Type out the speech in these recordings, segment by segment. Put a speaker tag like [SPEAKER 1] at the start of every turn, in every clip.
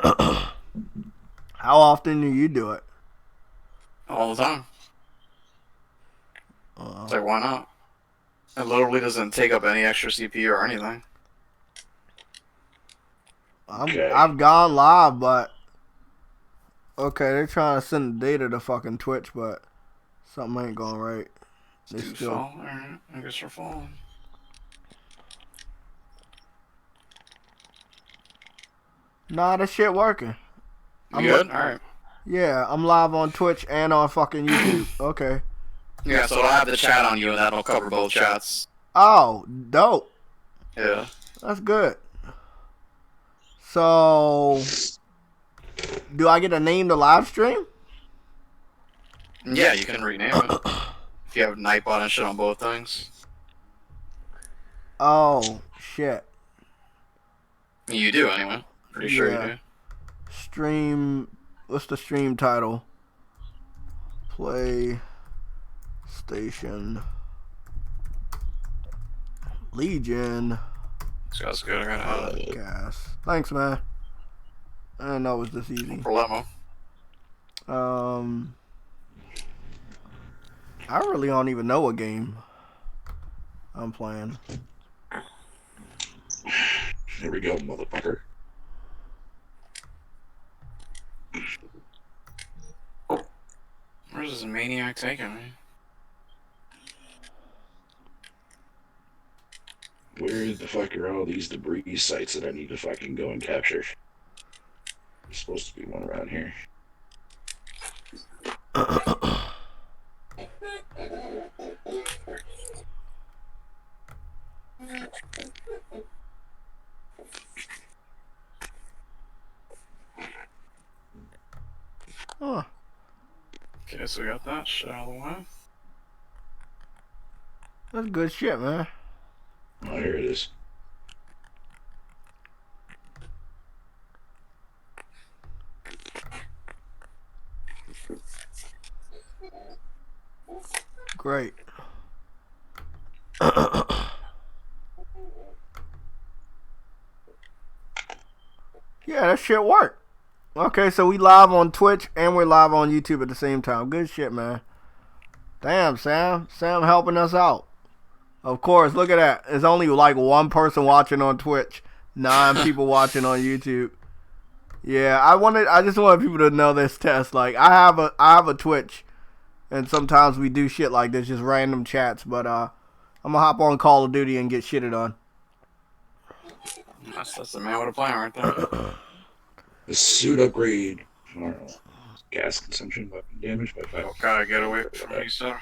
[SPEAKER 1] How often do you do it?
[SPEAKER 2] All the time. It's like, why not? It literally doesn't take up any extra CPU or anything.
[SPEAKER 1] I've gone live, but okay, they're trying to send the data to fucking Twitch, but something ain't going right. They
[SPEAKER 2] Dude
[SPEAKER 1] still.
[SPEAKER 2] fall. Alright, I guess we're falling.
[SPEAKER 1] Nah, this shit working.
[SPEAKER 2] You good? Alright.
[SPEAKER 1] Yeah, I'm live on Twitch and on fucking YouTube. Okay.
[SPEAKER 2] Yeah, so I'll have the chat on you, and that'll cover both chats.
[SPEAKER 1] Oh, dope.
[SPEAKER 2] Yeah.
[SPEAKER 1] That's good. So, do I get to name the live stream?
[SPEAKER 2] Yeah, you can rename it. If you have Nightbot and shit on both things.
[SPEAKER 1] Oh, shit.
[SPEAKER 2] You do, anyway. Pretty sure you do.
[SPEAKER 1] Stream. What's the stream title? PlayStation Legion.
[SPEAKER 2] That's good. I gotta
[SPEAKER 1] Podcast. Thanks, man. I didn't know it was this easy.
[SPEAKER 2] No problemo.
[SPEAKER 1] I really don't even know what game I'm playing.
[SPEAKER 3] Here we go, motherfucker.
[SPEAKER 2] Where's this maniac taking me?
[SPEAKER 3] Where the fuck are all these debris sites that I need to fucking go and capture? There's supposed to be one around here.
[SPEAKER 1] Huh.
[SPEAKER 2] Okay, so we got that shit out of the way.
[SPEAKER 1] That's good shit, man.
[SPEAKER 3] Oh, here it is.
[SPEAKER 1] Great. Yeah, that shit worked. Okay, so we live on Twitch and we're live on YouTube at the same time. Good shit, man. Damn, Sam. Sam helping us out. Of course, look at that. There's only like one person watching on Twitch, 9 people watching on YouTube. Yeah, I just wanted people to know this test. Like, I have a Twitch, and sometimes we do shit like this, just random chats. But I'm gonna hop on Call of Duty and get shitted on.
[SPEAKER 2] That's the man with a plan right there.
[SPEAKER 3] The suit upgrade. Gas consumption, weapon damage by 5.
[SPEAKER 2] Gotta get away from me, sir.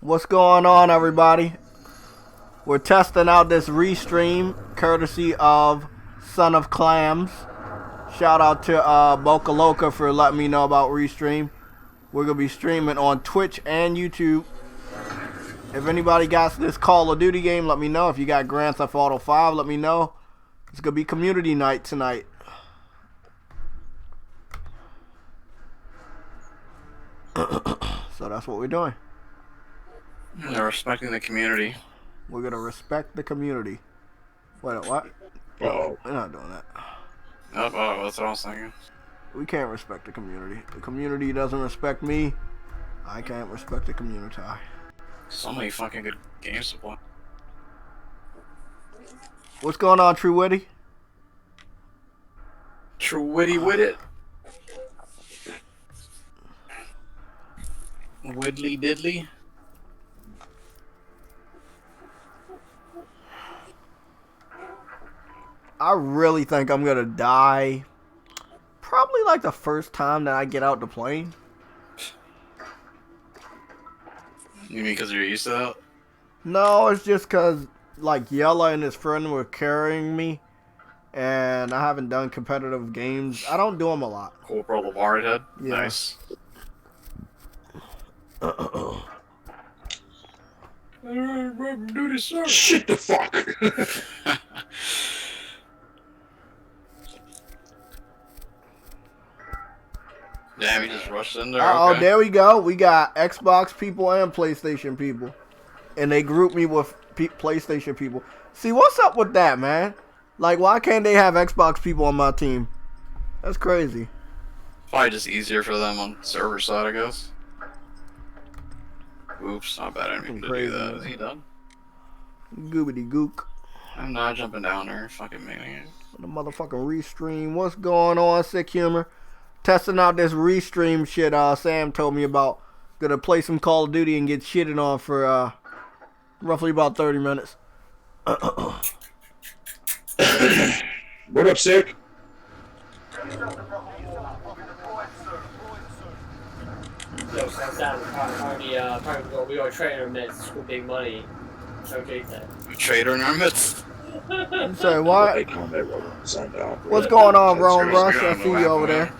[SPEAKER 1] What's going on, everybody? We're testing out this restream courtesy of Son of Clams. Shout out to Boca Loca for letting me know about restream. We're gonna be streaming on Twitch and YouTube. If anybody got this Call of Duty game, let me know. If you got Grand Theft Auto 5, let me know. It's gonna be community night tonight. So that's what we're doing.
[SPEAKER 2] They're respecting the community.
[SPEAKER 1] We're gonna respect the community. Wait, what?
[SPEAKER 3] Oh,
[SPEAKER 1] We're not doing that.
[SPEAKER 2] Oh, that's what I was thinking.
[SPEAKER 1] We can't respect the community. The community doesn't respect me. I can't respect the community.
[SPEAKER 2] So many fucking good games to play.
[SPEAKER 1] What's going on, True Witty?
[SPEAKER 2] True Witty with it. Widdly diddly.
[SPEAKER 1] I really think I'm gonna die. Probably like the first time that I get out the plane.
[SPEAKER 2] You mean because you're used to that?
[SPEAKER 1] No, it's just because like Yella and his friend were carrying me, and I haven't done competitive games. I don't do them a lot.
[SPEAKER 2] Cool, bro. Lamar head.
[SPEAKER 1] Yeah.
[SPEAKER 2] Nice. Do this, sir.
[SPEAKER 3] shit the fuck!
[SPEAKER 2] Damn, he just rushed in there.
[SPEAKER 1] Oh,
[SPEAKER 2] Okay.
[SPEAKER 1] there we go. We got Xbox people and PlayStation people, and they group me with PlayStation people. See, what's up with that, man? Like, why can't they have Xbox people on my team? That's crazy.
[SPEAKER 2] Probably just easier for them on server side, I guess. Oops, not bad. I didn't mean to do that. Is he done?
[SPEAKER 1] Goobity gook.
[SPEAKER 2] I'm not jumping down there. Fucking maniac.
[SPEAKER 1] The motherfucking restream. What's going on, Sick Humor? Testing out this restream shit Sam told me about. Gonna play some Call of Duty and get shitted on for roughly about 30 minutes.
[SPEAKER 3] What up, Sick?
[SPEAKER 4] Yo, sounds down. Apparently, we got a trainer midst with big money. So JayTech.
[SPEAKER 2] A traitor in our midst.
[SPEAKER 1] You say what?
[SPEAKER 3] Hey, combat roll signed out.
[SPEAKER 1] What's going on, Ron
[SPEAKER 2] That's
[SPEAKER 1] Rush?
[SPEAKER 2] good.
[SPEAKER 1] I see you over there.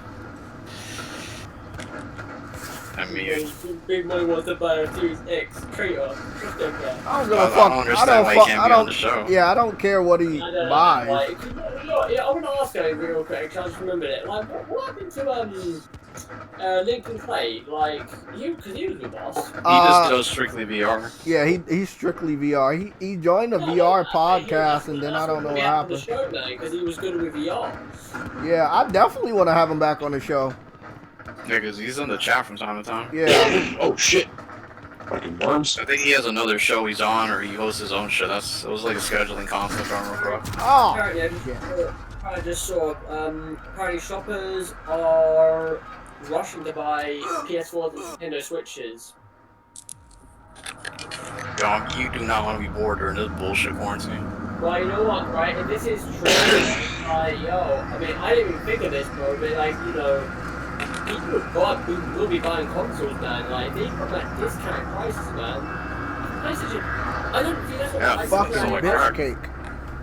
[SPEAKER 2] And me.
[SPEAKER 4] Big money wants to buy a Series X traitor.
[SPEAKER 1] I don't give a fuck. I don't. Yeah, I don't care what he buys.
[SPEAKER 4] Like, I want to ask you real quick, because I just remembered it. Like, what happened to Lincoln Clay? Like, because he was with us.
[SPEAKER 2] He just does strictly VR.
[SPEAKER 1] Yeah, he's strictly VR. He joined a VR podcast, and then I don't know what happened.
[SPEAKER 4] Because he was good with VR.
[SPEAKER 1] Yeah, I definitely want to have him back on the show.
[SPEAKER 2] Yeah, because he's in the chat from time to time.
[SPEAKER 1] Yeah.
[SPEAKER 3] Oh shit! Fucking worms.
[SPEAKER 2] I think he has another show he's on, or he hosts his own shit. It was like a scheduling conflict, if I remember correctly.
[SPEAKER 1] Oh.
[SPEAKER 4] Apparently, I just saw. Apparently, shoppers are rushing to buy PS4s and Nintendo Switches.
[SPEAKER 2] Yo, you do not want to be bored during this bullshit quarantine.
[SPEAKER 4] Well, you know what, right? If this is true, I mean, I didn't even think of this, bro, but like, you know, people who will be buying consoles, man. Like, they come at discount prices, man. PlayStation, I don't think that's what
[SPEAKER 1] Fucking
[SPEAKER 2] like
[SPEAKER 1] bitch cake.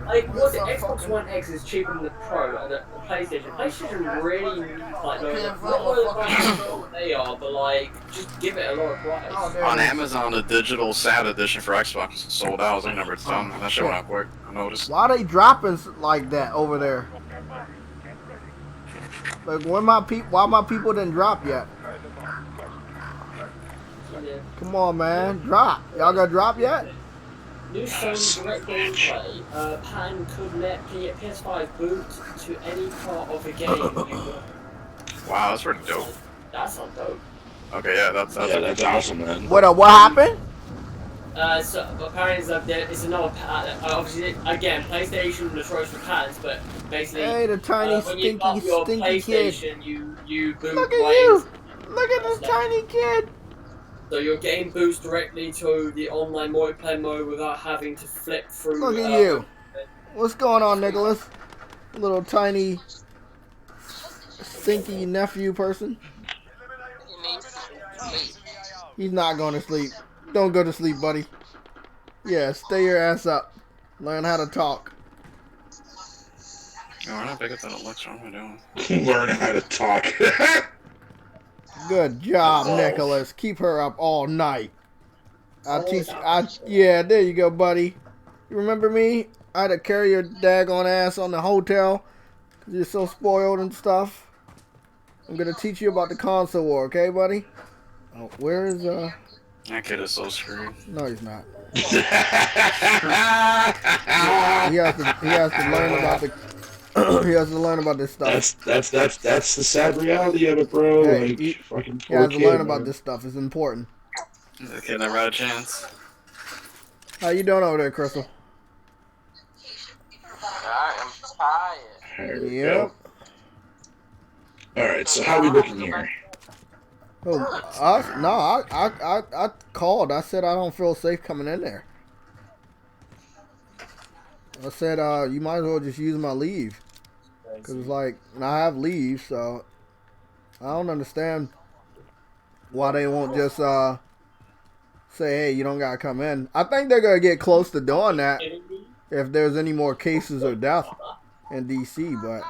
[SPEAKER 4] Like, what's it? Xbox One X is cheaper than the Pro, and the PlayStation. PlayStation really, like, no, they are, but like, just give it a lower price.
[SPEAKER 2] On Amazon, the digital SAT edition for Xbox is sold out. I was like number 10. That shit went out quick. I noticed.
[SPEAKER 1] Why are they dropping like that over there? Like, why my people didn't drop yet?
[SPEAKER 4] Yeah.
[SPEAKER 1] Come on, man, drop. Y'all gonna drop yet?
[SPEAKER 4] New Sony Direct Gameplay. Pan could let PS5 boot to any part of the game.
[SPEAKER 2] Wow, that's pretty dope.
[SPEAKER 4] That's not dope.
[SPEAKER 2] Okay, yeah, that's
[SPEAKER 3] awesome, man.
[SPEAKER 1] What happened?
[SPEAKER 4] So apparently it's another pattern. Obviously, again, PlayStation destroys for patterns, but basically,
[SPEAKER 1] Hey, the tiny
[SPEAKER 4] when you pop your
[SPEAKER 1] stinky
[SPEAKER 4] PlayStation,
[SPEAKER 1] kid.
[SPEAKER 4] you boot
[SPEAKER 1] Look at
[SPEAKER 4] right.
[SPEAKER 1] you. Look at this tiny kid.
[SPEAKER 4] So your game boots directly to the online multiplayer mode without having to flip through.
[SPEAKER 1] Look at you. What's going on, Nicholas? Little tiny stinky nephew person. He's not going to sleep. Don't go to sleep, buddy. Yeah, stay your ass up. Learn how to talk.
[SPEAKER 2] No, we're not big at that Alexa. What am I doing?
[SPEAKER 3] Learn how to talk.
[SPEAKER 1] Good job, Nicholas. Keep her up all night. Yeah, there you go, buddy. You remember me? I had to carry your daggone ass on the hotel because you're so spoiled and stuff. I'm going to teach you about the console war, okay, buddy? Oh, where is,
[SPEAKER 2] That kid is so screwed.
[SPEAKER 1] No, he's not. He has to learn about the... he has to learn about this stuff.
[SPEAKER 3] That's the sad reality of it, bro.
[SPEAKER 1] Hey,
[SPEAKER 3] like,
[SPEAKER 1] he
[SPEAKER 3] fucking
[SPEAKER 1] has
[SPEAKER 3] poor
[SPEAKER 1] to
[SPEAKER 3] kid,
[SPEAKER 1] learn about
[SPEAKER 3] man.
[SPEAKER 1] this stuff. It's important.
[SPEAKER 2] The kid never had a chance.
[SPEAKER 1] How you doing over there, Crystal?
[SPEAKER 5] I am tired.
[SPEAKER 3] There we
[SPEAKER 1] Yep.
[SPEAKER 3] go. Alright, so how we looking here?
[SPEAKER 1] Oh, us? No, I called. I said I don't feel safe coming in there. I said, you might as well just use my leave. Because it's like, and I have leave, so I don't understand why they won't just say, hey, you don't got to come in. I think they're going to get close to doing that if there's any more cases or death in D.C., but...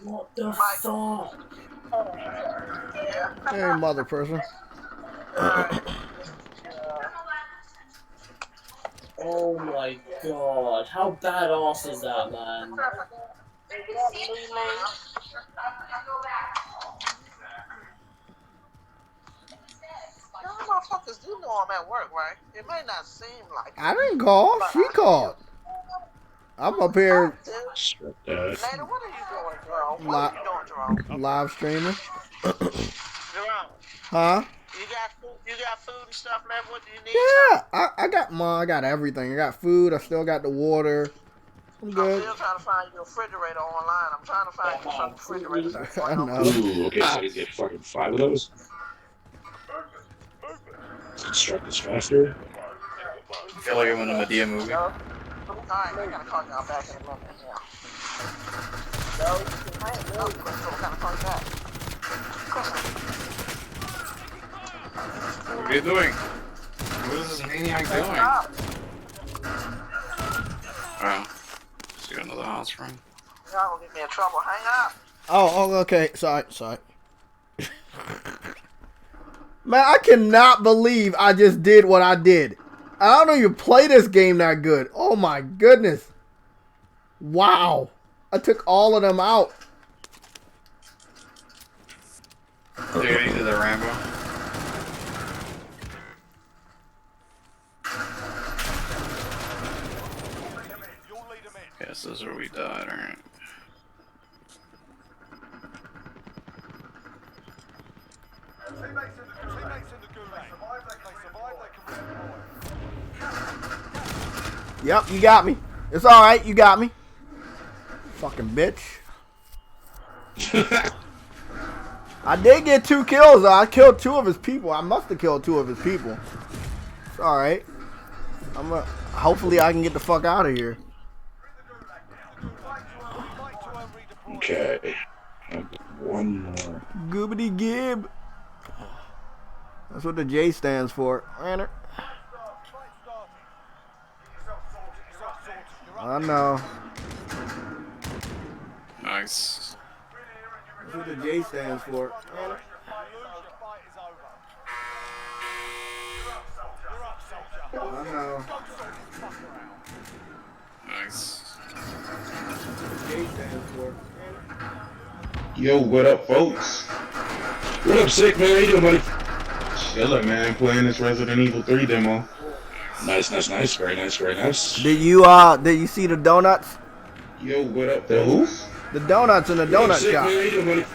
[SPEAKER 4] What the fuck?
[SPEAKER 1] Hey, mother person.
[SPEAKER 4] Oh my god, how badass is that, man?
[SPEAKER 5] Marcus, you know I'm at work, right? It may not seem like it.
[SPEAKER 1] I didn't call.
[SPEAKER 5] but
[SPEAKER 1] She
[SPEAKER 5] I
[SPEAKER 1] called. I'm up here
[SPEAKER 3] Strut that.
[SPEAKER 5] Later, what are you doing, Jerome? What are you doing, Jerome?
[SPEAKER 1] live streaming.
[SPEAKER 5] Jerome,
[SPEAKER 1] Huh?
[SPEAKER 5] you got food and stuff left? What do you need?
[SPEAKER 1] Yeah, I got everything. I got food. I still got the water. I'm
[SPEAKER 5] I'm
[SPEAKER 1] good.
[SPEAKER 5] still trying to find your refrigerator online. I'm trying to find you some refrigerators.
[SPEAKER 1] I know.
[SPEAKER 3] Ooh, okay, so you get fucking 5 of those. Let's construct this faster.
[SPEAKER 2] I feel like I'm in a Medea movie.
[SPEAKER 5] Alright, I gotta call y'all back in a minute. Yeah. No, I ain't really quick, so I gotta call you back.
[SPEAKER 2] What are you doing? What is this maniac doing? Oh. See another house ring.
[SPEAKER 5] Y'all gonna get me in trouble. Hang up.
[SPEAKER 1] Oh, okay. Sorry. Man, I cannot believe I just did what I did. I don't even play this game that good. Oh my goodness. Wow. I took all of them out.
[SPEAKER 2] Dude, you did the Rambo. Yes, this is where we died, alright.
[SPEAKER 1] Yep, you got me. It's alright, you got me. Fucking bitch. I did get 2 kills though. I killed 2 of his people. I must have killed 2 of his people. It's alright. Hopefully I can get the fuck out of here.
[SPEAKER 3] Okay. One more.
[SPEAKER 1] Goobity gib. That's what the J stands for. Ranner. I know.
[SPEAKER 2] Nice.
[SPEAKER 1] That's what the J stands for. Ranner. I know.
[SPEAKER 2] Nice.
[SPEAKER 1] J stands for.
[SPEAKER 6] Yo, what up, folks?
[SPEAKER 3] What up, sick man? How you doing, buddy?
[SPEAKER 6] Chillin', man. Playing this Resident Evil 3 demo.
[SPEAKER 3] Nice. Very nice.
[SPEAKER 1] Did you see the donuts?
[SPEAKER 6] Yo, what up, the who?
[SPEAKER 1] The donuts in the donut
[SPEAKER 3] sick
[SPEAKER 1] shop.
[SPEAKER 3] man? How you doing, buddy?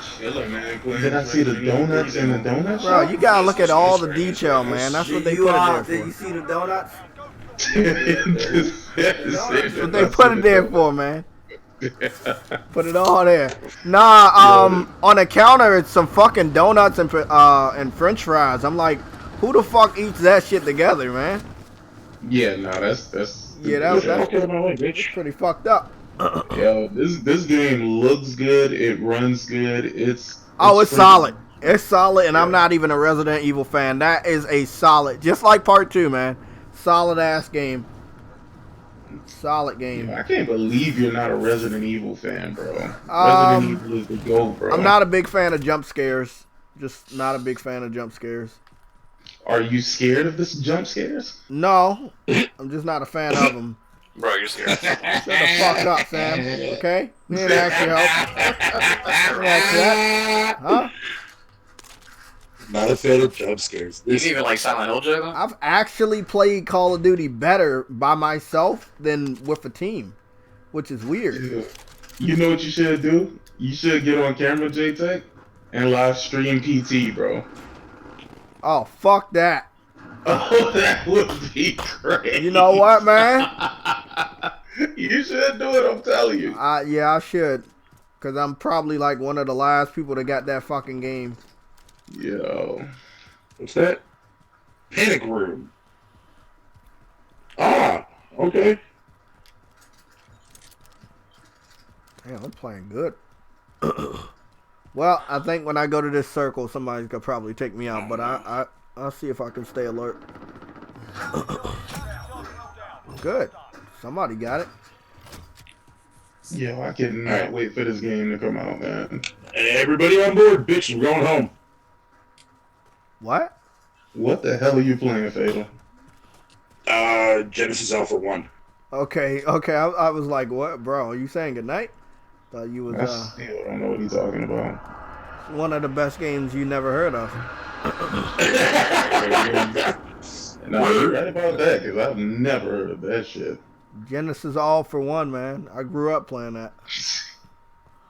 [SPEAKER 6] Chillin', man. Playing Did I see the donuts in the donut
[SPEAKER 1] Bro,
[SPEAKER 6] shop?
[SPEAKER 1] you gotta look at all the detail, man. That's what they put it there for.
[SPEAKER 7] Did you see the donuts?
[SPEAKER 1] That's what they put it there for, man. Put it all there. Nah, on the counter it's some fucking donuts and French fries. I'm like, who the fuck eats that shit together, man?
[SPEAKER 6] Yeah, no, that's
[SPEAKER 1] Yeah, that's pretty fucked up.
[SPEAKER 6] Yo, this game looks good. It runs good. It's
[SPEAKER 1] solid. It's solid, and I'm not even a Resident Evil fan. That is a solid, just like Part 2, man. Solid ass game. Solid game.
[SPEAKER 6] I can't believe you're not a Resident Evil fan, bro. Resident Evil is the GOAT, bro.
[SPEAKER 1] I'm not a big fan of jump scares. Just not a big fan of jump scares.
[SPEAKER 6] Are you scared of this jump scares?
[SPEAKER 1] No, I'm just not a fan of them.
[SPEAKER 2] Bro, you're scared.
[SPEAKER 1] Shut the fuck up, Sam. Okay? We didn't ask your help. We didn't ask that. Huh?
[SPEAKER 3] Not a fan of jump scares.
[SPEAKER 2] You didn't even like Silent Hill, Jay, though?
[SPEAKER 1] I've actually played Call of Duty better by myself than with a team, which is weird.
[SPEAKER 6] Yeah. You know what you should do? You should get on camera, JayTech, and live stream PT, bro.
[SPEAKER 1] Oh, fuck that.
[SPEAKER 6] Oh, that would be great.
[SPEAKER 1] You know what, man?
[SPEAKER 6] You should do it, I'm telling you.
[SPEAKER 1] Yeah, I should. Because I'm probably like one of the last people that got that fucking game.
[SPEAKER 6] Yo.
[SPEAKER 3] What's that? Panic room. Ah, okay.
[SPEAKER 1] Damn, I'm playing good. Well, I think when I go to this circle, somebody's gonna probably take me out, but I'll see if I can stay alert. Good. Somebody got it.
[SPEAKER 6] Yo, I cannot wait for this game to come out, man.
[SPEAKER 3] Everybody on board, bitch. We're going home.
[SPEAKER 1] What?
[SPEAKER 6] What the hell are you playing, Fatal?
[SPEAKER 3] Genesis Alpha 1.
[SPEAKER 1] Okay. I was like, what, bro? Are you saying goodnight? Thought you was
[SPEAKER 6] I still don't know what he's talking about.
[SPEAKER 1] one of the best games you never heard of.
[SPEAKER 6] No, you're right about that, because I've never heard of that shit.
[SPEAKER 1] Genesis All for One, man. I grew up playing that.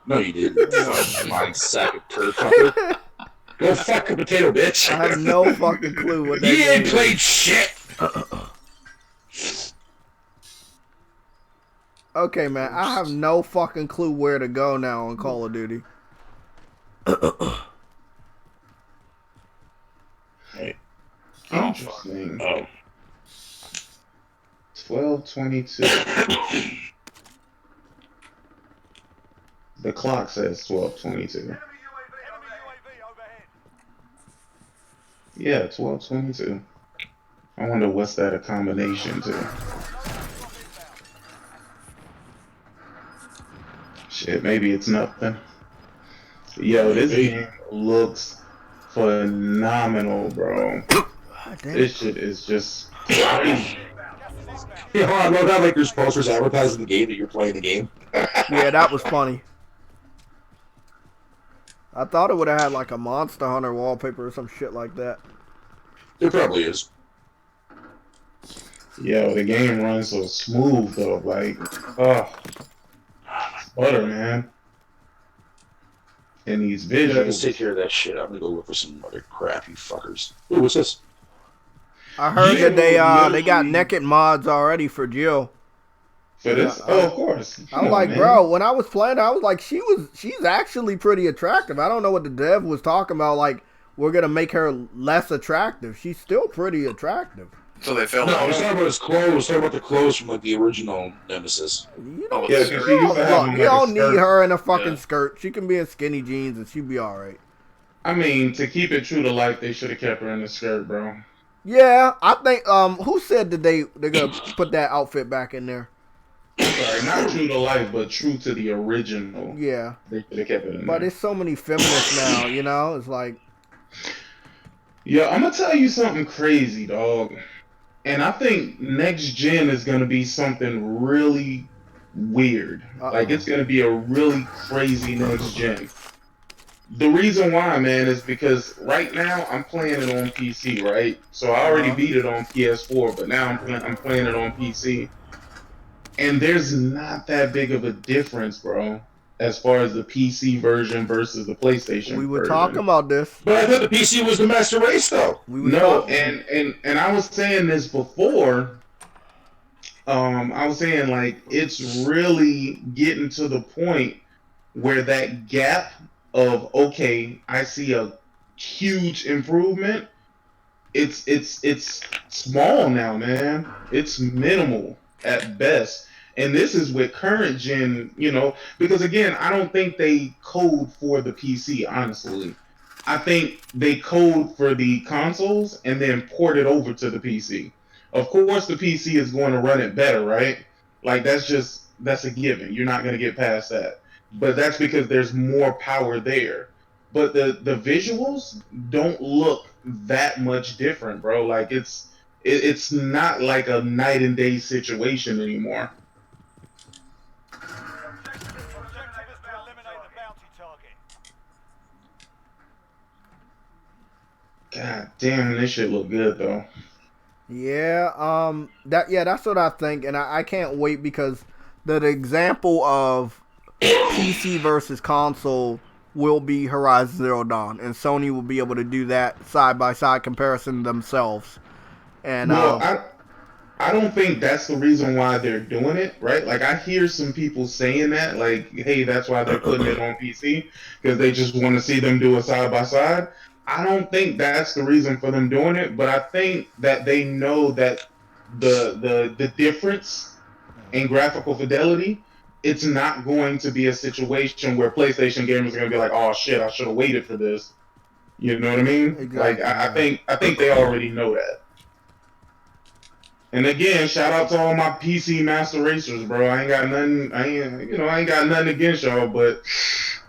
[SPEAKER 3] No, you didn't. Fine sack of turd fucker. Go fuck a potato, bitch.
[SPEAKER 1] I have no fucking clue what that
[SPEAKER 3] You ain't
[SPEAKER 1] game
[SPEAKER 3] played
[SPEAKER 1] is.
[SPEAKER 3] shit.
[SPEAKER 1] Okay, man. I have no fucking clue where to go now on Call of Duty.
[SPEAKER 3] Hey.
[SPEAKER 6] Interesting.
[SPEAKER 3] Oh.
[SPEAKER 6] 12:22. The clock says 12:22. Yeah, 12:22. I wonder what's that a combination to. Shit, maybe it's nothing. Yo, this game looks phenomenal, bro.
[SPEAKER 1] God damn.
[SPEAKER 6] This shit is just crazy.
[SPEAKER 3] Yeah, I love how like there's posters advertising the game that you're playing the game.
[SPEAKER 1] Yeah, that was funny. I thought it would have had like a Monster Hunter wallpaper or some shit like that.
[SPEAKER 3] It probably is.
[SPEAKER 6] Yo, the game runs so smooth though, like, oh, it's butter, man. And these
[SPEAKER 3] Yeah, just take
[SPEAKER 6] visuals.
[SPEAKER 3] care of that shit. I'm gonna go look for some other crap, you fuckers. Ooh, what's this?
[SPEAKER 1] I heard
[SPEAKER 6] Yeah,
[SPEAKER 1] that they got
[SPEAKER 6] literally-
[SPEAKER 1] naked mods already for Jill.
[SPEAKER 6] For this?
[SPEAKER 1] Yeah,
[SPEAKER 6] Oh, of course.
[SPEAKER 1] I
[SPEAKER 6] Come
[SPEAKER 1] was
[SPEAKER 6] on,
[SPEAKER 1] like,
[SPEAKER 6] man.
[SPEAKER 1] bro, when I was playing, I was like, she's actually pretty attractive. I don't know what the dev was talking about. Like, we're gonna make her less attractive. She's still pretty attractive.
[SPEAKER 2] So they failed.
[SPEAKER 3] No, I was talking about his clothes. I was talking about the clothes from like the original Nemesis.
[SPEAKER 1] You
[SPEAKER 2] Oh,
[SPEAKER 1] don't,
[SPEAKER 6] Yeah,
[SPEAKER 2] it's-
[SPEAKER 6] because she used to have
[SPEAKER 1] look,
[SPEAKER 6] on,
[SPEAKER 1] you
[SPEAKER 6] like, a
[SPEAKER 1] don't need
[SPEAKER 6] skirt.
[SPEAKER 1] her in a fucking
[SPEAKER 2] Yeah.
[SPEAKER 1] skirt. She can be in skinny jeans and she'd be all right.
[SPEAKER 6] I mean, to keep it true to life, they should have kept her in the skirt, bro.
[SPEAKER 1] Yeah, I think. Who said that they're gonna put that outfit back in there?
[SPEAKER 6] Sorry, not true to life, but true to the original.
[SPEAKER 1] Yeah,
[SPEAKER 6] They should have kept it in
[SPEAKER 1] but
[SPEAKER 6] there.
[SPEAKER 1] it's so many feminists now. You know, it's like,
[SPEAKER 6] Yo, I'm gonna tell you something crazy, dog. And I think next gen is gonna be something really weird. Like, it's gonna be a really crazy next gen. The reason why, man, is because right now I'm playing it on PC, right? So I already beat it on PS4, but now I'm playing it on PC. And there's not that big of a difference, bro, as far as the PC version versus the PlayStation
[SPEAKER 1] we were
[SPEAKER 6] version.
[SPEAKER 1] talking about this.
[SPEAKER 3] But I thought the PC was the master race, though.
[SPEAKER 1] We were
[SPEAKER 6] No,
[SPEAKER 1] talking.
[SPEAKER 6] and I was saying this before. I was saying, like, it's really getting to the point where that gap of, okay, I see a huge improvement. It's small now, man. It's minimal at best. And this is with current gen, you know, because again, I don't think they code for the PC, honestly. I think they code for the consoles and then port it over to the PC. Of course, the PC is going to run it better, right? Like, that's a given. You're not going to get past that. But that's because there's more power there. But the visuals don't look that much different, bro. Like, it's not like a night and day situation anymore. God damn, this shit look good though.
[SPEAKER 1] Yeah, that's what I think, and I can't wait because the example of PC versus console will be Horizon Zero Dawn, and Sony will be able to do that side by side comparison themselves. And
[SPEAKER 6] Well, I don't think that's the reason why they're doing it, right? Like, I hear some people saying that, like, hey, that's why they're putting it on PC, because they just want to see them do it side by side. I don't think that's the reason for them doing it, but I think that they know that the difference in graphical fidelity, it's not going to be a situation where PlayStation gamers are going to be like, oh shit, I should have waited for this. You know what I mean?
[SPEAKER 1] Exactly,
[SPEAKER 6] Like, I think they already know that. And again, shout out to all my PC master racers, bro. I ain't got nothing against y'all, but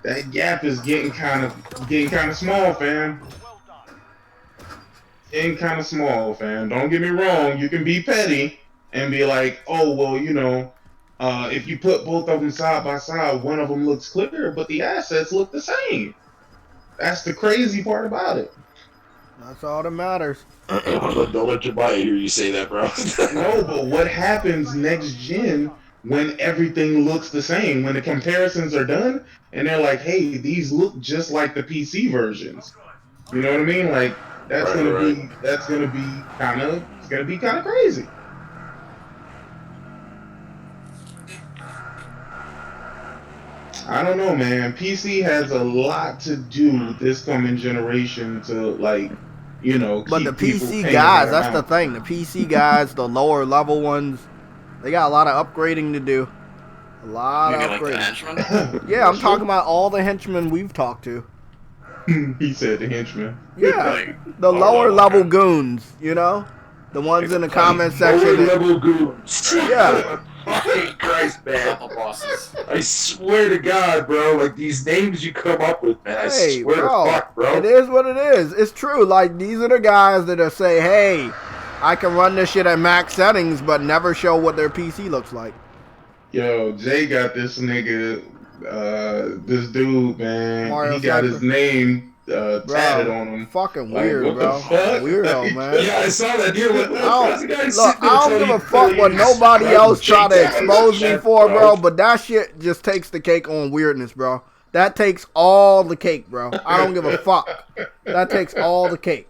[SPEAKER 6] that gap is getting kind of small, fam. Getting kind of small, fam. Don't get me wrong. You can be petty and be like, oh, well, you know, if you put both of them side by side, one of them looks clearer, but the assets look the same. That's the crazy part about it.
[SPEAKER 1] That's all that matters.
[SPEAKER 3] Don't let your body hear you say that, bro.
[SPEAKER 6] No, but what happens next gen when everything looks the same? When the comparisons are done and they're like, hey, these look just like the PC versions. You know what I mean? Like that's
[SPEAKER 3] Right,
[SPEAKER 6] gonna be kind of crazy. I don't know, man. PC has a lot to do this coming generation to like,
[SPEAKER 1] But the
[SPEAKER 6] keep people
[SPEAKER 1] PC
[SPEAKER 6] paying
[SPEAKER 1] guys,
[SPEAKER 6] that
[SPEAKER 1] that's the
[SPEAKER 6] amount.
[SPEAKER 1] thing. The PC guys, the lower level ones, they got a lot of upgrading to do. A lot
[SPEAKER 2] You
[SPEAKER 1] of
[SPEAKER 2] mean like the
[SPEAKER 1] upgrading.
[SPEAKER 2] henchman?
[SPEAKER 1] Yeah, I'm
[SPEAKER 6] That's
[SPEAKER 1] talking
[SPEAKER 6] true.
[SPEAKER 1] about all the henchmen we've talked to.
[SPEAKER 6] He said the henchman.
[SPEAKER 1] Yeah,
[SPEAKER 2] Like,
[SPEAKER 1] the lower level
[SPEAKER 2] okay.
[SPEAKER 1] goons, the ones in the comment
[SPEAKER 3] Lower
[SPEAKER 1] section.
[SPEAKER 3] level goons.
[SPEAKER 1] Yeah.
[SPEAKER 3] Fucking Christ, man.
[SPEAKER 2] Not the bosses.
[SPEAKER 3] I swear to God, bro. Like these names you come up with, man. I
[SPEAKER 1] Hey,
[SPEAKER 3] swear to
[SPEAKER 1] bro,
[SPEAKER 3] fuck, bro.
[SPEAKER 1] it is what it is. It's true. Like, these are the guys that are say, hey, I can run this shit at max settings, but never show what their PC looks like.
[SPEAKER 6] Yo, Jay got this nigga, this dude, man.
[SPEAKER 1] Mario
[SPEAKER 6] He got his
[SPEAKER 1] Cypher.
[SPEAKER 6] name tatted
[SPEAKER 1] Bro,
[SPEAKER 6] on him.
[SPEAKER 1] fucking
[SPEAKER 6] Like,
[SPEAKER 1] weird,
[SPEAKER 6] what the
[SPEAKER 1] bro.
[SPEAKER 6] fuck?
[SPEAKER 1] Weirdo,
[SPEAKER 6] Like,
[SPEAKER 1] man.
[SPEAKER 3] Yeah, I saw that dude. What the
[SPEAKER 1] I
[SPEAKER 3] the guy
[SPEAKER 1] don't,
[SPEAKER 3] sitting
[SPEAKER 1] look,
[SPEAKER 3] there
[SPEAKER 1] I don't
[SPEAKER 3] telling
[SPEAKER 1] give a
[SPEAKER 3] you-
[SPEAKER 1] fuck
[SPEAKER 3] telling
[SPEAKER 1] what
[SPEAKER 3] you
[SPEAKER 1] nobody
[SPEAKER 3] to
[SPEAKER 1] else try to
[SPEAKER 3] JayTech
[SPEAKER 1] expose me
[SPEAKER 3] shit,
[SPEAKER 1] for, bro, but that shit just takes the cake on weirdness, bro. That takes all the cake, bro. I don't give a fuck. That takes all the cake.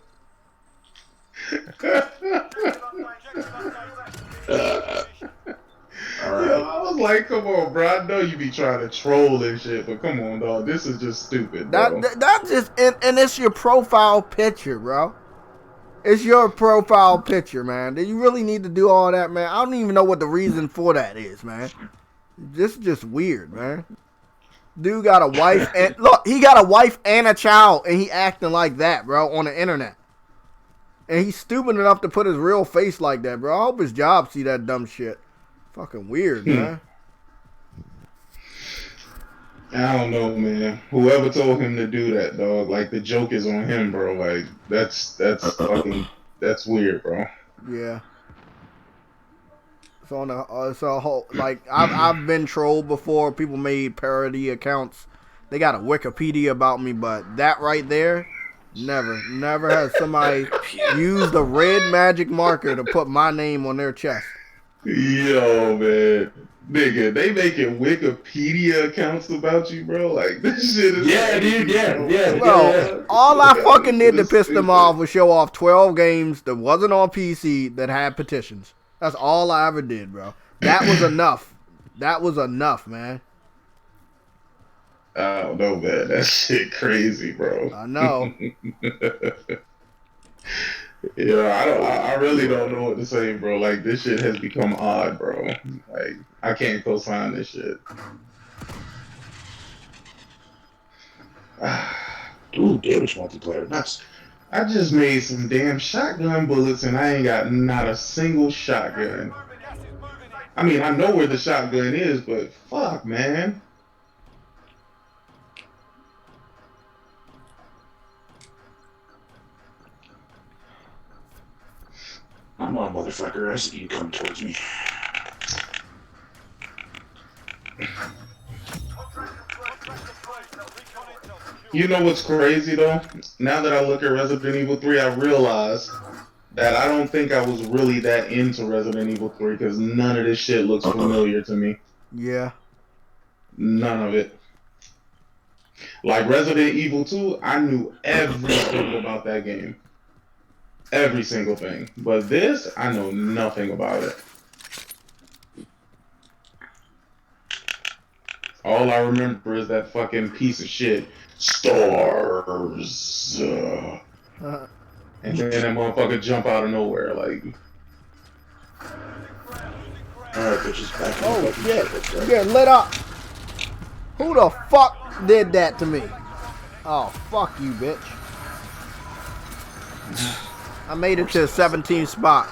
[SPEAKER 6] Yo, I was like, come on, bro. I know you be trying to troll and shit, but come on, dog. This is just stupid, bro.
[SPEAKER 1] That just and it's your profile picture, bro. It's your profile picture, man. Do you really need to do all that, man? I don't even know what the reason for that is, man. This is just weird, man. Dude got a wife and look, he got a wife and a child, and he acting like that, bro, on the internet. And he's stupid enough to put his real face like that, bro. I hope his job see that dumb shit. Fucking weird, man.
[SPEAKER 6] I don't know, man. Whoever told him to do that, dog, like the joke is on him, bro. Like that's that's weird, bro.
[SPEAKER 1] Yeah. It's on it's a whole like I've been trolled before. People made parody accounts. They got a Wikipedia about me, but that right there, never has somebody used a red magic marker to put my name on their chest.
[SPEAKER 6] Yo, man. Nigga, they making Wikipedia accounts about you, bro. Like this shit is
[SPEAKER 3] dude. Yeah.
[SPEAKER 1] Bro, all I fucking did to piss them off was show off 12 games that wasn't on PC that had petitions. That's all I ever did, bro. That was enough. That was enough, man.
[SPEAKER 6] I don't know, man. That shit crazy, bro.
[SPEAKER 1] I know.
[SPEAKER 6] Yeah, I really don't know what to say, bro. Like this shit has become odd, bro. Like I can't co-sign this shit.
[SPEAKER 3] Ooh, damage multiplayer. Nice.
[SPEAKER 6] I just made some damn shotgun bullets and I ain't got not a single shotgun. I mean, I know where the shotgun is, but fuck, man.
[SPEAKER 3] Come on, motherfucker. I see you come towards me.
[SPEAKER 6] You know what's crazy though? Now that I look at Resident Evil 3, I realize that I don't think I was really that into Resident Evil 3 because none of this shit looks familiar to me.
[SPEAKER 1] Yeah.
[SPEAKER 6] None of it. Like Resident Evil 2, I knew everything about that game. Every single thing. But this, I know nothing about it. All I remember is that fucking piece of shit. Stars. And then that motherfucker jump out of nowhere, like.
[SPEAKER 3] Alright, bitches, back in
[SPEAKER 1] Oh
[SPEAKER 3] the fucking
[SPEAKER 1] shit.
[SPEAKER 3] circle,
[SPEAKER 1] You getting lit up. Who the fuck did that to me? Oh, fuck you, bitch. I made it to the 17th spot.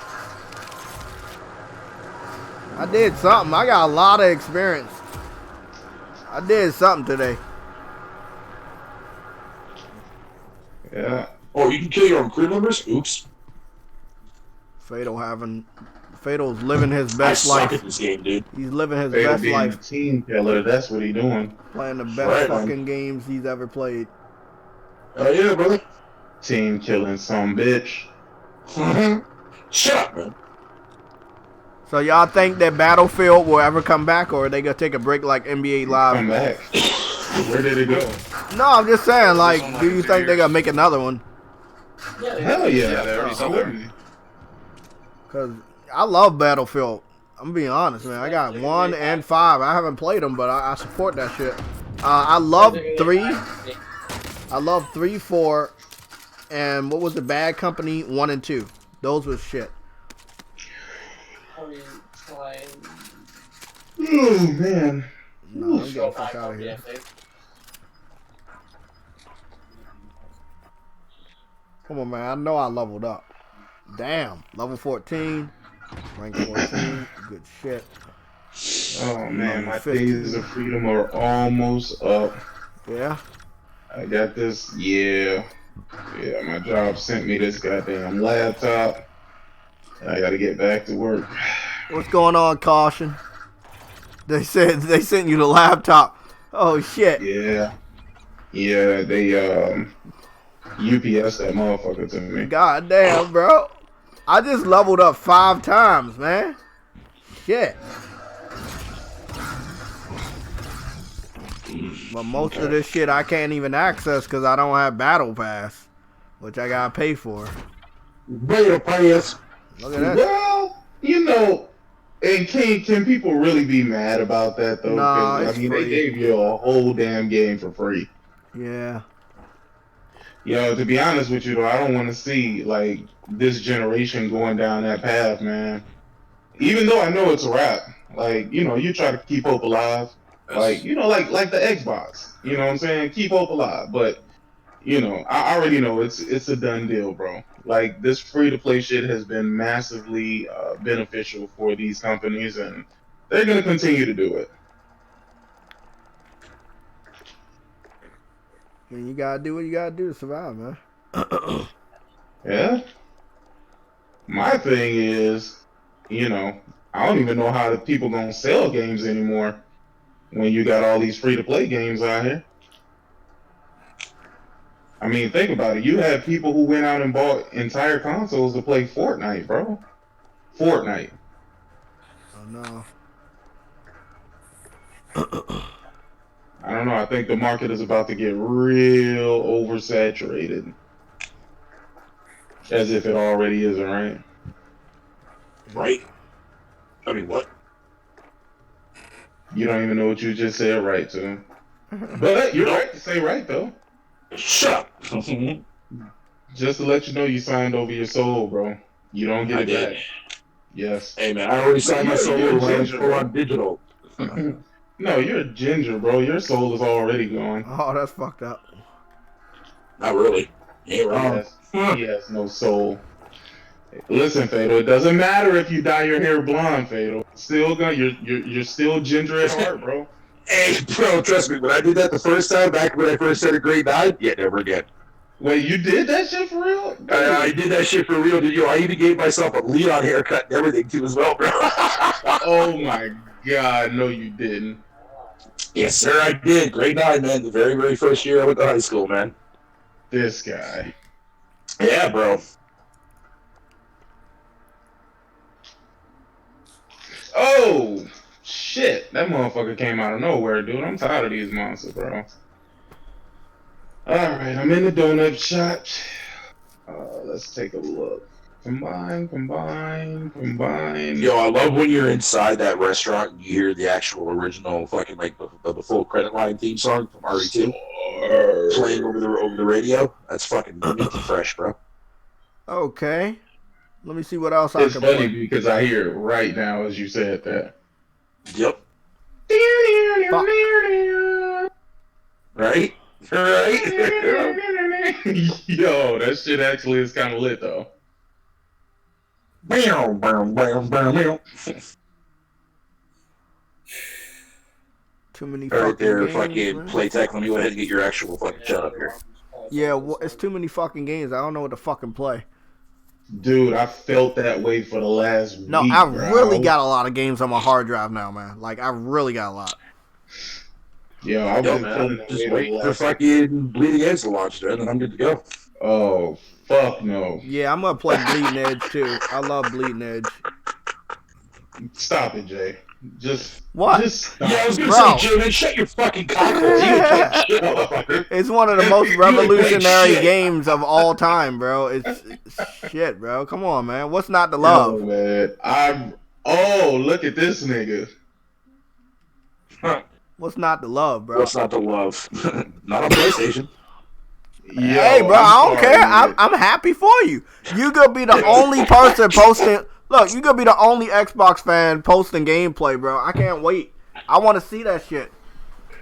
[SPEAKER 1] I did something. I got a lot of experience. I did something today.
[SPEAKER 6] Yeah.
[SPEAKER 3] Oh, you can kill your own crew members? Oops.
[SPEAKER 1] Fatal's living his
[SPEAKER 3] I
[SPEAKER 1] best
[SPEAKER 3] suck
[SPEAKER 1] life.
[SPEAKER 3] at this game, dude.
[SPEAKER 1] He's living his
[SPEAKER 6] Fatal
[SPEAKER 1] best
[SPEAKER 6] being
[SPEAKER 1] life.
[SPEAKER 6] a team killer, that's what he doing.
[SPEAKER 1] Playing the best
[SPEAKER 3] Right,
[SPEAKER 1] fucking games he's ever played.
[SPEAKER 3] Oh, yeah, brother.
[SPEAKER 6] team killing some bitch.
[SPEAKER 3] Shut up, man.
[SPEAKER 1] So y'all think that Battlefield will ever come back, or are they gonna take a break like NBA Live?
[SPEAKER 6] Come back. Where did it go?
[SPEAKER 1] No, I'm just saying, like,
[SPEAKER 2] It's on, like,
[SPEAKER 1] do you
[SPEAKER 2] 2
[SPEAKER 1] think they're
[SPEAKER 2] years.
[SPEAKER 1] gonna make another one?
[SPEAKER 4] Yeah,
[SPEAKER 6] Hell yeah.
[SPEAKER 2] Yeah, they already said that.
[SPEAKER 1] Cause I love Battlefield. I'm being honest, man. I got 1 and 5. I haven't played them, but I support that shit. I love 3. I love 3, 4, and what was the Bad Company 1 and 2. Those was shit.
[SPEAKER 4] I mean, fine.
[SPEAKER 6] Oh man.
[SPEAKER 1] No, I'm getting the fuck out of here. Come on, man. I know I leveled up. Damn. Level 14. Rank 14. Good shit.
[SPEAKER 6] Oh man, my
[SPEAKER 1] 50.
[SPEAKER 6] days of freedom are almost up.
[SPEAKER 1] Yeah.
[SPEAKER 6] I got this. Yeah. Yeah, my job sent me this goddamn laptop. I gotta get back to work.
[SPEAKER 1] What's going on, Caution? They said they sent you the laptop. Oh shit.
[SPEAKER 6] Yeah. Yeah, they UPS that motherfucker to me.
[SPEAKER 1] God damn, bro. I just leveled up 5 times, man. Shit. But most of this shit I can't even access because I don't have Battle Pass, which I gotta pay for.
[SPEAKER 3] Battle Pass.
[SPEAKER 1] Look at that.
[SPEAKER 6] Well, you know, and can people really be mad about that though?
[SPEAKER 1] Nah,
[SPEAKER 6] 'Cause,
[SPEAKER 1] it's
[SPEAKER 6] I mean,
[SPEAKER 1] free.
[SPEAKER 6] they gave you a whole damn game for free.
[SPEAKER 1] Yeah.
[SPEAKER 6] Yo, to be honest with you though, I don't want to see like this generation going down that path, man. Even though I know it's a wrap, like you try to keep hope alive, like like the Xbox. You know what I'm saying? Keep hope alive, but I already know it's a done deal, bro. Like this free to play shit has been massively beneficial for these companies, and they're gonna continue to do it.
[SPEAKER 1] I mean, you gotta do what you gotta do to survive, man.
[SPEAKER 6] Yeah. My thing is, I don't even know how the people gonna sell games anymore when you got all these free to play games out here. I mean, think about it. You had people who went out and bought entire consoles to play Fortnite, bro. Fortnite.
[SPEAKER 1] Oh no.
[SPEAKER 6] I don't know. I think the market is about to get real oversaturated. As if it already isn't, right?
[SPEAKER 3] Right? I mean, what?
[SPEAKER 6] You don't even know what you just said right to. But you're right to say right, though.
[SPEAKER 3] Shut up.
[SPEAKER 6] Just to let you know, you signed over your soul, bro. You don't get
[SPEAKER 3] I
[SPEAKER 6] it
[SPEAKER 3] did.
[SPEAKER 6] back. Yes.
[SPEAKER 3] Hey, man, I already signed my soul
[SPEAKER 6] You're a
[SPEAKER 3] when I was
[SPEAKER 6] ginger,
[SPEAKER 3] full
[SPEAKER 6] bro.
[SPEAKER 3] on digital.
[SPEAKER 6] No, you're a ginger, bro. Your soul is already gone.
[SPEAKER 1] Oh, that's fucked up.
[SPEAKER 3] Not really. You ain't wrong.
[SPEAKER 6] He has no soul. Listen, Fatal, it doesn't matter if you dye your hair blonde, Fatal. Still gonna you're still ginger at heart, bro.
[SPEAKER 3] Hey, bro, trust me, when I did that the first time, back when I first started grade 9, yeah, never again.
[SPEAKER 6] Wait, you did that shit for real?
[SPEAKER 3] I did that shit for real, dude. I even gave myself a Leon haircut and everything, too, as well, bro.
[SPEAKER 6] Oh, my God. No, you didn't.
[SPEAKER 3] Yes, sir, I did. Grade 9, man. The very, very first year I went to high school, man.
[SPEAKER 6] This guy.
[SPEAKER 3] Yeah, bro.
[SPEAKER 6] Oh, shit. That motherfucker came out of nowhere, dude. I'm tired of these monsters, bro. Alright, I'm in the donut shop. Let's take a look. Combine.
[SPEAKER 3] Yo, I love when you're inside that restaurant and you hear the actual original fucking, like, the full credit line theme song from RE2 playing over the radio. That's fucking unique and fresh, bro.
[SPEAKER 1] Okay. Let me see what else I
[SPEAKER 6] It's
[SPEAKER 1] can
[SPEAKER 6] funny
[SPEAKER 1] play.
[SPEAKER 6] because I hear it right now as you said that.
[SPEAKER 3] Yep. Right? Right?
[SPEAKER 6] Yo, that shit actually is kind of lit, though.
[SPEAKER 3] Bam, bam, bam, bam, bam.
[SPEAKER 1] Too many
[SPEAKER 3] All right,
[SPEAKER 1] fucking
[SPEAKER 3] there,
[SPEAKER 1] games,
[SPEAKER 3] fucking
[SPEAKER 1] man.
[SPEAKER 3] Playtech. Let me go ahead and get your actual fucking shut up here.
[SPEAKER 1] Yeah, it's too many fucking games. I don't know what to fucking play.
[SPEAKER 6] Dude, I felt that way for the last
[SPEAKER 1] No,
[SPEAKER 6] week,
[SPEAKER 1] I
[SPEAKER 6] bro.
[SPEAKER 1] really got a lot of games on my hard drive now, man. Like, I really got a lot.
[SPEAKER 6] Yo, I've
[SPEAKER 3] Yo,
[SPEAKER 6] been
[SPEAKER 3] man,
[SPEAKER 6] feeling
[SPEAKER 3] I'm
[SPEAKER 6] that
[SPEAKER 3] just
[SPEAKER 6] way
[SPEAKER 3] wait
[SPEAKER 6] the
[SPEAKER 3] for
[SPEAKER 6] last.
[SPEAKER 3] fucking Bleed Against to launch, and then I'm good to go.
[SPEAKER 6] Oh, fuck no.
[SPEAKER 1] Yeah, I'm gonna play Bleeding Edge too. I love Bleeding Edge.
[SPEAKER 6] Stop it, Jay. Just
[SPEAKER 1] What?
[SPEAKER 6] stop.
[SPEAKER 3] Yeah, I was gonna
[SPEAKER 1] Bro.
[SPEAKER 3] say, Jay, man, shut your fucking cock hole. You ain't playing shit, motherfucker.
[SPEAKER 1] It's one of the most
[SPEAKER 3] You ain't playing
[SPEAKER 1] revolutionary
[SPEAKER 3] shit.
[SPEAKER 1] games of all time, bro. It's shit, bro. Come on, man. What's not to love?
[SPEAKER 6] Yo, man. Oh, look at this nigga.
[SPEAKER 1] What's not to love, bro?
[SPEAKER 3] What's not to love? Not on PlayStation.
[SPEAKER 6] Yo,
[SPEAKER 1] Hey, bro,
[SPEAKER 6] I'm
[SPEAKER 1] I don't
[SPEAKER 6] sorry,
[SPEAKER 1] care.
[SPEAKER 6] man.
[SPEAKER 1] I'm happy for you. You gonna be the only person posting. Look, you gonna be the only Xbox fan posting gameplay, bro. I can't wait. I want to see that shit.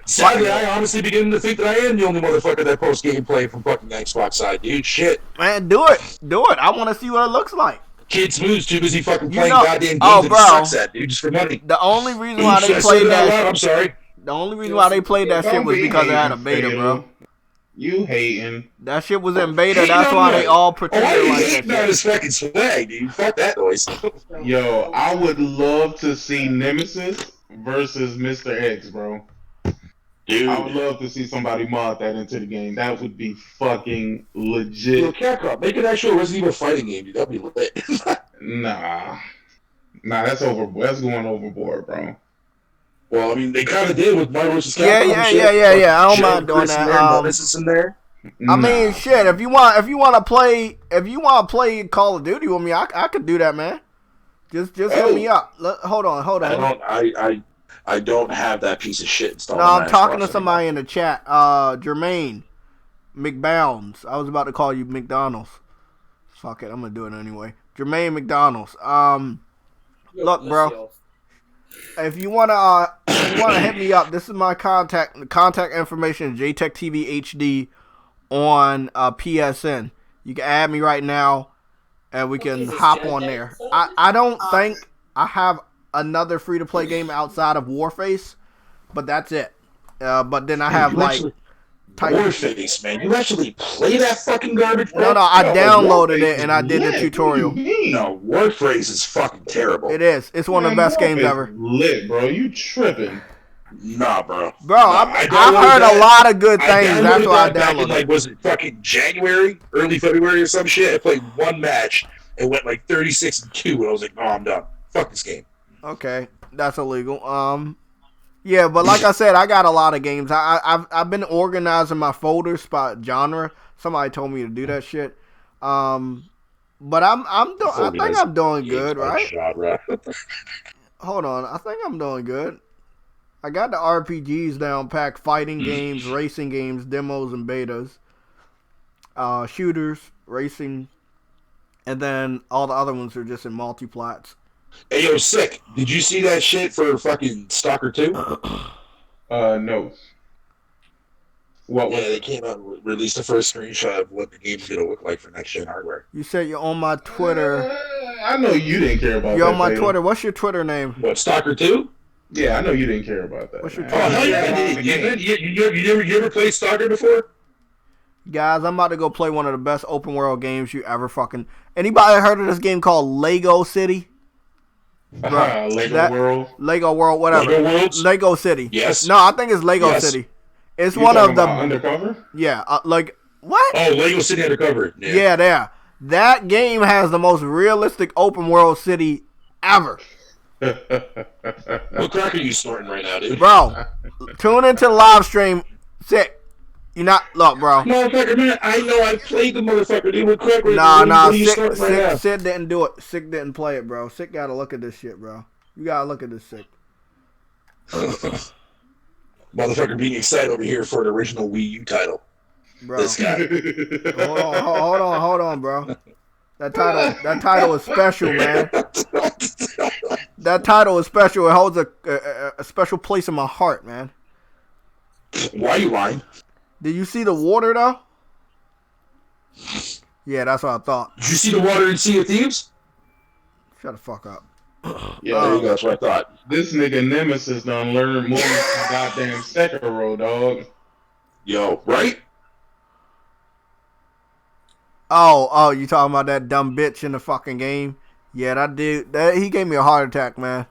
[SPEAKER 3] Sadly, I honestly begin to think that I am the only motherfucker that posts gameplay from fucking Xbox side, dude. Shit.
[SPEAKER 1] Man, do it. Do it. I want to see what it looks like.
[SPEAKER 3] Kid Smooth's too busy fucking
[SPEAKER 1] You
[SPEAKER 3] playing
[SPEAKER 1] know-
[SPEAKER 3] goddamn games
[SPEAKER 1] oh,
[SPEAKER 3] that
[SPEAKER 1] bro.
[SPEAKER 3] he sucks at, dude, just for money.
[SPEAKER 1] The only reason why
[SPEAKER 3] Oops,
[SPEAKER 1] they
[SPEAKER 3] I said
[SPEAKER 1] played
[SPEAKER 3] it out loud,
[SPEAKER 1] that.
[SPEAKER 3] I'm sorry.
[SPEAKER 1] The only reason why they played that shit
[SPEAKER 6] Don't
[SPEAKER 1] was
[SPEAKER 6] be
[SPEAKER 1] because it had a
[SPEAKER 6] hating,
[SPEAKER 1] beta, bro.
[SPEAKER 6] Fatal. You hating.
[SPEAKER 1] That shit was in beta.
[SPEAKER 3] Hating
[SPEAKER 1] That's
[SPEAKER 3] on
[SPEAKER 1] why
[SPEAKER 3] what?
[SPEAKER 1] they all
[SPEAKER 3] Oh, I
[SPEAKER 1] pretended like
[SPEAKER 3] hate
[SPEAKER 1] that
[SPEAKER 3] on
[SPEAKER 1] shit.
[SPEAKER 3] his fucking swag, dude. Fuck that noise.
[SPEAKER 6] Yo, I would love to see Nemesis versus Mr. X, bro.
[SPEAKER 3] Dude.
[SPEAKER 6] I would love to see somebody mod that into the game. That would be fucking
[SPEAKER 3] Yo,
[SPEAKER 6] legit.
[SPEAKER 3] Capcom, make an actual Resident Evil fighting game, dude. That'd be lit.
[SPEAKER 6] Nah, that's going overboard, bro.
[SPEAKER 3] Well, I mean, they kind of did with Marvel vs. Capcom.
[SPEAKER 1] Yeah,
[SPEAKER 3] and shit.
[SPEAKER 1] yeah. I don't
[SPEAKER 3] Joe
[SPEAKER 1] mind doing
[SPEAKER 3] Chris in
[SPEAKER 1] that.
[SPEAKER 3] there, Nemesis in there.
[SPEAKER 1] I mean, shit. If you want to play Call of Duty with me, I could do that, man. Just hit me up. Hold on.
[SPEAKER 3] I don't have that piece of shit installed.
[SPEAKER 1] No,
[SPEAKER 3] on
[SPEAKER 1] I'm
[SPEAKER 3] my
[SPEAKER 1] talking
[SPEAKER 3] Xbox
[SPEAKER 1] to somebody in the chat. Jermaine McBounds. I was about to call you McDonald's. Fuck it, I'm gonna do it anyway. Jermaine McDonald's. Look, bro. If you wanna hit me up, this is my contact information. JayTechTV HD on PSN. You can add me right now, and we can hop on there. I don't think I have another free to play game outside of Warface, but that's it. But then I have
[SPEAKER 3] Warface, man. You actually play that fucking garbage, bro?
[SPEAKER 1] No, I downloaded
[SPEAKER 6] Warface
[SPEAKER 1] it and I did the
[SPEAKER 6] lit.
[SPEAKER 1] tutorial.
[SPEAKER 6] What do you mean?
[SPEAKER 3] No, Warface is fucking terrible.
[SPEAKER 1] It is. It's one of the best games
[SPEAKER 6] Warface
[SPEAKER 1] ever.
[SPEAKER 6] Lit, bro. You tripping?
[SPEAKER 3] Nah, bro.
[SPEAKER 1] Bro,
[SPEAKER 3] Nah,
[SPEAKER 1] I've
[SPEAKER 3] downloaded
[SPEAKER 1] heard
[SPEAKER 3] that.
[SPEAKER 1] a lot of good things.
[SPEAKER 3] I
[SPEAKER 1] That's why I
[SPEAKER 3] downloaded that back in,
[SPEAKER 1] downloaded it.
[SPEAKER 3] was it fucking January, early February or some shit? I played one match and went like 36-2, and I was like, oh, I'm done. Fuck this game.
[SPEAKER 1] Okay, that's illegal. Yeah, but like I said, I got a lot of games. I've been organizing my folders by genre. Somebody told me to do that shit. But I think I'm doing good, right?
[SPEAKER 3] Genre.
[SPEAKER 1] Hold on, I think I'm doing good. I got the RPGs down packed, fighting games, racing games, demos, and betas. Shooters, racing, and then all the other ones are just in multiplats.
[SPEAKER 3] Hey, yo, sick. Did you see that shit for fucking Stalker 2?
[SPEAKER 6] No. What was
[SPEAKER 3] Yeah, they came out and released the first screenshot of what the game's gonna look like for next-gen hardware.
[SPEAKER 1] You said you're on my Twitter.
[SPEAKER 6] I know you didn't care about
[SPEAKER 1] You're
[SPEAKER 6] that.
[SPEAKER 1] on my
[SPEAKER 6] Fatal.
[SPEAKER 1] Twitter. What's your Twitter name?
[SPEAKER 3] What, Stalker 2?
[SPEAKER 6] Yeah, I know you didn't care about that.
[SPEAKER 1] What's your
[SPEAKER 6] man.
[SPEAKER 3] Oh, hell yeah, I
[SPEAKER 6] Yeah,
[SPEAKER 3] did. You ever played Stalker before?
[SPEAKER 1] Guys, I'm about to go play one of the best open world games you ever fucking... Anybody heard of this game called Lego City?
[SPEAKER 6] Lego World.
[SPEAKER 1] Lego World, whatever.
[SPEAKER 3] Lego Worlds?
[SPEAKER 1] Lego City.
[SPEAKER 3] Yes.
[SPEAKER 1] No, I think it's Lego
[SPEAKER 3] Yes.
[SPEAKER 1] City. It's
[SPEAKER 6] You
[SPEAKER 1] one
[SPEAKER 6] talking
[SPEAKER 1] of the...
[SPEAKER 6] about Undercover?
[SPEAKER 1] Yeah, like... What?
[SPEAKER 3] Oh, Lego City Undercover.
[SPEAKER 1] Yeah, there. That game has the most realistic open world city ever.
[SPEAKER 3] What crack are you snorting right now, dude?
[SPEAKER 1] Bro, tune into the live stream. Sick. You not... Look, bro.
[SPEAKER 3] Motherfucker, man, I know I played the motherfucker, dude. What crack
[SPEAKER 1] Nah,
[SPEAKER 3] what are you snorting right now?
[SPEAKER 1] Sick didn't do it. Sick didn't play it, bro. Sick gotta look at this shit, bro. You gotta look at this Sick.
[SPEAKER 3] Motherfucker being excited over here for an original Wii U title.
[SPEAKER 1] Bro.
[SPEAKER 3] This guy.
[SPEAKER 1] Hold on, bro. That title is special, man. That title is special. It holds a special place in my heart, man.
[SPEAKER 3] Why are you lying?
[SPEAKER 1] Did you see the water, though? Yeah, that's what I thought.
[SPEAKER 3] Did you see the water in Sea of Thieves?
[SPEAKER 1] Shut the fuck up.
[SPEAKER 6] Yeah,
[SPEAKER 3] There you go, that's what I thought.
[SPEAKER 6] this nigga Nemesis done learned more than goddamn Sekiro, dog.
[SPEAKER 3] Yo, right?
[SPEAKER 1] Oh, you talking about that dumb bitch in the fucking game? Yeah, that dude, he gave me a heart attack, man.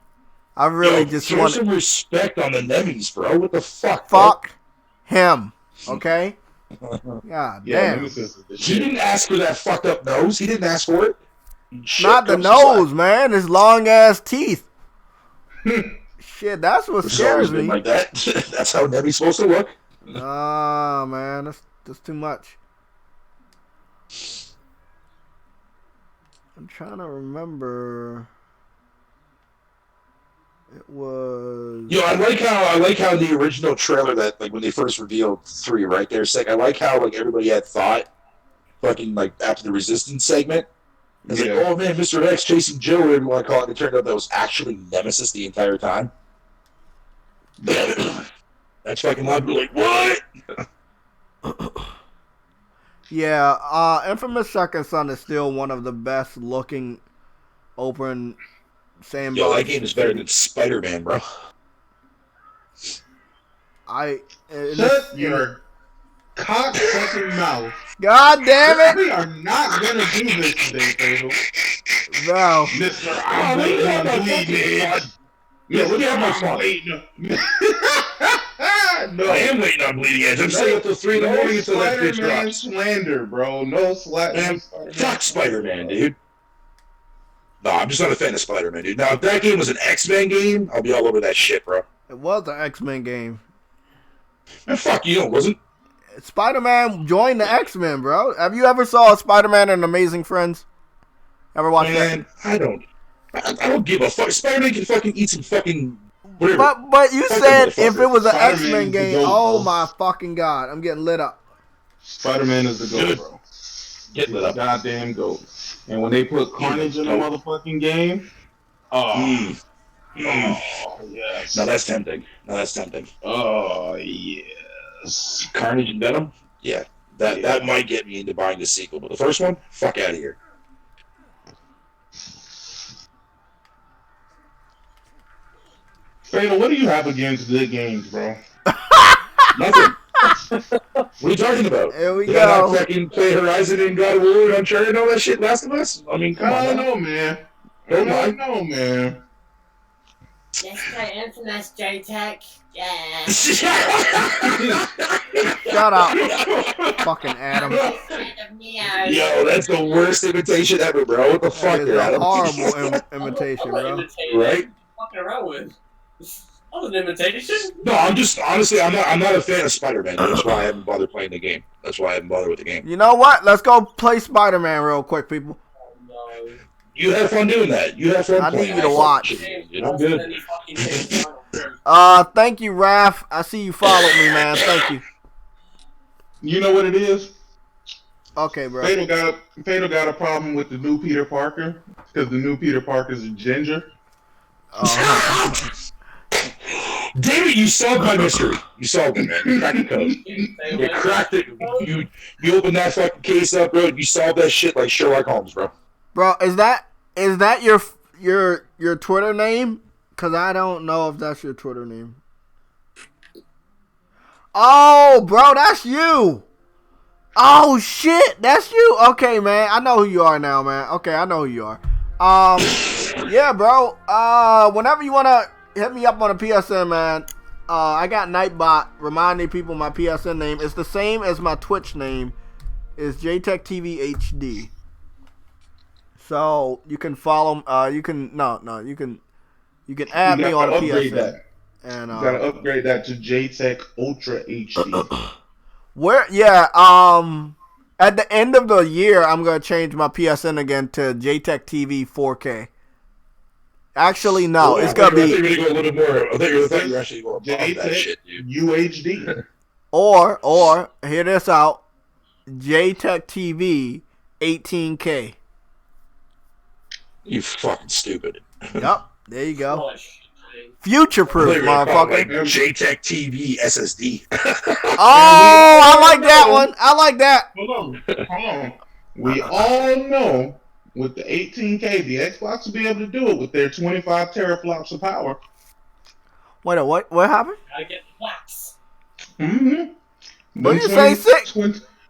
[SPEAKER 1] I really just
[SPEAKER 3] show
[SPEAKER 1] want
[SPEAKER 3] some respect on the Nemes, bro. What the fuck?
[SPEAKER 1] fuck him, okay? God
[SPEAKER 6] Yeah,
[SPEAKER 1] damn.
[SPEAKER 6] Nemesis is the
[SPEAKER 3] He
[SPEAKER 6] shit.
[SPEAKER 3] didn't ask for that fucked up nose. He didn't ask for it. Shit
[SPEAKER 1] Not the
[SPEAKER 3] comes to slap.
[SPEAKER 1] nose, man. It's long ass teeth. Shit, that's what
[SPEAKER 3] It's always
[SPEAKER 1] scares
[SPEAKER 3] been
[SPEAKER 1] me.
[SPEAKER 3] like that. That's how Nebby's supposed to look.
[SPEAKER 1] Nah, man, that's too much. I'm trying to remember. It was.
[SPEAKER 3] Yo, I like how the original trailer that like when they first revealed 3, right there, sick. I like how like everybody had thought, fucking like after the Resistance segment, it's like, oh man, Mr. X chasing Jill, whatever you want to call it. It turned out that was actually Nemesis the entire time. That's fucking loud. We're like, what?
[SPEAKER 1] Yeah, Infamous Second Son is still one of the best looking open sandbox.
[SPEAKER 3] Yo, that game is better than Spider-Man, bro.
[SPEAKER 6] Shut your cock-sucking mouth.
[SPEAKER 1] God damn it!
[SPEAKER 6] We are not gonna do this today, Fatal.
[SPEAKER 1] No.
[SPEAKER 6] Mr. I'm waiting on bleeding.
[SPEAKER 3] Yeah, look at my
[SPEAKER 6] I'm
[SPEAKER 3] phone.
[SPEAKER 6] waiting. No.
[SPEAKER 3] I am waiting on Bleeding Edge. I'm staying up till 3 in the morning until that bitch
[SPEAKER 6] Spider-Man
[SPEAKER 3] drops.
[SPEAKER 6] slander, bro. No slander.
[SPEAKER 3] Man, fuck Spider-Man, dude. No, I'm just not a fan of Spider-Man, dude. Now, if that game was an X-Men game, I'll be all over that shit, bro.
[SPEAKER 1] It was an X-Men game.
[SPEAKER 3] Man, fuck you, it wasn't.
[SPEAKER 1] Spider-Man joined the X-Men, bro. Have you ever saw Spider-Man and Amazing Friends? Ever watched
[SPEAKER 3] Man, I don't give a fuck. Spider-Man can fucking eat some fucking whatever.
[SPEAKER 1] But you
[SPEAKER 3] Fuck
[SPEAKER 1] said
[SPEAKER 3] that
[SPEAKER 1] if it was an
[SPEAKER 6] Spider-Man
[SPEAKER 1] X-Men
[SPEAKER 6] is the
[SPEAKER 1] game,
[SPEAKER 6] GOAT,
[SPEAKER 1] oh
[SPEAKER 6] bro.
[SPEAKER 1] my fucking god, I'm getting lit up.
[SPEAKER 6] Spider-Man is the GOAT,
[SPEAKER 3] Dude.
[SPEAKER 6] bro.
[SPEAKER 3] Get lit up.
[SPEAKER 6] Goddamn GOAT. And when they put Carnage in the motherfucking game, oh yes.
[SPEAKER 3] Now that's tempting.
[SPEAKER 6] Oh yes.
[SPEAKER 3] Carnage and Venom? Yeah. That might get me into buying the sequel, but the first one? Fuck out of here.
[SPEAKER 6] Fatal, what do you have against good games, bro?
[SPEAKER 3] Nothing. What are you talking about?
[SPEAKER 1] Here we
[SPEAKER 3] Did I not
[SPEAKER 1] go.
[SPEAKER 3] fucking play Horizon and God of War and Uncharted and all that shit, Last of Us? I mean, come
[SPEAKER 6] I
[SPEAKER 3] on.
[SPEAKER 6] don't know, man.
[SPEAKER 3] Don't
[SPEAKER 6] I
[SPEAKER 3] mind.
[SPEAKER 6] don't know, man.
[SPEAKER 4] Let's play Infamous JTech. Yeah.
[SPEAKER 1] Shut up, fucking Adam.
[SPEAKER 3] Yo, that's the worst imitation ever, bro. What the
[SPEAKER 1] That
[SPEAKER 3] fuck,
[SPEAKER 1] is
[SPEAKER 3] there,
[SPEAKER 1] a
[SPEAKER 3] Adam?
[SPEAKER 1] horrible imitation,
[SPEAKER 4] I'm not
[SPEAKER 1] bro.
[SPEAKER 4] imitating.
[SPEAKER 3] Right?
[SPEAKER 4] Fucking around with. I was an imitation.
[SPEAKER 3] No, I'm just honestly, I'm not a fan of Spider-Man. That's why I haven't bothered playing the game. That's why I haven't bothered with the game.
[SPEAKER 1] You know what? Let's go play Spider-Man real quick, people.
[SPEAKER 4] Oh, no.
[SPEAKER 3] You have fun doing that. You have fun
[SPEAKER 1] I
[SPEAKER 3] playing.
[SPEAKER 1] need you to watch.
[SPEAKER 3] You know, good.
[SPEAKER 1] Thank you, Raph. I see you followed me, man. Thank you.
[SPEAKER 6] You know what it is?
[SPEAKER 1] Okay, bro.
[SPEAKER 6] Fatal got a problem with the new Peter Parker because the new Peter Parker is a ginger.
[SPEAKER 3] Damn it, you solved my mystery. You solved it, man. You cracked the code. You cracked it. You opened that fucking case up, bro. You solved that shit like Sherlock Holmes, bro.
[SPEAKER 1] Bro, is that your Twitter name? Cause I don't know if that's your Twitter name. Oh, bro, that's you. Oh shit, that's you. Okay, man, I know who you are now, man. Okay, I know who you are. Yeah, bro. Whenever you wanna hit me up on a PSN, man. I got Nightbot reminding people my PSN name. It's the same as my Twitch name. It's JayTechTV HD. So you can follow. You can add me on a PSN.
[SPEAKER 6] That.
[SPEAKER 1] And
[SPEAKER 6] You gotta upgrade that to JTech Ultra HD.
[SPEAKER 1] Where? Yeah. At the end of the year, I'm gonna change my PSN again to JayTechTV 4K. Actually, no. It's gonna
[SPEAKER 3] I thought you
[SPEAKER 1] be
[SPEAKER 3] were gonna go a little more. I thought you were actually going above that shit,
[SPEAKER 6] JTech
[SPEAKER 3] dude.
[SPEAKER 6] UHD.
[SPEAKER 1] or hear this out. JayTechTV 18K.
[SPEAKER 3] You fucking stupid.
[SPEAKER 1] Yep. There you go.
[SPEAKER 4] Oh, shit.
[SPEAKER 1] Future proof, motherfucker.
[SPEAKER 3] Like JTech TV SSD.
[SPEAKER 1] Oh, I like that one. I like that.
[SPEAKER 6] Hold on. We all know with the 18K, the Xbox will be able to do it with their 25 teraflops of power.
[SPEAKER 1] Wait a what happened?
[SPEAKER 4] Gotta get the wax.
[SPEAKER 6] Mm-hmm.
[SPEAKER 1] What did you say, Sick?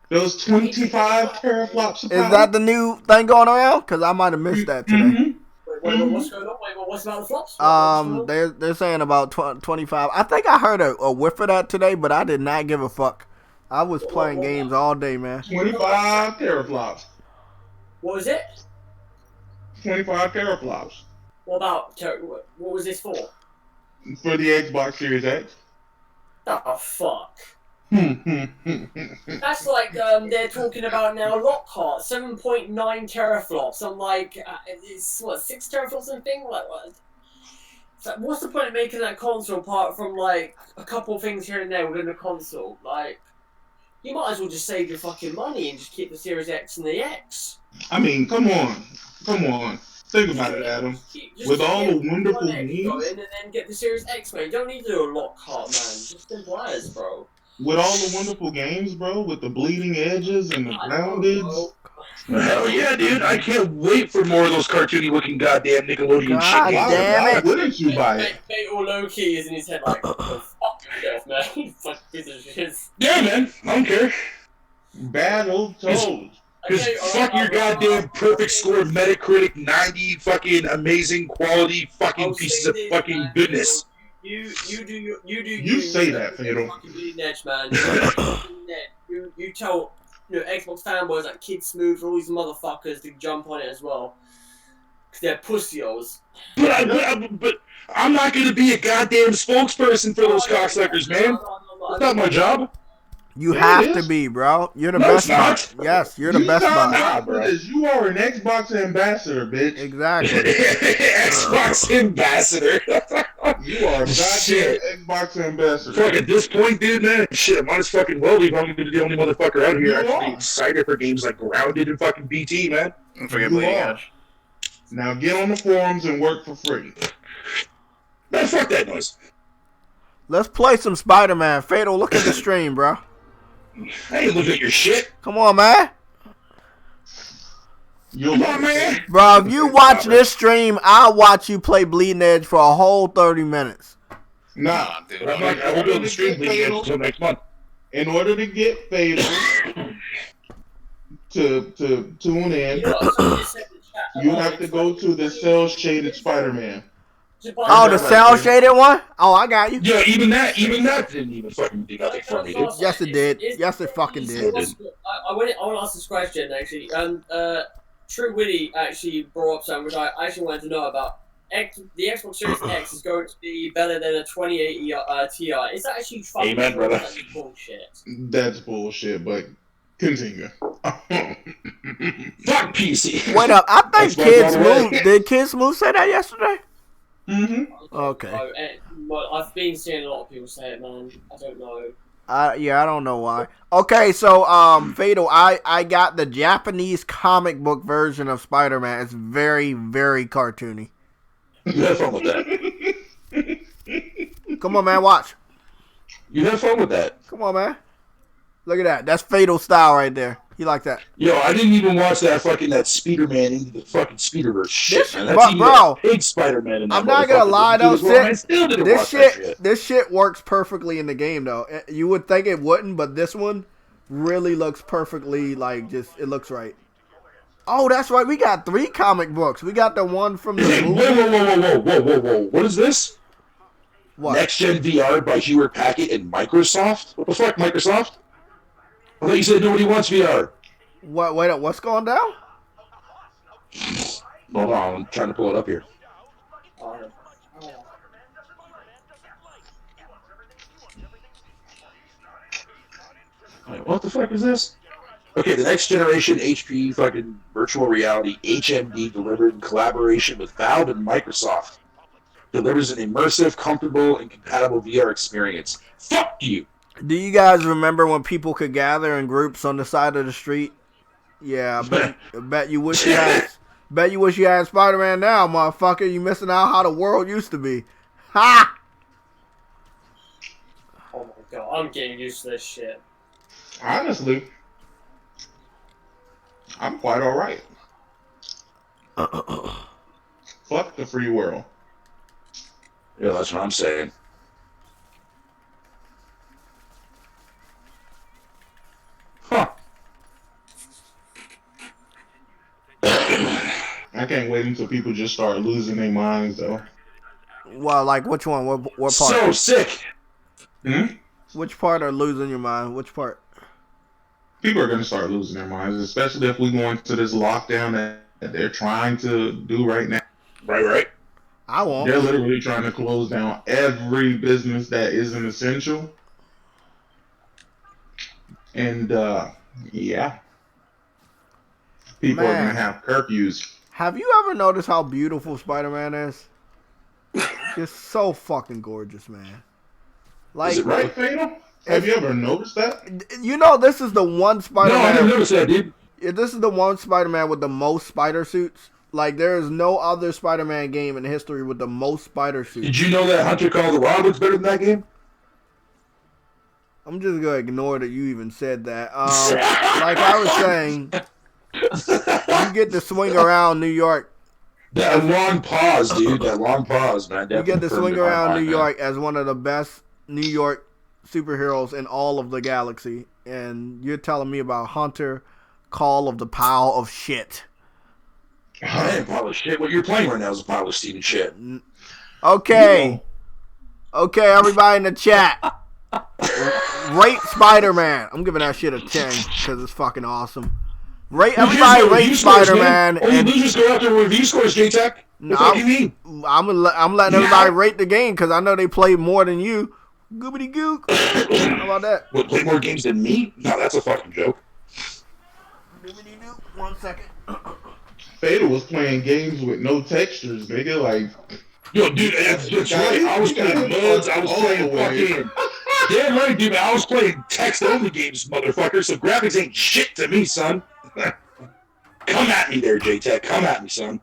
[SPEAKER 6] Those 25 teraflops of power.
[SPEAKER 1] Is that the new thing going around? Because I might have missed that today.
[SPEAKER 6] Mhm.
[SPEAKER 4] Wait, what's going on? Wait, what's about the flops?
[SPEAKER 1] They're saying about 25. I think I heard a whiff of that today, but I did not give a fuck. I was playing games all day, man.
[SPEAKER 6] 25 teraflops.
[SPEAKER 4] What was it?
[SPEAKER 6] 25 teraflops.
[SPEAKER 4] What about, what was this for?
[SPEAKER 6] For the Xbox Series X.
[SPEAKER 4] Oh, fuck. That's like, they're talking about now Lockhart, 7.9 teraflops. I'm like, it's what, 6 teraflops and thing? Like, what? So what's the point of making that console apart from, like, a couple of things here and there within the console? Like, you might as well just save your fucking money and just keep the Series X and the X.
[SPEAKER 6] I mean, come on. Come on. Think about it, Adam. With all the wonderful games.
[SPEAKER 4] And then get the Series X, man. You don't need to do a Lockhart, man. Just simple as, bro.
[SPEAKER 6] With all the wonderful games, bro, with the bleeding edges and the grounded.
[SPEAKER 3] Hell yeah, dude! I can't wait for more of those cartoony-looking goddamn Nickelodeon shit.
[SPEAKER 1] Damn it!
[SPEAKER 6] Why wouldn't you buy it?
[SPEAKER 4] Fatal Low-Key is in his head like, oh, fuck yourself, man. Fuck piece of shit.
[SPEAKER 3] Yeah, man. I don't care.
[SPEAKER 6] Battle told.
[SPEAKER 3] Because fuck your goddamn perfect score Metacritic 90 fucking amazing quality fucking pieces of fucking goodness.
[SPEAKER 4] You
[SPEAKER 6] say that, Fatal.
[SPEAKER 4] Fucking bleeding edge, man. You tell Xbox fanboys like Kid Smooth, all these motherfuckers to jump on it as well. Because they're pussios.
[SPEAKER 3] But I'm not gonna be a goddamn spokesperson for those cocksuckers, man. That's not my job.
[SPEAKER 1] You have to be, bro. You're the best bot. Yes, you're the best bot.
[SPEAKER 6] You are an Xbox ambassador, bitch.
[SPEAKER 1] Exactly.
[SPEAKER 3] Xbox ambassador.
[SPEAKER 6] You are a goddamn Xbox ambassador.
[SPEAKER 3] Fuck, at this point, dude, man, shit, I might as fucking well be the only motherfucker out here actually excited for games like Grounded and fucking BT, man.
[SPEAKER 2] Don't forget Bleeding Edge.
[SPEAKER 6] Now get on the forums and work for free.
[SPEAKER 3] Man, fuck that noise.
[SPEAKER 1] Let's play some Spider-Man. Fatal, look at the stream, bro.
[SPEAKER 3] I ain't looking at your shit.
[SPEAKER 1] Come on, man.
[SPEAKER 3] Come on, man.
[SPEAKER 1] Bro, if you watch this stream, I'll watch you play Bleeding Edge for a whole 30 minutes.
[SPEAKER 6] Nah,
[SPEAKER 3] dude. I won't be able to stream Bleeding Edge until next month.
[SPEAKER 6] In order to get Fatal to tune in, you have to go to the cell-shaded Spider-Man.
[SPEAKER 1] Oh, the cell-shaded one? Oh, I got you.
[SPEAKER 3] Yeah, even that didn't even fucking do nothing for me, dude.
[SPEAKER 1] Yes, it did. Yes, it fucking did.
[SPEAKER 4] I want to ask this question, actually. True Witty actually brought up something which I actually wanted to know about. The Xbox Series X is going to be better than a 2080 Ti. Is that actually fucking
[SPEAKER 3] brother.
[SPEAKER 4] That's bullshit?
[SPEAKER 6] That's bullshit, but continue.
[SPEAKER 3] Fuck PC.
[SPEAKER 1] Wait up. I think Kid Smooth. Did Kid Smooth say that yesterday?
[SPEAKER 6] Mm-hmm.
[SPEAKER 1] Okay.
[SPEAKER 4] Well, I've been seeing a lot of people say it, man. I don't know.
[SPEAKER 1] Yeah, I don't know why. Okay, so Fatal, I got the Japanese comic book version of Spider-Man. It's very, very cartoony.
[SPEAKER 3] You have fun with that.
[SPEAKER 1] Come on, man, watch.
[SPEAKER 3] You have fun with that.
[SPEAKER 1] Come on, man. Look at that. That's Fatal style right there. He like that.
[SPEAKER 3] Yo, I didn't even watch that Spider-Man into the fucking Spider-Verse shit, man.
[SPEAKER 1] But, bro,
[SPEAKER 3] big Spider-Man in that.
[SPEAKER 1] I'm not gonna lie though,
[SPEAKER 3] this
[SPEAKER 1] this shit works perfectly in the game though. You would think it wouldn't, but this one really looks perfectly it looks right. Oh, that's right. We got 3 comic books. We got the one from the movie.
[SPEAKER 3] Whoa. What is this?
[SPEAKER 1] What?
[SPEAKER 3] Next Gen VR by Hewlett Packard and Microsoft? What the fuck, Microsoft? I thought you said nobody wants VR.
[SPEAKER 1] What? Wait, what's going down?
[SPEAKER 3] Hold on, I'm trying to pull it up here. Wait, what the fuck is this? Okay, the next generation HP fucking virtual reality HMD delivered in collaboration with Valve and Microsoft. Delivers an immersive, comfortable, and compatible VR experience. Fuck you!
[SPEAKER 1] Do you guys remember when people could gather in groups on the side of the street? Yeah, I bet you wish you had. Bet you wish you had Spider-Man now, motherfucker. You missing out how the world used to be. Ha!
[SPEAKER 4] Oh my god, I'm getting used to this shit.
[SPEAKER 6] Honestly, I'm quite alright. Fuck the free world.
[SPEAKER 3] Yeah, that's what I'm saying. Huh.
[SPEAKER 6] I can't wait until people just start losing their minds, though.
[SPEAKER 1] Well, like which one? What part?
[SPEAKER 3] So sick.
[SPEAKER 6] Hmm?
[SPEAKER 1] Which part are losing your mind? Which part?
[SPEAKER 6] people are going to start losing their minds, especially if we go into this lockdown that they're trying to do right now.
[SPEAKER 3] Right.
[SPEAKER 1] I won't.
[SPEAKER 6] They're literally trying to close down every business that isn't essential. And, yeah. People are going to have curfews.
[SPEAKER 1] Have you ever noticed how beautiful Spider-Man is? Just so fucking gorgeous, man. Like,
[SPEAKER 3] Is it
[SPEAKER 6] Right, Fatal? Have you ever noticed that?
[SPEAKER 1] You know, this is the one Spider-Man.
[SPEAKER 3] No, I never noticed that, dude.
[SPEAKER 1] This is the one Spider-Man with the most spider suits. Like, there is no other Spider-Man game in history with the most spider suits.
[SPEAKER 3] Did you know that Hunter Call the Wild looks better than that game?
[SPEAKER 1] I'm just gonna ignore that you even said that. Like I was saying, you get to swing around New York.
[SPEAKER 3] That long pause, dude. That long pause, man.
[SPEAKER 1] You get to swing around New York as one of the best New York superheroes in all of the galaxy, and you're telling me about Hunter Call of the Pile of Shit.
[SPEAKER 3] Man, pile of shit. What you're playing right now is a pile of steaming shit.
[SPEAKER 1] Okay. Okay, everybody in the chat. Rate Spider-Man. I'm giving that shit a 10 because it's fucking awesome. Everybody rate Spider-Man.
[SPEAKER 3] Oh, you losers go after review scores, JayTech.
[SPEAKER 1] No,
[SPEAKER 3] What do you mean?
[SPEAKER 1] I'm letting everybody rate the game because I know they play more than you. Goobity gook. How about that?
[SPEAKER 3] What, play more games than me? No, that's a fucking joke.
[SPEAKER 1] Goobity gook. 1 second.
[SPEAKER 6] Fatal was playing games with no textures, nigga. Like,
[SPEAKER 3] Yo, dude, that's right. I was playing mods. I was playing fucking. Damn right, dude. I was playing text-only games, motherfucker. So graphics ain't shit to me, son. Come at me there, JayTech. Come at me, son.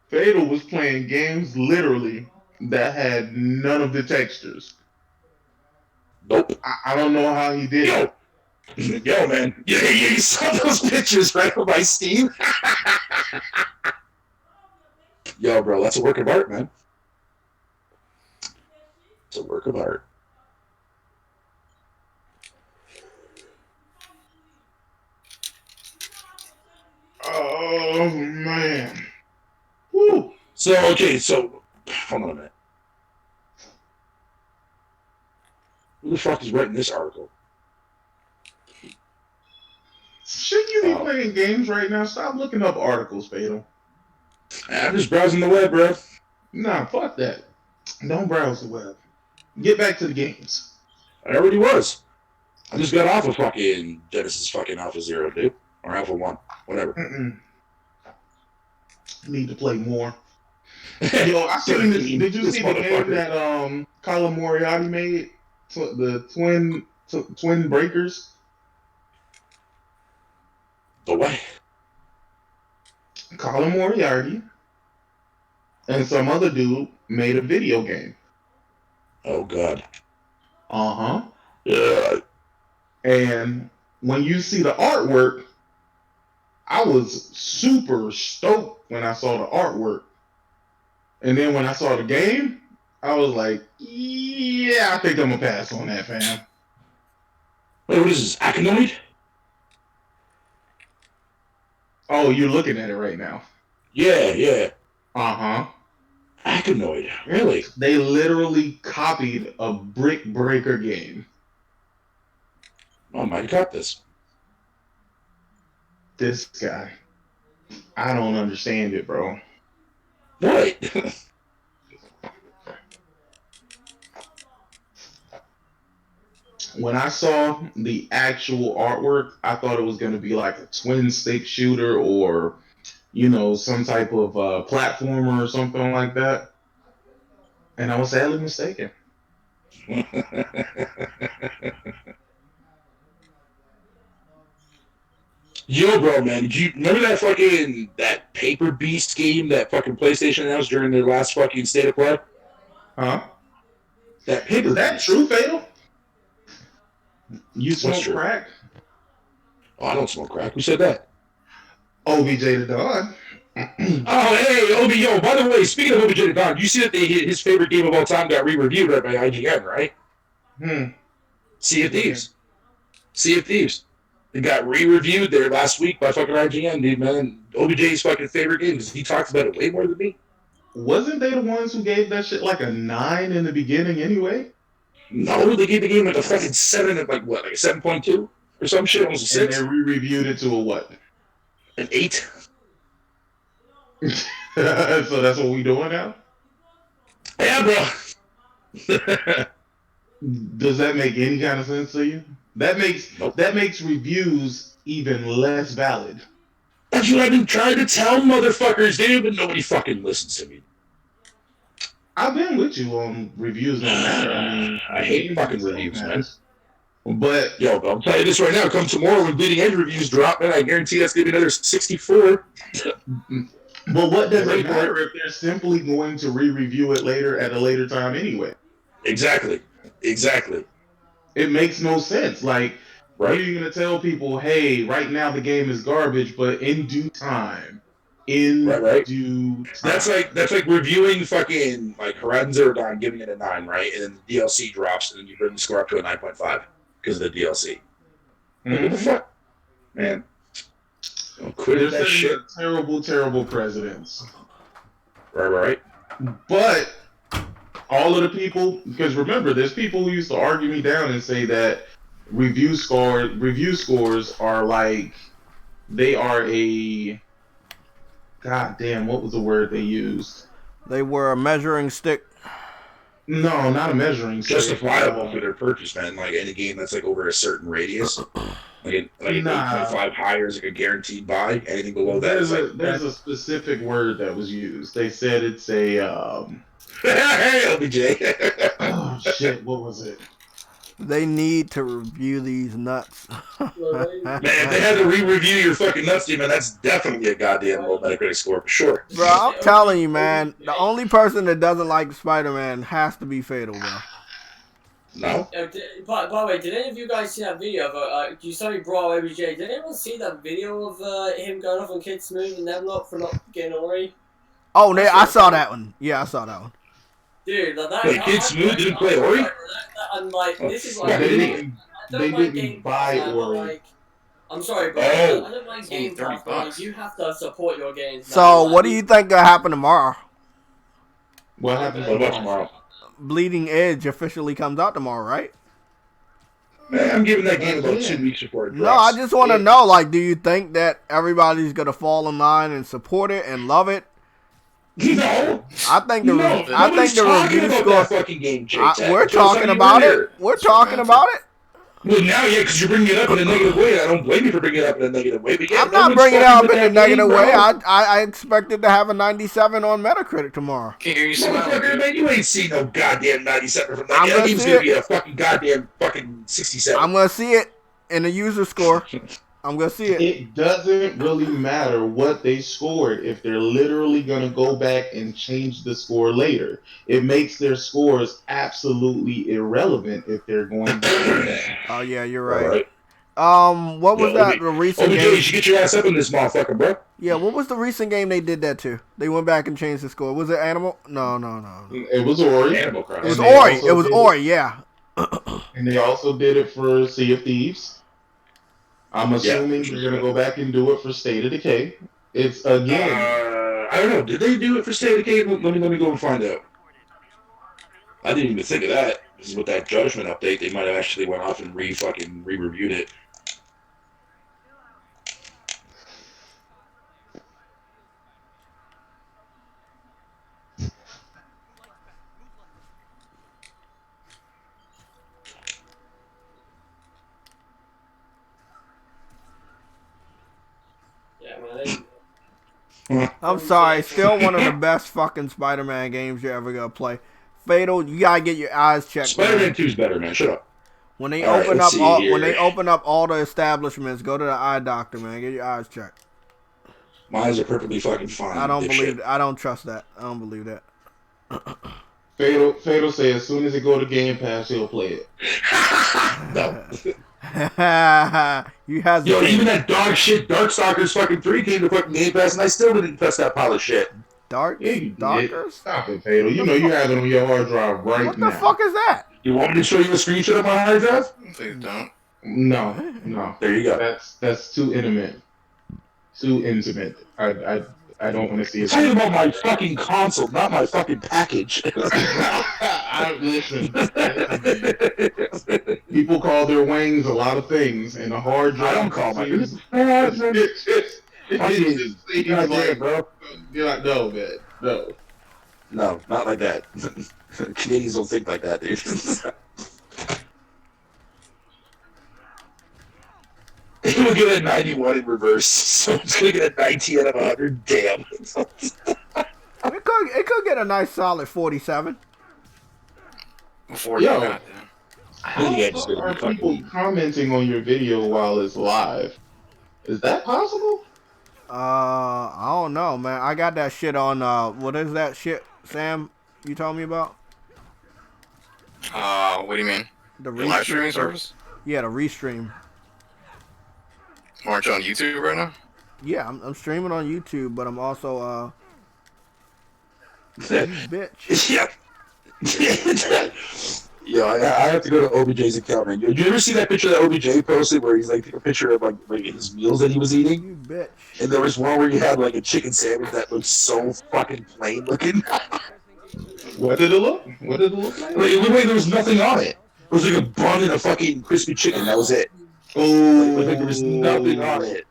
[SPEAKER 6] Fatal was playing games literally that had none of the textures.
[SPEAKER 3] Nope.
[SPEAKER 6] I don't know how he did it.
[SPEAKER 3] Yo, man. Yeah, you saw those pictures, right, on my Steam? Yo, bro, that's a work of art, man. It's a work of art.
[SPEAKER 6] Oh, man. Woo.
[SPEAKER 3] So, okay, hold on a minute. Who the fuck is writing this article?
[SPEAKER 6] Shouldn't you be playing games right now? Stop looking up articles, Fatal.
[SPEAKER 3] I'm just browsing the web, bro.
[SPEAKER 6] Nah, fuck that. Don't browse the web. Get back to the games.
[SPEAKER 3] I already was. I just got off of fucking Genesis fucking Alpha Zero, dude. Or Alpha 1. Whatever.
[SPEAKER 6] Need to play more. Yo, I seen this. Did you see the game that Colin Moriarty made? The twin breakers?
[SPEAKER 3] The what?
[SPEAKER 6] Colin Moriarty and some other dude made a video game.
[SPEAKER 3] Oh, God.
[SPEAKER 6] Uh-huh.
[SPEAKER 3] Yeah.
[SPEAKER 6] And when you see the artwork, I was super stoked when I saw the artwork. And then when I saw the game, I was like, yeah, I think I'm going to pass on that, fam.
[SPEAKER 3] Wait, what is this? Achinoid?
[SPEAKER 6] Oh, you're looking at it right now.
[SPEAKER 3] Yeah.
[SPEAKER 6] Uh-huh.
[SPEAKER 3] Achinoid. Really?
[SPEAKER 6] They literally copied a brick breaker game.
[SPEAKER 3] Oh, I might have got this.
[SPEAKER 6] This guy. I don't understand it, bro.
[SPEAKER 3] What?
[SPEAKER 6] When I saw the actual artwork, I thought it was going to be like a twin stick shooter or, some type of platformer or something like that. And I was sadly mistaken.
[SPEAKER 3] Yo, bro, man, did you remember that Paper Beast game that fucking PlayStation announced during their last fucking State of Play?
[SPEAKER 6] Huh?
[SPEAKER 3] That Paper
[SPEAKER 6] Is that
[SPEAKER 3] Beast.
[SPEAKER 6] true, Fatal? You smoke
[SPEAKER 3] true?
[SPEAKER 6] crack?
[SPEAKER 3] Oh, I don't smoke crack. Who said that?
[SPEAKER 6] OBJ the Don.
[SPEAKER 3] Oh, hey, Obi, yo, by the way, speaking of OBJ the Don, you see that his favorite game of all time got re-reviewed right by IGN, right? Sea of Thieves. Sea of Thieves. It got re-reviewed there last week by fucking IGN, dude, man. OBJ's fucking favorite game because he talks about it way more than me.
[SPEAKER 6] Wasn't they the ones who gave that shit like a 9 in the beginning anyway?
[SPEAKER 3] No, they gave the game like a fucking 7 at like a 7.2? or some shit. Almost a
[SPEAKER 6] And
[SPEAKER 3] 6.
[SPEAKER 6] then re-reviewed it to a what?
[SPEAKER 3] An 8.
[SPEAKER 6] So that's what we doing now?
[SPEAKER 3] Yeah, bro.
[SPEAKER 6] Does that make any kind of sense to you? That makes
[SPEAKER 3] Nope.
[SPEAKER 6] reviews even less valid.
[SPEAKER 3] That's what I've been trying to tell motherfuckers, dude, but nobody fucking listens to me.
[SPEAKER 6] I've been with you on reviews don't matter. I mean,
[SPEAKER 3] I hate fucking reviews, man.
[SPEAKER 6] But
[SPEAKER 3] Yo, I'll tell you this right now. Come tomorrow when Bleeding Edge reviews drop, man, I guarantee that's gonna be another 64.
[SPEAKER 6] But what does
[SPEAKER 3] Wait
[SPEAKER 6] it
[SPEAKER 3] for
[SPEAKER 6] matter if they're simply going to re-review it later at a later time anyway?
[SPEAKER 3] Exactly.
[SPEAKER 6] It makes no sense. Like,
[SPEAKER 3] Right.
[SPEAKER 6] what are you going to tell people, hey, right now the game is garbage, but in due time.
[SPEAKER 3] Right.
[SPEAKER 6] Due time.
[SPEAKER 3] That's like reviewing fucking like Horizon Zero Dawn, giving it a 9, right? And then the DLC drops, and then you bring the score up to a 9.5 because of the DLC. Like, what the fuck, man? Don't quit
[SPEAKER 6] They're
[SPEAKER 3] that
[SPEAKER 6] setting
[SPEAKER 3] shit.
[SPEAKER 6] terrible, terrible precedents.
[SPEAKER 3] Right.
[SPEAKER 6] But all of the people, because remember, there's people who used to argue me down and say that review scores are like, they are a, god damn, what was the word they used?
[SPEAKER 1] They were a measuring stick.
[SPEAKER 6] No, not a measuring stick.
[SPEAKER 3] Justifiable for their purchase, man. Like any game that's like over a certain radius, like an 8.5 higher is like a guaranteed buy. Anything below that is like
[SPEAKER 6] there's a specific word that was used. They said it's a
[SPEAKER 3] hey, LBJ.
[SPEAKER 6] oh shit, what was it?
[SPEAKER 1] They need to review these nuts.
[SPEAKER 3] Man, if they had to re-review your fucking nuts, dude, man, that's definitely a goddamn low Metacritic score for sure.
[SPEAKER 1] Bro, I'm telling you, man, the only person that doesn't like Spider-Man has to be Fatal, bro.
[SPEAKER 3] No.
[SPEAKER 4] By the way, did any of you guys see that video of you saw me brought OBJ? Did anyone see that video of him going off on Kid Smooth and Nemlock for not getting Ori?
[SPEAKER 1] Oh, I saw that one. Yeah, I saw that one.
[SPEAKER 4] Dude,
[SPEAKER 3] Wait, Kid Smooth didn't play Ori?
[SPEAKER 4] I'm like, this is like,
[SPEAKER 6] Yeah,
[SPEAKER 4] I don't mind
[SPEAKER 6] didn't
[SPEAKER 4] Game
[SPEAKER 6] buy
[SPEAKER 4] Pass, man, but,
[SPEAKER 6] Ori.
[SPEAKER 4] like, I'm sorry, bro.
[SPEAKER 3] Oh.
[SPEAKER 4] I don't mind
[SPEAKER 2] It's only
[SPEAKER 4] Game Pass, but like,
[SPEAKER 2] $30.
[SPEAKER 4] you have to support your games.
[SPEAKER 1] So,
[SPEAKER 4] man. Like,
[SPEAKER 1] what do you think gonna happen tomorrow?
[SPEAKER 6] What happens
[SPEAKER 3] What about tomorrow?
[SPEAKER 1] Bleeding Edge officially comes out tomorrow, right?
[SPEAKER 3] Man, I'm giving that game about 2 weeks before it
[SPEAKER 1] No,
[SPEAKER 3] drops.
[SPEAKER 1] I just want to know, like, do you think that everybody's gonna fall in line and support it and love it?
[SPEAKER 3] No.
[SPEAKER 1] I think the
[SPEAKER 3] Nobody's talking
[SPEAKER 1] review
[SPEAKER 3] about
[SPEAKER 1] score.
[SPEAKER 3] that fucking game, JayTech.
[SPEAKER 1] We're
[SPEAKER 3] That's what I was
[SPEAKER 1] talking
[SPEAKER 3] telling you
[SPEAKER 1] about
[SPEAKER 3] earlier.
[SPEAKER 1] it. We're talking about it.
[SPEAKER 3] Well, now, yeah, because you're bringing it up in a negative way. I don't blame you for bringing it up in a negative way. But yeah,
[SPEAKER 1] I'm not bringing it up in a negative way. I expected to have a 97 on Metacritic tomorrow.
[SPEAKER 2] Can't hear you smiling,
[SPEAKER 3] Motherfucker,
[SPEAKER 2] dude.
[SPEAKER 3] man, you ain't seen no goddamn 97 from
[SPEAKER 1] I'm
[SPEAKER 3] that. That
[SPEAKER 1] gonna
[SPEAKER 3] game's
[SPEAKER 1] see
[SPEAKER 3] gonna
[SPEAKER 1] it.
[SPEAKER 3] be a fucking goddamn fucking 67.
[SPEAKER 1] I'm gonna see it in the user score. I'm gonna see it.
[SPEAKER 6] It doesn't really matter what they scored if they're literally going to go back and change the score later. It makes their scores absolutely irrelevant if they're going to do that.
[SPEAKER 1] Oh yeah, you're
[SPEAKER 3] All
[SPEAKER 1] right.
[SPEAKER 3] right.
[SPEAKER 1] What was that? The recent
[SPEAKER 3] OBJ,
[SPEAKER 1] game?
[SPEAKER 3] you should get your ass up in this motherfucker, bro.
[SPEAKER 1] Yeah, what was the recent game they did that to? They went back and changed the score. Was it Animal? No.
[SPEAKER 6] It was Ori.
[SPEAKER 3] Animal
[SPEAKER 1] It
[SPEAKER 3] Crossing.
[SPEAKER 1] was
[SPEAKER 6] And they
[SPEAKER 1] Ori.
[SPEAKER 6] also
[SPEAKER 1] It was
[SPEAKER 6] did
[SPEAKER 1] Ori. Yeah.
[SPEAKER 6] And they also did it for Sea of Thieves. I'm assuming they're going to go back and do it for State of Decay. It's, again...
[SPEAKER 3] I don't know. Did they do it for State of Decay? Let me go and find out. I didn't even think of that. This is with that Judgment update. They might have actually went off and re-reviewed it.
[SPEAKER 4] yeah, man.
[SPEAKER 1] I'm sorry. Still one of the best fucking Spider-Man games you're ever gonna play. Fatal. You gotta get your eyes checked.
[SPEAKER 3] Spider-Man
[SPEAKER 1] Man.
[SPEAKER 3] 2 is better, man. Shut up.
[SPEAKER 1] When they
[SPEAKER 3] All right,
[SPEAKER 1] open
[SPEAKER 3] let's
[SPEAKER 1] up
[SPEAKER 3] see
[SPEAKER 1] all
[SPEAKER 3] here.
[SPEAKER 1] when they open up all the establishments, go to the eye doctor, man. Get your eyes checked.
[SPEAKER 3] My eyes are perfectly fucking fine.
[SPEAKER 1] I don't
[SPEAKER 3] dipshit.
[SPEAKER 1] believe. I don't trust that. I don't believe that.
[SPEAKER 6] Fatal say as soon as it go to Game Pass, he'll play it.
[SPEAKER 3] No.
[SPEAKER 1] You has
[SPEAKER 3] Yo, even that dog shit Darkstalkers fucking 3 came to fucking Game Pass, and I still didn't press that pile of shit.
[SPEAKER 1] dark
[SPEAKER 6] Yeah, you did.
[SPEAKER 1] darkers.
[SPEAKER 6] Stop it, Fatal. You know you have it on your hard drive right
[SPEAKER 1] What
[SPEAKER 6] now.
[SPEAKER 1] the fuck is that?
[SPEAKER 3] You want me to show you a screenshot of my hard drive?
[SPEAKER 2] Please don't.
[SPEAKER 6] No.
[SPEAKER 3] There you go.
[SPEAKER 6] That's too intimate. Too intimate. I don't want to see
[SPEAKER 3] I'm
[SPEAKER 6] it.
[SPEAKER 3] talking about my fucking console, not my fucking package.
[SPEAKER 6] I Listen, man. People call their wings a lot of things, and a hard drive.
[SPEAKER 3] I don't call my
[SPEAKER 6] seems-
[SPEAKER 3] it
[SPEAKER 6] it seems like,
[SPEAKER 3] bro.
[SPEAKER 6] you're like, no, man, no.
[SPEAKER 3] No, not like that. Canadians don't think like that, dude. We'll get a 91 in reverse, so I'm just gonna get a 90 out of 100. Damn.
[SPEAKER 1] It could get a nice solid 47.
[SPEAKER 2] Before
[SPEAKER 6] Yo.
[SPEAKER 2] you got there.
[SPEAKER 6] How
[SPEAKER 3] Yeah, just
[SPEAKER 6] are
[SPEAKER 3] gonna be
[SPEAKER 6] people
[SPEAKER 3] fucking-
[SPEAKER 6] commenting on your video while it's live? Is that possible?
[SPEAKER 1] I don't know, man. I got that shit on. What is that shit, Sam? You told me about
[SPEAKER 2] What do you mean?
[SPEAKER 1] the
[SPEAKER 2] Your live streaming service?
[SPEAKER 1] Yeah, the restream.
[SPEAKER 2] Aren't you on YouTube right now?
[SPEAKER 1] Yeah, I'm streaming on YouTube, but I'm also you bitch.
[SPEAKER 3] Yeah. Yo, I have to go to OBJ's account, man. Did you ever see that picture that OBJ posted where he's like taking a picture of like his meals that he was eating?
[SPEAKER 1] You bitch.
[SPEAKER 3] And there was one where he had like a chicken sandwich that looked so fucking plain looking.
[SPEAKER 6] What did it look? What did it look like?
[SPEAKER 3] Like, it looked like there was nothing on it. It was like a bun and a fucking crispy chicken. That was it.
[SPEAKER 6] Oh,
[SPEAKER 3] It looked like there was nothing on it.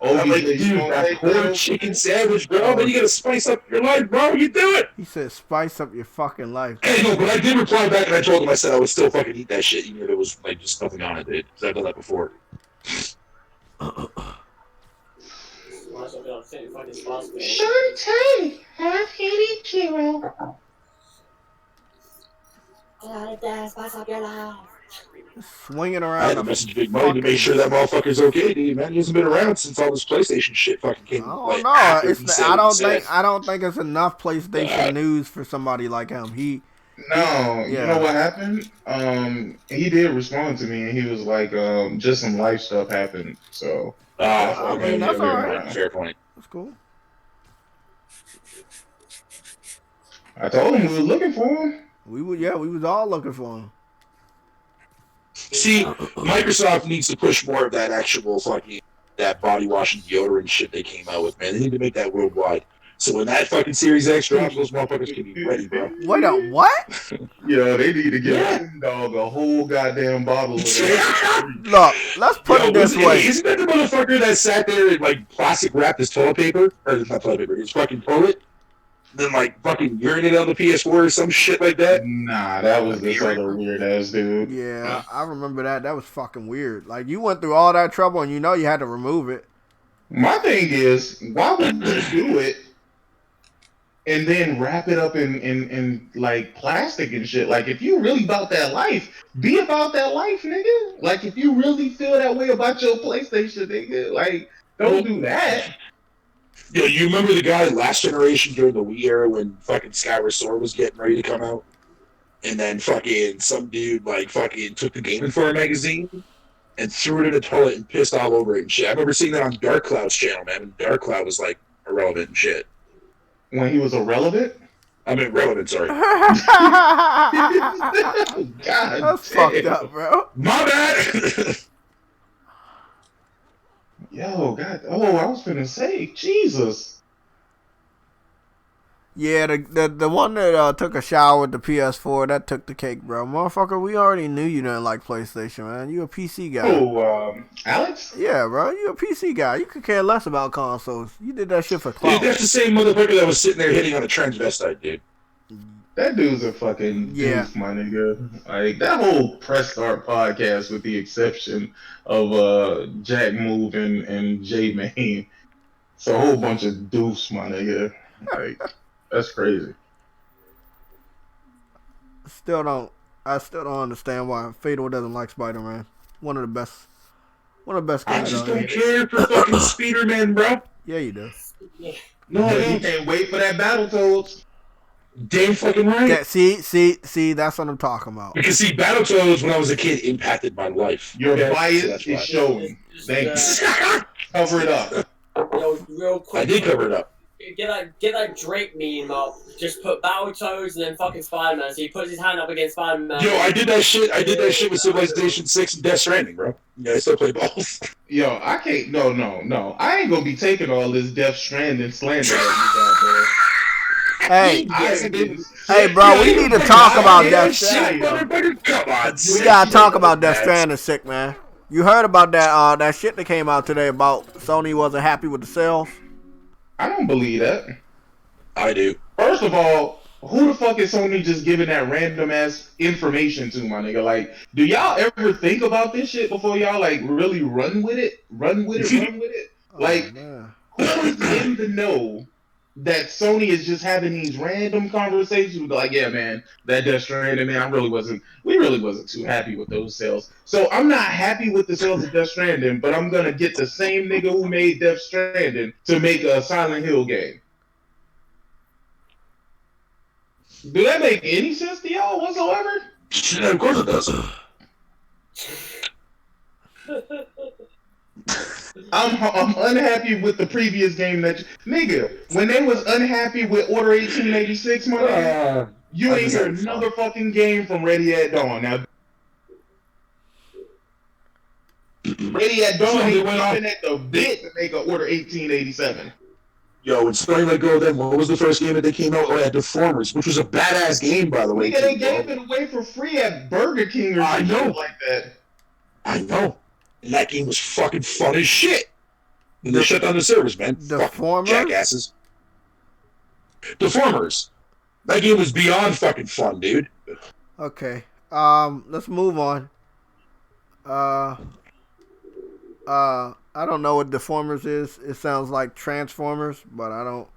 [SPEAKER 6] Oh,
[SPEAKER 3] I'm like, dude, that poor chicken sandwich, bro. Man, you gotta spice up your life, bro. You do it.
[SPEAKER 1] He said, "Spice up your fucking life."
[SPEAKER 3] Hey, no, but I did reply back and I told him, I said I would still fucking eat that shit, even if it was like just nothing on it, dude. Because I've done that before.
[SPEAKER 6] Shantae, have Zero.
[SPEAKER 1] Swinging
[SPEAKER 3] I
[SPEAKER 1] around.
[SPEAKER 3] had to message Big Money to make sure that motherfucker's okay, dude. Man, he hasn't been around since all this PlayStation shit fucking came.
[SPEAKER 1] I don't
[SPEAKER 3] like,
[SPEAKER 1] know.
[SPEAKER 3] after
[SPEAKER 1] It's
[SPEAKER 3] he said
[SPEAKER 1] I
[SPEAKER 3] what he
[SPEAKER 1] don't
[SPEAKER 3] said.
[SPEAKER 1] think it's enough PlayStation news for somebody like him. He
[SPEAKER 6] No,
[SPEAKER 1] Yeah.
[SPEAKER 6] you know what happened? He did respond to me, and he was like, just some life stuff happened. So
[SPEAKER 3] Oh, okay.
[SPEAKER 1] I mean, that's
[SPEAKER 3] fair
[SPEAKER 1] all
[SPEAKER 3] point,
[SPEAKER 6] right.
[SPEAKER 3] Fair point.
[SPEAKER 1] that's cool.
[SPEAKER 6] I told him we were looking for him.
[SPEAKER 1] We was all looking for him.
[SPEAKER 3] See, Microsoft needs to push more of that actual fucking that body wash and deodorant shit they came out with, man. They need to make that worldwide. So when that fucking Series X drops, those motherfuckers can be ready, bro.
[SPEAKER 1] Wait a what?
[SPEAKER 6] Yeah, they need to give
[SPEAKER 3] Yeah.
[SPEAKER 6] that dog a whole goddamn bottle of that.
[SPEAKER 1] Look, let's put
[SPEAKER 3] Yo,
[SPEAKER 1] it this way.
[SPEAKER 3] Isn't that the motherfucker that sat there and like plastic wrapped his toilet paper? Or not toilet paper, his fucking toilet? Then like fucking urinated on the PS4 or some shit like that?
[SPEAKER 6] Nah, that was this other weird ass dude.
[SPEAKER 1] Yeah, I remember that. That was fucking weird. Like you went through all that trouble and you know you had to remove it.
[SPEAKER 6] My thing is, why would you do it and then wrap it up in like plastic and shit? Like, if you really about that life, be about that life, nigga. Like, if you really feel that way about your PlayStation, nigga, like, don't do that.
[SPEAKER 3] Yo, you remember the guy last generation during the Wii era when fucking Skyward Sword was getting ready to come out? And then fucking some dude like fucking took the Game Informer magazine and threw it in a toilet and pissed all over it and shit. I remember seeing that on Dark Cloud's channel, man. And Dark Cloud was like irrelevant and shit.
[SPEAKER 6] When he was irrelevant?
[SPEAKER 3] I mean relevant, sorry.
[SPEAKER 6] God
[SPEAKER 1] That's
[SPEAKER 6] damn.
[SPEAKER 1] fucked up, bro.
[SPEAKER 3] My bad!
[SPEAKER 6] Yo, God. Oh, I was finna say, Jesus.
[SPEAKER 1] Yeah, the one that took a shower with the PS4, that took the cake, bro. Motherfucker, we already knew you didn't like PlayStation, man. You a PC guy.
[SPEAKER 6] Oh, Alex?
[SPEAKER 1] Yeah, bro. You a PC guy. You could care less about consoles. You did that shit for
[SPEAKER 3] Dude,
[SPEAKER 1] clout.
[SPEAKER 3] that's the same motherfucker that was sitting there hitting on a transvestite, dude.
[SPEAKER 6] That dude's a fucking
[SPEAKER 1] Yeah.
[SPEAKER 6] doof, my nigga. Like, that whole Press Start podcast, with the exception of Jack Move and J-Main, it's a whole bunch of doofs, my nigga. Like, that's crazy.
[SPEAKER 1] I still don't understand why Fatal doesn't like Spider-Man. One of the best
[SPEAKER 3] I
[SPEAKER 1] games
[SPEAKER 3] just
[SPEAKER 1] out
[SPEAKER 3] don't
[SPEAKER 1] here.
[SPEAKER 3] care for fucking Spider-Man, bro.
[SPEAKER 1] Yeah, you do.
[SPEAKER 3] No, I
[SPEAKER 6] But you
[SPEAKER 3] don't.
[SPEAKER 6] can't wait for that Battletoads.
[SPEAKER 3] Damn fucking right.
[SPEAKER 1] Yeah, see, that's what I'm talking about.
[SPEAKER 3] Because see, Battletoads when I was a kid impacted my life.
[SPEAKER 6] Your
[SPEAKER 3] Okay? So
[SPEAKER 6] bias
[SPEAKER 3] that's
[SPEAKER 6] is
[SPEAKER 3] why.
[SPEAKER 6] showing. Thank you. Cover it up.
[SPEAKER 4] Yo, real quick.
[SPEAKER 3] I did cover it up.
[SPEAKER 4] Get that Drake meme up. Just put Battletoads and then fucking Spider-Man. So he puts his hand up against Spider-Man.
[SPEAKER 3] Yo, I did that shit. I did that shit with Civilization 6 and Death Stranding, bro. Yeah, I still play both.
[SPEAKER 6] Yo, I can't. No. I ain't gonna be taking all this Death Stranding slander that you got,
[SPEAKER 1] Hey,
[SPEAKER 3] Hey,
[SPEAKER 1] hey, bro, we need to talk about Death Stranding.
[SPEAKER 3] Come on,
[SPEAKER 1] We gotta talk about Death Stranding, sick man. You heard about that that shit that came out today about Sony wasn't happy with the sales?
[SPEAKER 6] I don't believe that.
[SPEAKER 3] I do.
[SPEAKER 6] First of all, who the fuck is Sony just giving that random ass information to, my nigga? Like, do y'all ever think about this shit before y'all like really run with it? Run with it? Like, who is in the know that Sony is just having these random conversations with, like, yeah, man, that Death Stranding, man, we really wasn't too happy with those sales. So I'm not happy with the sales of Death Stranding, but I'm gonna get the same nigga who made Death Stranding to make a Silent Hill game. Do that make any sense to y'all whatsoever?
[SPEAKER 3] Yeah, of course it does.
[SPEAKER 6] I'm unhappy with the previous game nigga, when they was unhappy with Order 1886, my nigga, you ain't heard another fucking game from Ready at Dawn. Now, Ready at Dawn ain't chopping at the bit to make an Order 1887.
[SPEAKER 3] Yo, when Sony let go of them, what was the first game that they came out with? Deformers, which was a badass game, by the way.
[SPEAKER 6] Nigga, they gave it away for free at Burger King or something like that.
[SPEAKER 3] I know. And that game was fucking fun as shit. And they shut down the servers, man. Fucking jackasses. Deformers. That game was beyond fucking fun, dude.
[SPEAKER 1] Okay. Let's move on. I don't know what Deformers is. It sounds like Transformers, but I don't.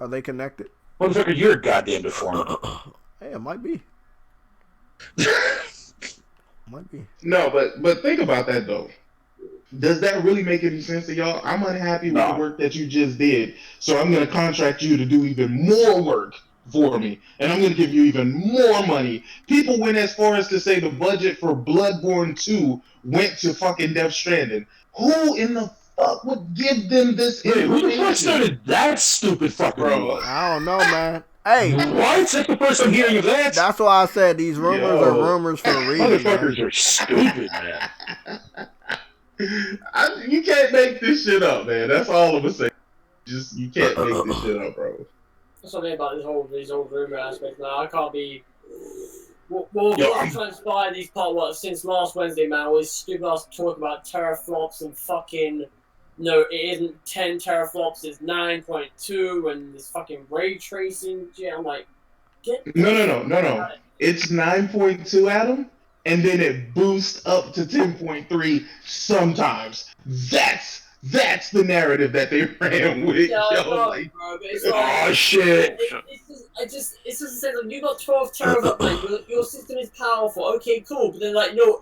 [SPEAKER 1] Are they connected?
[SPEAKER 3] Motherfucker, you're a goddamn Deformer.
[SPEAKER 1] Hey, it might be. Might be.
[SPEAKER 6] No, but think about that though. Does that really make any sense to y'all? I'm unhappy with the work that you just did, so I'm gonna contract you to do even more work for me, and I'm gonna give you even more money. People went as far as to say the budget for Bloodborne 2 went to fucking Death Stranding. Who in the fuck would give them this information?
[SPEAKER 3] Who the fuck started that stupid fucking rumor?
[SPEAKER 1] I don't know, man. Hey,
[SPEAKER 3] what? That's the first I'm hearing of that.
[SPEAKER 1] That's why I said these rumors are rumors for a reason.
[SPEAKER 3] Motherfuckers are stupid, man.
[SPEAKER 6] You can't make this shit up, man. That's all I'm gonna say. Just you can't make this shit up, bro.
[SPEAKER 4] That's what I mean about these whole rumor aspects. Now I can't be. What's transpired these since last Wednesday, man, was stupid ass talk about teraflops and fucking. No, it isn't 10 teraflops, it's 9.2, and this fucking ray tracing shit. I'm like,
[SPEAKER 6] no. It's 9.2, Adam, and then it boosts up to 10.3 sometimes. That's the narrative that they ran with.
[SPEAKER 4] Yeah,
[SPEAKER 6] yo,
[SPEAKER 4] bro,
[SPEAKER 6] like,
[SPEAKER 4] but it's like,
[SPEAKER 3] oh shit!
[SPEAKER 4] It's just a sense of you got 12 teraflops, like, your system is powerful. Okay, cool, but then like no.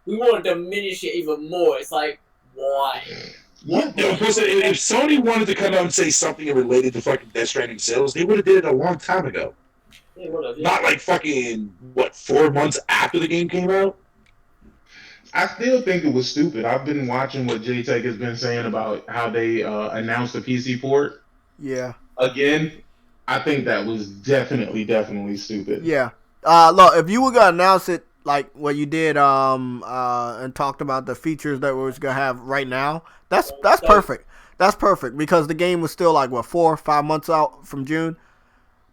[SPEAKER 4] We want to diminish it even more. It's like, why?
[SPEAKER 3] What? No, if Sony wanted to come out and say something related to fucking Death Stranding sales, they would have did it a long time ago.
[SPEAKER 4] Yeah, whatever.
[SPEAKER 3] Not like fucking 4 months after the game came out.
[SPEAKER 6] I still think it was stupid. I've been watching what JayTech has been saying about how they announced the PC port.
[SPEAKER 1] Yeah.
[SPEAKER 6] Again, I think that was definitely stupid.
[SPEAKER 1] Yeah. Look, if you were gonna announce it like what you did, and talked about the features that we're gonna have right now, that's perfect. That's perfect because the game was still like 4 or 5 months out from June.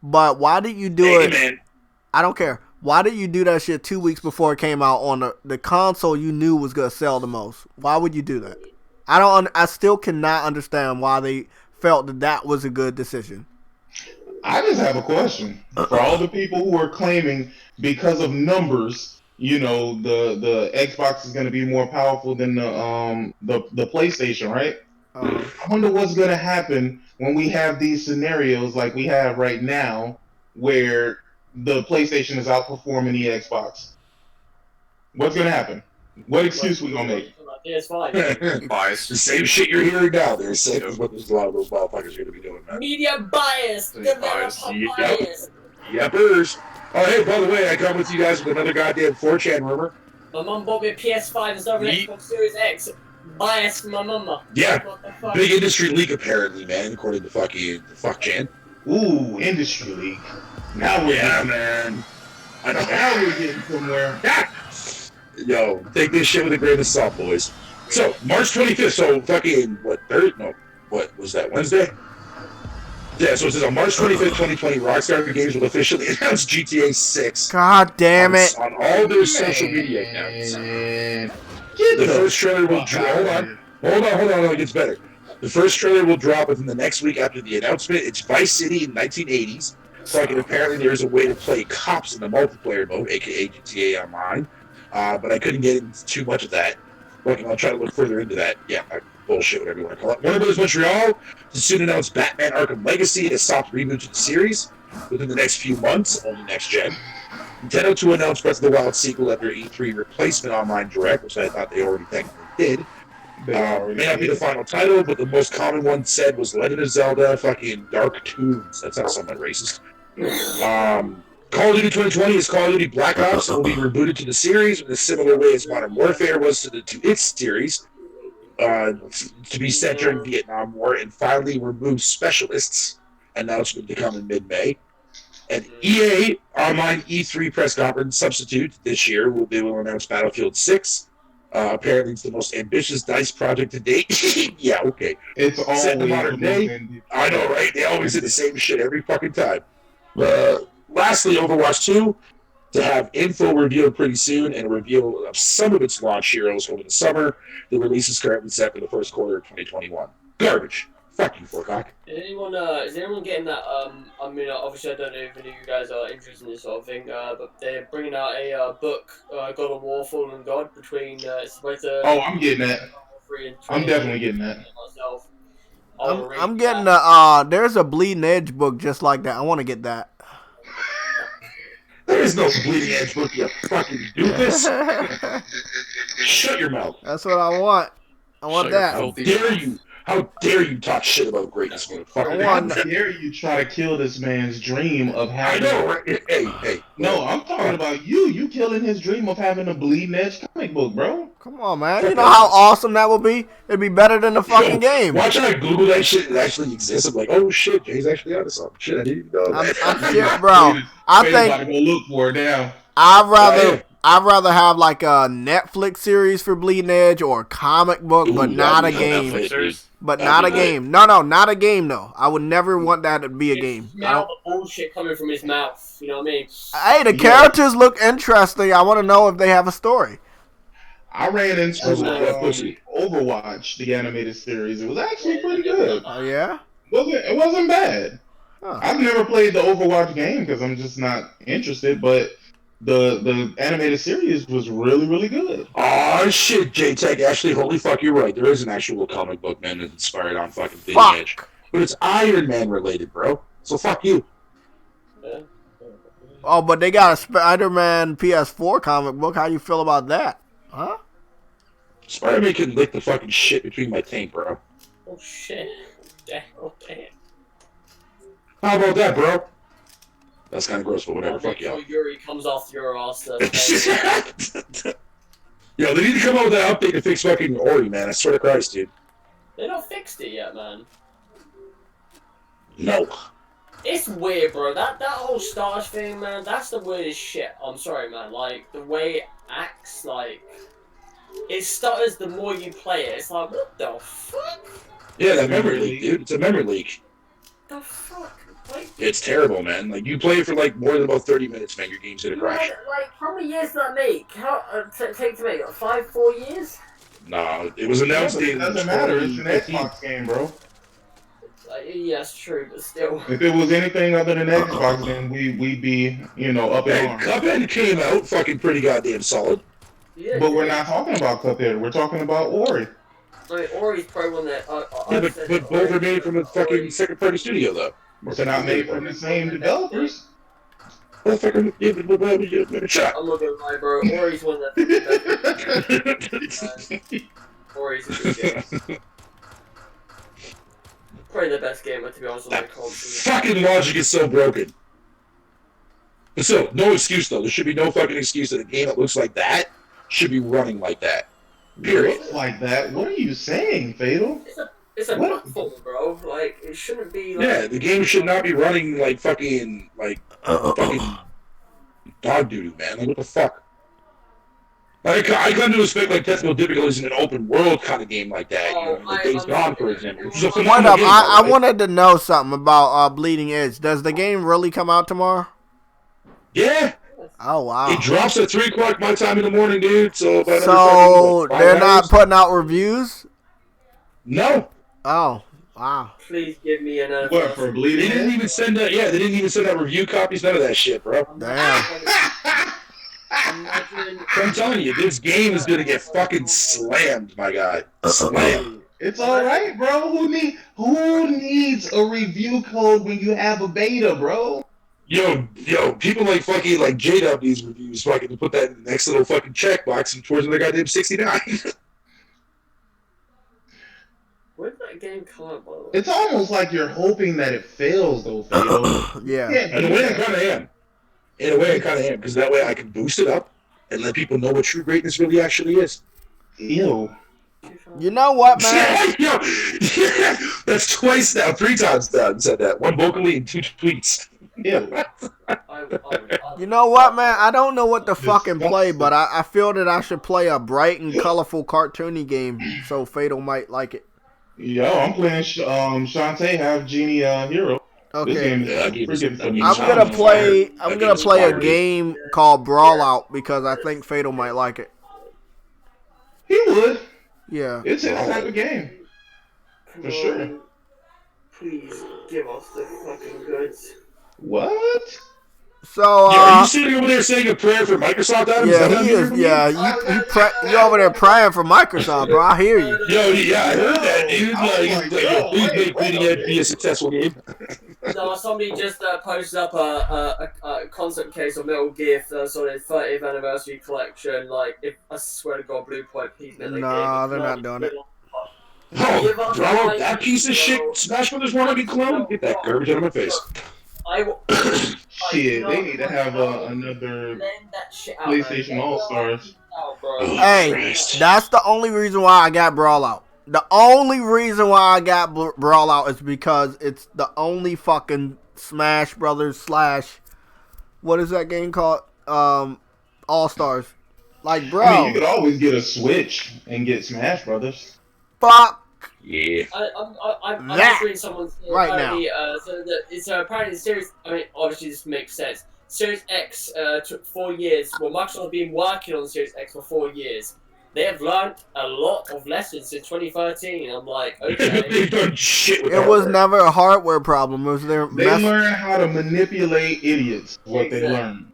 [SPEAKER 1] But why did you do it?
[SPEAKER 3] Man.
[SPEAKER 1] I don't care. Why did you do that shit 2 weeks before it came out on the console you knew was gonna sell the most? Why would you do that? I still cannot understand why they felt that was a good decision.
[SPEAKER 6] I just have a question for all the people who are claiming because of numbers, you know, the Xbox is going to be more powerful than the PlayStation, right? I wonder what's going to happen when we have these scenarios like we have right now, where the PlayStation is outperforming the Xbox. What's going to happen? What excuse we going to make?
[SPEAKER 4] Yeah, it's fine.
[SPEAKER 2] Bias.
[SPEAKER 3] The same shit you're hearing now. They're saying is what a lot of those motherfuckers are going to be doing, man.
[SPEAKER 4] Media bias. Developer bias.
[SPEAKER 3] Yepers. Oh, hey, by the way, I come with you guys with another goddamn 4chan rumor.
[SPEAKER 4] My mum bought me a PS5 instead of an Xbox Series X. Bias my mama.
[SPEAKER 3] Yeah.
[SPEAKER 4] What the fuck?
[SPEAKER 3] Big industry leak, apparently, man, according to fuck-chan.
[SPEAKER 6] Ooh, industry leak. Now we're
[SPEAKER 3] man. I know.
[SPEAKER 6] Now we're getting somewhere.
[SPEAKER 3] Yo, take this shit with a grain of salt, boys. So, March 25th, so fucking, what was that, Wednesday? Yeah, so it says on March 25th, 2020, Rockstar Games will officially announce GTA 6
[SPEAKER 1] God damn it.
[SPEAKER 3] on all their social media accounts. The first trailer will drop. Hold on, it gets better. The first trailer will drop within the next week after the announcement. It's Vice City in 1980s. Apparently there is a way to play cops in the multiplayer mode, aka GTA Online. But I couldn't get into too much of that. I'll try to look further into that. Yeah, bullshit, whatever you want to call it. Warner Bros. Montreal to soon announce Batman Arkham Legacy, a soft reboot to the series within the next few months, only next gen. Nintendo to announce Breath of the Wild sequel at their E3 replacement online direct, which I thought they already technically did. It may not be the final title, but the most common one said was Legend of Zelda fucking Dark Tombs. That sounds somewhat racist. Call of Duty 2020 is Call of Duty Black Ops and will be rebooted to the series in a similar way as Modern Warfare was to its series, to be set during Vietnam War, and finally remove specialists, announcement to come in mid-May. An EA online E3 press conference substitute this year they will announce Battlefield 6. Apparently it's the most ambitious DICE project to date. Yeah, okay.
[SPEAKER 6] It's always
[SPEAKER 3] set in the modern day. I know, right? They always do the same shit every fucking time. Lastly, Overwatch 2 to have info revealed pretty soon and a reveal of some of its launch heroes over the summer. The release is currently set for the first quarter of 2021. Garbage. Fuck you, Forcock.
[SPEAKER 4] Is anyone getting that? I mean, obviously, I don't know if any of you guys are interested in this sort of thing, but they're bringing out a book, God of War: Fallen God, between
[SPEAKER 6] Oh, I'm getting that. I'm definitely getting that.
[SPEAKER 4] Myself.
[SPEAKER 1] I'm getting there's a Bleeding Edge book just like that. I want to get that.
[SPEAKER 3] There is no Bleeding Edge book, you fucking doofus. Shut your mouth.
[SPEAKER 1] That's what I want. I want that.
[SPEAKER 3] How dare you? How dare you talk shit about greatness, motherfucker?
[SPEAKER 6] How dare you try to kill this man's dream of having...
[SPEAKER 3] I know, right? Hey.
[SPEAKER 6] No, I'm talking about you. You killing his dream of having a Bleeding Edge comic book, bro.
[SPEAKER 1] Come on, man. You know how awesome that would be? It'd be better than the fucking game.
[SPEAKER 3] Watch I Google that shit. It actually exists. I'm like, oh shit, Jay's actually onto something. Shit, I didn't even know that.
[SPEAKER 1] I'm shit, bro. I think
[SPEAKER 6] about to go look for it now.
[SPEAKER 1] I'd rather have like a Netflix series for Bleeding Edge or a comic book, but not a game. But not a game. No, not a game though. I would never want that to be a game.
[SPEAKER 4] Smell the bullshit coming from his mouth. You know what I mean?
[SPEAKER 1] Hey, the characters look interesting. I want to know if they have a story.
[SPEAKER 6] I ran into Overwatch, the animated series. It was actually pretty good.
[SPEAKER 1] Oh yeah?
[SPEAKER 6] It wasn't bad. Huh. I've never played the Overwatch game because I'm just not interested, but the animated series was really, really good.
[SPEAKER 3] Oh shit, JTech, actually, holy fuck, you're right. There is an actual comic book, man, that's inspired on fucking Bleeding Edge. But it's Iron Man related, bro. So fuck you.
[SPEAKER 1] Oh, but they got a Spider-Man PS4 comic book. How you feel about that? Huh?
[SPEAKER 3] Spider-Man can lick the fucking shit between my taint, bro.
[SPEAKER 4] Oh shit. Oh damn.
[SPEAKER 3] How about that, bro? That's kind of gross, but whatever. Fuck you.
[SPEAKER 4] Yuri comes off your ass.
[SPEAKER 3] Yo, they need to come out with that update to fix fucking Ori, man. I swear to Christ, dude.
[SPEAKER 4] They not fixed it yet, man.
[SPEAKER 3] No.
[SPEAKER 4] It's weird, bro. That whole Stars thing, man, that's the weirdest shit. I'm sorry, man. Like, the way it acts, like... It stutters the more you play it. It's like, what the fuck?
[SPEAKER 3] Yeah, that memory leak, dude. It's a memory leak.
[SPEAKER 4] The fuck? Like,
[SPEAKER 3] it's terrible, man. Like, you play it for, like, more than about 30 minutes, man. Your game's gonna crash.
[SPEAKER 4] Like, how many years did that make? How take to make? 4 years?
[SPEAKER 3] No, it was announced.
[SPEAKER 6] It doesn't matter. It's an Xbox game, bro.
[SPEAKER 4] Yeah, it's true, but still.
[SPEAKER 6] If it was anything other than Xbox, then we'd be, up in arms.
[SPEAKER 3] Cuphead came out fucking pretty goddamn solid.
[SPEAKER 4] Yeah,
[SPEAKER 6] but we're not talking about Cuphead. We're talking about Ori.
[SPEAKER 4] I mean, Ori's probably one that...
[SPEAKER 3] but both are made from a fucking second-party studio, though.
[SPEAKER 6] They're not made from the same developers.
[SPEAKER 3] Shut.
[SPEAKER 4] I'm not gonna lie, bro. Ori's one that... Ori's a good game. Probably the best game, to be honest, on that console.
[SPEAKER 3] Fucking logic is so broken. But still, no excuse, though. There should be no fucking excuse that a game that looks like that should be running like that. Period.
[SPEAKER 6] Like that? What are you saying, Fatal?
[SPEAKER 4] It's a platform, bro. Like, it shouldn't be like...
[SPEAKER 3] Yeah, the game should not be running like fucking, fucking dog doo-doo, man. Like, what the fuck? I come to expect like technical difficulties in an open world kind of game like that.
[SPEAKER 4] Oh,
[SPEAKER 3] Like Days Gone, for example. Which is a
[SPEAKER 1] What
[SPEAKER 3] phenomenal
[SPEAKER 1] up?
[SPEAKER 3] game,
[SPEAKER 1] I
[SPEAKER 3] right?
[SPEAKER 1] wanted to know something about Bleeding Edge. Does the game really come out tomorrow?
[SPEAKER 3] Yeah.
[SPEAKER 1] Oh wow.
[SPEAKER 3] It drops at 3 o'clock my time in the morning, dude. So about
[SPEAKER 1] So they're not putting out reviews?
[SPEAKER 3] No.
[SPEAKER 1] Oh wow.
[SPEAKER 4] Please give me another.
[SPEAKER 6] What, for
[SPEAKER 3] They
[SPEAKER 6] Bleeding
[SPEAKER 3] didn't
[SPEAKER 6] Edge?
[SPEAKER 3] even send that. Yeah, they didn't even send out review copies. None of that shit, bro.
[SPEAKER 1] Damn.
[SPEAKER 4] Imagine.
[SPEAKER 3] I'm telling you, this game is gonna get fucking slammed, my guy. Slammed.
[SPEAKER 6] It's alright, bro. Who needs a review code when you have a beta, bro?
[SPEAKER 3] Yo, people like fucking like JW's reviews fucking put that in the next little fucking checkbox and towards the goddamn 69.
[SPEAKER 4] When did that game come out, by the way?
[SPEAKER 6] It's almost like you're hoping that it fails, though, Fatal.
[SPEAKER 1] Yeah.
[SPEAKER 3] In a way, I kind of am. Because that way I can boost it up and let people know what true greatness really actually is.
[SPEAKER 6] Ew.
[SPEAKER 1] You know what, man?
[SPEAKER 3] Yo, that's twice now, 3 times now. I said that. 1 vocally and 2 tweets.
[SPEAKER 6] Ew.
[SPEAKER 1] You know what, man? I don't know what to fucking play, but I feel that I should play a bright and colorful cartoony game so Fatal might like it.
[SPEAKER 6] Yo, I'm playing Shantae Half Genie Hero. This
[SPEAKER 1] Okay.
[SPEAKER 6] game
[SPEAKER 3] Yeah, I
[SPEAKER 6] is
[SPEAKER 3] gave
[SPEAKER 6] freaking
[SPEAKER 3] this- I mean,
[SPEAKER 1] I'm gonna play a
[SPEAKER 3] Fire.
[SPEAKER 1] game called Brawl Out because I think Fatal might like it.
[SPEAKER 6] He would.
[SPEAKER 1] Yeah.
[SPEAKER 6] It's his type of game. For sure.
[SPEAKER 4] Please give us the fucking goods.
[SPEAKER 6] What?
[SPEAKER 1] So
[SPEAKER 3] Yo, are you sitting over there saying a prayer for Microsoft, Adam?
[SPEAKER 1] yeah,
[SPEAKER 3] that
[SPEAKER 1] he
[SPEAKER 3] what
[SPEAKER 1] is.
[SPEAKER 3] you're
[SPEAKER 1] Yeah, you over there praying for Microsoft, bro. I hear you.
[SPEAKER 3] Yo, yeah, I heard that, dude.
[SPEAKER 6] I was like, yo,
[SPEAKER 3] please
[SPEAKER 6] wait,
[SPEAKER 3] make
[SPEAKER 6] wait
[SPEAKER 3] Bleeding
[SPEAKER 6] a
[SPEAKER 3] Edge be a successful game.
[SPEAKER 4] No, somebody just posted up a concept case of Metal Gear Solid 30th anniversary collection. Like, if I swear to God, Blue Point, please make that game.
[SPEAKER 1] Nah, they're not doing it.
[SPEAKER 3] Oh, bro, that piece of shit Smash Brothers wanna be cloned? Get that garbage out of my face.
[SPEAKER 6] Shit, they need to have another PlayStation All-Stars.
[SPEAKER 1] Hey,
[SPEAKER 3] Christ.
[SPEAKER 1] that's the only reason why I got Brawl Out. The only reason why I got Brawl Out is because it's the only fucking Smash Brothers / what is that game called? All Stars. Like, bro,
[SPEAKER 6] I mean, you could always get a Switch and get Smash Brothers.
[SPEAKER 1] fuck.
[SPEAKER 3] Yeah.
[SPEAKER 4] I'm
[SPEAKER 1] That
[SPEAKER 4] just reading someone's
[SPEAKER 1] right
[SPEAKER 4] apparently, so that it's apparently the series. I mean, obviously this makes sense. Series X took 4 years. Well, Microsoft have been working on the Series X for 4 years. They have learned a lot of lessons since 2013. I'm like, okay.
[SPEAKER 3] They've done shit with
[SPEAKER 1] It was
[SPEAKER 3] hardware.
[SPEAKER 1] never a hardware problem. It was their
[SPEAKER 6] They learn how to manipulate idiots. What they learned.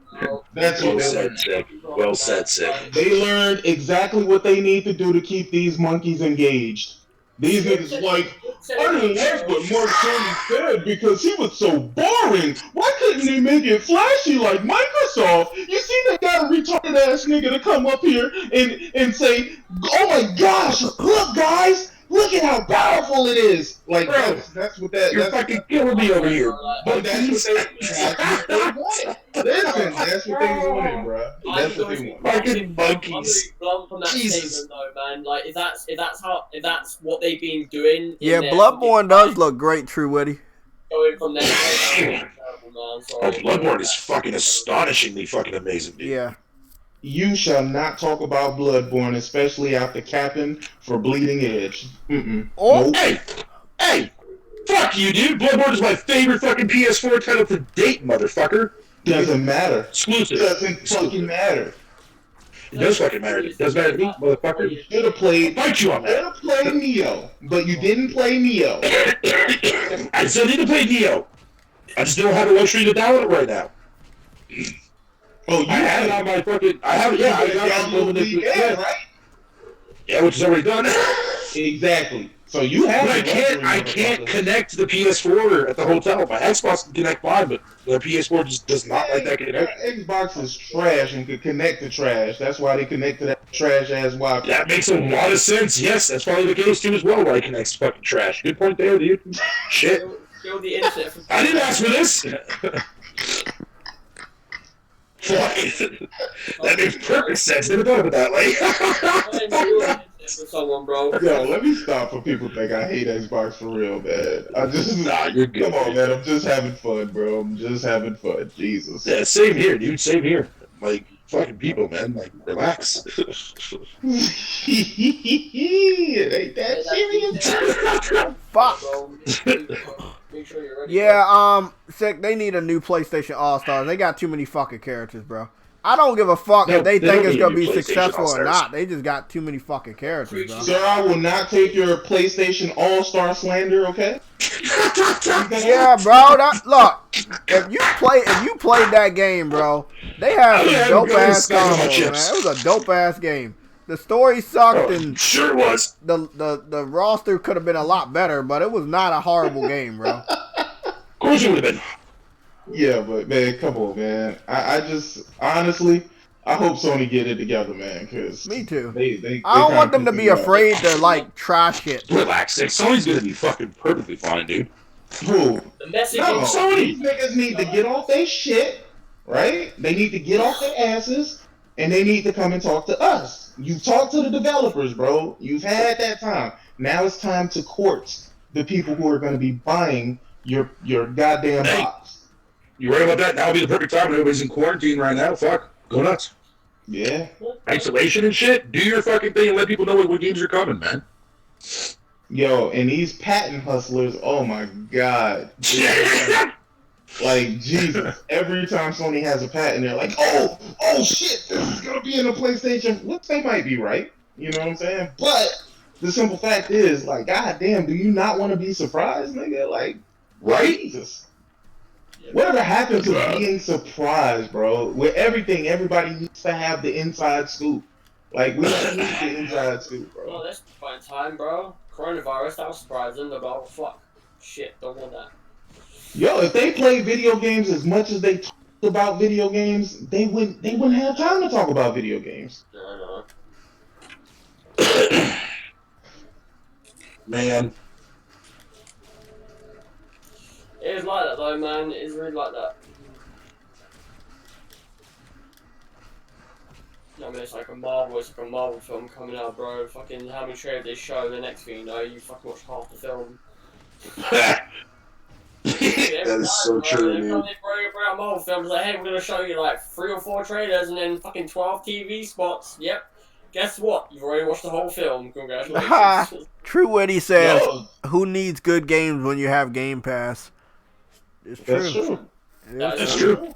[SPEAKER 6] That's what
[SPEAKER 3] Well
[SPEAKER 6] they
[SPEAKER 3] said,
[SPEAKER 6] learned.
[SPEAKER 3] Sick. Well said, Sick.
[SPEAKER 6] They learned exactly what they need to do to keep these monkeys engaged. These niggas like, I didn't like what Mark Cerny said because he was so boring. Why couldn't they make it flashy like Microsoft? You see, they got a retarded ass nigga to come up here and say, oh my gosh, look guys, look at how powerful it is. Like,
[SPEAKER 3] Bro,
[SPEAKER 6] that's what that,
[SPEAKER 3] You're
[SPEAKER 6] that's
[SPEAKER 3] fucking killing me over here.
[SPEAKER 6] but that's what they wanted. Listen, that's what they wanted, bro. That's what they wanted.
[SPEAKER 3] Fucking monkeys.
[SPEAKER 4] I'm really blunt from that
[SPEAKER 3] Jesus.
[SPEAKER 4] statement, though, man. Like, if that's what they've been doing.
[SPEAKER 1] Yeah,
[SPEAKER 4] in their
[SPEAKER 1] Bloodborne does look great, True Witty.
[SPEAKER 4] going from there. Terrible, man.
[SPEAKER 3] Oh,
[SPEAKER 4] Sorry.
[SPEAKER 3] Bloodborne is fucking astonishingly fucking amazing, dude.
[SPEAKER 1] Yeah.
[SPEAKER 6] You shall not talk about Bloodborne, especially after capping for Bleeding Edge. Mm-mm.
[SPEAKER 1] Oh.
[SPEAKER 6] Nope.
[SPEAKER 3] Hey! Fuck you, dude! Bloodborne is my favorite fucking PS4 title to date, motherfucker.
[SPEAKER 6] Doesn't matter.
[SPEAKER 3] Exclusive.
[SPEAKER 6] Doesn't fucking matter.
[SPEAKER 3] It does fucking matter. It does matter to me, motherfucker.
[SPEAKER 6] You should have played.
[SPEAKER 3] Fight you on
[SPEAKER 6] Should
[SPEAKER 3] that.
[SPEAKER 6] have played Neo, but you didn't play Neo.
[SPEAKER 3] I still need to play Neo. I just don't have the luxury to download it right now.
[SPEAKER 6] Oh, you
[SPEAKER 3] I have it on my fucking. I have it. Yeah, I got it.
[SPEAKER 6] download the
[SPEAKER 3] Yeah,
[SPEAKER 6] right?
[SPEAKER 3] yeah, which is already done.
[SPEAKER 6] Exactly. So you have.
[SPEAKER 3] But I can't connect the PS4 at the hotel. My Xbox can connect fine, but the PS4 just does not like that connection.
[SPEAKER 6] Xbox is trash and could connect to trash. That's why they connect to that trash ass Wi-Fi.
[SPEAKER 3] That makes a lot of sense. Yes, that's probably the case too as well. Why it connects to fucking trash. Good point there, dude. Shit.
[SPEAKER 4] Kill the internet from
[SPEAKER 3] I didn't ask for this. That makes perfect sense. Never thought of it that way.
[SPEAKER 4] for someone, bro.
[SPEAKER 6] Yo, let me stop for people think I hate Xbox for real, man. I just
[SPEAKER 3] Nah, you're good.
[SPEAKER 6] come on, man. I'm just having fun, bro. I'm just having fun. Jesus.
[SPEAKER 3] Yeah, same here, dude. Same here. Like, fucking people, man. Like, relax.
[SPEAKER 6] It ain't that serious.
[SPEAKER 1] Fuck.
[SPEAKER 4] Bro, make sure you're ready.
[SPEAKER 1] Yeah, sick. They need a new PlayStation All Stars. They got too many fucking characters, bro. I don't give a fuck
[SPEAKER 3] No,
[SPEAKER 1] if they
[SPEAKER 3] they
[SPEAKER 1] think
[SPEAKER 3] don't
[SPEAKER 1] it's
[SPEAKER 3] need
[SPEAKER 1] gonna
[SPEAKER 3] a
[SPEAKER 1] be
[SPEAKER 3] new PlayStation
[SPEAKER 1] successful or
[SPEAKER 3] All-Stars.
[SPEAKER 1] not. They just got too many fucking characters, bro.
[SPEAKER 6] Sir, I will not take your PlayStation All-Star slander, okay?
[SPEAKER 1] Yeah, bro. Look, if you played that game, bro, they had some dope ass combos, man. It was a dope ass game. The story sucked and
[SPEAKER 3] Sure was.
[SPEAKER 1] the roster could have been a lot better, but it was not a horrible game, bro.
[SPEAKER 3] Of course it would have been.
[SPEAKER 6] Yeah, but man, come on, man. I just honestly, I hope Sony get it together, man. Cause
[SPEAKER 1] Me too.
[SPEAKER 6] They
[SPEAKER 1] I don't
[SPEAKER 6] kinda
[SPEAKER 1] want them to
[SPEAKER 6] pissed
[SPEAKER 1] be
[SPEAKER 6] me off.
[SPEAKER 1] afraid to like trash it.
[SPEAKER 3] Relax. Sony's gonna be fucking perfectly fine, dude.
[SPEAKER 6] Who?
[SPEAKER 4] The message
[SPEAKER 6] No,
[SPEAKER 4] is
[SPEAKER 3] Sony.
[SPEAKER 6] these niggas need to get off their shit, right? They need to get off their asses, and they need to come and talk to us. You've talked to the developers, bro. You've had that time. Now it's time to court the people who are going to be buying your goddamn
[SPEAKER 3] Hey.
[SPEAKER 6] box.
[SPEAKER 3] You right about that? Now would be the perfect time when everybody's in quarantine right now. Fuck. Go nuts.
[SPEAKER 6] Yeah.
[SPEAKER 3] Isolation and shit. Do your fucking thing and let people know what games are coming, man.
[SPEAKER 6] Yo, and these patent hustlers, oh my god. Like, Jesus. Every time Sony has a patent, they're like, oh shit, this is going to be in the PlayStation. Which they might be right. You know what I'm saying? But the simple fact is, like, goddamn, do you not want to be surprised, nigga? Like,
[SPEAKER 3] Right?
[SPEAKER 6] Jesus. Whatever happened to being surprised, bro? With everything, everybody needs to have the inside scoop. Like, we don't need the inside scoop,
[SPEAKER 4] well,
[SPEAKER 6] bro.
[SPEAKER 4] that's fine time, bro. Coronavirus, that was surprising. They're about fuck. Shit, don't want that.
[SPEAKER 6] Yo, if they play video games as much as they talk about video games, they wouldn't have time to talk about video games.
[SPEAKER 4] No.
[SPEAKER 3] Man.
[SPEAKER 4] It is like that though, man. It is really like that. I mean, it's like a Marvel film coming out, bro. Fucking how many trailers they show, the next thing you know, you fucking watch half the film.
[SPEAKER 3] That is so true,
[SPEAKER 4] They
[SPEAKER 3] man.
[SPEAKER 4] bring out Marvel films like, hey, we're gonna show you like 3 or 4 trailers and then fucking 12 TV spots. Yep. Guess what? You've already watched the whole film. Congratulations.
[SPEAKER 1] True Witty says,
[SPEAKER 6] Yo,
[SPEAKER 1] who needs good games when you have Game Pass? It's true.
[SPEAKER 6] that's true.
[SPEAKER 1] It is
[SPEAKER 3] That's true.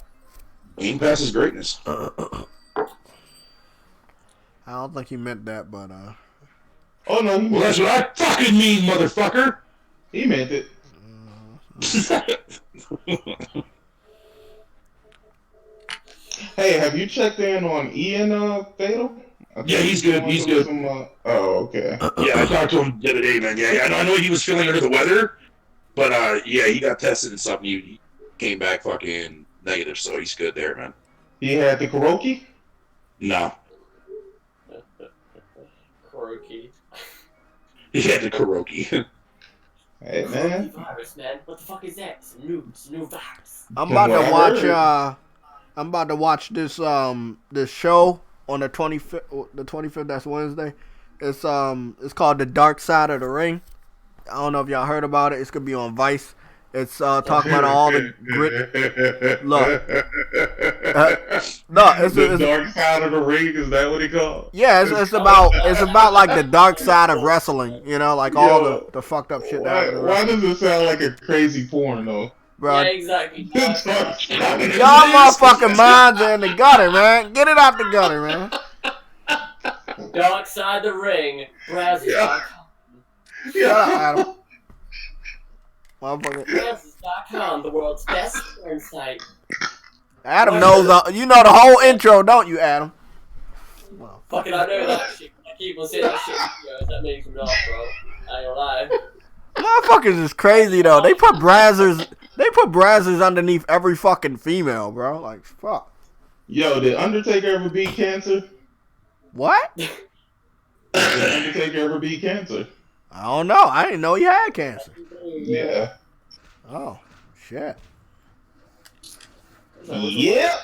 [SPEAKER 3] Game Pass is greatness.
[SPEAKER 1] I don't think he meant that, but
[SPEAKER 6] Oh no,
[SPEAKER 3] Well, that's what I fucking mean, motherfucker.
[SPEAKER 6] he meant it. Hey, have you checked in on Ian Fatal?
[SPEAKER 3] Yeah, he's good. He's good.
[SPEAKER 6] Oh, okay.
[SPEAKER 3] Yeah, I talked to him the other day, man. Yeah, I know he was feeling under the weather, but yeah, he got tested and stuff, and he came back fucking negative, so he's good there, man.
[SPEAKER 6] He had the karaoke?
[SPEAKER 3] No,
[SPEAKER 4] Karaoke.
[SPEAKER 3] he had the karaoke.
[SPEAKER 6] Hey, man.
[SPEAKER 4] Virus, man. What the fuck is that? It's a new virus.
[SPEAKER 1] I'm about to
[SPEAKER 6] Well, I
[SPEAKER 1] watch.
[SPEAKER 6] heard.
[SPEAKER 1] I'm about to watch this this show on the 25th. The 25th. That's Wednesday. It's called The Dark Side of the Ring. I don't know if y'all heard about it. It's gonna be on Vice. It's talking about all the grit. Look, no, it's
[SPEAKER 6] the dark side of the ring. Is that what he called?
[SPEAKER 1] yeah, it's about like the dark side of wrestling. You know, like all the fucked up shit that
[SPEAKER 6] Why,
[SPEAKER 1] happened in
[SPEAKER 6] why
[SPEAKER 1] wrestling.
[SPEAKER 6] does it sound like a crazy porn though?
[SPEAKER 1] Bro,
[SPEAKER 4] Yeah, exactly.
[SPEAKER 6] The dark side of the
[SPEAKER 1] y'all motherfucking minds are in the gutter, man. Get it out the gutter, man.
[SPEAKER 4] Dark side the ring. Brazzers.
[SPEAKER 6] Yeah.
[SPEAKER 1] Shut up, Adam. Motherfucker.
[SPEAKER 4] Brazzers.com, the world's best porn site.
[SPEAKER 1] Adam knows you know the whole intro, don't you, Adam?
[SPEAKER 4] Fucking, I know that shit. I keep on saying that shit. Yo, that makes me laugh, bro. I ain't gonna lie.
[SPEAKER 1] Motherfuckers is crazy though. They put brazzers underneath every fucking female, bro. Like fuck.
[SPEAKER 6] Yo, did Undertaker ever beat cancer?
[SPEAKER 1] What?
[SPEAKER 6] Did Undertaker ever beat cancer?
[SPEAKER 1] I don't know. I didn't know he had cancer.
[SPEAKER 6] Yeah.
[SPEAKER 1] Oh shit.
[SPEAKER 6] Yeah.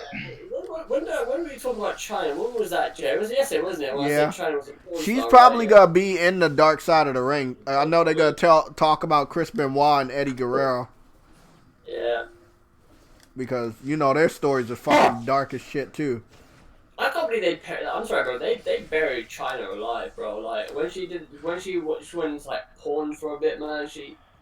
[SPEAKER 4] When we talk about China, when was that, Jay? It was yesterday, wasn't it? When I
[SPEAKER 1] Yeah.
[SPEAKER 4] said China was a porn
[SPEAKER 1] She's
[SPEAKER 4] star,
[SPEAKER 1] probably
[SPEAKER 4] right?
[SPEAKER 1] gonna be in the dark side of the ring. I know they're gonna talk about Chris Benoit and Eddie Guerrero
[SPEAKER 4] Yeah.
[SPEAKER 1] because you know their stories are fucking dark as shit too.
[SPEAKER 4] I Apparently I'm sorry, bro. They buried China alive, bro. Like when she went like porn for a bit, man.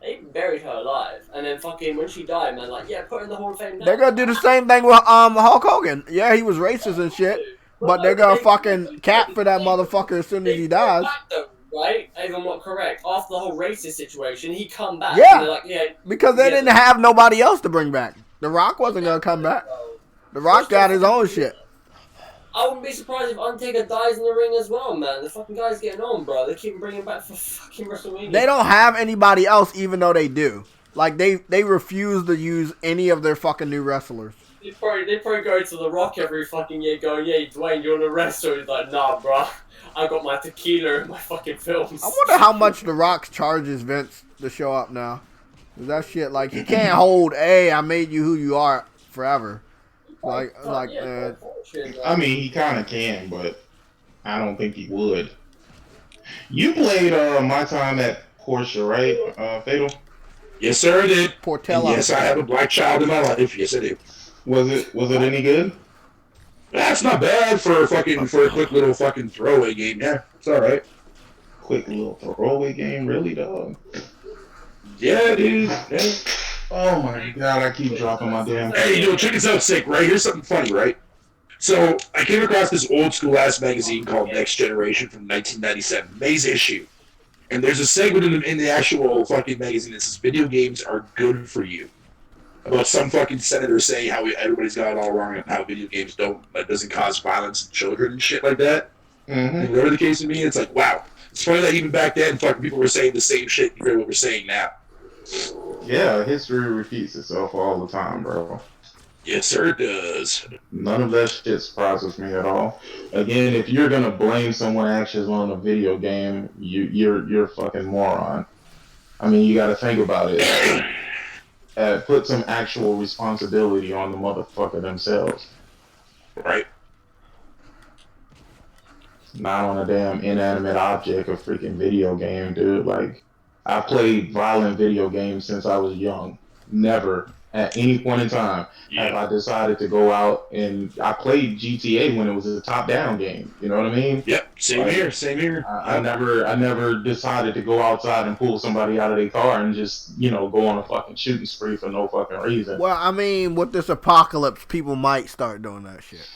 [SPEAKER 4] They buried her alive, and then fucking when she died, man, like yeah, put her in the Hall of Fame now.
[SPEAKER 1] They're gonna do the same thing with Hulk Hogan. Yeah, he was racist and shit, but they're gonna fucking cap for that motherfucker as soon as he dies.
[SPEAKER 4] Right? If I'm not correct, after the whole racist situation, he come back.
[SPEAKER 1] Yeah,
[SPEAKER 4] and they're like, yeah,
[SPEAKER 1] because they didn't have nobody else to bring back. The Rock wasn't gonna come back. The Rock got his own shit.
[SPEAKER 4] I wouldn't be surprised if Undertaker dies in the ring as well, man. The fucking guy's getting on, bro. They keep bringing him back for fucking WrestleMania.
[SPEAKER 1] They don't have anybody else, even though they do. Like they refuse to use any of their fucking new wrestlers.
[SPEAKER 4] They probably go to The Rock every fucking year going, yeah, Dwayne, you want to wrestle? He's like, nah, bro. I got my tequila in my fucking films.
[SPEAKER 1] I wonder how much The Rock charges Vince to show up now. That shit, like, he can't hold, hey, I made you who you are forever. I
[SPEAKER 6] mean, he kind of can, but I don't think he would. You played My Time at Porsche, right, Fatal?
[SPEAKER 3] Yes, sir, I did.
[SPEAKER 1] Portella.
[SPEAKER 3] Yes, I have a black child in my life. Yes, I do.
[SPEAKER 6] Was it any good?
[SPEAKER 3] That's not bad for a quick little fucking throwaway game. Yeah, it's all right.
[SPEAKER 6] Quick little throwaway game, really, dog.
[SPEAKER 3] Yeah, dude. Yeah.
[SPEAKER 6] Oh my god, I keep dropping my damn.
[SPEAKER 3] Hey, yo, check this out, sick. Right, here's something funny, right? So I came across this old school ass magazine called Next Generation from 1997, May's issue, and there's a segment in the actual fucking magazine that says video games are good for you. About some fucking senator saying how everybody's got it all wrong and how video games doesn't cause violence in children and shit like that.
[SPEAKER 6] Mm-hmm.
[SPEAKER 3] And whatever the case may be, it's like, wow. It's funny that even back then, fucking people were saying the same shit compared to what we're saying now.
[SPEAKER 6] Yeah, history repeats itself all the time, bro.
[SPEAKER 3] Yes, sir, it does.
[SPEAKER 6] None of that shit surprises me at all. Again, if you're gonna blame someone's actions on a video game, you're a fucking moron. I mean, you gotta think about it. Put some actual responsibility on the motherfucker themselves.
[SPEAKER 3] Right.
[SPEAKER 6] Not on a damn inanimate object, a freaking video game, dude. Like, I played violent video games since I was young. Never, at any point in time, have I decided to go out and... I played GTA when it was a top-down game. You know what I mean?
[SPEAKER 3] Yep, same here.
[SPEAKER 6] I never decided to go outside and pull somebody out of their car and just, go on a fucking shooting spree for no fucking reason.
[SPEAKER 1] Well, I mean, with this apocalypse, people might start doing that shit.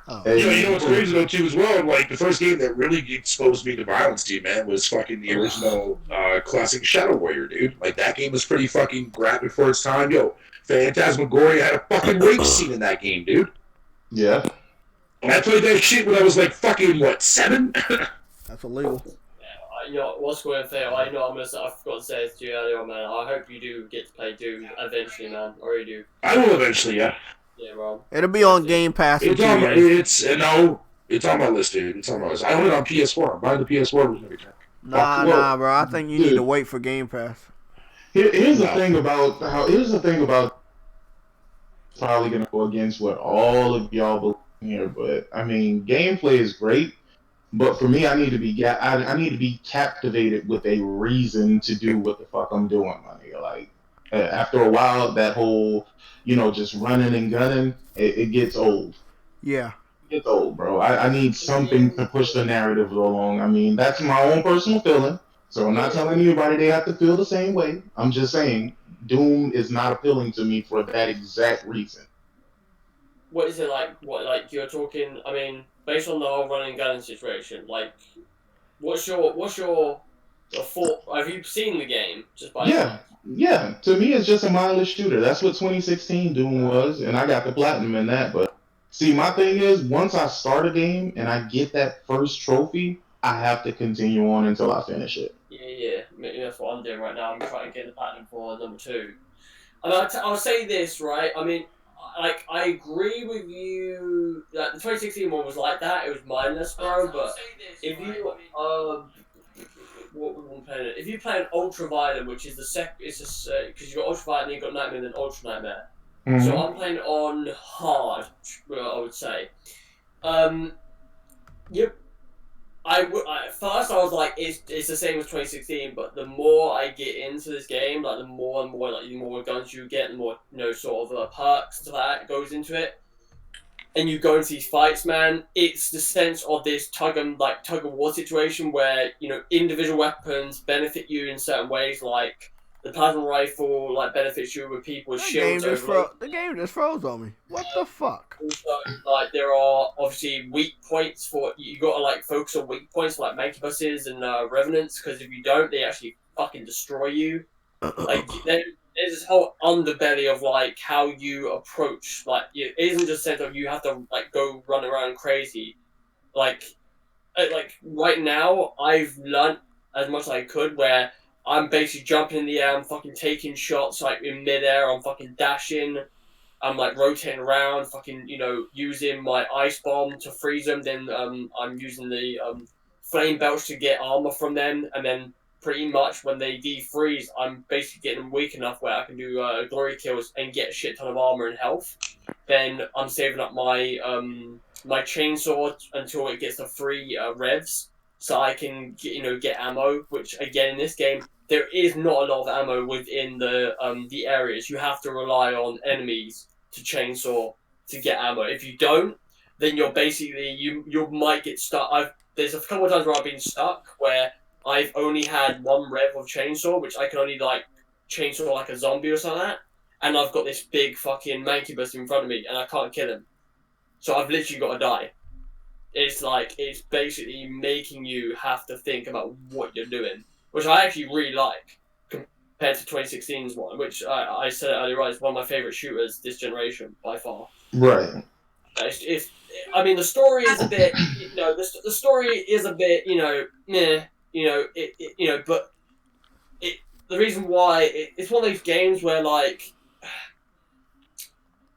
[SPEAKER 3] Oh. You know what's crazy though too as well? Like the first game that really exposed me to violence, dude, man, was fucking the original classic Shadow Warrior, dude. Like that game was pretty fucking graphic for its time. Yo, Phantasmagoria had a fucking rape scene in that game, dude.
[SPEAKER 6] Yeah.
[SPEAKER 3] And I played that shit when I was like fucking 7?
[SPEAKER 1] That's illegal.
[SPEAKER 4] What's going on there? I forgot to say this to you earlier, man. I hope you do get to play Doom eventually, man. I really do.
[SPEAKER 3] I will eventually, yeah.
[SPEAKER 4] Yeah, bro.
[SPEAKER 1] It'll be on Game Pass.
[SPEAKER 3] It's on my list, dude. It's on my list. I own it on PS4. I'm buying the PS4 version every time.
[SPEAKER 1] Nah, bro. I think you need to wait for Game Pass.
[SPEAKER 6] Here's the thing about probably gonna go against what all of y'all believe here, but I mean, gameplay is great, but for me, I need to be captivated with a reason to do what the fuck I'm doing, my nigga. Like after a while, that whole just running and gunning, it gets old.
[SPEAKER 1] Yeah.
[SPEAKER 6] It gets old, bro. I need something to push the narrative along. I mean, that's my own personal feeling. So I'm not telling anybody they have to feel the same way. I'm just saying, Doom is not appealing to me for that exact reason.
[SPEAKER 4] What is it like? What you're talking? I mean, based on the whole running and gunning situation, like, what's your thought? Have you seen the game?
[SPEAKER 6] Yeah, to me it's just a mindless shooter. That's what 2016 Doom was, and I got the platinum in that. But see, my thing is, once I start a game and I get that first trophy, I have to continue on until I finish it.
[SPEAKER 4] Yeah. That's what I'm doing right now. I'm trying to get the platinum for number 2. I mean, I'll say this, right? I mean, I agree with you that the 2016 one was like that. It was mindless, bro. But if you if you play an Ultra Violent, which is because you got Ultra Violent, you got Nightmare, and then Ultra Nightmare. Mm-hmm. So I'm playing on hard, I would say. Yep. First I was like, it's the same as 2016, but the more I get into this game, like the more and more, like the more guns you get, the more sort of perks to that goes into it. and you go into these fights, man, it's the sense of this tug of war situation where, you know, individual weapons benefit you in certain ways, like the plasma rifle like benefits you with people with shields overload.
[SPEAKER 1] The game just froze on me. What the fuck?
[SPEAKER 4] Also, like there are obviously weak points for you. Got to like focus on weak points like mancubuses and revenants, because if you don't, they actually fucking destroy you. Like there's this whole underbelly of like how you approach. Like it isn't just said that you have to like go run around crazy. Like right now, I've learned as much as I could where I'm basically jumping in the air, I'm fucking taking shots like in midair, I'm fucking dashing. I'm like rotating around, fucking, you know, using my ice bomb to freeze them. Then I'm using the flame belch to get armor from them, and then pretty much when they defreeze, I'm basically getting them weak enough where I can do glory kills and get a shit ton of armor and health. Then I'm saving up my my chainsaw until it gets to 3 revs, so I can get ammo. Which again in this game, there is not a lot of ammo within the areas. You have to rely on enemies to chainsaw to get ammo. If you don't, then you're basically you might get stuck. There's a couple of times where I've been stuck where I've only had 1 rev of chainsaw, which I can only like chainsaw like a zombie or something like that, and I've got this big fucking mancubus in front of me and I can't kill him. So I've literally got to die. It's basically making you have to think about what you're doing, which I actually really like compared to 2016's one, which I said earlier on is one of my favorite shooters this generation by far.
[SPEAKER 6] Right.
[SPEAKER 4] I mean, the story is a bit, the story is a bit, meh, but the reason why it's one of those games where like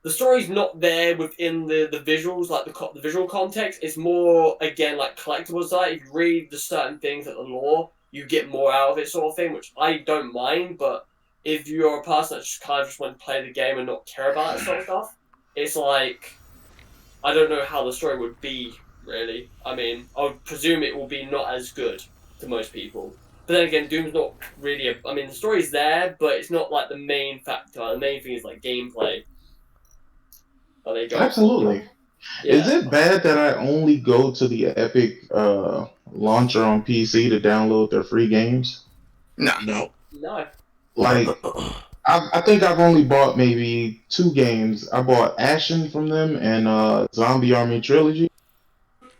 [SPEAKER 4] the story's not there within the visuals, like the visual context. It's more, again, like collectibles side. If you read the certain things at the lore, you get more out of it, sort of thing, which I don't mind. But if you're a person that just kind of just want to play the game and not care about that sort of stuff, it's like, I don't know how the story would be, really. I mean, I would presume it will be not as good to most people. But then again, Doom's not really I mean, the story's there, but it's not like the main factor. The main thing is like gameplay.
[SPEAKER 6] Absolutely. Yeah. Is it bad that I only go to the Epic launcher on PC to download their free games?
[SPEAKER 3] No.
[SPEAKER 6] Like, I think I've only bought maybe 2 games. I bought Ashen from them and Zombie Army Trilogy.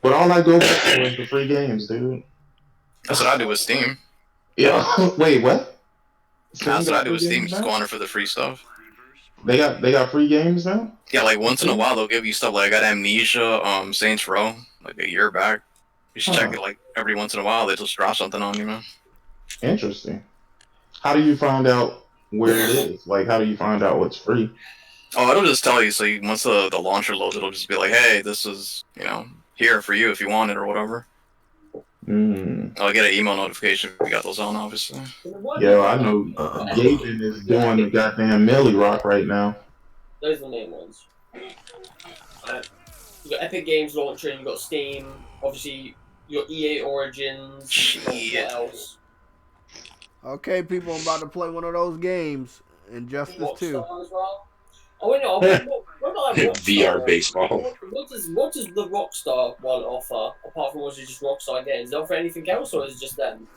[SPEAKER 6] But all I go back for is the free games, dude.
[SPEAKER 2] That's what I do with Steam.
[SPEAKER 6] Yeah. Wait, what?
[SPEAKER 2] That's what I do with Steam. Just go on it for the free stuff.
[SPEAKER 6] They got free games now?
[SPEAKER 2] Yeah, like once in a while they'll give you stuff. Like I got Amnesia, Saints Row, like a year back. You should check it. Like every once in a while they just drop something on you, man.
[SPEAKER 6] Interesting. How do you find out where it is? Like, how do you find out what's free?
[SPEAKER 2] Oh, it'll just tell you. So once the launcher loads, it'll just be like, hey, this is here for you if you want it or whatever. I'll get an email notification if you got those on, obviously.
[SPEAKER 6] Yeah, I know Gaben is doing the goddamn Millie Rock right now.
[SPEAKER 4] Those are the main ones. You got Epic Games launcher, you got Steam, obviously you got EA Origins, what else?
[SPEAKER 1] Okay, people, I'm about to play one of those games. Injustice 2.
[SPEAKER 4] Well? Oh, wait, no, what about that
[SPEAKER 3] VR baseball.
[SPEAKER 4] What does the Rockstar one offer, apart from what's just Rockstar games? Does it offer anything else, or is it just them?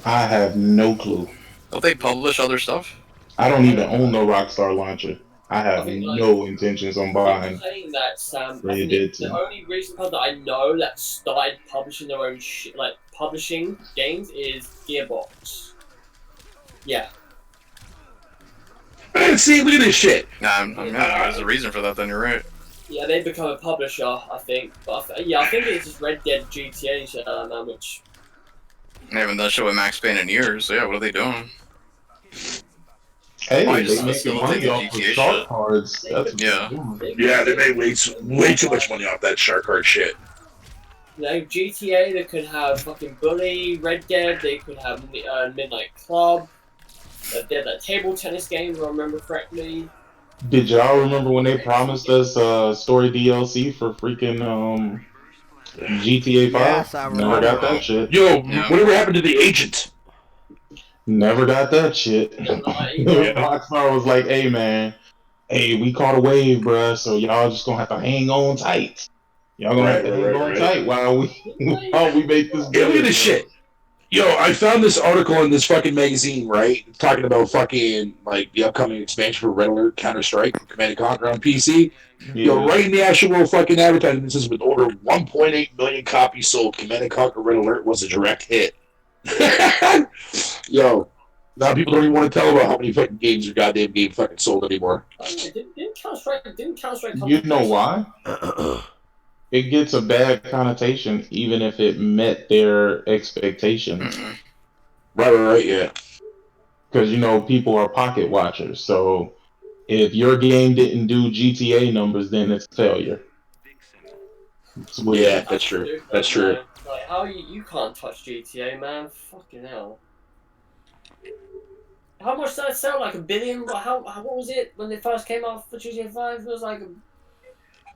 [SPEAKER 6] I have no clue.
[SPEAKER 2] Don't they publish other stuff?
[SPEAKER 6] I don't even own no Rockstar launcher. I have no intentions on buying.
[SPEAKER 4] I'm saying that, Sam, the only recent company that I know that started publishing their own publishing games is Gearbox. Yeah.
[SPEAKER 3] See, look at this shit.
[SPEAKER 2] There's a reason for that. Then you're right.
[SPEAKER 4] Yeah, they've become a publisher, I think. But I think it's just Red Dead, GTA, and shit like that, which.
[SPEAKER 2] They haven't done shit with Max Payne in years. So yeah, what are they doing?
[SPEAKER 6] Hey, they making money off of shark cards.
[SPEAKER 2] Yeah,
[SPEAKER 3] they made way too much money off that shark card shit.
[SPEAKER 4] GTA, they could have fucking Bully, Red Dead, they could have Midnight Club. They had that table tennis game, if I remember correctly.
[SPEAKER 6] Did y'all remember when they promised us story DLC for freaking GTA 5?
[SPEAKER 1] Yes, I remember.
[SPEAKER 6] Never got that shit.
[SPEAKER 3] Yo, whatever happened to the agent?
[SPEAKER 6] Never got that shit. Rockstar was like, hey man, hey, we caught a wave, bruh, so y'all just gonna have to hang on tight. Y'all gonna have to hang on tight while we make this
[SPEAKER 3] Yeah, look at this
[SPEAKER 6] bro.
[SPEAKER 3] shit. Yo, I found this article in this fucking magazine, right? Talking about fucking, like, the upcoming expansion for Red Alert Counter-Strike for Command & Conquer on PC.
[SPEAKER 6] Yeah.
[SPEAKER 3] Yo, right in the actual fucking advertisement, it says with over 1.8 million copies sold, Command & Conquer Red Alert was a direct hit. Yo, now people don't even want to tell about how many fucking games your goddamn game fucking sold anymore.
[SPEAKER 4] Didn't Counter-Strike come
[SPEAKER 6] You
[SPEAKER 4] to
[SPEAKER 6] know
[SPEAKER 4] PlayStation?
[SPEAKER 6] why? It gets a bad connotation even if it met their expectations.
[SPEAKER 3] Right, yeah.
[SPEAKER 6] Because, you know, people are pocket watchers. So if your game didn't do GTA numbers, then it's a failure. It's weird.
[SPEAKER 3] Yeah, that's true. That's true.
[SPEAKER 4] Like, how you can't touch GTA, man? Fucking hell. How much did that sell? Like $1 billion? How what was it when they first came out for GTA 5? It was like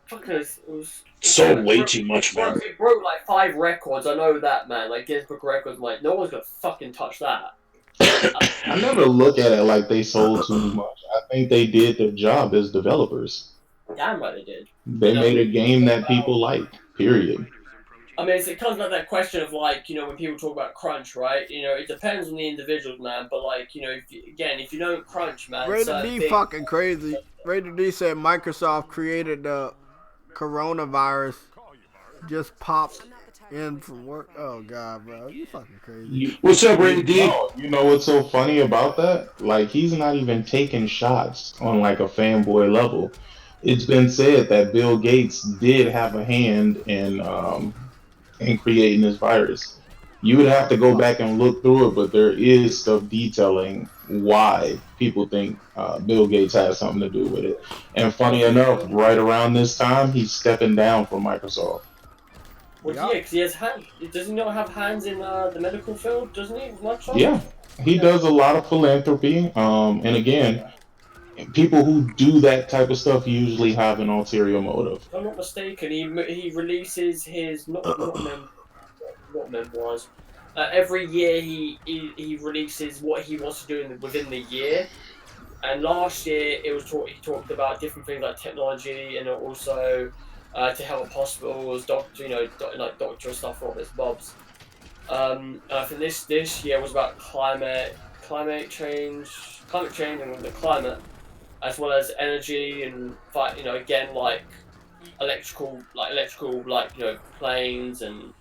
[SPEAKER 4] it was
[SPEAKER 3] sold way too much, man.
[SPEAKER 4] It broke like 5 records. I know that, man. Like Guinness Book of Records. Like no one's gonna fucking touch that.
[SPEAKER 6] I never look at it like they sold too much. I think they did their job as developers.
[SPEAKER 4] Damn right they did.
[SPEAKER 6] They made a game that people like. Period.
[SPEAKER 4] I mean, it comes back to that question of like, you know, when people talk about crunch, right? You know, it depends on the individual, man. But like, you know, if you don't crunch, man,
[SPEAKER 1] Rated D fucking crazy. Rated D said Microsoft created the coronavirus, just popped in from work. Oh god, bro, you fucking crazy.
[SPEAKER 3] What's up, Rated D?
[SPEAKER 6] You know what's so funny about that? Like, he's not even taking shots on like a fanboy level. It's been said that Bill Gates did have a hand in creating this virus. You would have to go back and look through it, but there is stuff detailing why people think Bill Gates has something to do with it. And funny enough, right around this time, he's stepping down from Microsoft.
[SPEAKER 4] Well, yeah, because he has hands. Does he not have hands in the medical field? Doesn't he? Microsoft?
[SPEAKER 6] Yeah, he does a lot of philanthropy. And again, people who do that type of stuff usually have an ulterior motive.
[SPEAKER 4] If I'm not mistaken, he releases his not memoirs. Every year he releases what he wants to do within the year. And last year it was he talked about different things like technology and also to help hospitals, like doctor stuff, all this bobs. I think this year was about climate change and the climate, as well as energy and again like electrical planes and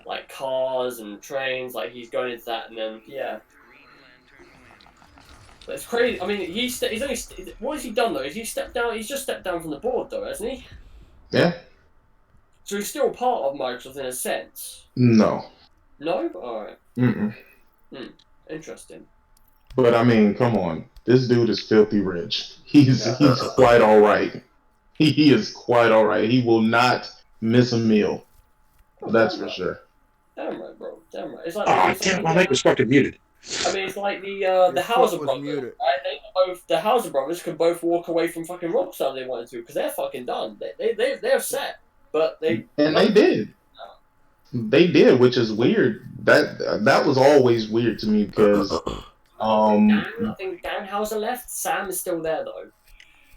[SPEAKER 4] like cars and trains. Like he's going into that, and then yeah. But it's crazy. I mean, he's only what has he done though? Has he stepped down? He's just stepped down from the board though, hasn't he?
[SPEAKER 6] Yeah.
[SPEAKER 4] So he's still part of Microsoft in a sense.
[SPEAKER 6] No.
[SPEAKER 4] No. All right. Interesting.
[SPEAKER 6] But I mean, come on. This dude is filthy rich. He's quite all right. He is quite all right. He will not miss a meal. That's for sure.
[SPEAKER 4] Damn right, bro. Damn right. It's like
[SPEAKER 3] damn, my mic was fucking muted.
[SPEAKER 4] I mean, it's like the Hauser brothers, right? The Hauser brothers could both walk away from fucking Rockstar if they wanted to, because they're fucking done. They're set, but they
[SPEAKER 6] did. They did, which is weird. That was always weird to me because
[SPEAKER 4] I think Dan Hauser left. Sam is still there though.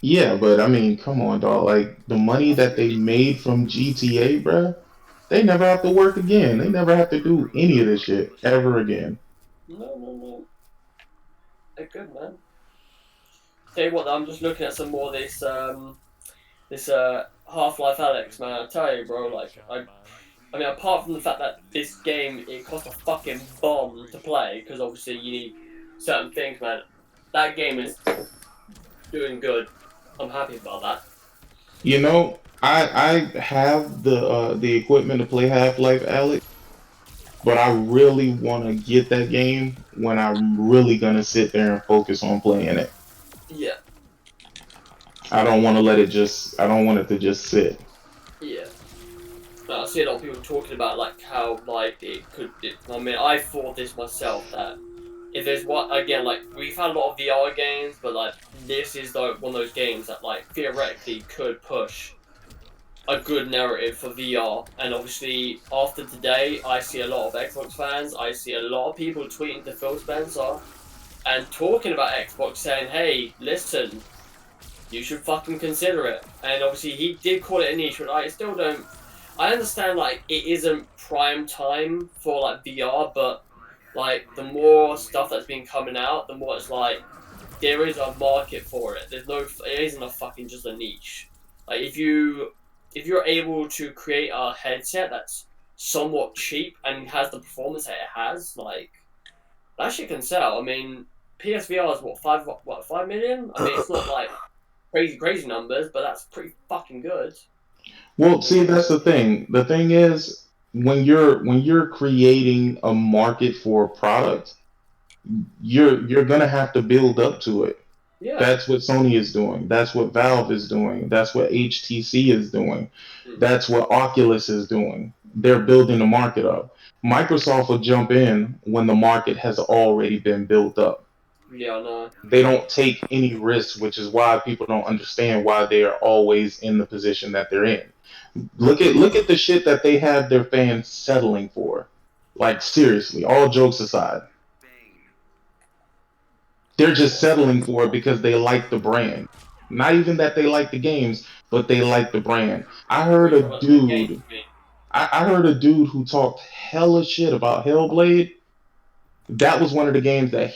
[SPEAKER 6] Yeah, but I mean, come on, dog. Like the money that they made from GTA, bruh, they never have to work again. They never have to do any of this shit ever again.
[SPEAKER 4] No. They're good, man. Tell you what, I'm just looking at some more of this Half-Life Alyx, man. I tell you, bro, like I mean, apart from the fact that this game it costs a fucking bomb to play, because obviously you need certain things, man. That game is doing good. I'm happy about that.
[SPEAKER 6] You know, I have the equipment to play Half-Life Alyx, but I really want to get that game when I'm really gonna sit there and focus on playing it.
[SPEAKER 4] Yeah.
[SPEAKER 6] I don't want it to just sit.
[SPEAKER 4] Yeah. I see a lot of people talking about like how like I mean, I thought this myself that if there's like we've had a lot of VR games, but like this is one of those games that like theoretically could push a good narrative for VR. And obviously after today, I see a lot of Xbox fans. I see a lot of people tweeting to Phil Spencer and talking about Xbox, saying, "Hey, listen, you should fucking consider it. And obviously he did call it a niche, but I still don't. I understand like it isn't prime time for like VR, but like the more stuff that's been coming out, the more it's like there is a market for it. It isn't a fucking just a niche. Like if you're able to create a headset that's somewhat cheap and has the performance that it has, like that shit can sell. I mean, PSVR is what 5 million? I mean, it's not like crazy numbers, but that's pretty fucking good.
[SPEAKER 6] Well, see, that's the thing. The thing is, when you're creating a market for a product, you're gonna have to build up to it.
[SPEAKER 4] Yeah.
[SPEAKER 6] That's what Sony is doing. That's what Valve is doing. That's what HTC is doing. That's what Oculus is doing. They're building the market up. Microsoft will jump in when the market has already been built up.
[SPEAKER 4] Yeah, no.
[SPEAKER 6] They don't take any risks, which is why people don't understand why they are always in the position that they're in. Look at the shit that they have their fans settling for. Like seriously, all jokes aside. They're just settling for it because they like the brand. Not even that they like the games, but they like the brand. I heard a dude who talked hella shit about Hellblade. That was one of the games that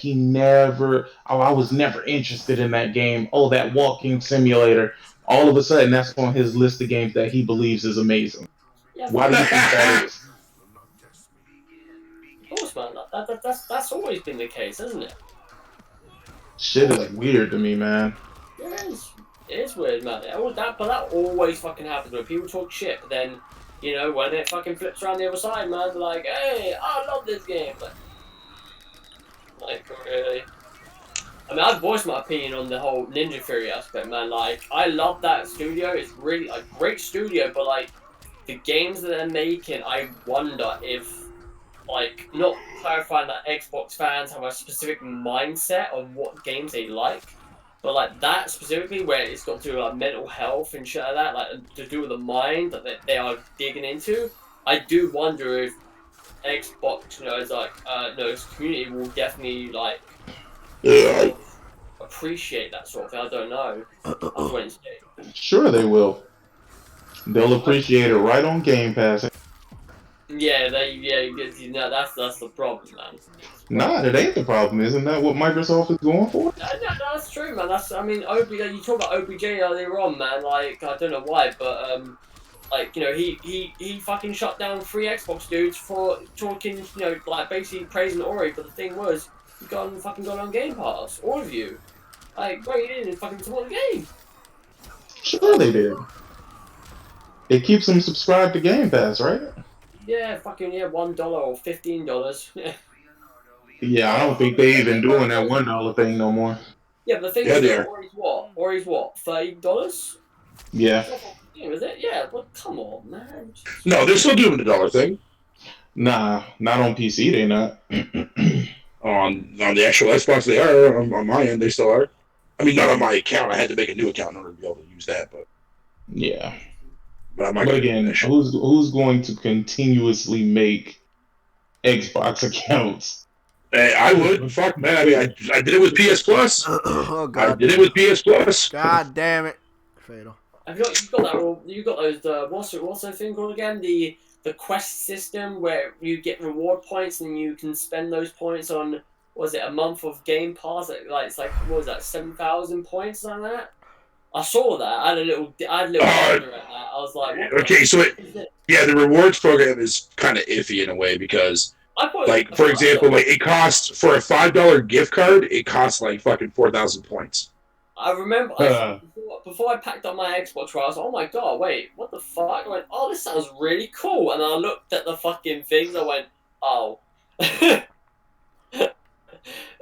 [SPEAKER 6] I was never interested in that game. Oh, that walking simulator. All of a sudden, that's on his list of games that he believes is amazing.
[SPEAKER 4] Yeah,
[SPEAKER 6] why do you think that is?
[SPEAKER 4] Of course, man. That's always been the case, hasn't it?
[SPEAKER 6] Shit is weird to me, man.
[SPEAKER 4] It is weird, man. But that always fucking happens when people talk shit, but then, you know, when it fucking flips around the other side, man, they're like, hey, I love this game. Like, really? I mean, I've voiced my opinion on the whole Ninja Theory aspect, man. Like, I love that studio. It's really a great studio, but, like, the games that they're making, I wonder if, like, not clarifying that Xbox fans have a specific mindset on what games they like, but, like, that specifically, where it's got to do with, like, mental health and shit like that, like, to do with the mind that they are digging into, I do wonder if Xbox, you know, is like, its community will definitely, like, appreciate that sort of thing. I don't know. I'll wait and see.
[SPEAKER 6] Sure they will. They'll appreciate it right on Game Pass.
[SPEAKER 4] Yeah, that's the problem, man.
[SPEAKER 6] Nah, it ain't the problem. Isn't that what Microsoft is going for?
[SPEAKER 4] No, that's true, man. I mean, you talk about OBJ earlier on, man. Like, I don't know why, but like, you know, he fucking shut down 3 Xbox dudes for talking, you know, like basically praising Ori. But the thing was, you fucking got on Game Pass, all of you. Like, bro, you didn't fucking support the game.
[SPEAKER 6] Sure they did. It keeps them subscribed to Game Pass, right?
[SPEAKER 4] Yeah, fucking $1 or $15.
[SPEAKER 6] Yeah, I don't think they even doing that $1 thing no more.
[SPEAKER 4] Yeah, but the thing is, Ori's what? $30?
[SPEAKER 6] Yeah.
[SPEAKER 4] Is it? Yeah, well, come on, man.
[SPEAKER 3] No, they're still doing the dollar thing.
[SPEAKER 6] Nah, not on PC, they not.
[SPEAKER 3] on the actual Xbox, they are. On my end, they still are. I mean, not on my account. I had to make a new account in order to be able to use that, but...
[SPEAKER 6] Yeah.
[SPEAKER 3] But
[SPEAKER 6] again, who's going to continuously make Xbox accounts?
[SPEAKER 3] Hey, I would. Fuck, man. I mean, I did it with PS Plus.
[SPEAKER 1] Oh, God.
[SPEAKER 3] I did it with PS Plus.
[SPEAKER 1] God damn it. Fatal.
[SPEAKER 4] You got those, what's that thing called again? The quest system where you get reward points and you can spend those points on, was it a month of Game Pass? Like, it's like, what was that, 7,000 points on that? I saw that. I had a little wonder at that. I was like, what
[SPEAKER 3] okay, so the rewards program is kind of iffy in a way because, like, for example, like it costs for a $5 gift card, it costs like fucking 4,000 points.
[SPEAKER 4] I remember before I packed up my Xbox, I was like, oh my god, wait, what the fuck? I went, oh, this sounds really cool, and I looked at the fucking things. I went, oh.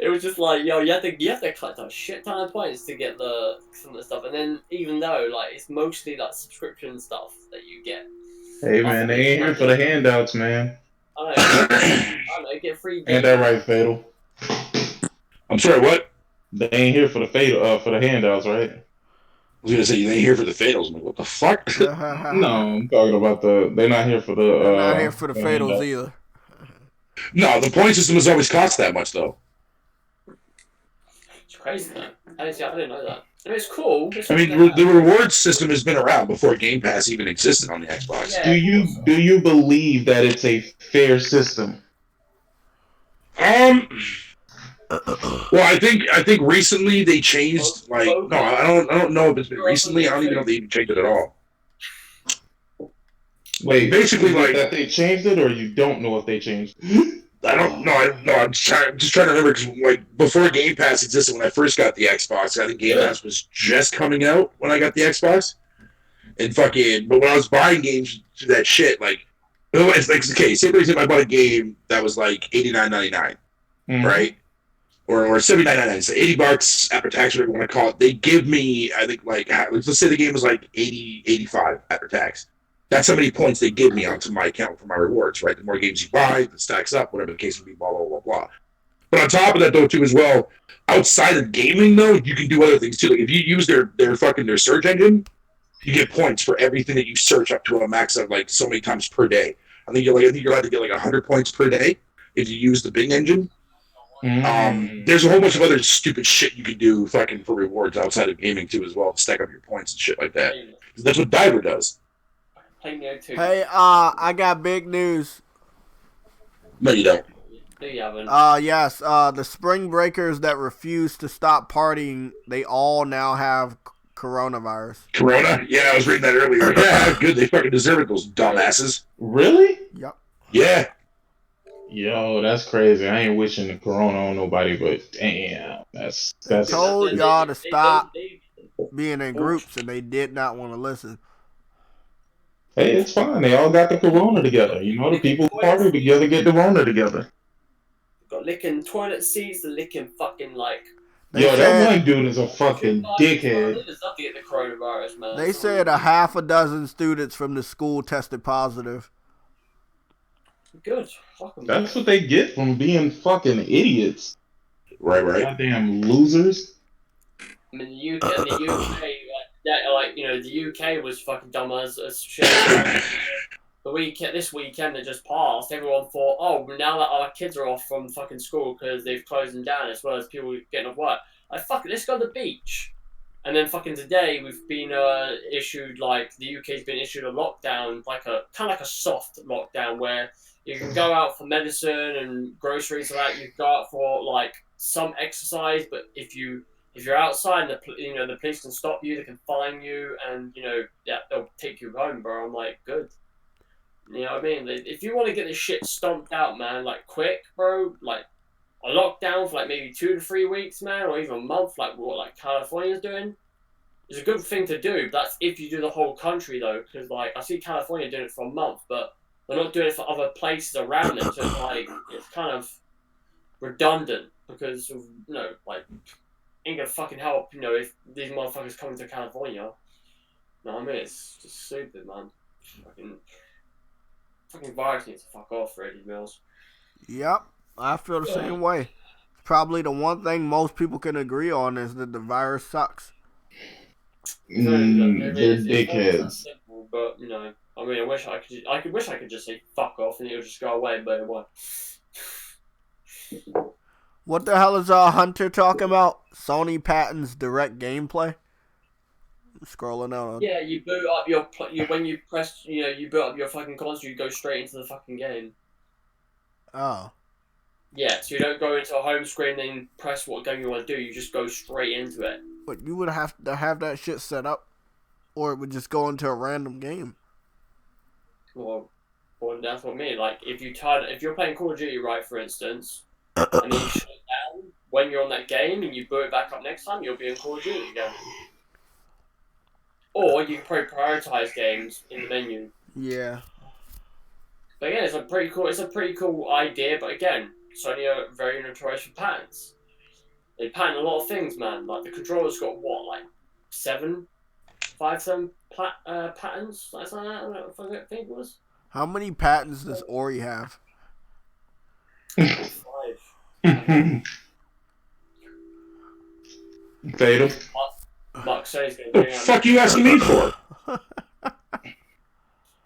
[SPEAKER 4] It was just like, yo, you have to collect a shit ton of points to get some of the stuff, and then even though like it's mostly like subscription stuff that you get.
[SPEAKER 6] Hey man, they ain't here for the handouts, man.
[SPEAKER 4] I know, get free.
[SPEAKER 6] Ain't that right, Fatal?
[SPEAKER 3] I'm sorry, what?
[SPEAKER 6] They ain't here for the handouts, right?
[SPEAKER 3] I was gonna say you ain't here for the fatals. I'm like, what the fuck?
[SPEAKER 6] No, I'm talking about they're not here for the.
[SPEAKER 1] They're not here for the fatals either.
[SPEAKER 3] No, the point system has always cost that much though.
[SPEAKER 4] It's crazy, man. I didn't know that. It's cool. It's
[SPEAKER 3] I mean, the reward system has been around before Game Pass even existed on the Xbox.
[SPEAKER 4] Yeah,
[SPEAKER 6] do you believe that it's a fair system?
[SPEAKER 3] Well, I think recently they changed. Like, no, I don't know if it's been recently. I don't even know if they even changed it at all.
[SPEAKER 6] Wait,
[SPEAKER 3] basically, like
[SPEAKER 6] that they changed it, or you don't know if they changed it?
[SPEAKER 3] I don't know. I'm just trying to remember, because like before Game Pass existed, when I first got the Xbox, I think Game Pass was just coming out when I got the Xbox. And but when I was buying games through that shit, like, it's like, okay, say for example, I bought a game that was like $89.99, right? Or $79.99, so $80 after tax, whatever you want to call it. They give me, I think, like, let's say the game was like 85 after tax. That's how many points they give me onto my account for my rewards, right? The more games you buy, it stacks up, whatever the case would be, blah, blah, blah, blah. But on top of that, though, too, as well, outside of gaming, though, you can do other things, too. Like, if you use their search engine, you get points for everything that you search up to a max of, like, so many times per day. I think you're allowed to get, like, 100 points per day if you use the Bing engine. There's a whole bunch of other stupid shit you can do fucking for rewards outside of gaming, too, as well, to stack up your points and shit like that. That's what Diver does.
[SPEAKER 1] Hey, I got big news.
[SPEAKER 3] No, you don't.
[SPEAKER 4] No, you haven't.
[SPEAKER 1] Yes, the spring breakers that refuse to stop partying, they all now have coronavirus.
[SPEAKER 3] Corona? Yeah, I was reading that earlier. Yeah, good. They fucking deserve it, those dumbasses.
[SPEAKER 6] Really?
[SPEAKER 1] Yep.
[SPEAKER 3] Yeah.
[SPEAKER 6] Yo, that's crazy. I ain't wishing the corona on nobody, but damn, that's.
[SPEAKER 1] Told y'all to stop being in groups, and they did not want to listen.
[SPEAKER 6] Hey, it's fine. They all got the corona together. You know, the people who party together get the corona together.
[SPEAKER 4] Got licking toilet seats, the licking fucking like.
[SPEAKER 6] That one dude is a fucking dickhead.
[SPEAKER 4] There's nothing to get the coronavirus, man.
[SPEAKER 1] They said a half a dozen students from the school tested positive.
[SPEAKER 4] Good.
[SPEAKER 6] That's what they get from being fucking idiots.
[SPEAKER 3] Right.
[SPEAKER 6] Goddamn losers.
[SPEAKER 4] I mean, the UK, the UK was fucking dumb as shit. This weekend that just passed, everyone thought, oh, now that our kids are off from fucking school because they've closed them down, as well as people getting off work, like, fuck it, let's go to the beach. And then fucking today, we've been issued, like, the UK's been issued a lockdown, like a kind of like a soft lockdown where you can go out for medicine and groceries, and that. You can go out for like some exercise, but if you're outside, the police can stop you, they can fine you, and they'll take you home, bro. I'm like, good. You know what I mean? If you want to get this shit stomped out, man, like quick, bro, like a lockdown for like maybe 2 to 3 weeks, man, or even a month, like what like California's doing, is a good thing to do. But that's if you do the whole country, though, because like I see California doing it for a month, but they're not doing it for other places around them. So it's kind of redundant because like ain't gonna fucking help. If these motherfuckers come to California, no, I mean it's just stupid, man. Fucking virus needs to fuck off, Eddie Mills.
[SPEAKER 1] Yep, I feel the same way. Probably the one thing most people can agree on is that the virus sucks.
[SPEAKER 6] They're dickheads.
[SPEAKER 4] Simple, but I mean, I could just say fuck off and it would just go away, but it won't.
[SPEAKER 1] What the hell is Hunter talking about? Sony patents direct gameplay. Scrolling down.
[SPEAKER 4] Yeah, you boot up when you press, you boot up your fucking console, you go straight into the fucking game.
[SPEAKER 1] Oh.
[SPEAKER 4] Yeah, so you don't go into a home screen then press what game you want to do. You just go straight into it.
[SPEAKER 1] But you would have to have that shit set up, or it would just go into a random game.
[SPEAKER 4] Well, that's what I mean. Like if you're playing Call of Duty, right, for instance, and then you shut it down when you're on that game and you boot it back up next time, you'll be in Call of Duty again. Or you can probably prioritize games in the menu.
[SPEAKER 1] Yeah.
[SPEAKER 4] But again, it's a pretty cool idea. But again, Sony are very notorious for patents. They patent a lot of things, man. Like the controller's got what, like 7 patents? That's like that. I don't know if I think it was.
[SPEAKER 1] How many patents does Ori have?
[SPEAKER 4] 5.
[SPEAKER 6] Fatal.
[SPEAKER 4] Mark says going
[SPEAKER 3] What the fuck you asking me for?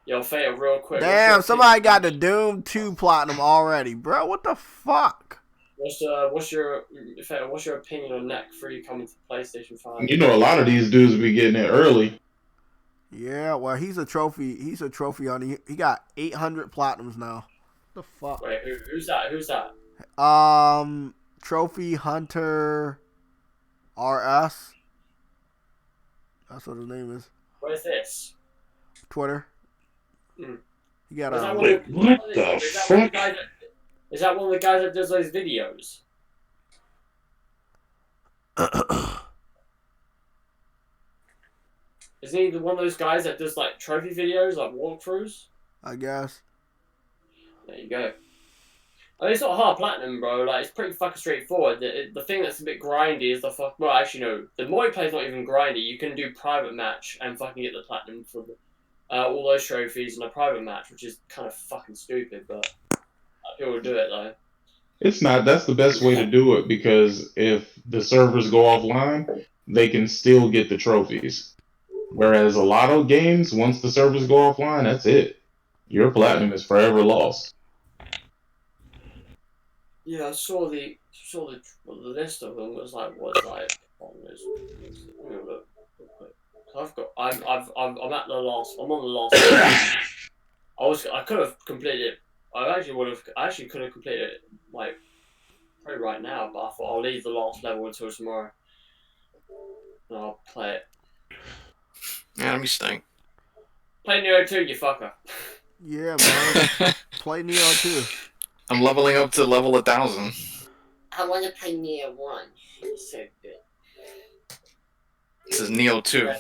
[SPEAKER 4] Yo, Fatal, real quick.
[SPEAKER 1] Damn, somebody got the Doom 2 platinum already, bro. What the fuck?
[SPEAKER 4] What's your opinion on Knack 3 coming to PlayStation 5?
[SPEAKER 6] You know, a lot of these dudes be getting it early.
[SPEAKER 1] Yeah, well, he's a trophy. He's a trophy hunter. He got 800 platinums now. The fuck?
[SPEAKER 4] Wait, who's that? Who's that?
[SPEAKER 1] Trophy Hunter RS. That's what his name is.
[SPEAKER 4] Where's this?
[SPEAKER 1] Twitter.
[SPEAKER 4] Mm.
[SPEAKER 1] He got
[SPEAKER 3] Wait, what the fuck?
[SPEAKER 4] Is that one of the guys that does those videos? Isn't he one of those guys that does like trophy videos, like walkthroughs?
[SPEAKER 1] I guess.
[SPEAKER 4] There you go. I mean, it's not hard platinum, bro. Like, it's pretty fucking straightforward. The thing that's a bit grindy is the fuck. Well, actually, no. The multiplayer's not even grindy. You can do private match and fucking get the platinum for all those trophies in a private match, which is kind of fucking stupid, but people will do it though.
[SPEAKER 6] It's not. That's the best way to do it, because if the servers go offline, they can still get the trophies. Whereas a lot of games, once the servers go offline, that's it. Your platinum is forever lost.
[SPEAKER 4] Yeah, I saw the list of them was like what's like on this. I'm at the last. I'm on the last. I could have completed it. I actually could have completed it like probably right now, but I thought I'll leave the last level until tomorrow and I'll play it.
[SPEAKER 2] Yeah, let me stink.
[SPEAKER 4] Play Neo 2, you fucker.
[SPEAKER 1] Yeah, man. Play Neo 2.
[SPEAKER 2] I'm leveling up to level 1000.
[SPEAKER 4] I want to play Neo 1. It's so good.
[SPEAKER 2] This is Neo 2.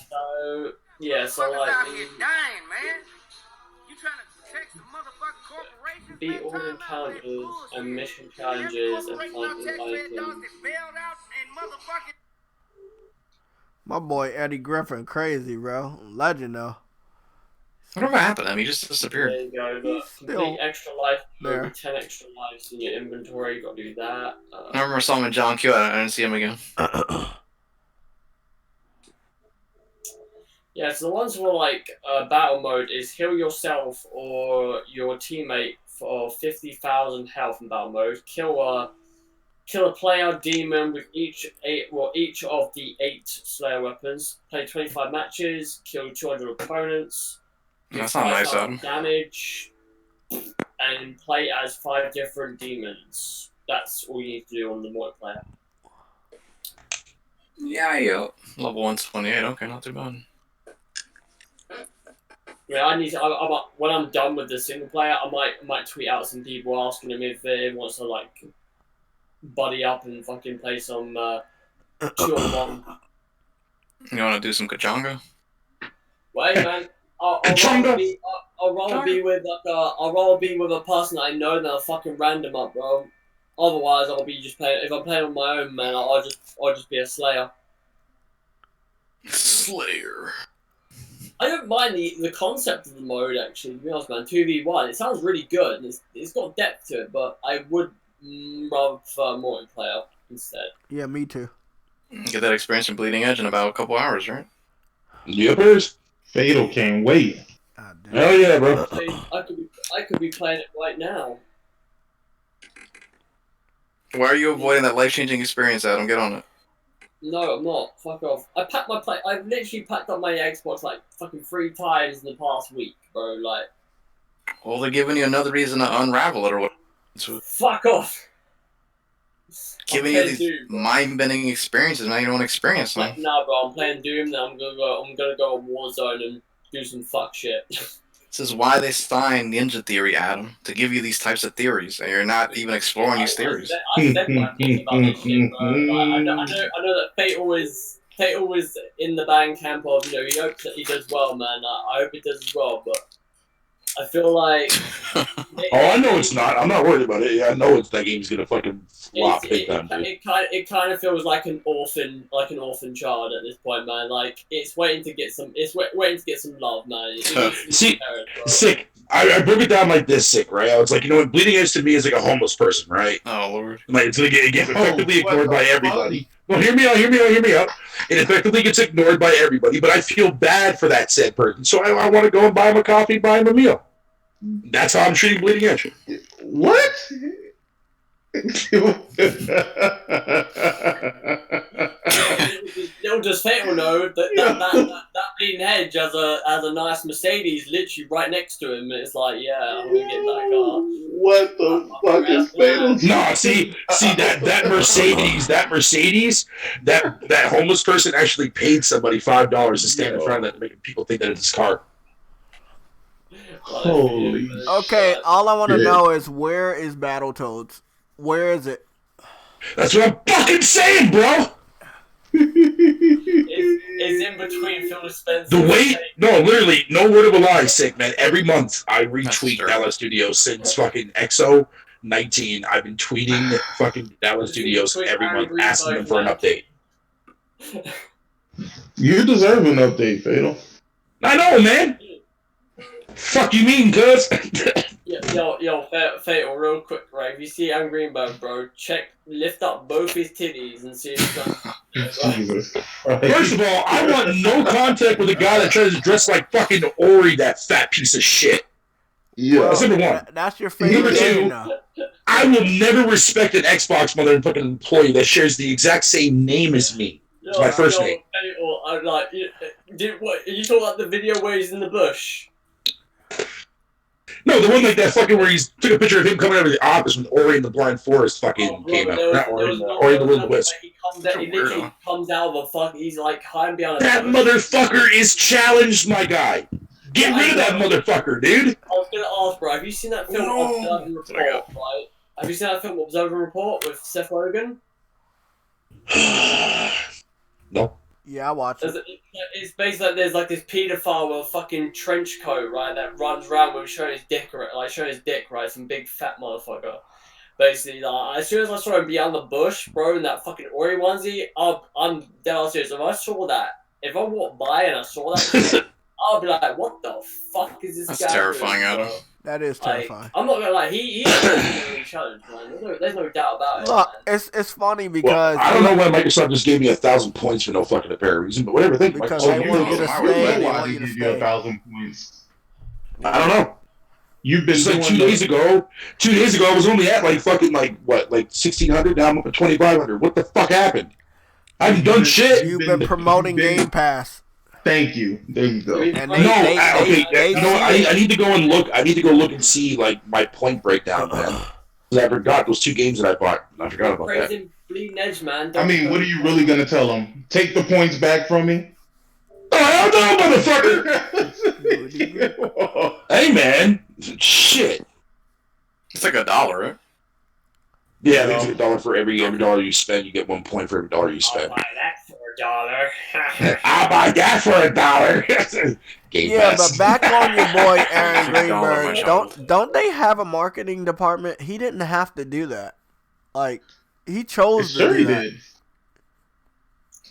[SPEAKER 4] Yeah, so like...
[SPEAKER 5] out here dying, man. You trying to protect the motherfucking corporations?
[SPEAKER 4] Beat all the encounters and mission challenges and find the items.
[SPEAKER 1] My boy Eddie Griffin, crazy, bro. Legend, though.
[SPEAKER 2] Whatever happened to him? He just disappeared.
[SPEAKER 4] There you go. Look, complete extra life. There. 10 extra lives in your inventory. You got to do that.
[SPEAKER 2] I remember I saw him in John Q. I didn't see him again.
[SPEAKER 4] Yeah, so the ones where like battle mode is heal yourself or your teammate for 50,000 health in battle mode. Kill a player demon with each of the 8 Slayer weapons. Play 25 matches. Kill 200 opponents.
[SPEAKER 2] That's not nice, Adam.
[SPEAKER 4] Damage, and play as 5 different demons. That's all you need to do on the multiplayer.
[SPEAKER 2] Yeah, yo. Level 128. Okay, not too bad.
[SPEAKER 4] Yeah, when I'm done with the single player, I might tweet out some people asking them if they want to like buddy up and fucking play some 2-on-1.
[SPEAKER 2] You want to do some Kachanga?
[SPEAKER 4] Wait, man. I'll rather be with a person that I know than a fucking random up, bro. Otherwise, I'll be just playing. If I'm playing on my own, man, I'll just be a Slayer.
[SPEAKER 2] Slayer.
[SPEAKER 4] I don't mind the concept of the mode, actually, to be honest, man. 2v1, it sounds really good, and it's got depth to it, but I would rather prefer multiplayer instead.
[SPEAKER 1] Yeah, me too.
[SPEAKER 2] Get that experience in Bleeding Edge in about a couple hours, right?
[SPEAKER 3] Yippers.
[SPEAKER 6] Fatal can't wait.
[SPEAKER 3] Hell yeah, bro.
[SPEAKER 4] I could be playing it right now.
[SPEAKER 2] Why are you avoiding that life-changing experience, Adam? Get on it.
[SPEAKER 4] No, I'm not. Fuck off. I've literally packed up my Xbox like fucking 3 times in the past week, bro. Like.
[SPEAKER 2] Well, they're giving you another reason to unravel it or what?
[SPEAKER 4] Fuck off.
[SPEAKER 2] Giving you these mind-bending experiences, now you don't want to experience them.
[SPEAKER 4] Like, nah, bro, I'm playing Doom, then I'm gonna go on Warzone and do some fuck shit.
[SPEAKER 2] This is why they signed Ninja Theory, Adam, to give you these types of theories, and you're not even exploring these theories.
[SPEAKER 4] I said my piece about this shit, bro. Like, I know that Fatal is in the band camp of, you know, he hopes that he does well, man. I hope it does as well, but I feel like...
[SPEAKER 3] I know it's not. I'm not worried about it. Yeah, I know that game's gonna fucking flop big time, dude.
[SPEAKER 4] It kind of feels like an orphan child at this point, man. Like it's waiting to get some love, man.
[SPEAKER 3] See, sick. I broke it down like this, sick, right? I was like, you know, Bleeding Edge to me is like a homeless person, right?
[SPEAKER 2] Oh Lord.
[SPEAKER 3] Like it's gonna get effectively ignored by everybody. Well, hear me out. It effectively gets ignored by everybody, but I feel bad for that said person, so I want to go and buy him a coffee, buy him a meal. That's how I'm treating Bleeding Edge.
[SPEAKER 6] What?
[SPEAKER 4] Little does Fatal know that bleeding hedge has a nice Mercedes literally right next to him. It's like, yeah, I'm gonna get that car.
[SPEAKER 6] What the fuck is Fatal?
[SPEAKER 3] No, see that Mercedes, that homeless person actually paid somebody $5 to stand in front of that to make people think that it's his car.
[SPEAKER 6] Holy.
[SPEAKER 1] Okay, all I want to know is where is Battletoads? Where is it?
[SPEAKER 3] That's what I'm fucking saying, bro.
[SPEAKER 4] It's in between Phil Spencer.
[SPEAKER 3] The wait, no, literally, no word of a lie, sick man. Every month I retweet Dallas Studios since fucking EXO 19. I've been tweeting fucking Dallas Studios every month, asking them for an update.
[SPEAKER 6] You deserve an update, Fatal.
[SPEAKER 3] I know, man. Fuck you mean, cuz?
[SPEAKER 4] Yo, Fatal, real quick, right? If you see Angry Greenberg, bro, lift up both his titties and see if
[SPEAKER 6] Jesus.
[SPEAKER 3] First of all, I want no contact with a guy that tries to dress like fucking Ori, that fat piece of shit.
[SPEAKER 6] Yeah.
[SPEAKER 3] That's number one.
[SPEAKER 1] That's your favorite game now.
[SPEAKER 3] I will never respect an Xbox motherfucking employee that shares the exact same name as me. It's my first name.
[SPEAKER 4] Fatal, I'm like, you talking about the video where he's in the bush?
[SPEAKER 3] No, the one like that fucking where he took a picture of him coming out of the office when Ori and the Blind Forest fucking came out. Not Ori, Ori and the Will of the Wisp.
[SPEAKER 4] He literally comes out of a fuck. He's like hiding behind.
[SPEAKER 3] That motherfucker is challenged, my guy. Get rid of that motherfucker, dude.
[SPEAKER 4] I was gonna ask, bro. Have you seen that film Observe and Report? Right? Have you seen that film Observe and Report with Seth Rogen?
[SPEAKER 3] No.
[SPEAKER 1] Yeah, I watched it.
[SPEAKER 4] It's basically like there's like this paedophile with a fucking trench coat, right, that runs around with showing his dick, right, some big fat motherfucker. Basically, like, as soon as I saw him beyond the bush, bro, in that fucking Ori onesie, I'm dead serious. If I walked by and I saw that shit, I'll be like, what the fuck is this guy?
[SPEAKER 2] That's terrifying, Adam.
[SPEAKER 1] That is terrifying.
[SPEAKER 4] I'm not gonna lie, he's really challenged, man. There's no doubt about it.
[SPEAKER 1] Look,
[SPEAKER 4] Man.
[SPEAKER 1] it's funny because
[SPEAKER 3] I don't know why Microsoft just gave me 1,000 points for no fucking apparent reason, but whatever. Thank you,
[SPEAKER 1] because
[SPEAKER 3] Microsoft.
[SPEAKER 1] they want you to stay. They
[SPEAKER 6] Why
[SPEAKER 1] want
[SPEAKER 6] did
[SPEAKER 1] you to
[SPEAKER 6] you give you
[SPEAKER 1] stay.
[SPEAKER 6] 1,000 points?
[SPEAKER 3] I don't know.
[SPEAKER 6] You've been
[SPEAKER 3] Just like
[SPEAKER 6] doing
[SPEAKER 3] 2 days ago. 2 days ago, I was only at like fucking like 1,600. Now I'm up at 2,500. What the fuck happened? I haven't done shit.
[SPEAKER 1] You've been promoting Game Pass.
[SPEAKER 6] Thank you. There you go.
[SPEAKER 1] And
[SPEAKER 3] I need to go and look. I need to go look and see like my point breakdown, man. Because I forgot those 2 games that I bought. I forgot about that.
[SPEAKER 4] Crazy bleeding edge, man.
[SPEAKER 6] I mean, what are you really gonna tell them? Take the points back from me?
[SPEAKER 3] Oh, hell no, motherfucker! Hey, man. Shit.
[SPEAKER 2] It's like $1, right?
[SPEAKER 3] Yeah, I think it's $1 for every dollar you spend. You get 1 point for every dollar you spend.
[SPEAKER 4] I'll buy that for $1.
[SPEAKER 3] I'll buy that for $1. Game Pass.
[SPEAKER 1] But back on your boy Aaron Greenberg, don't they have a marketing department? He didn't have to do that. Like, he chose to do that.
[SPEAKER 6] Did.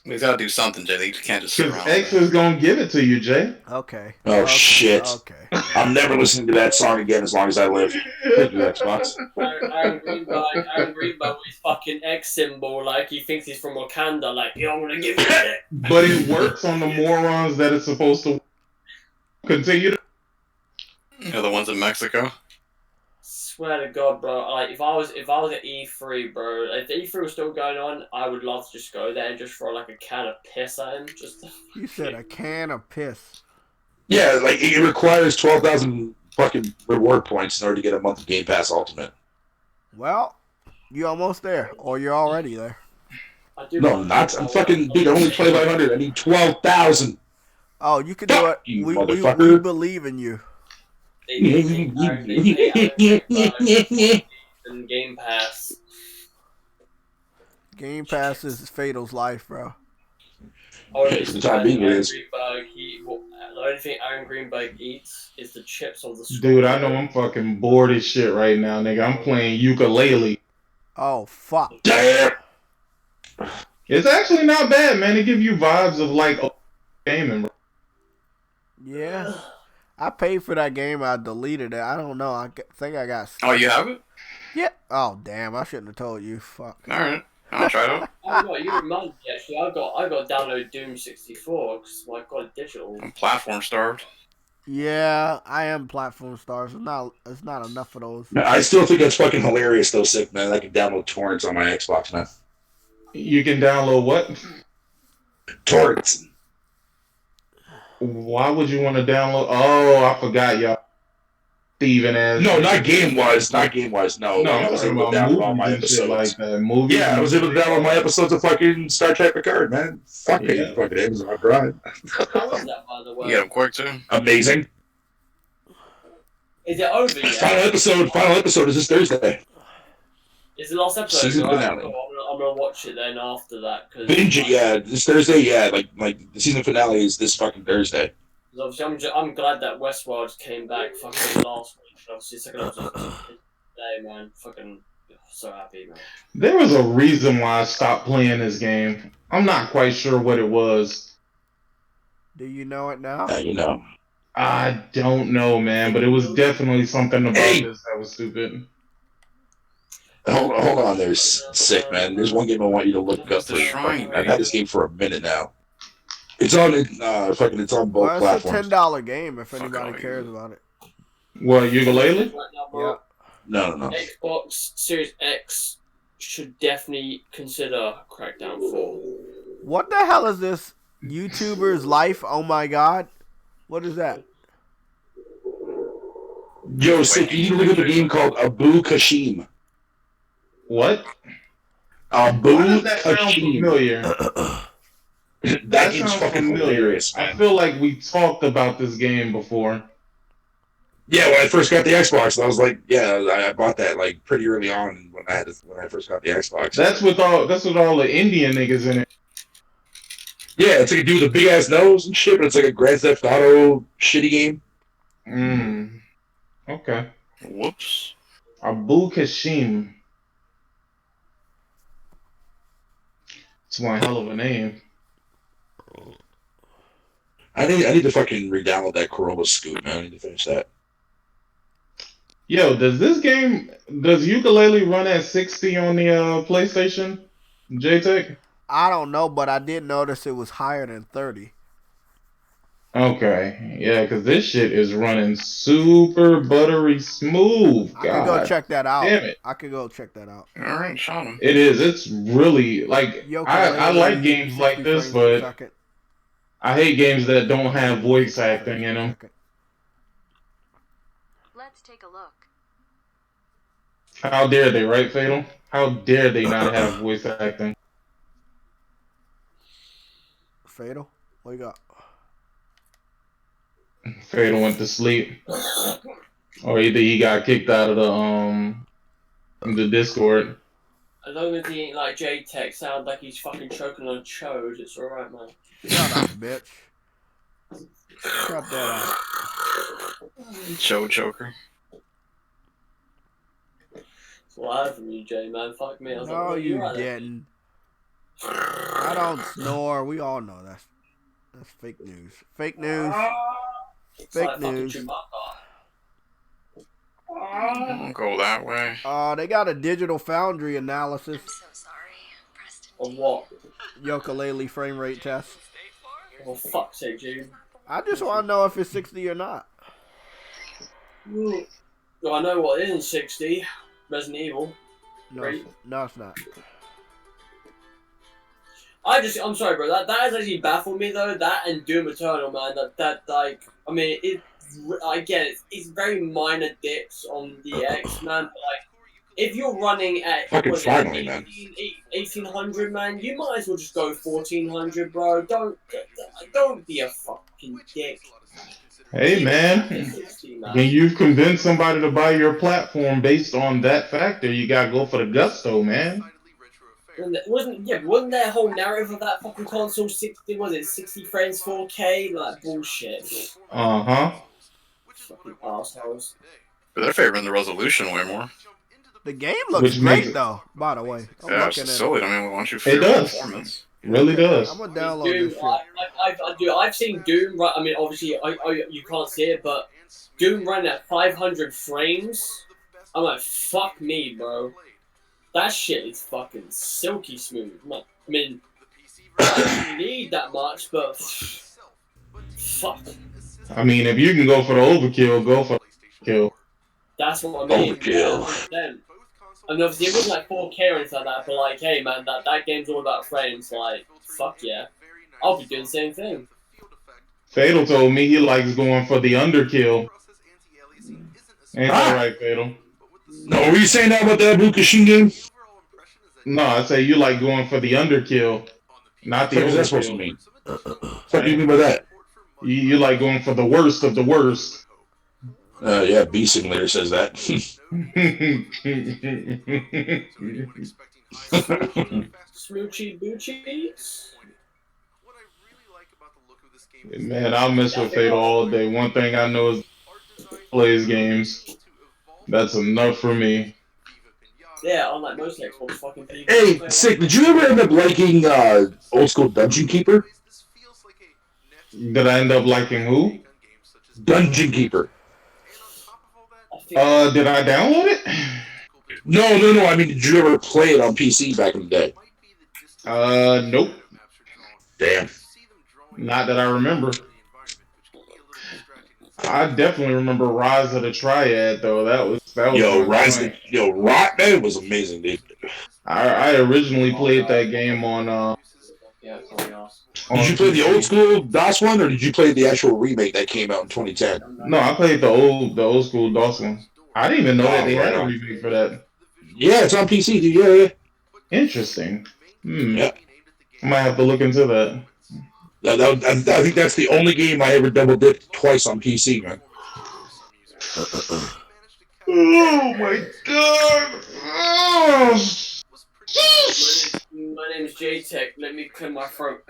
[SPEAKER 2] He's got to do something, Jay. He can't just sit
[SPEAKER 6] Because
[SPEAKER 2] around.
[SPEAKER 6] X is gonna give it to you, Jay.
[SPEAKER 1] Okay.
[SPEAKER 3] Oh, shit.
[SPEAKER 1] Okay.
[SPEAKER 3] I'm never listening to that song again as long as I live. Thank you, Xbox.
[SPEAKER 4] Aaron Greenberg with his fucking X symbol, like he thinks he's from Wakanda, like, yo, I'm gonna give you it.
[SPEAKER 6] But it works on the morons that it's supposed to continue to.
[SPEAKER 2] You know, the ones in Mexico.
[SPEAKER 4] Swear to God, bro. Like, if I was at E3, bro, if the E3 was still going on, I would love to just go there and just throw like a can of piss at him.
[SPEAKER 1] You said a can of piss.
[SPEAKER 3] Yeah, like it requires 12,000 fucking reward points in order to get a month of Game Pass Ultimate.
[SPEAKER 1] Well, you're almost there, or you're already there.
[SPEAKER 3] No, I'm not. I'm fucking, dude, I'm only 2,500. I need 12,000.
[SPEAKER 1] Oh, you can do it.
[SPEAKER 3] You
[SPEAKER 1] We
[SPEAKER 3] motherfucker.
[SPEAKER 1] believe in you.
[SPEAKER 4] And Game Pass.
[SPEAKER 1] Game Pass is Fatal's life, bro.
[SPEAKER 4] Oh,
[SPEAKER 3] For the time being, it is.
[SPEAKER 4] The only thing Aaron Greenberg eats is the chips of the school.
[SPEAKER 6] Dude, I know I'm fucking bored as shit right now, nigga. I'm playing ukulele.
[SPEAKER 1] Oh, fuck.
[SPEAKER 3] Damn.
[SPEAKER 6] It's actually not bad, man. It gives you vibes of like gaming.
[SPEAKER 1] Yeah. I paid for that game. I deleted it. I don't know. I think I got...
[SPEAKER 2] Oh, you have it?
[SPEAKER 1] Yeah. Oh, damn. I shouldn't have told you. Fuck.
[SPEAKER 2] All right. I'll try it out.
[SPEAKER 4] Oh, no, you remind me, actually. I got to download Doom 64 because I got it digital.
[SPEAKER 2] I'm platform starved.
[SPEAKER 1] Yeah, I am platform stars. It's not enough of those.
[SPEAKER 3] I still think that's fucking hilarious, though, sick, man. I can download torrents on my Xbox, man.
[SPEAKER 6] You can download what?
[SPEAKER 3] Torrents.
[SPEAKER 6] Why would you want to download? Oh, I forgot, y'all. Thieving ass.
[SPEAKER 3] No, not game-wise. Not game-wise, no.
[SPEAKER 6] No,
[SPEAKER 3] Like, I
[SPEAKER 6] I'm
[SPEAKER 3] was
[SPEAKER 6] talking
[SPEAKER 3] able to
[SPEAKER 6] about
[SPEAKER 3] download all
[SPEAKER 6] movies
[SPEAKER 3] my
[SPEAKER 6] and shit like
[SPEAKER 3] episodes.
[SPEAKER 6] that. Movies.
[SPEAKER 3] Yeah, I was able to download my episodes of fucking Star Trek Picard, man. Fuck
[SPEAKER 6] Yeah.
[SPEAKER 3] it, fucking Amazon Drive.
[SPEAKER 4] How is that, by the way?
[SPEAKER 2] You get them quick too.
[SPEAKER 3] Amazing.
[SPEAKER 4] Is it over yet?
[SPEAKER 3] Final episode is this Thursday.
[SPEAKER 4] Is the last episode?
[SPEAKER 3] Season
[SPEAKER 4] Right?
[SPEAKER 3] finale.
[SPEAKER 4] I'm gonna watch it then after that. Cause
[SPEAKER 3] Binge it, yeah. This Thursday, yeah. Like the season finale is this fucking Thursday.
[SPEAKER 4] Obviously, I'm glad that Westworld came back fucking last week. Obviously, second episode today, man. Fucking so happy, man.
[SPEAKER 6] There was a reason why I stopped playing this game. I'm not quite sure what it was.
[SPEAKER 1] Do you know it now?
[SPEAKER 3] Yeah, you know.
[SPEAKER 6] I don't know, man, but it was definitely something about this that was stupid.
[SPEAKER 3] Hold on there, sick, man. There's one game I want you to look up.
[SPEAKER 2] That's the shrine,
[SPEAKER 3] I've had this game for a minute now. It's on it's on both
[SPEAKER 1] Well, it's
[SPEAKER 3] platforms.
[SPEAKER 1] a $10 game if
[SPEAKER 2] Fuck
[SPEAKER 1] anybody
[SPEAKER 2] all
[SPEAKER 1] cares
[SPEAKER 2] you.
[SPEAKER 1] about it.
[SPEAKER 6] What, ukulele?
[SPEAKER 4] Right now, bro,
[SPEAKER 1] Yeah.
[SPEAKER 3] No.
[SPEAKER 4] Xbox Series X should definitely consider Crackdown 4.
[SPEAKER 1] What the hell is this? YouTuber's life? Oh my god. What is that?
[SPEAKER 3] Yo, sick, you need to look up a game called Abu Kashim.
[SPEAKER 6] What?
[SPEAKER 3] Abu
[SPEAKER 6] Why does that sound
[SPEAKER 3] Kashim.
[SPEAKER 6] familiar?
[SPEAKER 3] That game's fucking hilarious,
[SPEAKER 6] I
[SPEAKER 3] man.
[SPEAKER 6] feel like we talked about this game before.
[SPEAKER 3] Yeah, when I first got the Xbox, I was like, yeah, I bought that like pretty early on when I first got the Xbox.
[SPEAKER 6] That's with all the Indian niggas in it.
[SPEAKER 3] Yeah, it's like a dude with a big ass nose and shit, but it's like a Grand Theft Auto shitty game.
[SPEAKER 6] Okay.
[SPEAKER 2] Whoops.
[SPEAKER 6] Abu Kashim. It's one hell of a name.
[SPEAKER 3] I need to fucking re-download that Corolla Scoop, man. I need to finish that.
[SPEAKER 6] Yo, does ukulele run at 60 on the PlayStation? JayTech?
[SPEAKER 1] I don't know, but I did notice it was higher than 30.
[SPEAKER 6] Okay. Yeah, because this shit is running super buttery smooth.
[SPEAKER 1] I could go check that out.
[SPEAKER 6] damn it.
[SPEAKER 1] I could go check that out.
[SPEAKER 2] Alright, shot him.
[SPEAKER 6] It is. It's really, like, I like games like this, but I hate games that don't have voice acting in them.
[SPEAKER 7] Let's take a look.
[SPEAKER 6] How dare they, right, Fatal? How dare they not have voice acting?
[SPEAKER 1] Fatal? What you got?
[SPEAKER 6] Fatal went to sleep. Or either he got kicked out of the Discord.
[SPEAKER 4] As long as he ain't like JayTech, sound like he's fucking choking on chode, it's alright, man.
[SPEAKER 1] Shut up, bitch. Shut that out.
[SPEAKER 2] Choker.
[SPEAKER 4] That's what I heard from you, Jay, man. Fuck me. I was like,
[SPEAKER 1] No,
[SPEAKER 4] well,
[SPEAKER 1] you
[SPEAKER 4] you're right.
[SPEAKER 1] didn't. I don't snore. We all know that's fake news. Fake news.
[SPEAKER 4] It's
[SPEAKER 1] Fake
[SPEAKER 4] like fucking
[SPEAKER 1] news.
[SPEAKER 4] Chewbacca.
[SPEAKER 2] Don't go that way.
[SPEAKER 1] They got a digital foundry analysis.
[SPEAKER 7] I'm so sorry, Preston.
[SPEAKER 4] Of what?
[SPEAKER 1] Ukulele frame rate test.
[SPEAKER 4] Oh, fuck's sake, Jay.
[SPEAKER 1] I just want to know if it's 60 or not.
[SPEAKER 4] Well, I know what isn't 60. Resident Evil.
[SPEAKER 1] No,
[SPEAKER 4] Right.
[SPEAKER 1] no, it's not.
[SPEAKER 4] I'm sorry, bro. That has actually baffled me though. That and Doom Eternal, man. That like, I mean, I get it. It's very minor dips on the X, man. But like, if you're running at
[SPEAKER 3] Fucking
[SPEAKER 4] what is it,
[SPEAKER 3] finally, man.
[SPEAKER 4] 1800, man, you might as well just go 1400, bro. Don't be a fucking dick.
[SPEAKER 6] Hey, man.
[SPEAKER 4] 60, man.
[SPEAKER 6] When you've convinced somebody to buy your platform based on that factor, you gotta go for the gusto, man.
[SPEAKER 4] Wasn't that whole narrative of that fucking console 60? Was it 60 frames 4K? Like bullshit.
[SPEAKER 6] Uh-huh.
[SPEAKER 4] Fucking assholes.
[SPEAKER 2] But they're favoring the resolution way more.
[SPEAKER 1] The game looks
[SPEAKER 6] Which
[SPEAKER 1] great,
[SPEAKER 6] makes it-
[SPEAKER 1] though, by the way. I'm
[SPEAKER 2] Yeah,
[SPEAKER 1] looking
[SPEAKER 2] it's
[SPEAKER 1] at
[SPEAKER 2] silly. I mean, why don't you
[SPEAKER 6] It
[SPEAKER 2] fear
[SPEAKER 6] does.
[SPEAKER 2] performance?
[SPEAKER 6] Really does.
[SPEAKER 1] I'm going to download
[SPEAKER 4] Doom,
[SPEAKER 1] this shit.
[SPEAKER 4] I've seen Doom, right? I mean, obviously, you can't see it, but Doom running at 500 frames. I'm like, fuck me, bro. That shit is fucking silky smooth. I mean, I don't need that much, but fuck.
[SPEAKER 6] I mean, if you can go for the overkill, go for the overkill.
[SPEAKER 4] That's what I mean.
[SPEAKER 3] Overkill.
[SPEAKER 4] Yeah, I mean, obviously, it wasn't like 4K or anything like that, but like, hey man, that game's all about frames. Like, fuck yeah. I'll be doing the same thing.
[SPEAKER 6] Fatal told me he likes going for the underkill. Ain't that right, Fatal?
[SPEAKER 3] No, were you saying that about that Bukashin game?
[SPEAKER 6] No, I say you like going for the underkill, not the
[SPEAKER 3] What is that supposed to
[SPEAKER 6] overkill.
[SPEAKER 3] mean? What do you mean by that?
[SPEAKER 6] You like going for the worst of the worst.
[SPEAKER 3] Yeah, B Simulator says that.
[SPEAKER 4] Smoochy Boochies.
[SPEAKER 6] Man, I'll mess with Fatal all day. One thing I know is plays games. That's enough for me.
[SPEAKER 4] Yeah, unlike most Xbox fucking people.
[SPEAKER 3] Hey, Sick, did you ever end up liking old school Dungeon Keeper?
[SPEAKER 6] Did I end up liking who?
[SPEAKER 3] Dungeon Keeper.
[SPEAKER 6] Did I download it?
[SPEAKER 3] No. I mean, did you ever play it on PC back in the day?
[SPEAKER 6] Nope.
[SPEAKER 3] Damn.
[SPEAKER 6] Not that I remember. I definitely remember Rise of the Triad though. That was
[SPEAKER 3] Rot was amazing, dude.
[SPEAKER 6] I originally played that game on
[SPEAKER 3] Did you play the old school DOS one, or did you play the actual remake that came out in 2010?
[SPEAKER 6] No, I played the old school DOS one. I didn't even know that they had a remake for that.
[SPEAKER 3] Yeah, it's on PC, dude. Yeah.
[SPEAKER 6] Interesting.
[SPEAKER 3] Yeah.
[SPEAKER 6] I might have to look into that.
[SPEAKER 3] I think that's the only game I ever double dipped twice on PC, man.
[SPEAKER 6] Oh my god! Oh.
[SPEAKER 4] My name is JayTech. Let me clear my throat.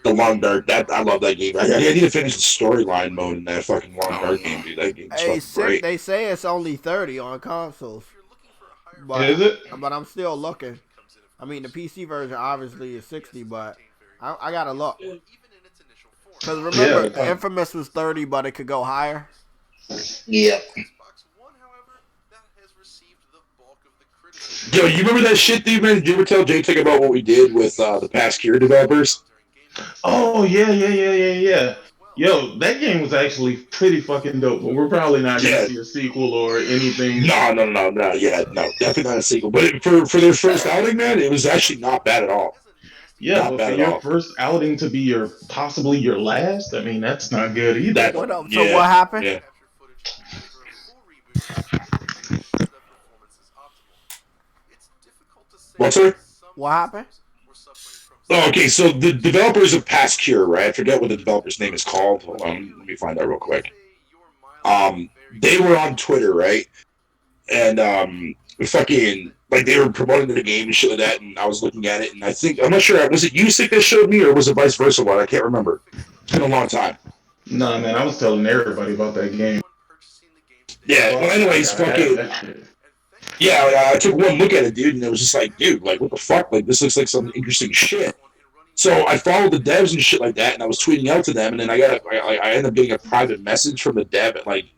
[SPEAKER 3] The Long Dark. I love that game. I need to finish the storyline mode in that fucking Long Dark game, dude. That game's fucking great.
[SPEAKER 1] They say it's only 30 on consoles. But,
[SPEAKER 6] is it?
[SPEAKER 1] But I'm still looking. I mean, the PC version obviously is 60, but I gotta look. Because remember, Infamous was 30, but it could go higher.
[SPEAKER 6] Yeah.
[SPEAKER 3] Yo, you remember that shit, dude, man? Did you ever tell JayTech about what we did with the past Cure developers?
[SPEAKER 6] Oh, yeah. Yo, that game was actually pretty fucking dope, but we're probably not going to see a sequel or anything.
[SPEAKER 3] No, definitely not a sequel. But for their first outing, man, it was actually not bad at all.
[SPEAKER 6] Yeah, but for your first outing to be possibly your last, I mean, that's not good either.
[SPEAKER 1] So what happened?
[SPEAKER 3] Yeah. What's that?
[SPEAKER 1] What happened?
[SPEAKER 3] Oh, okay, so the developers of Past Cure, right? I forget what the developer's name is called. Hold on, let me find out real quick. They were on Twitter, right? And fucking like they were promoting the game and shit like that, and I was looking at it, and I'm not sure, was it you, Sick, that showed me, or was it vice versa? I can't remember. It's been a long time.
[SPEAKER 6] No, man, I was telling everybody about that game.
[SPEAKER 3] Yeah. Well, anyways, fucking. Yeah, I took one look at it, dude, and it was just like, dude, like, what the fuck? Like, this looks like some interesting shit. So I followed the devs and shit like that, and I was tweeting out to them, and then I ended up getting a private message from the dev, and like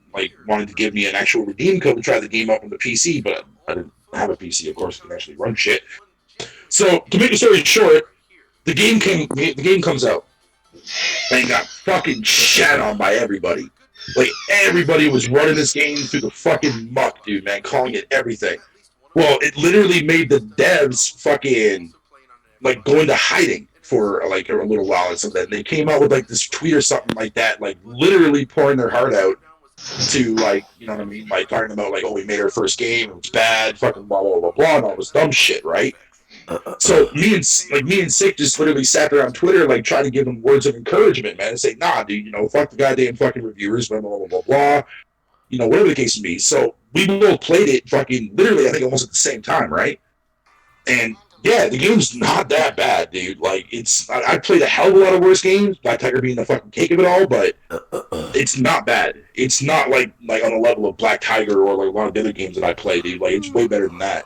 [SPEAKER 3] wanted to give me an actual redeem code to try the game out on the PC, but I didn't have a PC, of course, to actually run shit. So to make the story short, the game comes out, and got fucking shat on by everybody. Like, everybody was running this game through the fucking muck, dude, man, calling it everything. Well, it literally made the devs fucking, like, go into hiding for, like, a little while and something. They came out with, like, this tweet or something like that, like, literally pouring their heart out to, like, you know what I mean? Like, talking about, like, oh, we made our first game, it was bad, fucking blah, blah, blah, blah, and all this dumb shit, right? So me and Sick just literally sat there on Twitter, like, trying to give them words of encouragement, man, and say, nah, dude, you know, fuck the goddamn fucking reviewers, blah, blah, blah, blah, blah, you know, whatever the case may be. So we both played it fucking literally, I think, almost at the same time, right? And yeah, the game's not that bad, dude. Like, I played a hell of a lot of worse games, Black Tiger being the fucking cake of it all, but it's not bad. It's not like on the level of Black Tiger or like a lot of the other games that I play, dude. Like, it's way better than that.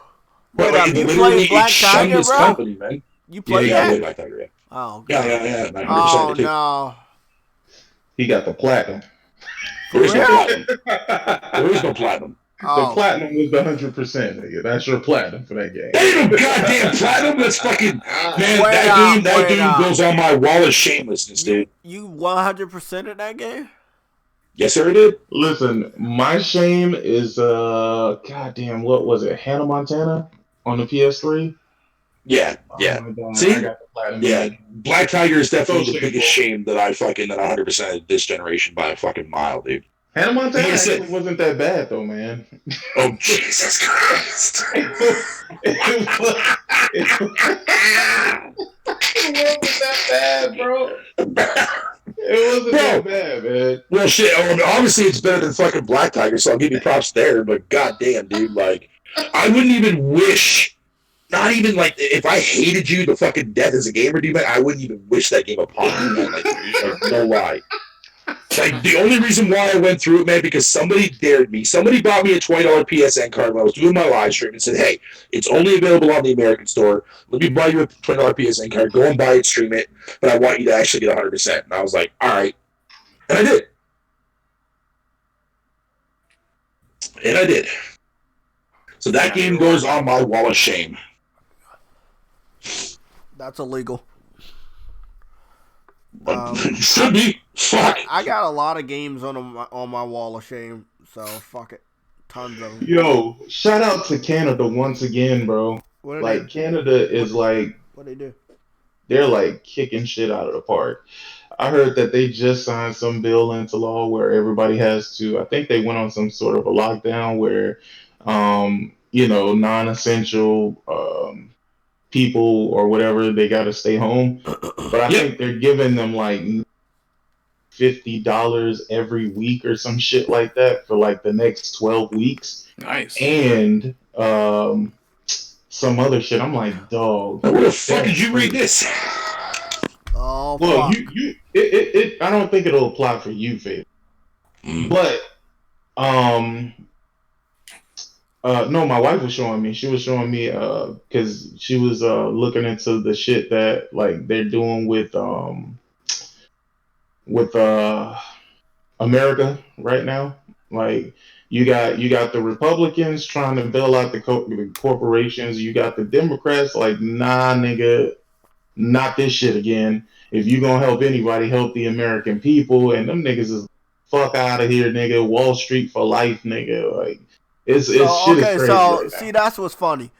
[SPEAKER 1] Wait,
[SPEAKER 3] like,
[SPEAKER 1] you played Black Tiger, bro?
[SPEAKER 3] Company, man.
[SPEAKER 1] You played
[SPEAKER 3] I
[SPEAKER 1] that?
[SPEAKER 3] played Black Tiger, yeah.
[SPEAKER 1] Oh, God.
[SPEAKER 3] Yeah.
[SPEAKER 1] Oh, no.
[SPEAKER 6] He got the platinum.
[SPEAKER 3] There is no platinum. There is no platinum.
[SPEAKER 6] The
[SPEAKER 1] Oh,
[SPEAKER 6] platinum was the 100%, nigga. That's your platinum for that game.
[SPEAKER 3] Ain't no goddamn platinum. That's fucking man.
[SPEAKER 1] Wait
[SPEAKER 3] That
[SPEAKER 1] up.
[SPEAKER 3] game goes on my wall of shamelessness, dude.
[SPEAKER 1] You 100% of that game?
[SPEAKER 3] Yes, sir, it did.
[SPEAKER 6] Listen, my shame is goddamn, what was it? Hannah Montana on the PS3.
[SPEAKER 3] Yeah,
[SPEAKER 6] Oh my god,
[SPEAKER 3] See,
[SPEAKER 6] I got the platinum.
[SPEAKER 3] yeah, Black Tiger is definitely
[SPEAKER 6] So
[SPEAKER 3] the biggest shame that I 100% this generation by a fucking mile, dude.
[SPEAKER 6] Hannah Montana
[SPEAKER 3] Like I said-
[SPEAKER 6] actually wasn't that bad though, man.
[SPEAKER 3] Oh Jesus Christ!
[SPEAKER 6] It wasn't that bad, bro. It wasn't that bad, man.
[SPEAKER 3] Well, shit. Obviously, it's better than fucking Black Tiger, so I'll give you props there. But goddamn, dude, like, I wouldn't even wish. Not even like if I hated you to fucking death as a gamer, dude, man, I wouldn't even wish that game upon you, man. Like no lie. Like the only reason why I went through it, man, because somebody dared me. Somebody bought me a $20 PSN card when I was doing my live stream and said, "Hey, it's only available on the American store. Let me buy you a $20 PSN card. Go and buy it, stream it. But I want you to actually get 100%." And I was like, "All right," and I did. And I did. So that game goes on my wall of shame.
[SPEAKER 1] That's illegal.
[SPEAKER 3] Should be. Fuck.
[SPEAKER 1] I got a lot of games on my wall of shame, so fuck it. Tons of them.
[SPEAKER 6] Yo, shout out to Canada once again, bro. Like Canada is like
[SPEAKER 1] what they do?
[SPEAKER 6] They're like kicking shit out of the park. I heard that they just signed some bill into law where everybody has to. I think they went on some sort of a lockdown where, non-essential people or whatever, they got to stay home. But I think they're giving them like $50 every week or some shit like that for like the next 12 weeks.
[SPEAKER 2] Nice.
[SPEAKER 6] And some other shit. I'm like, dog.
[SPEAKER 3] Where the fuck did you read this?
[SPEAKER 1] Oh,
[SPEAKER 6] well,
[SPEAKER 1] fuck.
[SPEAKER 6] I don't think it'll apply for you, Faith. But no, my wife was showing me. She was showing me because she was looking into the shit that like they're doing with America right now. Like you got the Republicans trying to bail out the corporations. You got the Democrats like, nah, nigga, not this shit again. If you gonna help anybody, help the American people. And them niggas is fuck out of here, nigga. Wall Street for life, nigga. Like it's shit is crazy right
[SPEAKER 1] see,
[SPEAKER 6] now.
[SPEAKER 1] that's what's funny.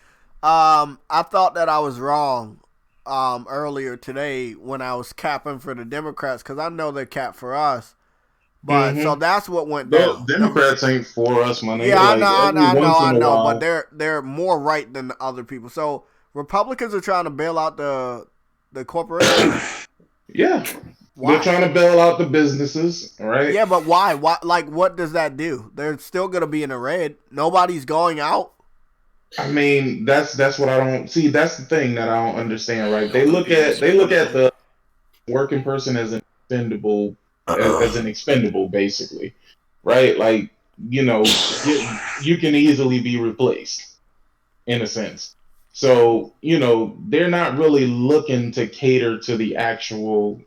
[SPEAKER 1] I thought that I was wrong earlier today when I was capping for the Democrats because I know they cap for us. But so that's what went down.
[SPEAKER 6] Democrats ain't for us, my nigga.
[SPEAKER 1] Yeah,
[SPEAKER 6] like,
[SPEAKER 1] I know, but they're more right than the other people. So Republicans are trying to bail out the corporations.
[SPEAKER 6] Yeah.
[SPEAKER 1] Why?
[SPEAKER 6] They're trying to bail out the businesses, right?
[SPEAKER 1] Yeah, but why? Why? Like, what does that do? They're still gonna be in the red. Nobody's going out.
[SPEAKER 6] I mean, that's what I don't see. That's the thing that I don't understand, right? They look at the working person as an expendable, basically, right? Like, you can easily be replaced, in a sense. So, they're not really looking to cater to the actual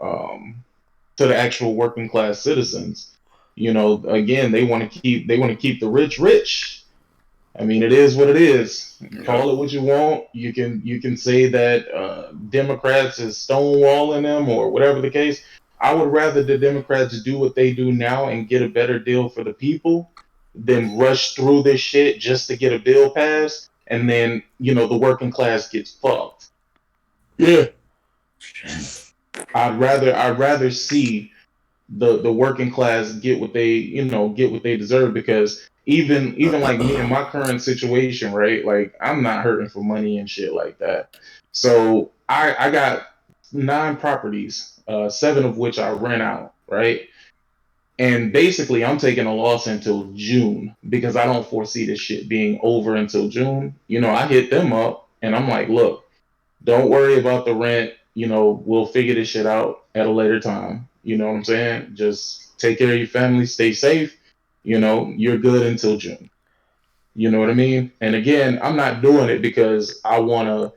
[SPEAKER 6] working class citizens. Again, they want to keep the rich rich. I mean, it is what it is. Call it what you want. You can say that Democrats is stonewalling them or whatever the case. I would rather the Democrats do what they do now and get a better deal for the people than rush through this shit just to get a bill passed. And then, the working class gets fucked.
[SPEAKER 3] Yeah.
[SPEAKER 6] I'd rather see the working class get what they deserve, because even like me in my current situation, right? Like, I'm not hurting for money and shit like that. So I got 9 properties, 7 of which I rent out, right? And basically, I'm taking a loss until June because I don't foresee this shit being over until June. I hit them up and I'm like, look, don't worry about the rent. We'll figure this shit out at a later time. You know what I'm saying? Just take care of your family, stay safe. You're good until June. You know what I mean? And again, I'm not doing it because I want to,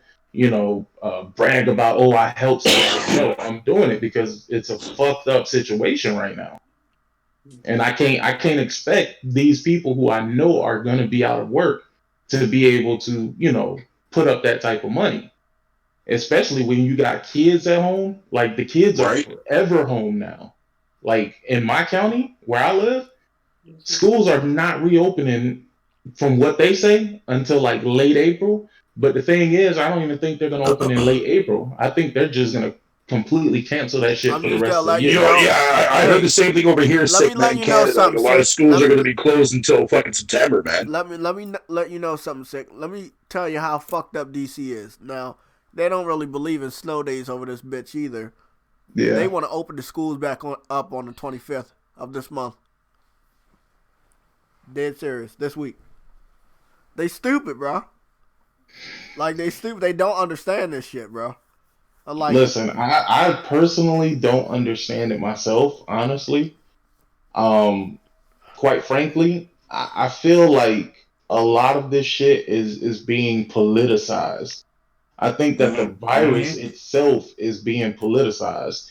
[SPEAKER 6] brag about, oh, I helped somebody. No, I'm doing it because it's a fucked up situation right now. And I can't expect these people who I know are going to be out of work to be able to, put up that type of money. Especially when you got kids at home. Like the kids are
[SPEAKER 3] Right.
[SPEAKER 6] forever home now. Like in my county where I live, schools are not reopening from what they say until like late April. But the thing is, I don't even think they're going to open in late April. I think they're just going to completely cancel that shit
[SPEAKER 1] I'm
[SPEAKER 6] for the
[SPEAKER 1] just
[SPEAKER 6] rest
[SPEAKER 1] gonna
[SPEAKER 6] of the
[SPEAKER 1] let
[SPEAKER 6] year.
[SPEAKER 1] you know.
[SPEAKER 3] Yeah, I heard the same thing over here.
[SPEAKER 1] Let me
[SPEAKER 3] Sick, man,
[SPEAKER 1] let
[SPEAKER 3] in
[SPEAKER 1] you know
[SPEAKER 3] Canada. Like, a
[SPEAKER 1] something,
[SPEAKER 3] lot of
[SPEAKER 1] sick.
[SPEAKER 3] schools are going to be closed until fucking September, man.
[SPEAKER 1] Let me let you know something, sick. Let me tell you how fucked up DC is. Now, they don't really believe in snow days over this bitch either.
[SPEAKER 6] Yeah.
[SPEAKER 1] They want to open the schools back up on the 25th of this month. Dead serious. This week. They stupid, bro. Like, they stupid. They don't understand this shit, bro. Like,
[SPEAKER 6] Listen, I personally don't understand it myself, honestly. Um, quite frankly, I feel like a lot of this shit is being politicized. I think that the virus itself is being politicized.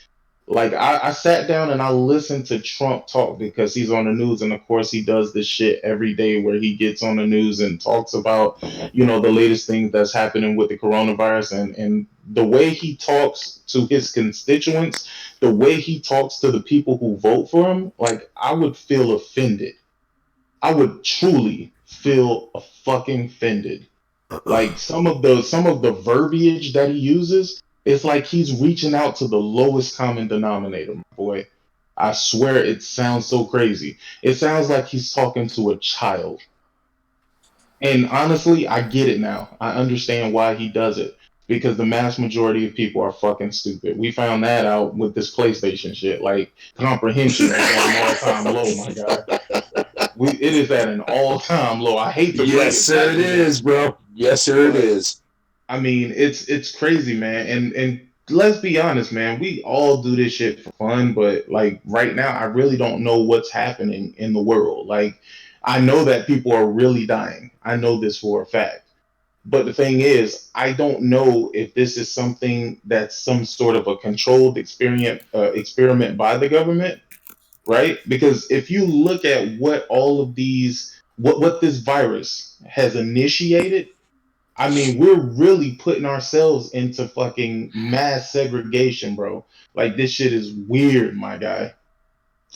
[SPEAKER 6] Like I sat down and I listened to Trump talk because he's on the news, and of course he does this shit every day where he gets on the news and talks about, the latest things that's happening with the coronavirus, and the way he talks to his constituents, the way he talks to the people who vote for him, like I would feel offended. I would truly feel a fucking offended. Like some of the verbiage that he uses, it's like he's reaching out to the lowest common denominator, my boy. I swear it sounds so crazy. It sounds like he's talking to a child. And honestly, I get it now. I understand why he does it. Because the mass majority of people are fucking stupid. We found that out with this PlayStation shit. Like comprehension is at an all-time low, my guy. It is at an all-time low. I hate to bring
[SPEAKER 3] Yes,
[SPEAKER 6] it
[SPEAKER 3] sir,
[SPEAKER 6] back
[SPEAKER 3] it
[SPEAKER 6] to
[SPEAKER 3] is,
[SPEAKER 6] this,
[SPEAKER 3] bro. Yes, sir, it
[SPEAKER 6] but
[SPEAKER 3] is.
[SPEAKER 6] I mean, it's crazy, man. And let's be honest, man. We all do this shit for fun, but like right now, I really don't know what's happening in the world. Like, I know that people are really dying. I know this for a fact. But the thing is, I don't know if this is something that's some sort of a controlled experiment by the government, right? Because if you look at what all of these, what this virus has initiated, I mean, we're really putting ourselves into fucking mass segregation, bro. Like this shit is weird, my guy.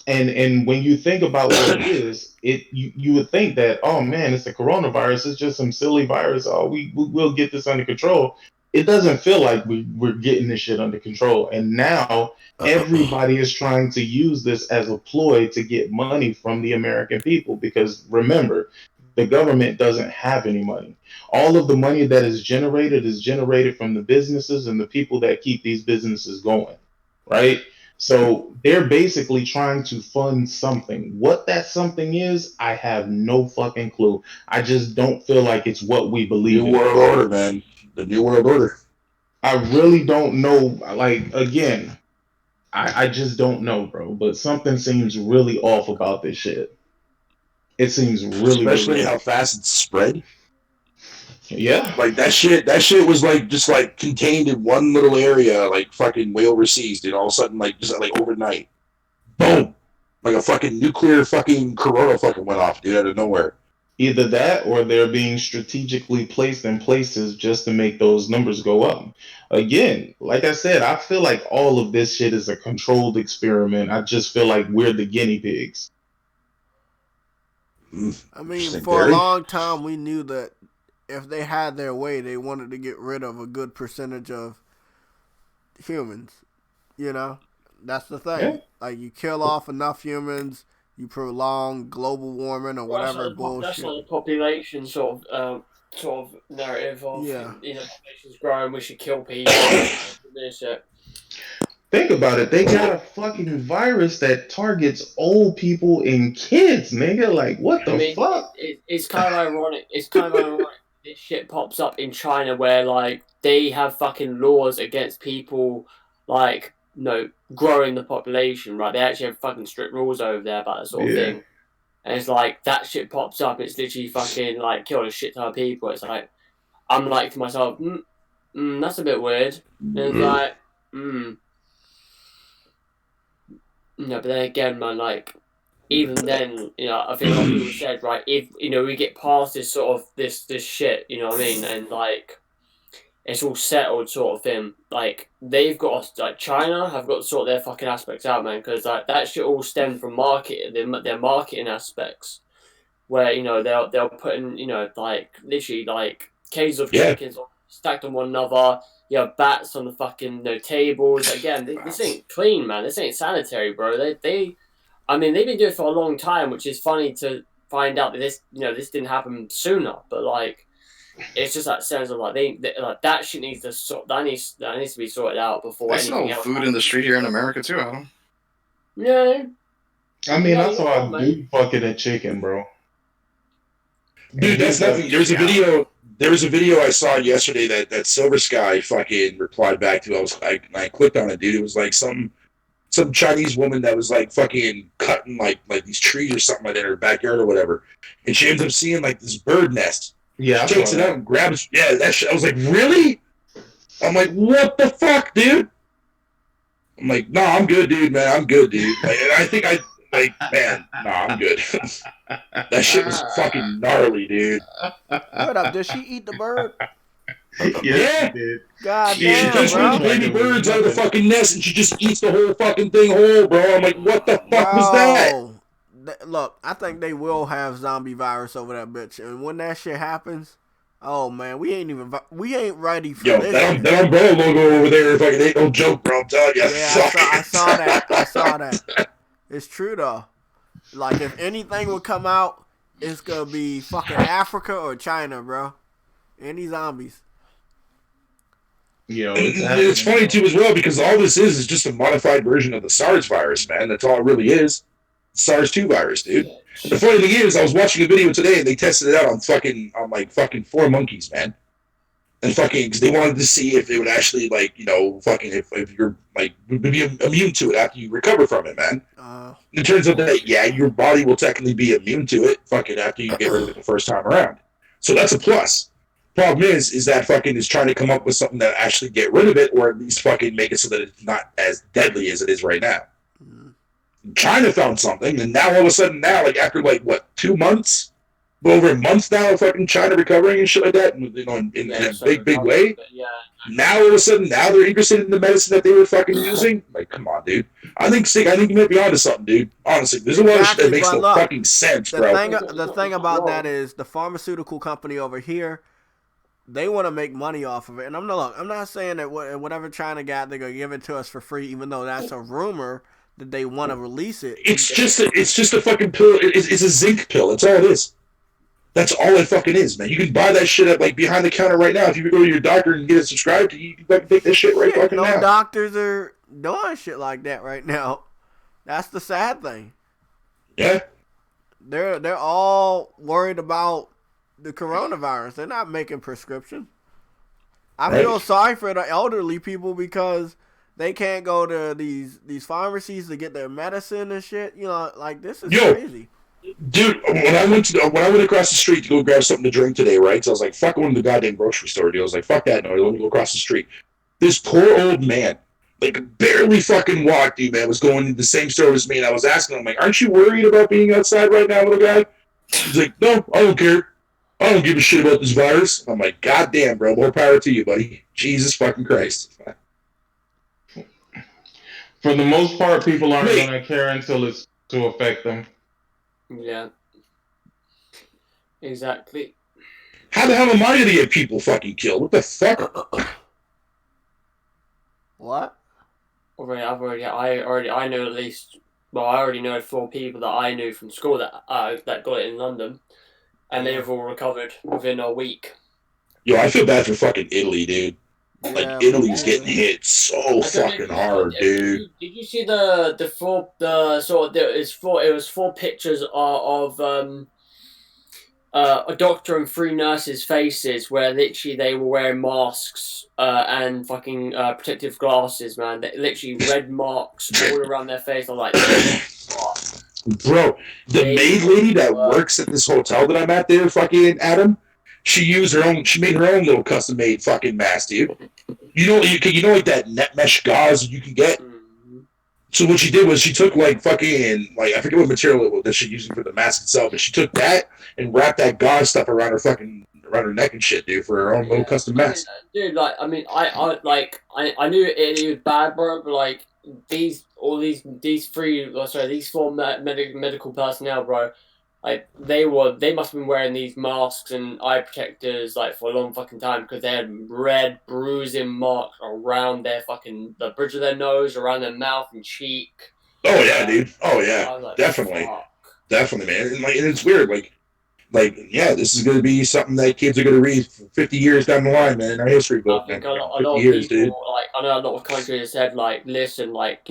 [SPEAKER 6] And when you think about what it is, you would think that, oh man, it's the coronavirus. It's just some silly virus. Oh, we'll get this under control. It doesn't feel like we're getting this shit under control. And now everybody is trying to use this as a ploy to get money from the American people. Because remember, the government doesn't have any money. All of the money that is generated from the businesses and the people that keep these businesses going, right? So they're basically trying to fund something. What that something is, I have no fucking clue. I just don't feel like it's what we
[SPEAKER 3] New
[SPEAKER 6] believe it
[SPEAKER 3] World
[SPEAKER 6] is.
[SPEAKER 3] Order, man. The New World Order.
[SPEAKER 6] I really don't know. Like, again, I just don't know, bro. But something seems really off about this shit. It seems really, really
[SPEAKER 3] Especially how
[SPEAKER 6] off.
[SPEAKER 3] fast it's spread.
[SPEAKER 6] Yeah.
[SPEAKER 3] Like that shit was like just like contained in one little area, like fucking way overseas, dude. All of a sudden, like just like overnight, boom, like a fucking nuclear fucking corona fucking went off, dude, out of nowhere.
[SPEAKER 6] Either that or they're being strategically placed in places just to make those numbers go up. Again, like I said, I feel like all of this shit is a controlled experiment. I just feel like we're the guinea pigs.
[SPEAKER 1] I mean,
[SPEAKER 3] Interesting
[SPEAKER 1] for a
[SPEAKER 3] theory.
[SPEAKER 1] long time, we knew that if they had their way, they wanted to get rid of a good percentage of humans. You know, that's the
[SPEAKER 6] Yeah.
[SPEAKER 1] thing. Like, you kill off enough humans, you prolong global warming or
[SPEAKER 4] Well,
[SPEAKER 1] whatever
[SPEAKER 4] that's
[SPEAKER 1] bullshit.
[SPEAKER 4] like the population sort of narrative of
[SPEAKER 1] Yeah.
[SPEAKER 4] population's growing, we should kill people. This shit.
[SPEAKER 6] Think about it. They got a fucking virus that targets old people and kids, nigga. Like, what
[SPEAKER 4] I
[SPEAKER 6] the
[SPEAKER 4] mean,
[SPEAKER 6] fuck?
[SPEAKER 4] it's kind of ironic. It's kind of ironic. This shit pops up in China where like they have fucking laws against people like growing the population. Right? They actually have fucking strict rules over there about that sort of
[SPEAKER 6] Yeah.
[SPEAKER 4] thing. And it's like that shit pops up. It's literally fucking like killed a shit ton of people. It's like I'm like to myself, that's a bit weird. And it's like, no, but then again, man, like even then, I think a lot of people said, right, if we get past this sort of this shit, you know what I mean, and like it's all settled sort of thing. Like they've got China have got to sort their fucking aspects out, man, because like that shit all stemmed from their marketing aspects, where they'll put in like literally like cages of chickens stacked on one another. You have bats on the fucking tables. Again, this ain't clean, man. This ain't sanitary, bro. I mean, they've been doing it for a long time, which is funny to find out that this didn't happen sooner. But like, it's just that sense of like they like that shit needs to that needs to be sorted out before
[SPEAKER 2] They
[SPEAKER 4] anything
[SPEAKER 2] sell
[SPEAKER 4] else.
[SPEAKER 2] food in the street here in America too, Adam.
[SPEAKER 4] Yeah.
[SPEAKER 6] I mean, I saw a dude fucking a chicken, bro.
[SPEAKER 3] Dude, that's nothing. There was a video. There was a video I saw yesterday that Silver Sky fucking replied back to. I clicked on it, dude. It was like some Chinese woman that was like fucking cutting like these trees or something like that in her backyard or whatever, and she ends up seeing like this bird nest.
[SPEAKER 6] Yeah,
[SPEAKER 3] she takes it out and grabs. Yeah, that shit. I was like, really? I'm like, what the fuck, dude? I'm like, no, I'm good, dude, man. I'm good, dude. And I think man, no, I'm good. That shit was fucking gnarly, dude.
[SPEAKER 1] What up? Did she eat the bird?
[SPEAKER 3] Yeah.
[SPEAKER 6] She did.
[SPEAKER 1] God
[SPEAKER 3] She
[SPEAKER 1] damn,
[SPEAKER 3] takes one of the
[SPEAKER 1] bro.
[SPEAKER 3] baby birds out of the fucking nest and she just eats the whole fucking thing whole, bro. I'm like, what the fuck was that?
[SPEAKER 1] Look, I think they will have zombie virus over that bitch, and when that shit happens, oh man, we ain't ready for this.
[SPEAKER 3] That umbrella logo over there, fucking ain't no joke, bro. I'm telling you.
[SPEAKER 1] Yeah, I saw that. I saw that. It's true though. Like if anything would come out, it's gonna be fucking Africa or China, bro. Any zombies.
[SPEAKER 6] Yo,
[SPEAKER 3] it's funny too as well because all this is just a modified version of the SARS virus, man. That's all it really is. SARS-2 virus, dude. The funny thing is, I was watching a video today and they tested it out on fucking 4 monkeys, man. And fucking, because they wanted to see if it would actually, like, fucking, if you're, like, would be immune to it after you recover from it, man. It turns out that, yeah, your body will technically be immune to it, fucking, after you get rid of it the first time around. So that's a plus. Problem is that fucking is trying to come up with something that actually get rid of it, or at least fucking make it so that it's not as deadly as it is right now. China found something, and now all of a sudden, like after 2 months, over a month now of fucking China recovering and shit like that, in a big way.
[SPEAKER 4] Yeah.
[SPEAKER 3] Now all of a sudden, now they're interested in the medicine that they were fucking using. Like, come on, dude. I think you might be onto something, dude. Honestly, there's a lot of shit that makes no fucking sense, bro.
[SPEAKER 1] The thing about that is the pharmaceutical company over here, they want to make money off of it, and I'm not saying that whatever China got, they're gonna give it to us for free, even though that's a rumor that they want to release it.
[SPEAKER 3] It's just a fucking pill. It's a zinc pill. That's all it is. That's all it fucking is, man. You can buy that shit at behind the counter right now. If you go to your doctor and get it subscribed to, you can fucking take that shit right fucking now.
[SPEAKER 1] No doctors are doing shit like that right now. That's the sad thing.
[SPEAKER 3] Yeah.
[SPEAKER 1] They're all worried about the coronavirus. They're not making prescription. I feel sorry for the elderly people because they can't go to these pharmacies to get their medicine and shit. Like this is crazy.
[SPEAKER 3] Dude, when I went across the street to go grab something to drink today, right? So I was like, fuck going to the goddamn grocery store, dude. I was like, fuck that, no, let me go across the street. This poor old man, like, barely fucking walked, dude, man, was going to the same store as me, and I was asking him, like, aren't you worried about being outside right now, little guy? He's like, no, I don't care. I don't give a shit about this virus. I'm like, goddamn, bro, more power to you, buddy. Jesus fucking Christ.
[SPEAKER 6] For the most part, people aren't going to care until it's to affect them.
[SPEAKER 4] Yeah. Exactly.
[SPEAKER 3] How the hell am I gonna get people fucking killed? What the fuck?
[SPEAKER 1] What?
[SPEAKER 4] I know at least. Well, I already know 4 people that I knew from school that got it in London, and they've all recovered within a week.
[SPEAKER 3] Yo, I feel bad for fucking Italy, dude. Like Italy's getting hit so fucking hard, dude.
[SPEAKER 4] Did you see it was 4 pictures of a doctor and 3 nurses' faces where literally they were wearing masks and fucking protective glasses, man. Literally red marks all around their face. I'm like,
[SPEAKER 3] bro, the maid lady that works at this hotel that I'm at there, fucking Adam, she made her own little custom made fucking mask, dude. You know like that net mesh gauze you can get? So what she did was she took like fucking like I forget what material that she's using for the mask itself, but she took that and wrapped that gauze stuff around her fucking around her neck and shit, dude, for her own little custom mask.
[SPEAKER 4] Dude, like, I mean, I knew it was bad, bro, but like these four medical personnel, bro, like they must have been wearing these masks and eye protectors like for a long fucking time because they had red bruising marks around the bridge of their nose, around their mouth and cheek.
[SPEAKER 3] Oh yeah, dude. Oh yeah,
[SPEAKER 4] like,
[SPEAKER 3] definitely,
[SPEAKER 4] fuck.
[SPEAKER 3] definitely, man. And like, and it's weird, like yeah, this is gonna be something that kids are gonna read 50 years down the line, man. In our history book,
[SPEAKER 4] I think
[SPEAKER 3] man.
[SPEAKER 4] a lot
[SPEAKER 3] 50
[SPEAKER 4] of
[SPEAKER 3] years,
[SPEAKER 4] people,
[SPEAKER 3] dude.
[SPEAKER 4] like, I know a lot of countries have said, like, listen, like,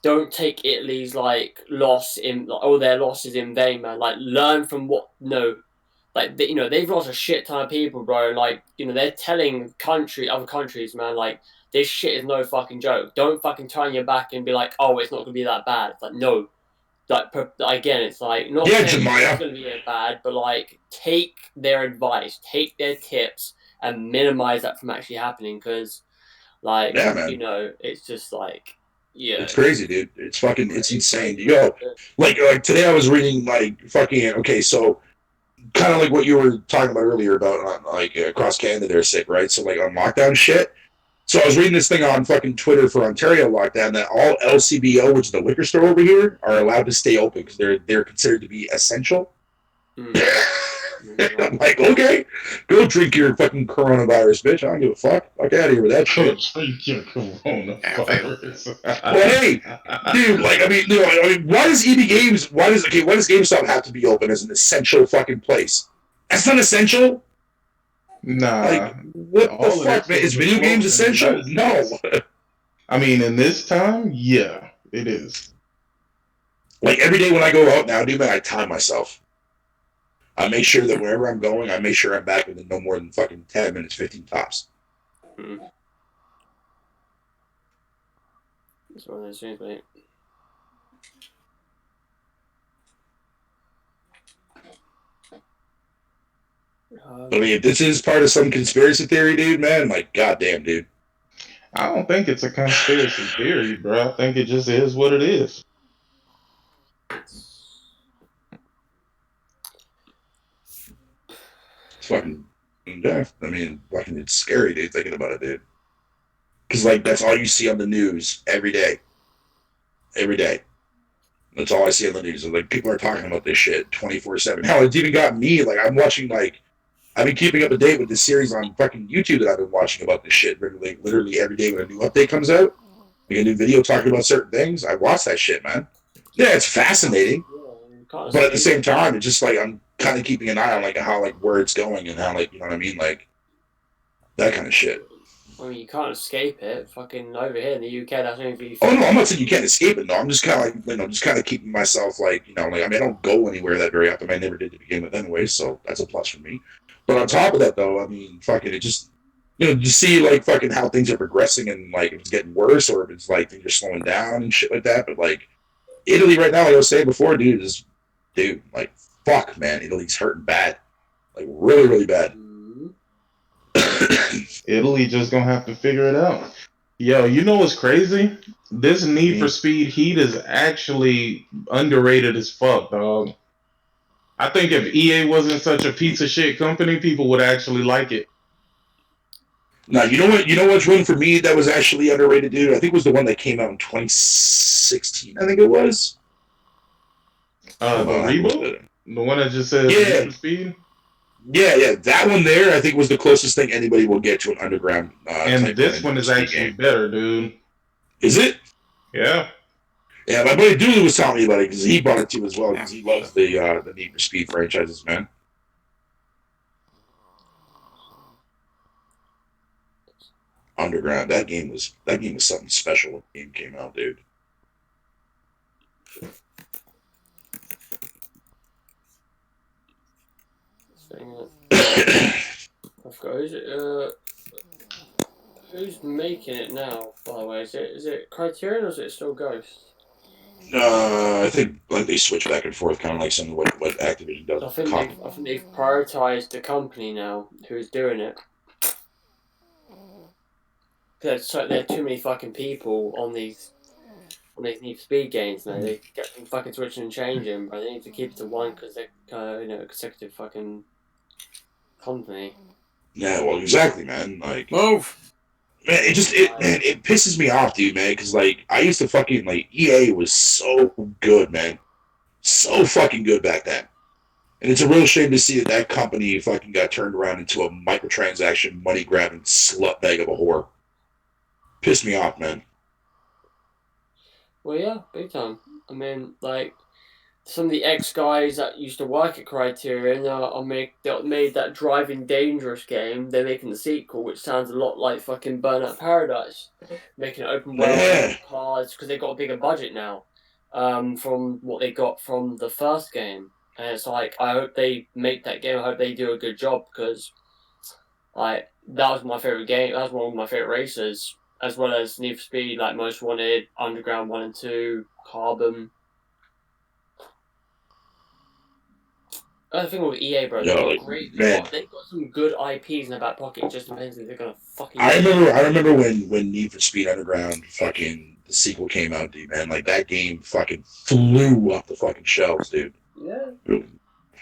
[SPEAKER 4] don't take Italy's, like, all their losses in vain, man. Like, learn from like, they've lost a shit ton of people, bro. Like, they're telling other countries, man, like, this shit is no fucking joke. Don't fucking turn your back and be like, oh, it's not gonna be that bad. It's like, no. Like, again, it's like, not
[SPEAKER 3] Yeah,
[SPEAKER 4] saying
[SPEAKER 3] Jemiah.
[SPEAKER 4] it's gonna be bad, but, like, take their advice, take their tips, and minimize that from actually happening because, like,
[SPEAKER 3] Yeah, man.
[SPEAKER 4] it's just like, yeah,
[SPEAKER 3] It's crazy, dude. It's fucking, it's insane. Yo, like today I was reading like fucking okay, so kind of like what you were talking about earlier about like across Canada they're sick, right? So like on lockdown shit. So I was reading this thing on fucking Twitter for Ontario lockdown that all LCBO, which is the liquor store over here, are allowed to stay open because they're considered to be essential. I'm like, okay, go drink your fucking coronavirus, bitch. I don't give a fuck. Fuck out of here with that shit.
[SPEAKER 6] Drink your coronavirus.
[SPEAKER 3] Well, hey, dude, like, I mean, why does EB Games, why does GameStop have to be open as an essential fucking place? That's not essential.
[SPEAKER 6] Nah.
[SPEAKER 3] Like, what the fuck, man? Is video games essential? No.
[SPEAKER 6] I mean, in this time, yeah, it is.
[SPEAKER 3] Like, every day when I go out now, dude, man, I time myself. I make sure that wherever I'm going, I make sure I'm back within no more than fucking 10 minutes, 15 tops.
[SPEAKER 4] That's one of those things, mate.
[SPEAKER 3] I mean, if this is part of some conspiracy theory, dude, man, like, goddamn, dude.
[SPEAKER 6] I don't think it's a conspiracy theory, bro. I think it just is what it is.
[SPEAKER 3] It's fucking, yeah, I mean, fucking, it's scary, dude, thinking about it, dude. Because, like, that's all you see on the news every day. Every day. That's all I see on the news. Like, people are talking about this shit 24/7. Hell, it's even got me, like, I'm watching, like, I've been keeping up to date with this series on fucking YouTube that I've been watching about this shit literally every day when a new update comes out. Like a new video talking about certain things. I watch that shit, man. Yeah, it's fascinating. But at the same time, it's just like I'm kind of keeping an eye on like how like where it's going and how like you know what I mean, like that kind of shit.
[SPEAKER 4] I mean, you can't escape it. Fucking over here in the UK, that's only for you.
[SPEAKER 3] Oh no, I'm not saying you can't escape it. No, I'm just kind of like just kind of keeping myself like like I mean I don't go anywhere that very often. I never did to begin with anyway, so that's a plus for me. But on top of that, though, I mean, fucking, it just, to see, like, fucking how things are progressing and, like, if it's getting worse or if it's, like, things are slowing down and shit like that. But, like, Italy right now, like I was saying before, like, fuck, man, Italy's hurting bad. Like, really, really bad.
[SPEAKER 6] Italy just gonna have to figure it out. Yo, you know what's crazy? This Need for Speed Heat is actually underrated as fuck, dog. I think if EA wasn't such a piece of shit company, people would actually like it.
[SPEAKER 3] Now, you know what? You know what's one for me that was actually underrated, dude? I think it was the one that came out in 2016. I think it was.
[SPEAKER 6] The reboot, the one that just says Need for Speed.
[SPEAKER 3] Yeah, that one there, I think was the closest thing anybody will get to an underground.
[SPEAKER 6] And this one is actually better, dude.
[SPEAKER 3] Is it?
[SPEAKER 6] Yeah.
[SPEAKER 3] Yeah, my buddy Dooley was telling me about it because he bought it too as well because he loves the Need for Speed franchises, man. Underground, that game was something special when the game came out, dude.
[SPEAKER 4] I've got who's making it now? By the way, is it Criterion or is it still Ghost?
[SPEAKER 3] I think like they switch back and forth, kind of like some of what Activision does.
[SPEAKER 4] I think they've prioritized the company now who's doing it. There are too many fucking people on these on these Need for Speed games, man. They get them fucking switching and changing, but they need to keep it to one because they're consecutive fucking company.
[SPEAKER 3] Yeah, well, exactly, man. Like,
[SPEAKER 2] Move.
[SPEAKER 3] man, it pisses me off, dude, man. Because like, I used to fucking like EA was so good, man, so fucking good back then. And it's a real shame to see that company fucking got turned around into a microtransaction, money-grabbing slut bag of a whore. Pissed me off, man.
[SPEAKER 4] Well, yeah, big time. I mean, like, some of the ex-guys that used to work at Criterion that made that Driving Dangerous game. They're making the sequel, which sounds a lot like fucking Burnout Paradise. Making it open world cars, because they got a bigger budget now from what they got from the first game. And it's like, I hope they make that game. I hope they do a good job, because like that was my favorite game. That was one of my favorite races, as well as Need for Speed, like Most Wanted, Underground 1 and 2, Carbon. I think with EA, bro, they've got some good IPs in their back pocket. It just depends if they're gonna fucking.
[SPEAKER 3] I remember when Need for Speed Underground fucking the sequel came out, dude, man. Like that game fucking flew off the fucking shelves, dude.
[SPEAKER 4] Yeah.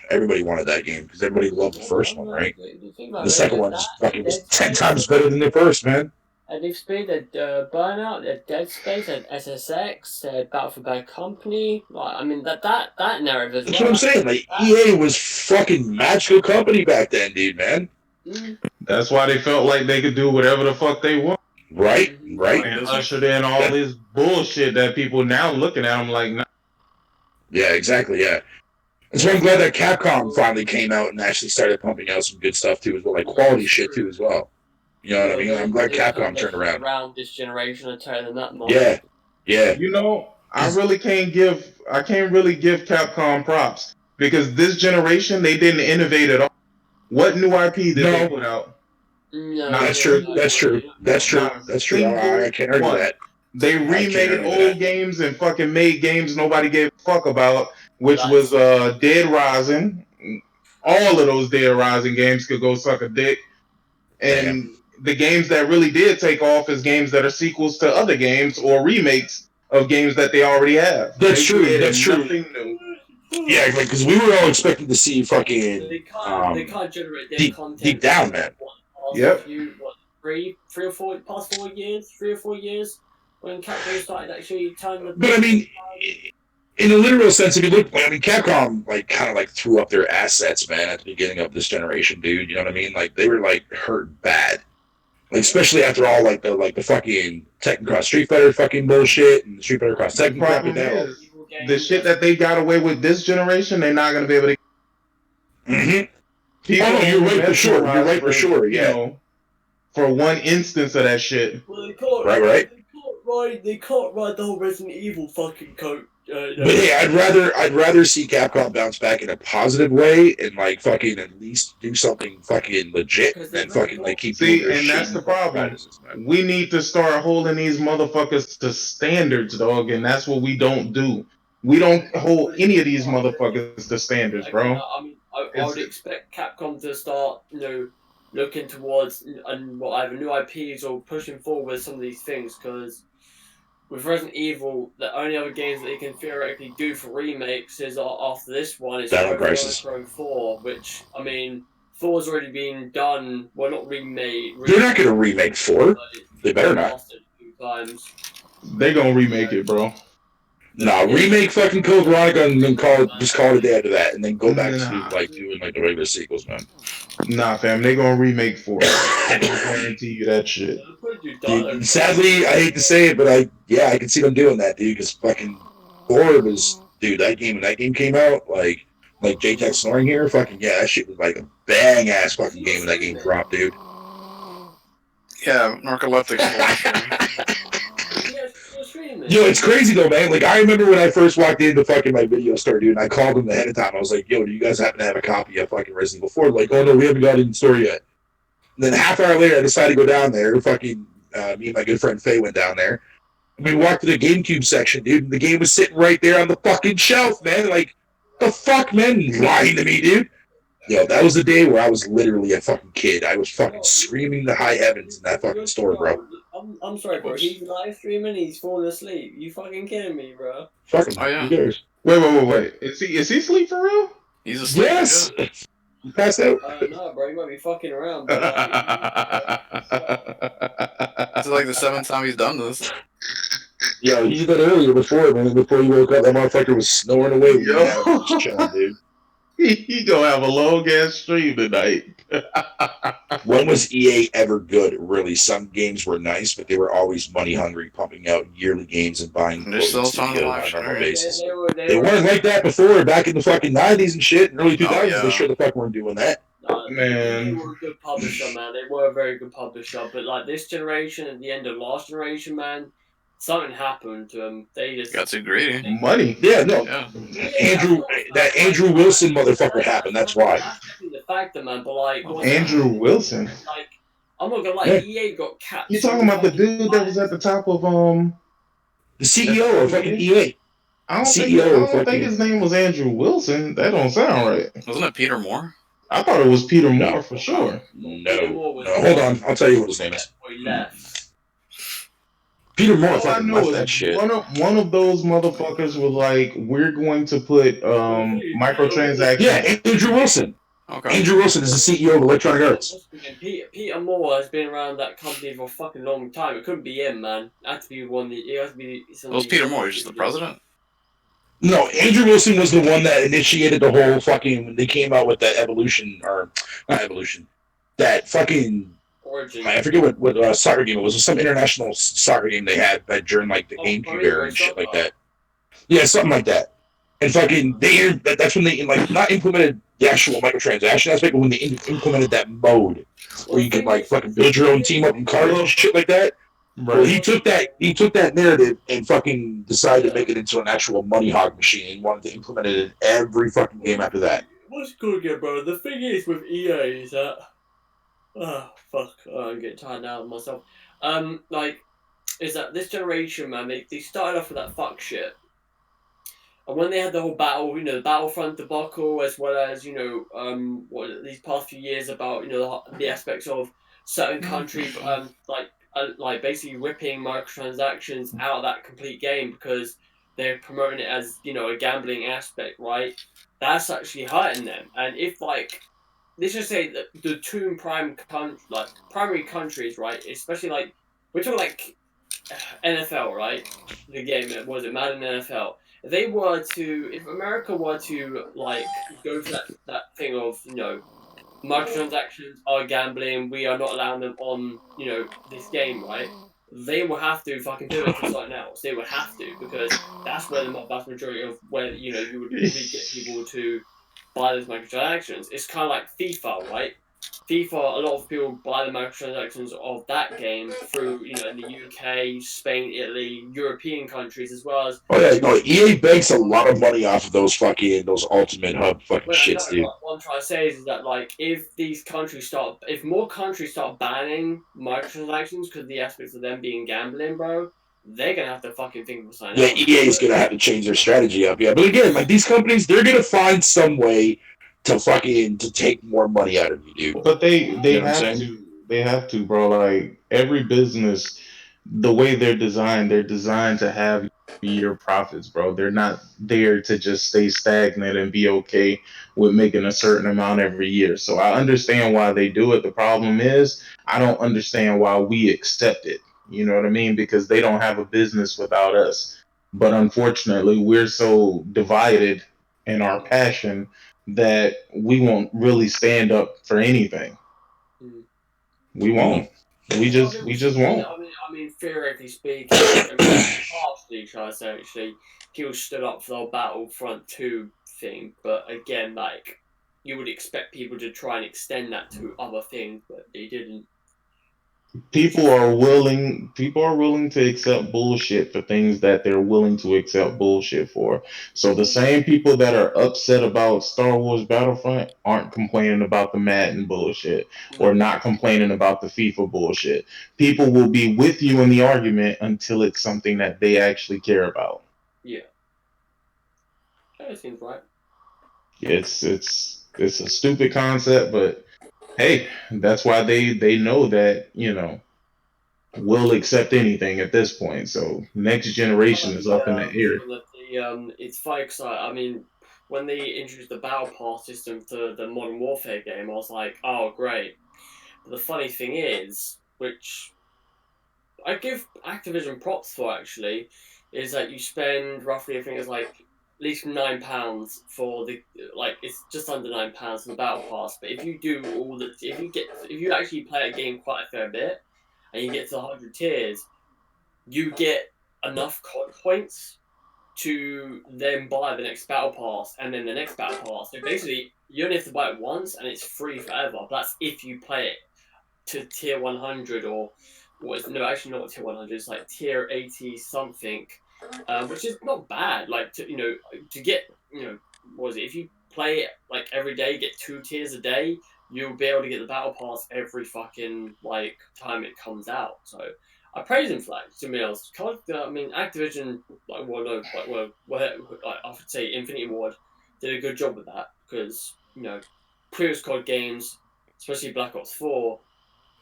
[SPEAKER 3] Everybody wanted that game because everybody loved the first one, right? The second one was 10 times better than the first, man.
[SPEAKER 4] At Need for Speed, Burnout, Dead Space, SSX, Battle for Bad Company. Like, I mean, that narrative as well.
[SPEAKER 3] That's what I'm saying. Like, EA was fucking magical company back then, dude, man.
[SPEAKER 6] That's why they felt like they could do whatever the fuck they want.
[SPEAKER 3] Right.
[SPEAKER 6] And ushered in all this bullshit that people now looking at them like, nah.
[SPEAKER 3] Yeah, exactly, yeah. And so I'm glad that Capcom finally came out and actually started pumping out some good stuff, too, as well, like quality shit, too, as well. You know what I mean? I'm glad Capcom turned around.
[SPEAKER 4] Around this generation and turning that much.
[SPEAKER 3] Yeah.
[SPEAKER 6] You know, I can't really give Capcom props because this generation they didn't innovate at all. What new IP did they put out?
[SPEAKER 4] No,
[SPEAKER 3] that's true. I can't argue that.
[SPEAKER 6] They remade old games and fucking made games nobody gave a fuck about, which was Dead Rising. All of those Dead Rising games could go suck a dick. And the games that really did take off is games that are sequels to other games or remakes of games that they already have.
[SPEAKER 3] That's true. Nothing new. Yeah, because we were all expecting to see fucking.
[SPEAKER 4] They can't generate their content
[SPEAKER 3] deep down, man.
[SPEAKER 4] Yep. 3 or 4 years when Capcom started actually turning the.
[SPEAKER 3] But I mean, in a literal sense, if you look, I mean, Capcom kind of threw up their assets, man, at the beginning of this generation, dude. You know what I mean? Like they were hurt bad. Like, especially after all, the fucking Tekken Cross Street Fighter fucking bullshit and Street Fighter Cross Tekken crap and that.
[SPEAKER 6] The shit that they got away with this generation, they're not going to be able to.
[SPEAKER 3] Mm-hmm. You're right for sure. Yeah.
[SPEAKER 6] You know, for one instance of that shit.
[SPEAKER 4] Well, they can't,
[SPEAKER 3] right.
[SPEAKER 4] They can't ride the whole Resident Evil fucking coat.
[SPEAKER 3] But hey, I'd rather see Capcom bounce back in a positive way and fucking at least do something fucking legit than fucking keep doing their
[SPEAKER 6] and
[SPEAKER 3] shit.
[SPEAKER 6] That's the problem. We need to start holding these motherfuckers to standards, dog, and that's what we don't do. We don't hold any of these motherfuckers to standards, bro.
[SPEAKER 4] I mean, I would expect Capcom to start, looking towards either new IPs or pushing forward with some of these things, because with Resident Evil, the only other games that they can theoretically do for remakes is after this one is Thor 4, which, I mean, Thor's already been done. Well, not remade.
[SPEAKER 3] They're not going to remake 4. They better not.
[SPEAKER 6] They're going to remake it, bro.
[SPEAKER 3] Nah, remake fucking Code Veronica and then just call it a day after that, and then go back to doing the regular sequels, man.
[SPEAKER 6] Nah, fam, they gonna remake 4. I can guarantee you that shit.
[SPEAKER 3] Dude, sadly, I hate to say it, but I can see them doing that, dude. Because fucking 4 was, dude, that game came out, like JTech snoring here, that shit was a bang ass fucking game when that game dropped, dude.
[SPEAKER 2] Yeah, narcoleptic.
[SPEAKER 3] Yo, it's crazy though, man. I remember when I first walked into fucking my video store, dude, and I called them ahead of time. I was like, yo, do you guys happen to have a copy of fucking Resident Evil 4? Oh no, we haven't got it in the store yet. And then half hour later, I decided to go down there. Me and my good friend Faye went down there. And we walked to the GameCube section, dude, and the game was sitting right there on the fucking shelf, man. The fuck, man? You lying to me, dude? Yo, that was the day where I was literally a fucking kid. I was fucking screaming to high heavens in that fucking store, bro.
[SPEAKER 4] I'm sorry, bro.
[SPEAKER 2] Whoops.
[SPEAKER 4] He's live streaming. He's falling asleep. You fucking kidding me, bro?
[SPEAKER 3] Fuck him.
[SPEAKER 2] Oh, yeah.
[SPEAKER 3] Who cares?
[SPEAKER 6] Wait. Is he asleep for real?
[SPEAKER 2] He's asleep.
[SPEAKER 3] Yes.
[SPEAKER 2] Yeah.
[SPEAKER 3] You passed out.
[SPEAKER 4] No, bro. He might be fucking around, but like.
[SPEAKER 2] This is like the 7th time he's done this.
[SPEAKER 3] Yo, he did that earlier before, man. Before he woke up, that motherfucker was snoring away.
[SPEAKER 6] Yo.
[SPEAKER 3] Just chilling, dude.
[SPEAKER 6] He gonna have a long ass stream tonight.
[SPEAKER 3] When was EA ever good? Really, some games were nice, but they were always money hungry, pumping out yearly games and buying
[SPEAKER 2] They're still
[SPEAKER 3] clothing
[SPEAKER 2] trying to
[SPEAKER 3] studios on a
[SPEAKER 2] live
[SPEAKER 3] normal
[SPEAKER 2] stream.
[SPEAKER 3] basis.
[SPEAKER 4] They
[SPEAKER 3] They weren't like that before, back in the fucking 90s and shit, and early 2000s.
[SPEAKER 2] Oh, yeah.
[SPEAKER 3] They sure the fuck weren't doing that.
[SPEAKER 6] Man.
[SPEAKER 4] They were a good publisher, man. They were a very good publisher. But like this generation, at the end of last generation, man, something happened to them. They just
[SPEAKER 2] Got too greedy.
[SPEAKER 6] Money.
[SPEAKER 3] Yeah, no.
[SPEAKER 2] Yeah.
[SPEAKER 3] That Andrew Wilson motherfucker happened. That's why.
[SPEAKER 4] That's the factor, man. But like
[SPEAKER 6] Andrew Wilson.
[SPEAKER 4] Like, I'm not gonna lie,
[SPEAKER 3] Yeah.
[SPEAKER 4] EA got capped.
[SPEAKER 6] You talking about the dude that was at the top of
[SPEAKER 3] The CEO of fucking EA.
[SPEAKER 6] I don't
[SPEAKER 3] CEO
[SPEAKER 6] think his name was Andrew Wilson. That don't sound right.
[SPEAKER 2] Wasn't it Peter Moore?
[SPEAKER 6] I thought it was Peter
[SPEAKER 3] No.
[SPEAKER 6] Moore for sure.
[SPEAKER 3] No. Hold on. I'll tell you what his name is.
[SPEAKER 4] Before he left.
[SPEAKER 3] Peter Moore
[SPEAKER 6] All I
[SPEAKER 3] fucking
[SPEAKER 6] know
[SPEAKER 3] left
[SPEAKER 6] is
[SPEAKER 3] that shit.
[SPEAKER 6] one of those motherfuckers was like, we're going to put microtransactions.
[SPEAKER 3] Yeah, Andrew Wilson.
[SPEAKER 2] Okay.
[SPEAKER 3] Andrew Wilson is the CEO of Electronic Arts.
[SPEAKER 4] Peter Moore has been around that company for a fucking long time. It couldn't be him, man. It had to be one. It has to be.
[SPEAKER 2] It was Peter Moore. He's just the president.
[SPEAKER 3] No, Andrew Wilson was the one that initiated the whole fucking. When they came out with that evolution, or not evolution, that fucking.
[SPEAKER 4] Origin.
[SPEAKER 3] I forget what soccer game it was. It was some international soccer game they had during like the GameCube era and shit like that. Yeah, something like that. And fucking that's when they like not implemented the actual microtransaction aspect, but when they implemented that mode where you could like fucking build your own team up in cards and shit like that.
[SPEAKER 6] Right.
[SPEAKER 3] Well, he took that narrative and fucking decided to make it into an actual money hog machine and wanted to implement it in every fucking game after that.
[SPEAKER 4] What's good again, bro? The thing is with EA is that. Oh, fuck. I'm getting tired now of myself. Is that this generation, man, they started off with that fuck shit. And when they had the whole battle, the Battlefront debacle, as well as, these past few years about, the aspects of certain countries, like basically ripping microtransactions out of that complete game because they're promoting it as, a gambling aspect, right? That's actually hurting them. And if, let's just say that the two primary countries, right? Especially we're talking NFL, right? The game, was it Madden NFL? If America were to go to that thing of microtransactions are gambling, we are not allowing them on this game, right? They will have to fucking do it to something else. They would have to because that's where the vast majority of where you would really get people to buy those microtransactions. It's kind of like FIFA, right? FIFA, a lot of people buy the microtransactions of that game through, in the UK, Spain, Italy, European countries, as well as.
[SPEAKER 3] Oh yeah, no, EA banks a lot of money off of those ultimate hub fucking shits, dude.
[SPEAKER 4] What I'm trying to say is that if more countries start banning microtransactions because of the aspects of them being gambling, bro, they're gonna have to fucking think of something else.
[SPEAKER 3] EA is gonna have to change their strategy up, yeah. But again, these companies, they're gonna find some way to take more money out of you, dude.
[SPEAKER 6] But they have to, bro. Like every business, the way they're designed to have your profits, bro. They're not there to just stay stagnant and be okay with making a certain amount every year. So I understand why they do it. The problem is I don't understand why we accept it. You know what I mean? Because they don't have a business without us. But unfortunately, we're so divided in our passion that we won't really stand up for anything. We won't. We just won't.
[SPEAKER 4] I mean, theoretically speaking, partially, try to say actually, people stood up for the Battlefront 2 thing, but again, you would expect people to try and extend that to other things, but they didn't.
[SPEAKER 6] People are willing to accept bullshit for things that they're willing to accept bullshit for. So the same people that are upset about Star Wars Battlefront aren't complaining about the Madden bullshit or not complaining about the FIFA bullshit. People will be with you in the argument until it's something that they actually care about.
[SPEAKER 4] Yeah. That seems right.
[SPEAKER 6] It's a stupid concept, but hey, that's why they know that, will accept anything at this point. So next generation is up in the air.
[SPEAKER 4] It's funny because I mean, when they introduced the battle pass system to the Modern Warfare game, I was like, oh great. But the funny thing is, which I give Activision props for actually, is that you spend roughly, I think it's like at least £9 for the it's just under £9 for the battle pass. But if you do if you actually play a game quite a fair bit, and you get to 100 tiers, you get enough COD points to then buy the next battle pass and then the next battle pass. So basically, you only have to buy it once and it's free forever. That's if you play it to tier 100 or actually not tier 100. It's like tier 80 something, which is not bad. Like to get what was it? If you play it like every day, get 2 tiers a day, you'll be able to get the battle pass every fucking time it comes out. So I praise him for that. To me, I mean, Activision, I should say Infinity Ward did a good job with that because previous COD games, especially Black Ops 4,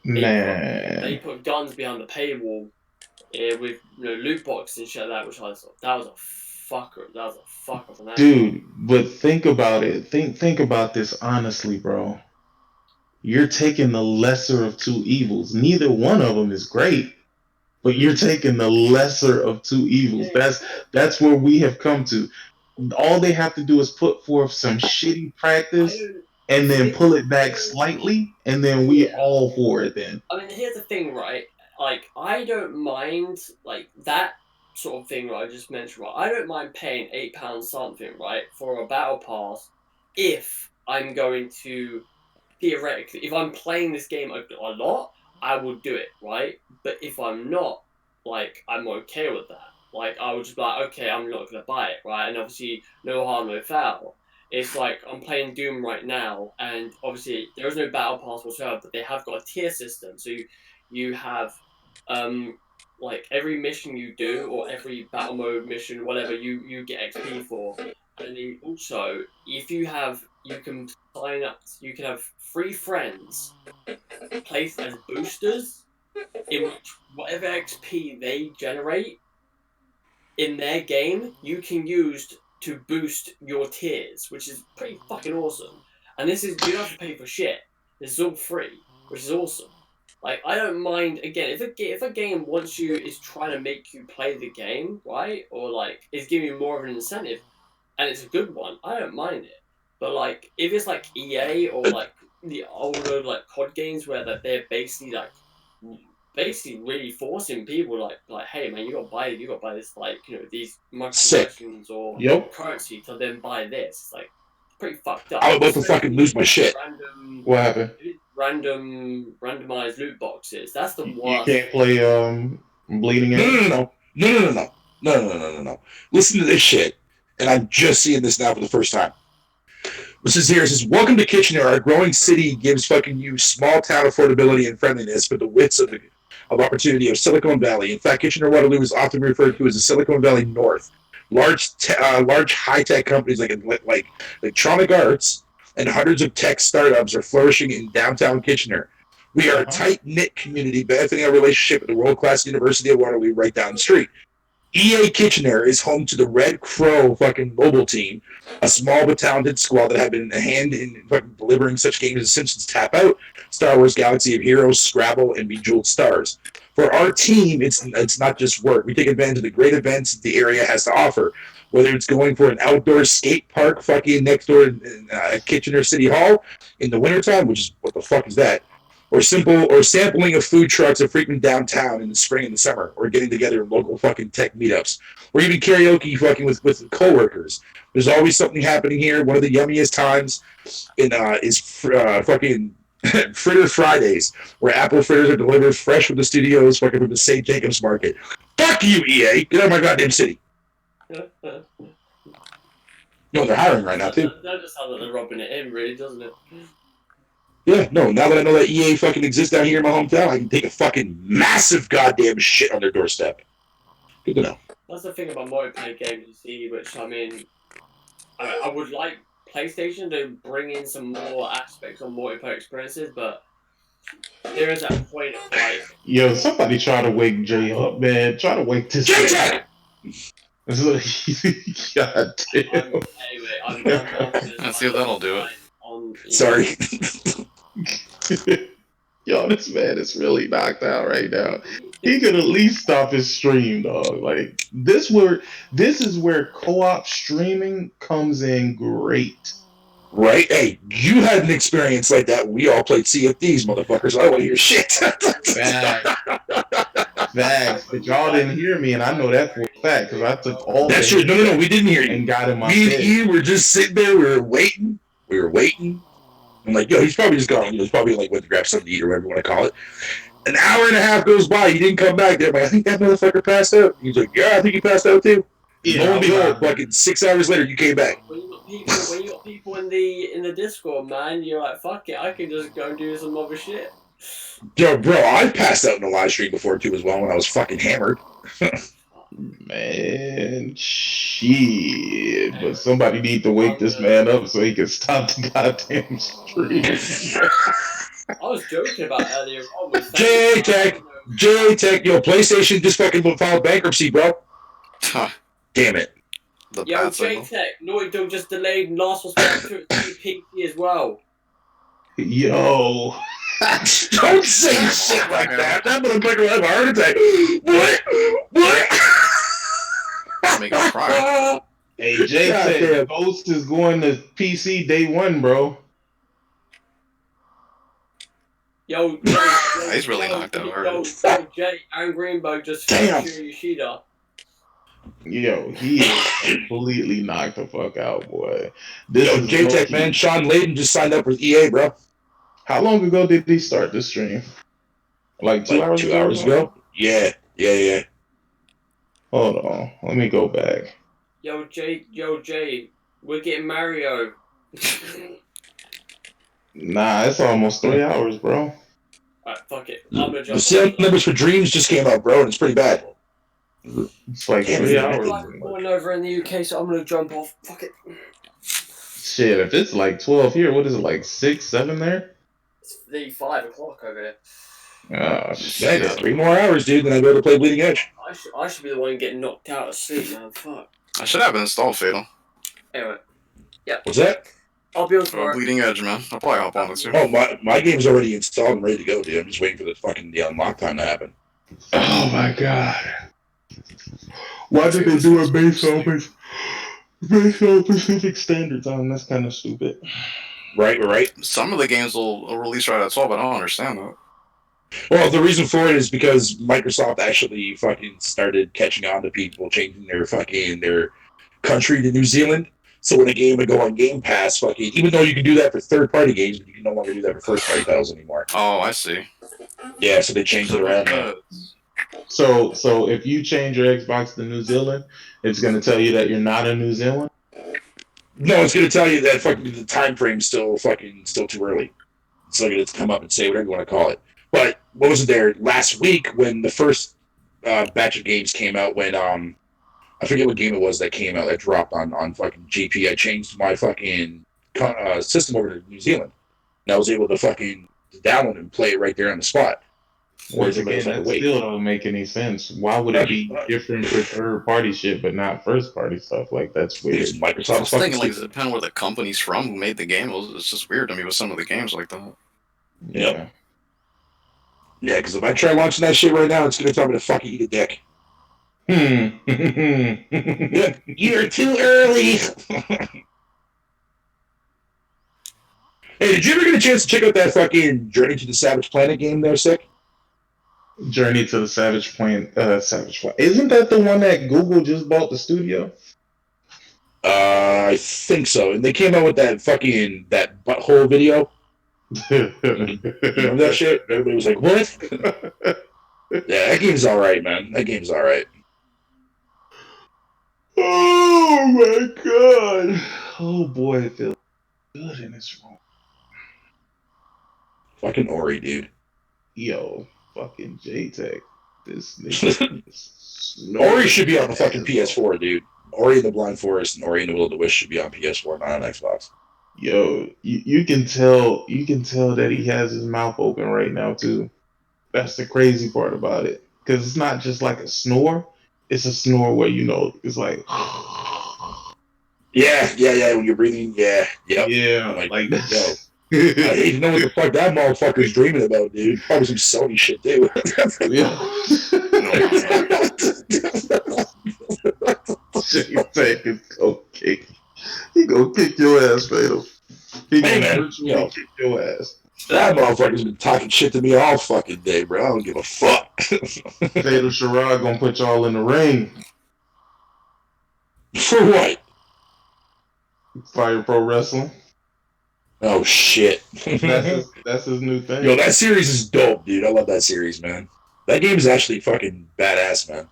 [SPEAKER 4] they put guns behind the paywall with loot boxes and shit like that, which I thought that was a fucker. That was a fucker from that.
[SPEAKER 6] Dude, but think about it. Think about this honestly, bro. You're taking the lesser of two evils. Neither one of them is great, but you're taking the lesser of two evils. That's where we have come to. All they have to do is put forth some shitty practice and then pull it back slightly, and then we all for it then.
[SPEAKER 4] I mean, here's the thing, right? Like, I don't mind, that sort of thing that I just mentioned, right? I don't mind paying £8 something, right, for a battle pass if I'm going to, theoretically, if I'm playing this game a lot, I would do it, right? But if I'm not, I'm okay with that. I would just be like, okay, I'm not going to buy it, right? And obviously, no harm, no foul. It's like I'm playing Doom right now, and obviously there is no battle pass whatsoever, but they have got a tier system. So you have, every mission you do or every battle mode mission, whatever you get XP for, and then also if you can sign up. You can have 3 friends placed as boosters, in which whatever XP they generate in their game, you can use to boost your tiers, which is pretty fucking awesome. And this is, you don't have to pay for shit. This is all free, which is awesome. I don't mind, again, if a game is trying to make you play the game, right? Or is giving you more of an incentive, and it's a good one, I don't mind it. But if it's EA or the older COD games where they're basically really forcing people hey man, you gotta buy this these microtransactions or currency to then buy this. It's pretty fucked up.
[SPEAKER 3] I'm about to fucking lose my shit.
[SPEAKER 6] What happened?
[SPEAKER 4] Randomized loot boxes. That's the worst.
[SPEAKER 6] You can't play Bleeding Edge?
[SPEAKER 3] No. Listen to this shit. And I'm just seeing this now for the first time. This is here. It says, welcome to Kitchener. Our growing city gives fucking you small town affordability and friendliness for the widths of opportunity of Silicon Valley. In fact, Kitchener-Waterloo is often referred to as the Silicon Valley North. Large high-tech companies like Electronic Arts and hundreds of tech startups are flourishing in downtown Kitchener. We are a tight-knit community benefiting our relationship with the world-class University of Waterloo right down the street. EA Kitchener is home to the Red Crow fucking mobile team, a small but talented squad that have been a hand in delivering such games as Simpsons Tap Out, Star Wars Galaxy of Heroes, Scrabble, and Bejeweled Stars. For our team, it's not just work. We take advantage of the great events the area has to offer, whether it's going for an outdoor skate park fucking next door in Kitchener City Hall in the wintertime, which is, what the fuck is that? Or sampling of food trucks that frequent downtown in the spring and the summer, or getting together in local fucking tech meetups, or even karaoke fucking with coworkers. There's always something happening here. One of the yummiest times is fucking Fritter Fridays, where apple fritters are delivered fresh from the studios, fucking from the St. Jacobs Market. Fuck you, EA! Get out of my goddamn city. They're hiring right now too.
[SPEAKER 4] That just sounds like they're rubbing it in, really, doesn't it?
[SPEAKER 3] Yeah, no, now that I know that EA fucking exists down here in my hometown, I can take a fucking massive goddamn shit on their doorstep. Good to know.
[SPEAKER 4] That's the thing about multiplayer games, you see, which, I mean, I would like PlayStation to bring in some more aspects of multiplayer experiences, but there is that point of like,
[SPEAKER 6] Yo, somebody try to wake Jay up, man. Try to wake this man. God damn.
[SPEAKER 4] anyway, I'm off this.
[SPEAKER 2] Let's see if that'll do it.
[SPEAKER 3] Sorry.
[SPEAKER 6] Yo, this man is really knocked out right now. He could at least stop his stream, dog. Like this is where co-op streaming comes in great.
[SPEAKER 3] Right? Hey, you had an experience like that when we all played Sea of Thieves, motherfuckers. I don't want to hear shit.
[SPEAKER 6] Facts. But y'all didn't hear me, and I know that for a fact because I took all
[SPEAKER 3] That's true. No, we didn't hear you.
[SPEAKER 6] And got in my
[SPEAKER 3] Me
[SPEAKER 6] head.
[SPEAKER 3] and you were just sitting there. We were waiting. I'm like, yo, he's probably just gone. He's probably like went to grab something to eat or whatever you want to call it. An hour and a half goes by. He didn't come back. There, like, I think that motherfucker passed out. He's like, yeah, I think he passed out too.
[SPEAKER 6] Yeah,
[SPEAKER 3] Lo and behold, fucking 6 hours later, you came back.
[SPEAKER 4] When you got people in the Discord, man, you're like, fuck it, I can just go do some other shit.
[SPEAKER 3] Yo, bro, I passed out in a live stream before too as well when I was fucking hammered.
[SPEAKER 6] Man, shit. But somebody need to wake this man up so he can stop the goddamn stream.
[SPEAKER 4] I was joking about earlier on with
[SPEAKER 3] JayTech, yo, PlayStation just fucking filed bankruptcy, bro. Damn it.
[SPEAKER 4] Yo, JayTech, Naughty Dog just delayed Last of Us 2 PC as well.
[SPEAKER 6] Yo.
[SPEAKER 3] Don't say shit like that. That motherfucker will have a heart attack. What?
[SPEAKER 2] Make him cry.
[SPEAKER 6] Hey, JayTech, Ghost is going to PC day one, bro.
[SPEAKER 4] Yo,
[SPEAKER 2] He's really knocked out.
[SPEAKER 4] Yo, Jay and Greenbow just
[SPEAKER 3] Damn.
[SPEAKER 4] Yoshida.
[SPEAKER 6] Yo, he is completely knocked the fuck out, boy.
[SPEAKER 3] Yo, JayTech, man, Sean Layden just signed up with EA, bro.
[SPEAKER 6] How long ago did he start this stream? Like 2 hours ago?
[SPEAKER 3] 2 hours ago? Yeah.
[SPEAKER 6] Hold on, let me go back.
[SPEAKER 4] Yo, Jay, we're getting Mario.
[SPEAKER 6] Nah, it's almost 3 hours, bro.
[SPEAKER 4] Alright, fuck it. I'm gonna jump
[SPEAKER 3] The sales numbers for Dreams just came out, bro, and it's pretty bad.
[SPEAKER 6] It's like
[SPEAKER 3] Damn,
[SPEAKER 6] 3
[SPEAKER 3] man.
[SPEAKER 6] hours.
[SPEAKER 4] I'm going over in the UK, so I'm gonna jump off. Fuck it.
[SPEAKER 6] Shit, if it's like 12 here, what is it, like 6, 7 there?
[SPEAKER 4] It's the 5 o'clock over here.
[SPEAKER 6] Oh,
[SPEAKER 3] Shit,
[SPEAKER 6] shit.
[SPEAKER 3] 3 more hours, dude, then I'll be able to play Bleeding Edge.
[SPEAKER 4] I should be the one getting knocked out of sleep, man. Fuck.
[SPEAKER 2] I should have installed Fatal.
[SPEAKER 4] Anyway.
[SPEAKER 3] What's that?
[SPEAKER 4] I'll be on
[SPEAKER 2] Or
[SPEAKER 4] tomorrow.
[SPEAKER 2] Bleeding Edge, man. I'll probably hop on it too.
[SPEAKER 3] Oh, my game's already installed and ready to go, dude. I'm just waiting for the fucking unlock time to happen.
[SPEAKER 6] Oh my god. Why did they do it based on Pacific Standard Time? That's kind of stupid.
[SPEAKER 3] Right.
[SPEAKER 2] Some of the games will release right at 12, but I don't understand that.
[SPEAKER 3] Well, the reason for it is because Microsoft actually fucking started catching on to people, changing their country to New Zealand. So when a game would go on Game Pass, fucking, even though you can do that for third-party games, but you can no longer do that for first-party titles anymore.
[SPEAKER 2] Oh, I see.
[SPEAKER 3] Yeah, so they changed it around.
[SPEAKER 6] So if you change your Xbox to New Zealand, it's gonna tell you that you're not in New Zealand?
[SPEAKER 3] No, it's going to tell you that fucking the time frame's still too early. It's still going to come up and say whatever you want to call it. But what was it there last week when the first batch of games came out? When I forget what game it was that came out that dropped on fucking GP. I changed my fucking system over to New Zealand, and I was able to fucking download and play it right there on the spot.
[SPEAKER 6] Once again, that still don't make any sense. Why would it be different for third-party shit, but not first-party stuff? Like, that's weird.
[SPEAKER 3] Because
[SPEAKER 2] I
[SPEAKER 3] Microsoft's
[SPEAKER 2] was
[SPEAKER 3] fucking
[SPEAKER 2] thinking, like,
[SPEAKER 3] stupid.
[SPEAKER 2] depending where the company's from who made the game, it's just weird to me with some of the games like that.
[SPEAKER 3] Yeah, because if I try launching that shit right now, it's going to tell me to fucking eat a dick.
[SPEAKER 6] Yeah.
[SPEAKER 3] You're too early. Hey, did you ever get a chance to check out that fucking Journey to the Savage Planet game there, Sick?
[SPEAKER 6] Journey to the Savage Planet. Isn't that the one that Google just bought the studio?
[SPEAKER 3] I think so. And they came out with that butthole video. Remember that shit? Everybody was like, what? Yeah, that game's alright, man. That game's alright.
[SPEAKER 6] Oh my god. Oh boy, it feels good in this room.
[SPEAKER 3] Fucking Ori, dude.
[SPEAKER 6] Yo, fucking JayTech. This nigga is
[SPEAKER 3] Ori should be on the fucking PS4, dude. Ori and the Blind Forest and Ori and the Will of the Wisp should be on PS4, not on Xbox.
[SPEAKER 6] Yo, you can tell that he has his mouth open right now too. That's the crazy part about it, because it's not just like a snore; it's a snore where it's like,
[SPEAKER 3] Yeah. When you're breathing, yeah.
[SPEAKER 6] yeah,
[SPEAKER 3] I'm like,
[SPEAKER 6] like
[SPEAKER 3] yo,
[SPEAKER 6] this.
[SPEAKER 3] I hate to know what the fuck that motherfucker's dreaming about, dude. Probably some Sony shit too.
[SPEAKER 6] Yeah. JayTech go kick. He go kick your ass, Fatal. He
[SPEAKER 3] Hey
[SPEAKER 6] gonna
[SPEAKER 3] man,
[SPEAKER 6] virtually kick your ass.
[SPEAKER 3] that motherfucker's been talking shit to me all fucking day, bro. I don't give a fuck.
[SPEAKER 6] Fatal Sherrod gonna put y'all in the ring.
[SPEAKER 3] For what?
[SPEAKER 6] Fire Pro Wrestling.
[SPEAKER 3] Oh shit.
[SPEAKER 6] That's his new thing.
[SPEAKER 3] Yo, that series is dope, dude. I love that series, man. That game is actually fucking badass, man.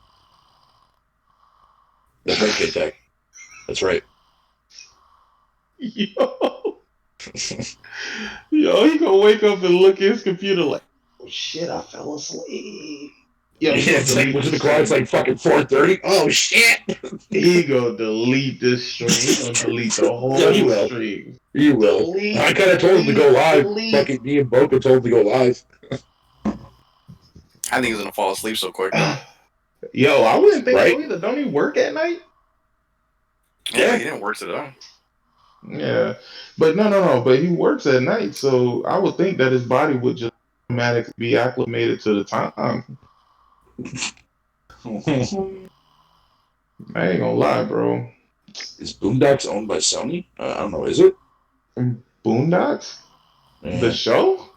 [SPEAKER 3] That's right, JayTech. That's right.
[SPEAKER 6] Yo, he gonna wake up and look at his computer like, oh shit, I fell asleep. Yo, he
[SPEAKER 3] Yeah, it's like, what's the clock? It's like fucking 4:30. Oh shit.
[SPEAKER 6] He gonna delete this stream. He gonna delete the whole stream.
[SPEAKER 3] You will. I kind of told him to go live. Fucking me and Boca told him to go live.
[SPEAKER 2] I think he's gonna fall asleep so quick.
[SPEAKER 6] Yo, I wouldn't think so either. Don't he work at night?
[SPEAKER 2] Yeah, he didn't work today.
[SPEAKER 6] Yeah, but no. But he works at night, so I would think that his body would just automatically be acclimated to the time. I ain't gonna lie, bro.
[SPEAKER 3] Is Boondocks owned by Sony? I don't know. Is it?
[SPEAKER 6] Boondocks? Yeah. The show?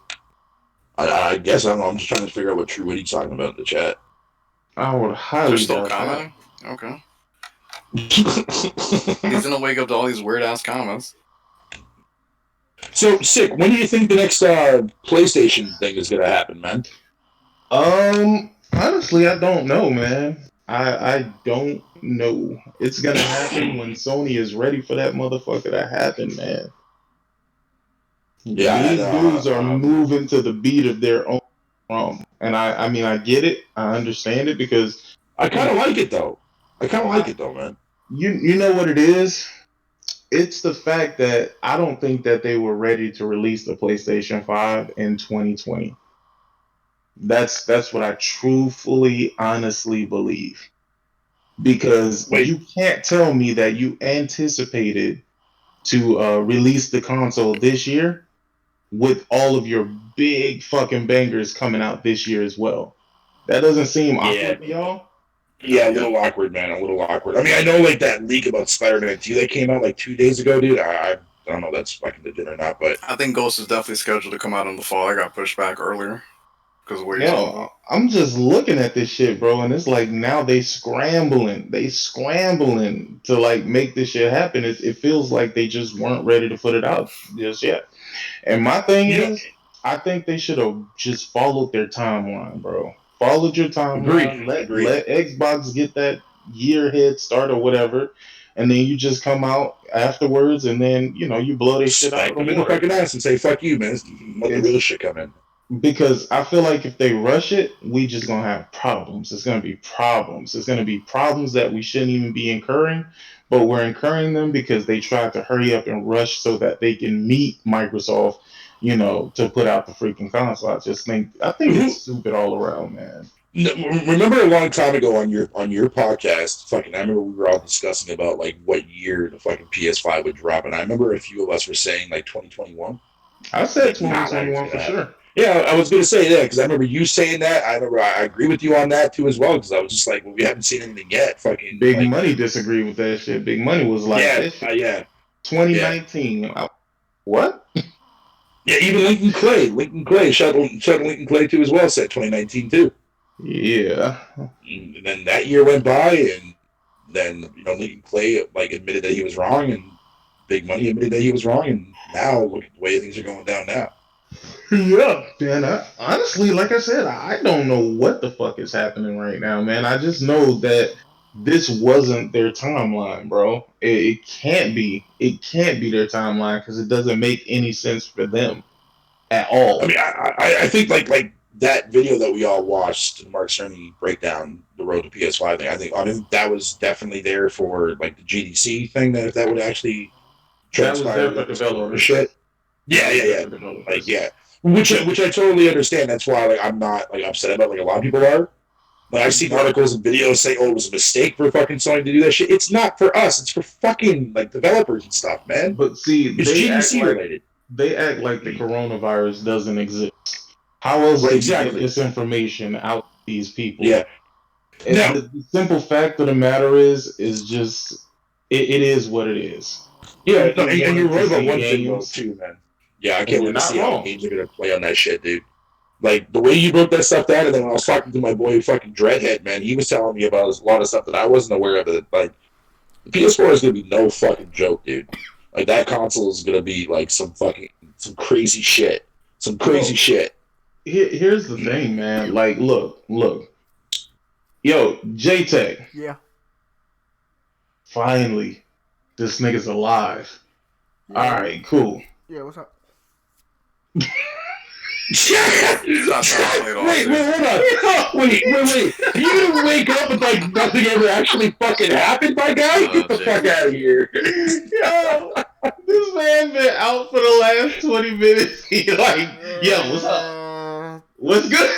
[SPEAKER 3] I guess I don't know. I'm just trying to figure out what he's talking about in the chat.
[SPEAKER 6] I would highly
[SPEAKER 2] still commenting. Okay. He's gonna wake up to all these weird ass comments.
[SPEAKER 3] So, Sick, when do you think the next PlayStation thing is gonna happen, man?
[SPEAKER 6] Honestly, I don't know, man. I don't know. It's gonna happen when Sony is ready for that motherfucker to happen, man. Yeah, these dudes are moving to the beat of their own drum, and I mean, I get it, I understand it, because
[SPEAKER 3] I kind of like it though. Man.
[SPEAKER 6] You know what it is? It's the fact that I don't think that they were ready to release the PlayStation 5 in 2020. That's what I truthfully, honestly believe. Because you can't tell me that you anticipated to release the console this year with all of your big fucking bangers coming out this year as well. That doesn't seem awkward to y'all?
[SPEAKER 3] Yeah, a little awkward, man. A little awkward. I mean, I know like that leak about Spider-Man 2 that came out like 2 days ago, dude. I don't know if that's fucking legit or not, but
[SPEAKER 2] I think Ghost is definitely scheduled to come out in the fall. I got pushed back earlier because of where you're
[SPEAKER 6] I'm just looking at this shit, bro, and it's like now they scrambling to like make this shit happen. It feels like they just weren't ready to put it out just yet. And my thing is, I think they should have just followed their timeline, bro. Followed your timeline. Let Xbox get that year head start or whatever, and then you just come out afterwards, and then you blow their shit out.
[SPEAKER 3] Them in the fucking ass and say fuck you, man. Let the real shit come in.
[SPEAKER 6] Because I feel like if they rush it, we just gonna have problems. It's gonna be problems. It's gonna be problems that we shouldn't even be incurring, but we're incurring them because they tried to hurry up and rush so that they can meet Microsoft, to put out the freaking console. I think it's stupid all around, man.
[SPEAKER 3] Remember a long time ago on your podcast, fucking, I remember we were all discussing about like what year the fucking PS5 would drop, and I remember a few of us were saying like 2021.
[SPEAKER 6] I said 2021 for sure.
[SPEAKER 3] Yeah, I was going to say that because I remember you saying that. I agree with you on that too as well, because I was just like, well, we haven't seen anything yet. Fucking
[SPEAKER 6] Big Money disagreed with that shit. Big Money was like, 2019.
[SPEAKER 3] Yeah.
[SPEAKER 6] What?
[SPEAKER 3] Yeah, even Lincoln Clay, shout out Lincoln Clay too as well, said 2019 too.
[SPEAKER 6] Yeah.
[SPEAKER 3] And then that year went by, and then Lincoln Clay like admitted that he was wrong, and Big Money admitted that he was wrong, and now look at the way things are going down now.
[SPEAKER 6] Yeah, man. Honestly, like I said, I don't know what the fuck is happening right now, man. I just know that this wasn't their timeline, bro. It can't be. It can't be their timeline because it doesn't make any sense for them at all.
[SPEAKER 3] I mean, I think like that video that we all watched, Mark Cerny breakdown the road to PS5 thing. I think that was definitely there for like the GDC thing. That if that would actually
[SPEAKER 6] That was
[SPEAKER 3] transpire
[SPEAKER 6] different developers.
[SPEAKER 3] shit. Yeah. Like, yeah. Which I totally understand. That's why like I'm not like upset about like a lot of people are. Like I've seen articles and videos saying, "Oh, it was a mistake for fucking Sony to do that shit." It's not for us. It's for fucking like developers and stuff, man.
[SPEAKER 6] But see,
[SPEAKER 3] it's GDC related.
[SPEAKER 6] They act like the coronavirus doesn't exist. How else do you get this information out to these people?
[SPEAKER 3] Yeah.
[SPEAKER 6] And the simple fact of the matter is just it is what it is.
[SPEAKER 3] Yeah, no, and you're right about one thing though too, man. Yeah, I can't wait to see how games are gonna play on that shit, dude. Like, the way you broke that stuff down, and then when I was talking to my boy fucking Dreadhead, man, he was telling me about a lot of stuff that I wasn't aware of. That, like, the PS4 is going to be no fucking joke, dude. Like, that console is going to be, like, some crazy shit. Some crazy shit.
[SPEAKER 6] Here's the thing, man. Like, look. Yo, JayTech.
[SPEAKER 1] Yeah.
[SPEAKER 6] Finally, this nigga's alive. Yeah. All right, cool.
[SPEAKER 1] Yeah, what's up?
[SPEAKER 3] Wait, hold on. Wait. You gonna wake up and like nothing ever actually fucking happened, my guy? Get the fuck out of here.
[SPEAKER 6] Yo, this man been out for the last 20 minutes. He like, yo, what's up? What's good?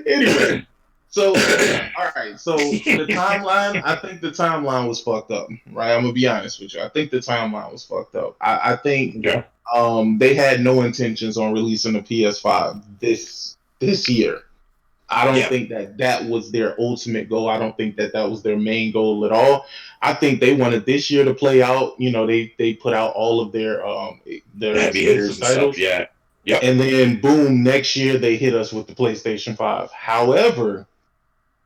[SPEAKER 6] Anyway. So, all right. So the timeline, I think the timeline was fucked up, right? I'm gonna be honest with you. I think the timeline was fucked up. I think they had no intentions on releasing the PS5 this year. I don't think that was their ultimate goal. I don't think that was their main goal at all. I think they wanted this year to play out. You know, they put out all of their
[SPEAKER 3] heavy hitters titles. Yeah.
[SPEAKER 6] And then boom, next year they hit us with the PlayStation 5. However,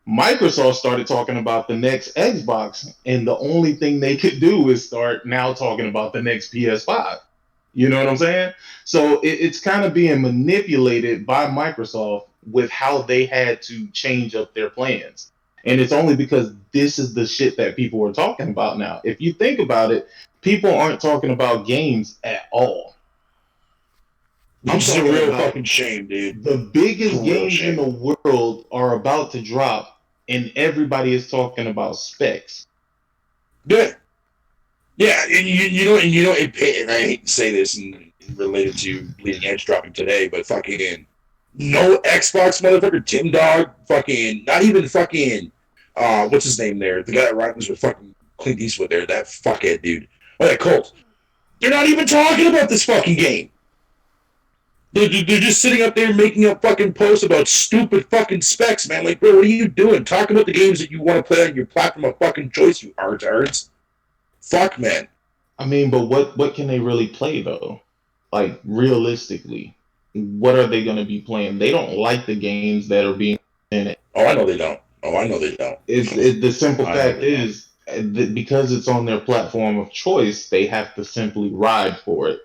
[SPEAKER 6] Microsoft started talking about the next Xbox, and the only thing they could do is start now talking about the next PS5. You know what I'm saying? So it's kind of being manipulated by Microsoft with how they had to change up their plans. And it's only because this is the shit that people are talking about now. If you think about it, people aren't talking about games at all.
[SPEAKER 3] It's a real fucking shame, dude.
[SPEAKER 6] The biggest games in the world are about to drop, and everybody is talking about specs.
[SPEAKER 3] Yeah, and and I hate to say this and related to Bleeding Edge dropping today, but fucking no Xbox motherfucker, Tim Dog, fucking not even fucking what's his name there? The guy that rhymes with fucking Clint Eastwood there, that fuckhead dude. Oh, that Colt. They're not even talking about this fucking game. They're just sitting up there making up fucking posts about stupid fucking specs, man. Like, bro, what are you doing? Talk about the games that you want to play on your platform of fucking choice, you artards. Fuck, man.
[SPEAKER 6] I mean, but what can they really play, though? Like, realistically, what are they going to be playing? They don't like the games that are being in it.
[SPEAKER 3] Oh, I know they don't.
[SPEAKER 6] The simple fact is, because it's on their platform of choice, they have to simply ride for it.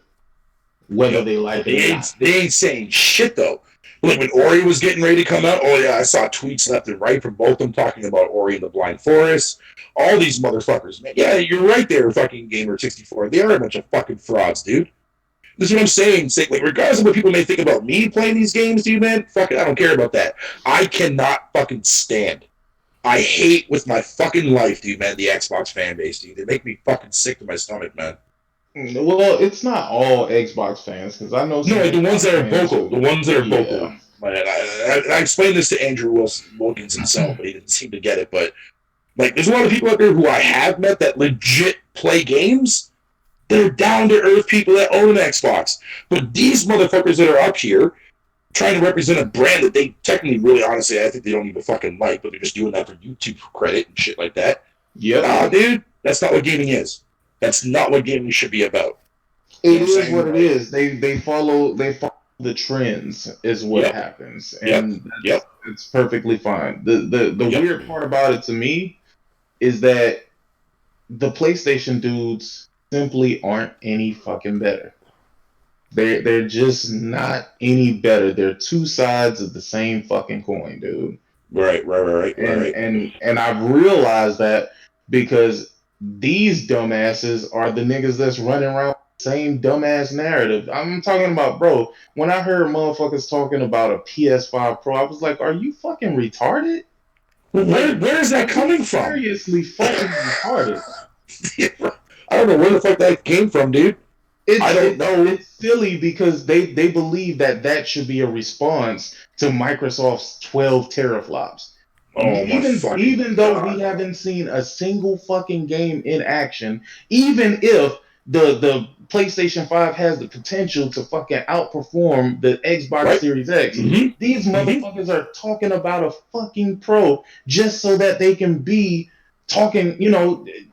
[SPEAKER 6] Whether they like it or not.
[SPEAKER 3] They ain't saying shit, though. Like, when Ori was getting ready to come out, oh yeah, I saw tweets left and right from both of them talking about Ori and the Blind Forest. All these motherfuckers, man. Yeah, you're right there, fucking Gamer64. They are a bunch of fucking frauds, dude. This is what I'm saying. Like, regardless of what people may think about me playing these games, dude, man, fuck it, I don't care about that. I cannot fucking stand. I hate with my fucking life, dude, man, the Xbox fan base, dude. They make me fucking sick to my stomach, man.
[SPEAKER 6] Well, it's not all Xbox fans, because I know some
[SPEAKER 3] the ones that are vocal. The ones that are vocal. I explained this to Andrew Wilkins himself, but he didn't seem to get it. But like, there's a lot of people out there who I have met that legit play games. They're down-to-earth people that own an Xbox. But these motherfuckers that are up here trying to represent a brand that they technically, really, honestly, I think they don't even fucking like, but they're just doing that for YouTube credit and shit like that.
[SPEAKER 6] Yeah.
[SPEAKER 3] Nah, dude, that's not what gaming is. That's not what gaming should be about.
[SPEAKER 6] It is what it is. They follow the trends is what happens. And it's perfectly fine. The weird part about it to me is that the PlayStation dudes simply aren't any fucking better. They're just not any better. They're two sides of the same fucking coin, dude.
[SPEAKER 3] Right.
[SPEAKER 6] And I've realized that because these dumbasses are the niggas that's running around the same dumbass narrative. I'm talking about, bro, when I heard motherfuckers talking about a PS5 Pro, I was like, are you fucking retarded?
[SPEAKER 3] Where is that coming from?
[SPEAKER 6] Seriously fucking retarded.
[SPEAKER 3] I don't know where the fuck that came from, dude. I don't know.
[SPEAKER 6] It's silly because they believe that should be a response to Microsoft's 12 teraflops.
[SPEAKER 3] Oh my fucking
[SPEAKER 6] Even though
[SPEAKER 3] God.
[SPEAKER 6] we haven't seen a single fucking game in action, even if the PlayStation 5 has the potential to fucking outperform the Xbox Series X, these motherfuckers are talking about a fucking Pro just so that they can be talking,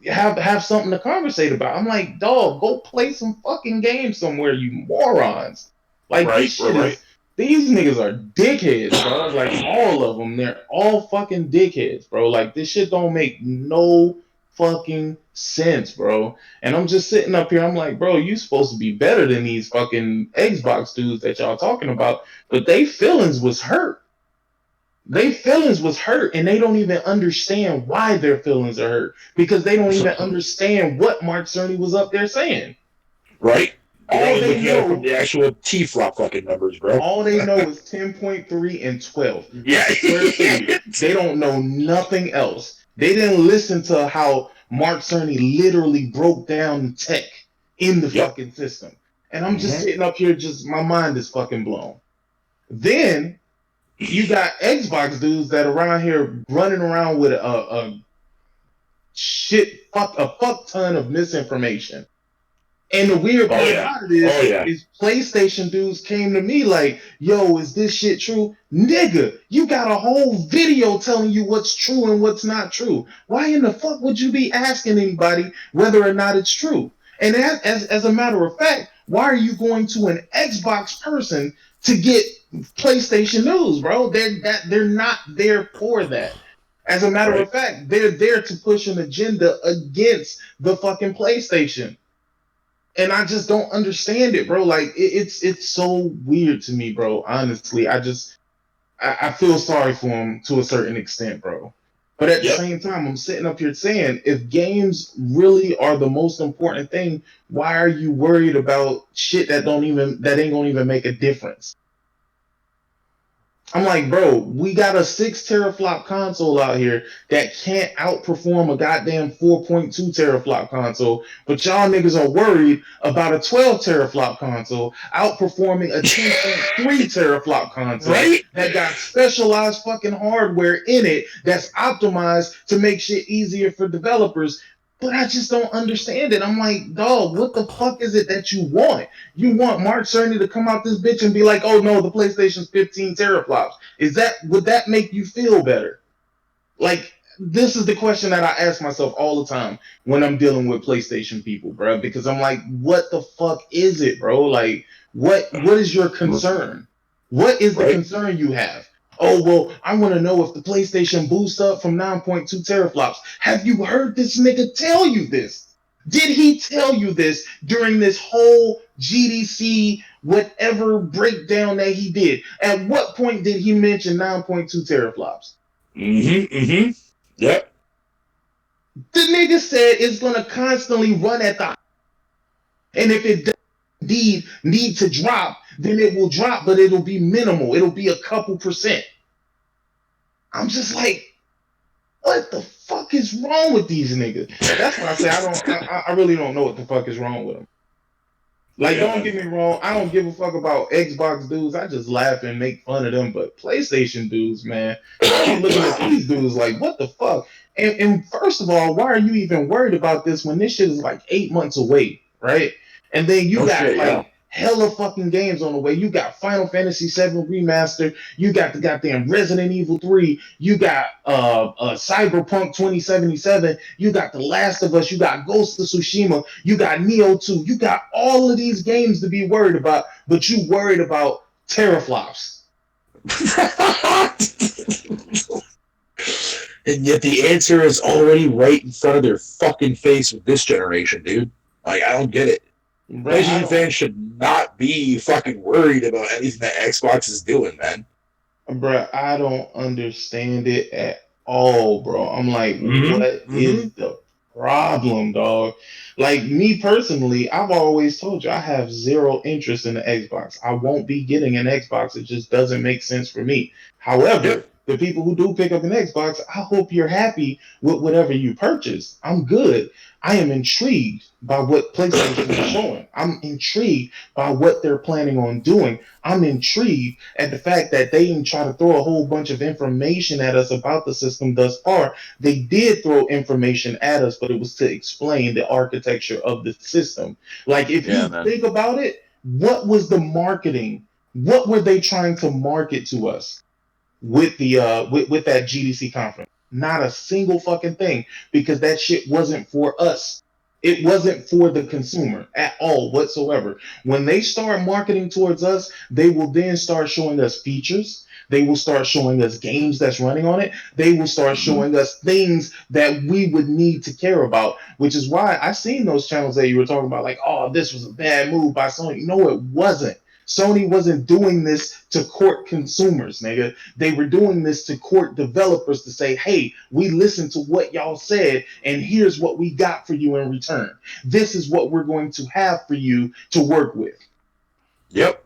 [SPEAKER 6] have something to conversate about. I'm like, dog, go play some fucking games somewhere, you morons. Like, this shit is... These niggas are dickheads, bro. Like, all of them. They're all fucking dickheads, bro. Like, this shit don't make no fucking sense, bro. And I'm just sitting up here. I'm like, bro, you supposed to be better than these fucking Xbox dudes that y'all talking about. But they feelings was hurt. They feelings was hurt, and they don't even understand why their feelings are hurt. Because they don't even understand what Mark Cerny was up there saying.
[SPEAKER 3] Right? All they know from the actual T-flop fucking numbers, bro.
[SPEAKER 6] All they know is 10.3 and 12.
[SPEAKER 3] Yeah.
[SPEAKER 6] They don't know nothing else. They didn't listen to how Mark Cerny literally broke down the tech in the fucking system. And I'm just sitting up here, my mind is fucking blown. Then you got Xbox dudes that are around here running around with a fuck ton of misinformation. And the weird part about it is PlayStation dudes came to me like, yo, is this shit true? Nigga, you got a whole video telling you what's true and what's not true. Why in the fuck would you be asking anybody whether or not it's true? And as a matter of fact, why are you going to an Xbox person to get PlayStation news, bro? They're not there for that. As a matter of fact, they're there to push an agenda against the fucking PlayStation. And I just don't understand it, bro. Like, it's so weird to me, bro. Honestly, I feel sorry for him to a certain extent, bro. But at the same time, I'm sitting up here saying, if games really are the most important thing, why are you worried about shit that ain't gonna even make a difference? I'm like, bro, we got a 6 teraflop console out here that can't outperform a goddamn 4.2 teraflop console, but y'all niggas are worried about a 12 teraflop console outperforming a 10.3 teraflop console that got specialized fucking hardware in it that's optimized to make shit easier for developers. But I just don't understand it. I'm like, dog, what the fuck is it that you want? You want Mark Cerny to come out this bitch and be like, oh no, the PlayStation's 15 teraflops. Would that make you feel better? Like, this is the question that I ask myself all the time when I'm dealing with PlayStation people, bro. Because I'm like, what the fuck is it, bro? Like, what is your concern? What is the concern you have? Oh, well, I want to know if the PlayStation boosts up from 9.2 teraflops. Have you heard this nigga tell you this? Did he tell you this during this whole GDC whatever breakdown that he did? At what point did he mention 9.2 teraflops?
[SPEAKER 3] Yep.
[SPEAKER 6] The nigga said it's going to constantly run at the... And if it does indeed need to drop, then it will drop, but it'll be minimal. It'll be a couple percent. I'm just like, what the fuck is wrong with these niggas? That's why I say I really don't know what the fuck is wrong with them. Like, don't get me wrong, I don't give a fuck about Xbox dudes. I just laugh and make fun of them. But PlayStation dudes, man, I'm looking at these dudes like, what the fuck? And first of all, why are you even worried about this when this shit is like 8 months away, right? And then you got hella fucking games on the way. You got Final Fantasy VII Remastered. You got the goddamn Resident Evil 3. You got Cyberpunk 2077. You got The Last of Us. You got Ghost of Tsushima. You got Nioh 2. You got all of these games to be worried about, but you worried about teraflops.
[SPEAKER 3] And yet the answer is already right in front of their fucking face with this generation, dude. Like, I don't get it. PlayStation fans should not be fucking worried about anything that Xbox is doing, man.
[SPEAKER 6] Bro, I don't understand it at all, bro. I'm like, what is the problem, dog? Like, me personally, I've always told you I have zero interest in the Xbox. I won't be getting an Xbox. It just doesn't make sense for me. However, the people who do pick up an Xbox, I hope you're happy with whatever you purchase. I'm good. I am intrigued by what PlayStation is showing. I'm intrigued by what they're planning on doing. I'm intrigued at the fact that they didn't try to throw a whole bunch of information at us about the system thus far. They did throw information at us, but it was to explain the architecture of the system. Like, if you think about it, what was the marketing? What were they trying to market to us with the with that GDC conference? Not a single fucking thing, because that shit wasn't for us. It wasn't for the consumer at all whatsoever. When they start marketing towards us, they will then start showing us features. They will start showing us games that's running on it. They will start showing us things that we would need to care about, which is why I seen those channels that you were talking about, like, oh, this was a bad move by Sony. No, it wasn't. Sony wasn't doing this to court consumers, nigga. They were doing this to court developers to say, hey, we listened to what y'all said, and here's what we got for you in return. This is what we're going to have for you to work with.
[SPEAKER 3] Yep.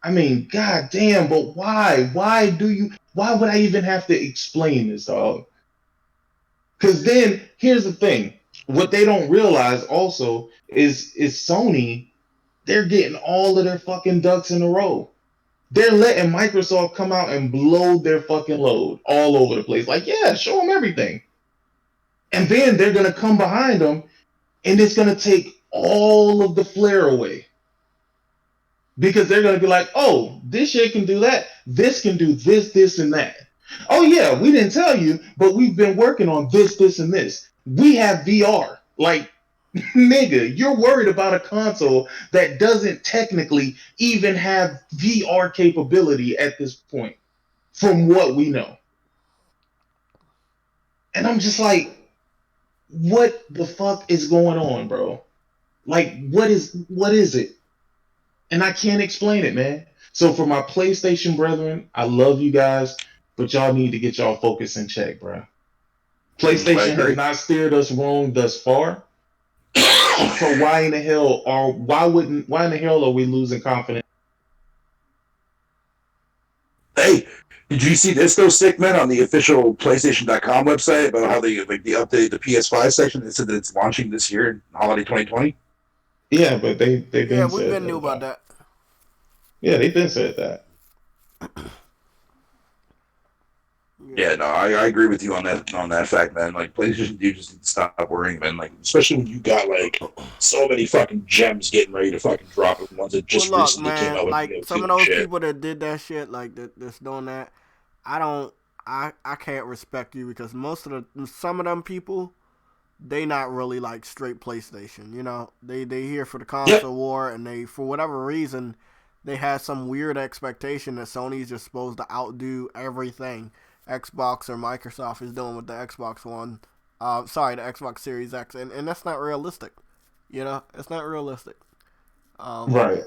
[SPEAKER 6] I mean, goddamn, but why? Why would I even have to explain this, dog? Because then, here's the thing. What they don't realize also is Sony, they're getting all of their fucking ducks in a row. They're letting Microsoft come out and blow their fucking load all over the place. Like, yeah, show them everything. And then they're going to come behind them, and it's going to take all of the flair away. Because they're going to be like, oh, this shit can do that. This can do this, this, and that. Oh, yeah, we didn't tell you, but we've been working on this, this, and this. We have VR. Like, nigga, you're worried about a console that doesn't technically even have VR capability at this point, from what we know. And I'm just like, what the fuck is going on, bro? Like, what is it? And I can't explain it, man. So for my PlayStation brethren, I love you guys, but y'all need to get y'all focus in check, bro. PlayStation has not steered us wrong thus far. So why in the hell are we losing confidence?
[SPEAKER 3] Hey, did you see this though, sick man, on the official PlayStation.com website about how they updated the PS5 section? It said that it's launching this year in holiday 2020.
[SPEAKER 6] Yeah, but they've been
[SPEAKER 1] we've
[SPEAKER 6] said
[SPEAKER 1] been new about that.
[SPEAKER 6] Yeah, they've been said that.
[SPEAKER 3] Yeah, no, I agree with you on that fact, man. Like, PlayStation, you just need to stop worrying, man. Like, especially when you got like so many fucking gems getting ready to fucking drop, and ones that just recently came out with,
[SPEAKER 1] like some of those people that did that shit, like that's doing that. I can't respect you, because some of them people, they not really like straight PlayStation. You know, they here for the console war, and they, for whatever reason, they had some weird expectation that Sony's just supposed to outdo everything Xbox or Microsoft is doing with the Xbox One. The Xbox Series X, and that's not realistic. You know, it's not realistic.
[SPEAKER 6] Right.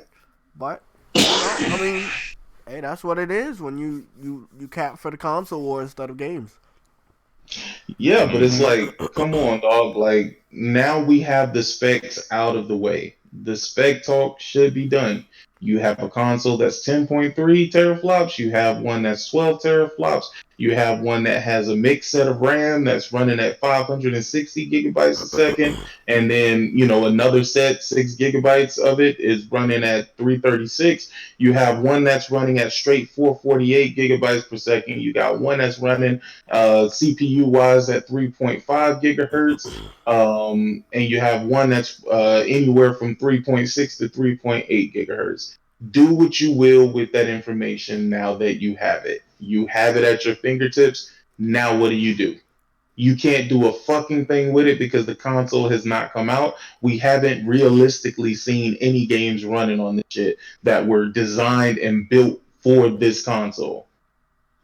[SPEAKER 1] But, you know, I mean, hey, that's what it is when you cap for the console war instead of games.
[SPEAKER 6] Yeah, but it's like, come on, dog. Like, now we have the specs out of the way. The spec talk should be done. You have a console that's 10.3 teraflops. You have one that's 12 teraflops. You have one that has a mixed set of RAM that's running at 560 gigabytes a second. And then, you know, another set, 6 gigabytes of it, is running at 336. You have one that's running at straight 448 gigabytes per second. You got one that's running CPU-wise at 3.5 gigahertz. And you have one that's anywhere from 3.6 to 3.8 gigahertz. Do what you will with that information now that you have it. You have it at your fingertips. Now what do? You can't do a fucking thing with it because the console has not come out. We haven't realistically seen any games running on this shit that were designed and built for this console.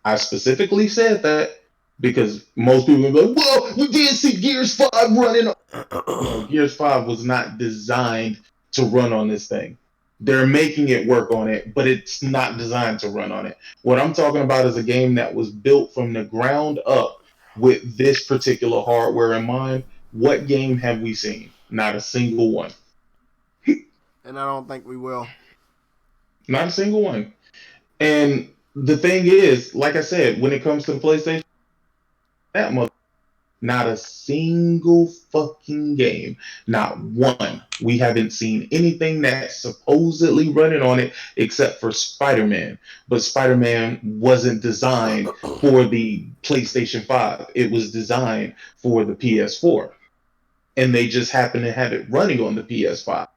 [SPEAKER 6] I specifically said that because most people are like, well, we did see Gears 5 running. No, Gears 5 was not designed to run on this thing. They're making it work on it, but it's not designed to run on it. What I'm talking about is a game that was built from the ground up with this particular hardware in mind. What game have we seen? Not a single one.
[SPEAKER 1] And I don't think we will.
[SPEAKER 6] Not a single one. And the thing is, like I said, when it comes to the PlayStation, that mother, not a single fucking game, not one. We haven't seen anything that's supposedly running on it except for Spider-Man. But Spider-Man wasn't designed for the PlayStation 5. It was designed for the PS4. And they just happen to have it running on the PS5.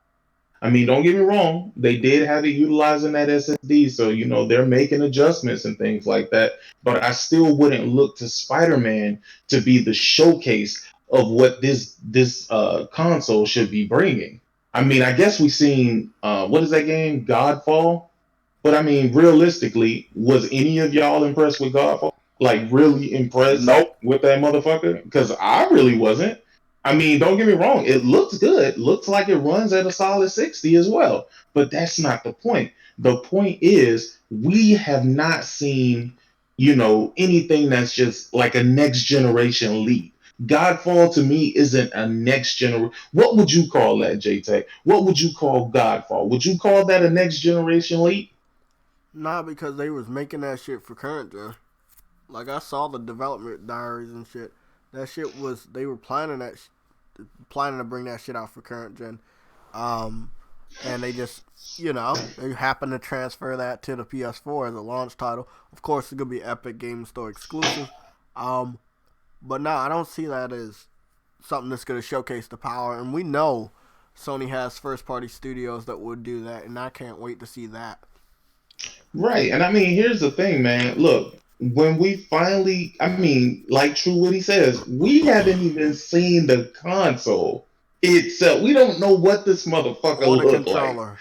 [SPEAKER 6] I mean, don't get me wrong, they did have it utilizing that SSD, so they're making adjustments and things like that. But I still wouldn't look to Spider-Man to be the showcase of what this console should be bringing. I mean, I guess we've seen what is that game, Godfall? But I mean, realistically, was any of y'all impressed with Godfall? Like, really impressed
[SPEAKER 3] Nope.
[SPEAKER 6] with that motherfucker? Because I really wasn't. I mean, don't get me wrong. It looks good. Looks like it runs at a solid 60 as well. But that's not the point. The point is, we have not seen, anything that's just like a next generation leap. Godfall to me isn't a next generation. What would you call that, JTech? What would you call Godfall? Would you call that a next generation leap?
[SPEAKER 1] Nah, because they was making that shit for current gen. Like, I saw the development diaries and shit. That shit was, they were planning to bring that shit out for current gen. And they just, they happened to transfer that to the PS4 as a launch title. Of course, it's going to be Epic Game Store exclusive. But no, I don't see that as something that's going to showcase the power. And we know Sony has first-party studios that would do that, and I can't wait to see that.
[SPEAKER 6] Right. And I mean, here's the thing, man. Look, when we finally, I mean, like True what he says, we haven't even seen the console itself. We don't know what this motherfucker
[SPEAKER 1] Or the
[SPEAKER 6] look like.
[SPEAKER 1] controller.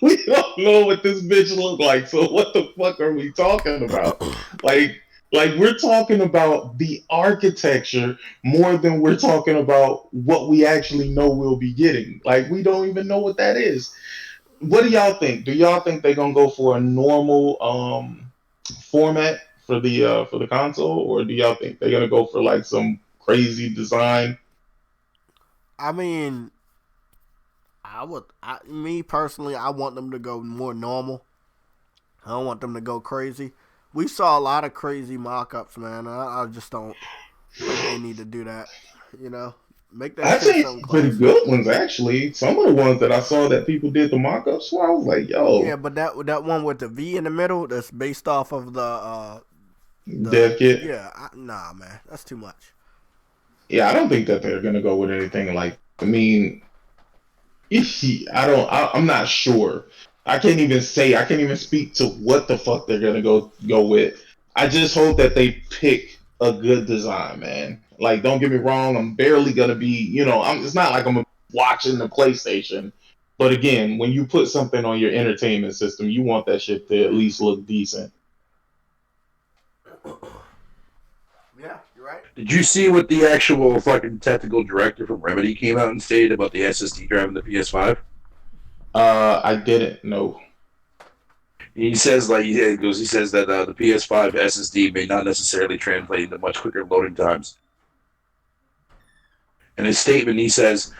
[SPEAKER 6] We don't know what this bitch look like. So what the fuck are we talking about? Like we're talking about the architecture more than we're talking about what we actually know we'll be getting. Like, we don't even know what that is. What do y'all think? Do y'all think they're gonna go for a normal format for the console, or do y'all think they're gonna go for like some crazy design?
[SPEAKER 1] I mean, me personally, I want them to go more normal. I don't want them to go crazy. We saw a lot of crazy mock-ups, man. I just don't think they need to do that. Make that
[SPEAKER 6] I've
[SPEAKER 1] shit
[SPEAKER 6] seen
[SPEAKER 1] something
[SPEAKER 6] pretty
[SPEAKER 1] classy.
[SPEAKER 6] good ones actually. Some of the ones that I saw that people did the mock-ups for, I was like, yo.
[SPEAKER 1] Yeah, but that one with the V in the middle, that's based off of the
[SPEAKER 6] Dev Kit.
[SPEAKER 1] Yeah, nah, man, that's too much.
[SPEAKER 6] Yeah, I don't think that they're gonna go with anything like. I mean, I'm not sure. I can't even say. I can't even speak to what the fuck they're gonna go with. I just hope that they pick a good design, man. Like, don't get me wrong. I'm barely gonna be. It's not like I'm watching the PlayStation. But again, when you put something on your entertainment system, you want that shit to at least look decent.
[SPEAKER 1] Yeah, you're right.
[SPEAKER 3] Did you see what the actual fucking technical director from Remedy came out and stated about the SSD drive in the PS5?
[SPEAKER 6] I didn't know.
[SPEAKER 3] He says he says that the PS5 SSD may not necessarily translate into much quicker loading times. In his statement, he says,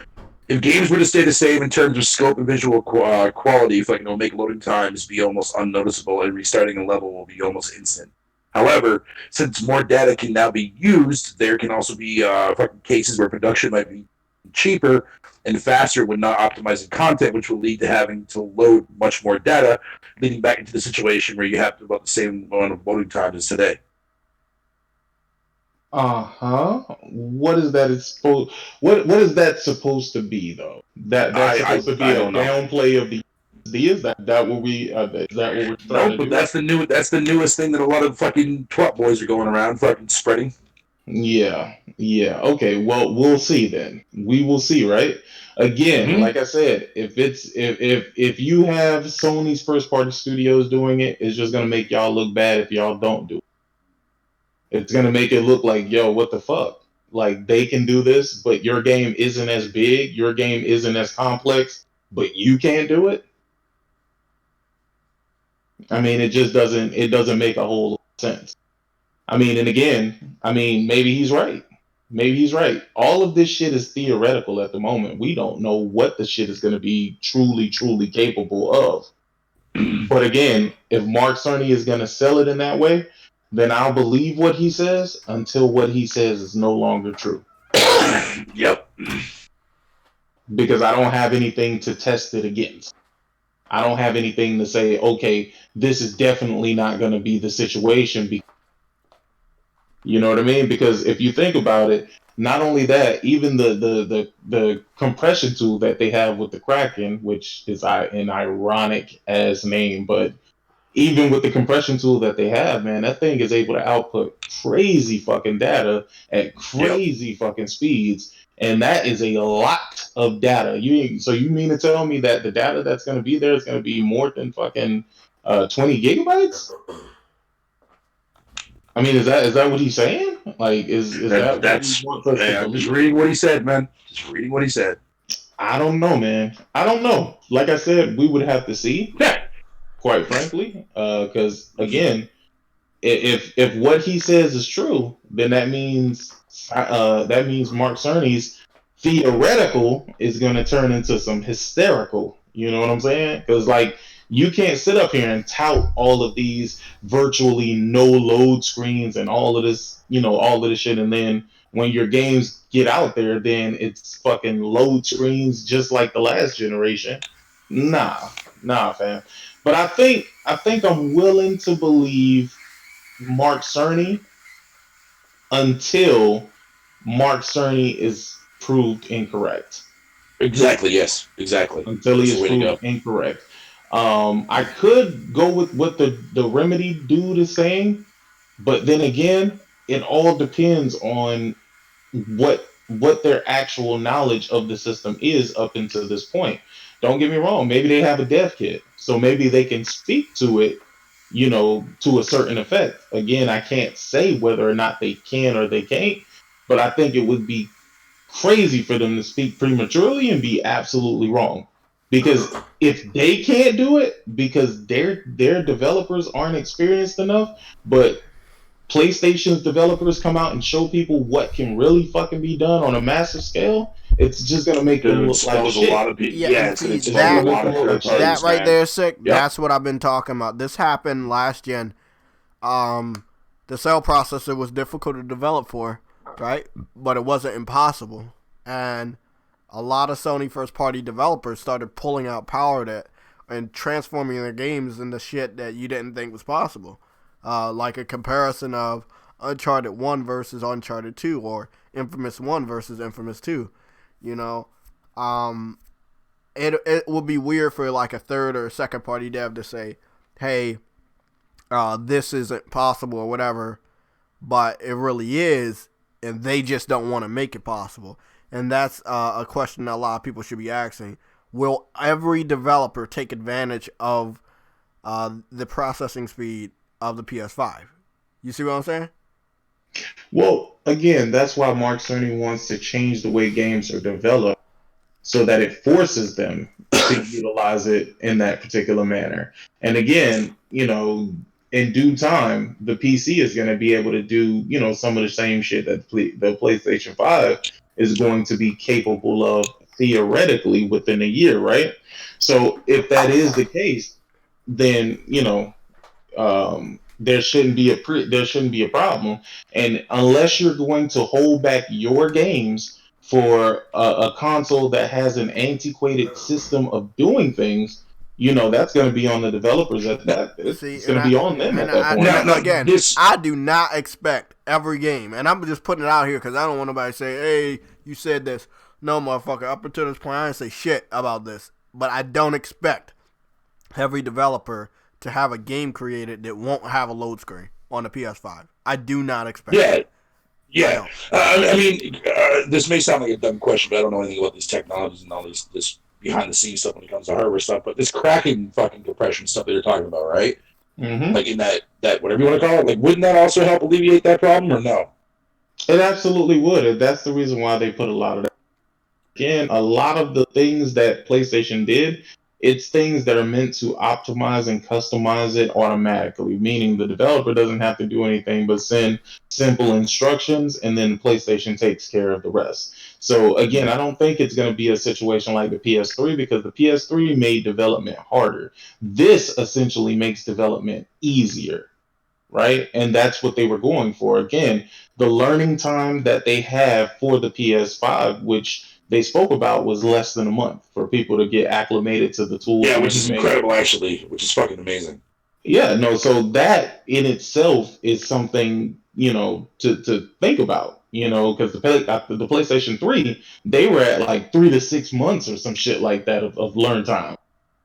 [SPEAKER 3] if games were to stay the same in terms of scope and visual quality, it'll make loading times be almost unnoticeable, and restarting a level will be almost instant. However, since more data can now be used, there can also be cases where production might be cheaper and faster when not optimizing content, which will lead to having to load much more data, leading back into the situation where you have about the same amount of loading time as today.
[SPEAKER 6] What is that? What is that supposed to be though? That's supposed to be a downplay of the SD. Is that what we? Is that what we're trying to do?
[SPEAKER 3] But that's the newest thing that a lot of fucking twat boys are going around fucking spreading.
[SPEAKER 6] Yeah. Okay. Well, we'll see then. We will see, right? Again, like I said, if you have Sony's first party studios doing it, it's just gonna make y'all look bad if y'all don't do it. It's gonna make it look like, yo, what the fuck? Like, they can do this, but your game isn't as big, your game isn't as complex, but you can't do it. I mean, it doesn't make a whole lot of sense. I mean, and again, maybe he's right. Maybe he's right. All of this shit is theoretical at the moment. We don't know what the shit is going to be truly, truly capable of. But again, if Mark Cerny is going to sell it in that way, then I'll believe what he says until what he says is no longer true.
[SPEAKER 3] Yep.
[SPEAKER 6] Because I don't have anything to test it against. I don't have anything to say, okay, this is definitely not going to be the situation. You know what I mean? Because if you think about it, not only that, even the compression tool that they have with the Kraken, which is an ironic ass name, but even with the compression tool that they have, man, that thing is able to output crazy fucking data at crazy fucking speeds. And that is a lot of data. So you mean to tell me that the data that's going to be there is going to be more than fucking 20 gigabytes? I mean, is that what he's saying? Like, is that what he wants us to
[SPEAKER 3] I'm just
[SPEAKER 6] believe?
[SPEAKER 3] reading what he said, man. Just reading what he said.
[SPEAKER 6] I don't know, man. I don't know. Like I said, we would have to see, quite frankly, because again, if what he says is true, then that means Mark Cerny's theoretical is going to turn into some hysterical. You know what I'm saying? Because like you can't sit up here and tout all of these virtually no load screens and all of this, all of this shit, and then when your games get out there, then it's fucking load screens just like the last generation. Nah, fam. But I think I'm willing to believe Mark Cerny until Mark Cerny is proved incorrect.
[SPEAKER 3] Exactly. Yes. Exactly.
[SPEAKER 6] Until he is proved incorrect. I could go with what the Remedy dude is saying, but then again, it all depends on what their actual knowledge of the system is up until this point. Don't get me wrong, maybe they have a dev kit, so maybe they can speak to it, to a certain effect. Again, I can't say whether or not they can or they can't, but I think it would be crazy for them to speak prematurely and be absolutely wrong. Because if they can't do it because their developers aren't experienced enough, but PlayStation's developers come out and show people what can really fucking be done on a massive scale, it's just gonna make them look like shit.
[SPEAKER 3] A lot of people.
[SPEAKER 1] Yeah,
[SPEAKER 3] it's gonna
[SPEAKER 1] see,
[SPEAKER 3] expose a lot of third parties,
[SPEAKER 1] that right
[SPEAKER 3] man.
[SPEAKER 1] there, sick.
[SPEAKER 3] Yep.
[SPEAKER 1] That's what I've been talking about. This happened last gen. The cell processor was difficult to develop for, right? But it wasn't impossible. And a lot of Sony first-party developers started pulling out power that and transforming their games into shit that you didn't think was possible. Like a comparison of Uncharted 1 versus Uncharted 2 or Infamous 1 versus Infamous 2. It would be weird for like a third or second party dev to say, hey, this isn't possible or whatever, but it really is, and they just don't want to make it possible. And that's a question that a lot of people should be asking. Will every developer take advantage of the processing speed of the PS5? You see what I'm saying?
[SPEAKER 6] Well, again, that's why Mark Cerny wants to change the way games are developed so that it forces them to utilize it in that particular manner. And again, in due time, the PC is going to be able to do, some of the same shit that the PlayStation 5 is going to be capable of theoretically within a year, right? So if that is the case, then, there shouldn't be a problem. And unless you're going to hold back your games for a console that has an antiquated system of doing things, that's going to be on the developers at that. It's going to be on them at that point.
[SPEAKER 1] I do not expect every game, and I'm just putting it out here because I don't want nobody to say, hey, you said this. No, motherfucker, up until this point, I didn't say shit about this. But I don't expect every developer to have a game created that won't have a load screen on the PS5. I do not expect that.
[SPEAKER 3] Yeah. This may sound like a dumb question, but I don't know anything about these technologies and all this behind the scenes stuff when it comes to hardware stuff. But this cracking fucking compression stuff that you're talking about, right?
[SPEAKER 6] Mm-hmm.
[SPEAKER 3] Like in that whatever you want to call it, like wouldn't that also help alleviate that problem or no?
[SPEAKER 6] It absolutely would. And that's the reason why they put a lot of that. Again, a lot of the things that PlayStation did It's things that are meant to optimize and customize it automatically, meaning the developer doesn't have to do anything but send simple instructions, and then PlayStation takes care of the rest. So again, I don't think it's going to be a situation like the PS3, because the PS3 made development harder. This essentially makes development easier, right? And that's what they were going for. Again, the learning time that they have for the PS5, which they spoke about, was less than a month for people to get acclimated to the tools
[SPEAKER 3] Yeah,
[SPEAKER 6] and
[SPEAKER 3] which is
[SPEAKER 6] everything.
[SPEAKER 3] incredible, actually, which is fucking amazing.
[SPEAKER 6] Yeah, no, so that in itself is something, to think about, because the PlayStation 3, they were at like 3 to 6 months or some shit like that of learn time.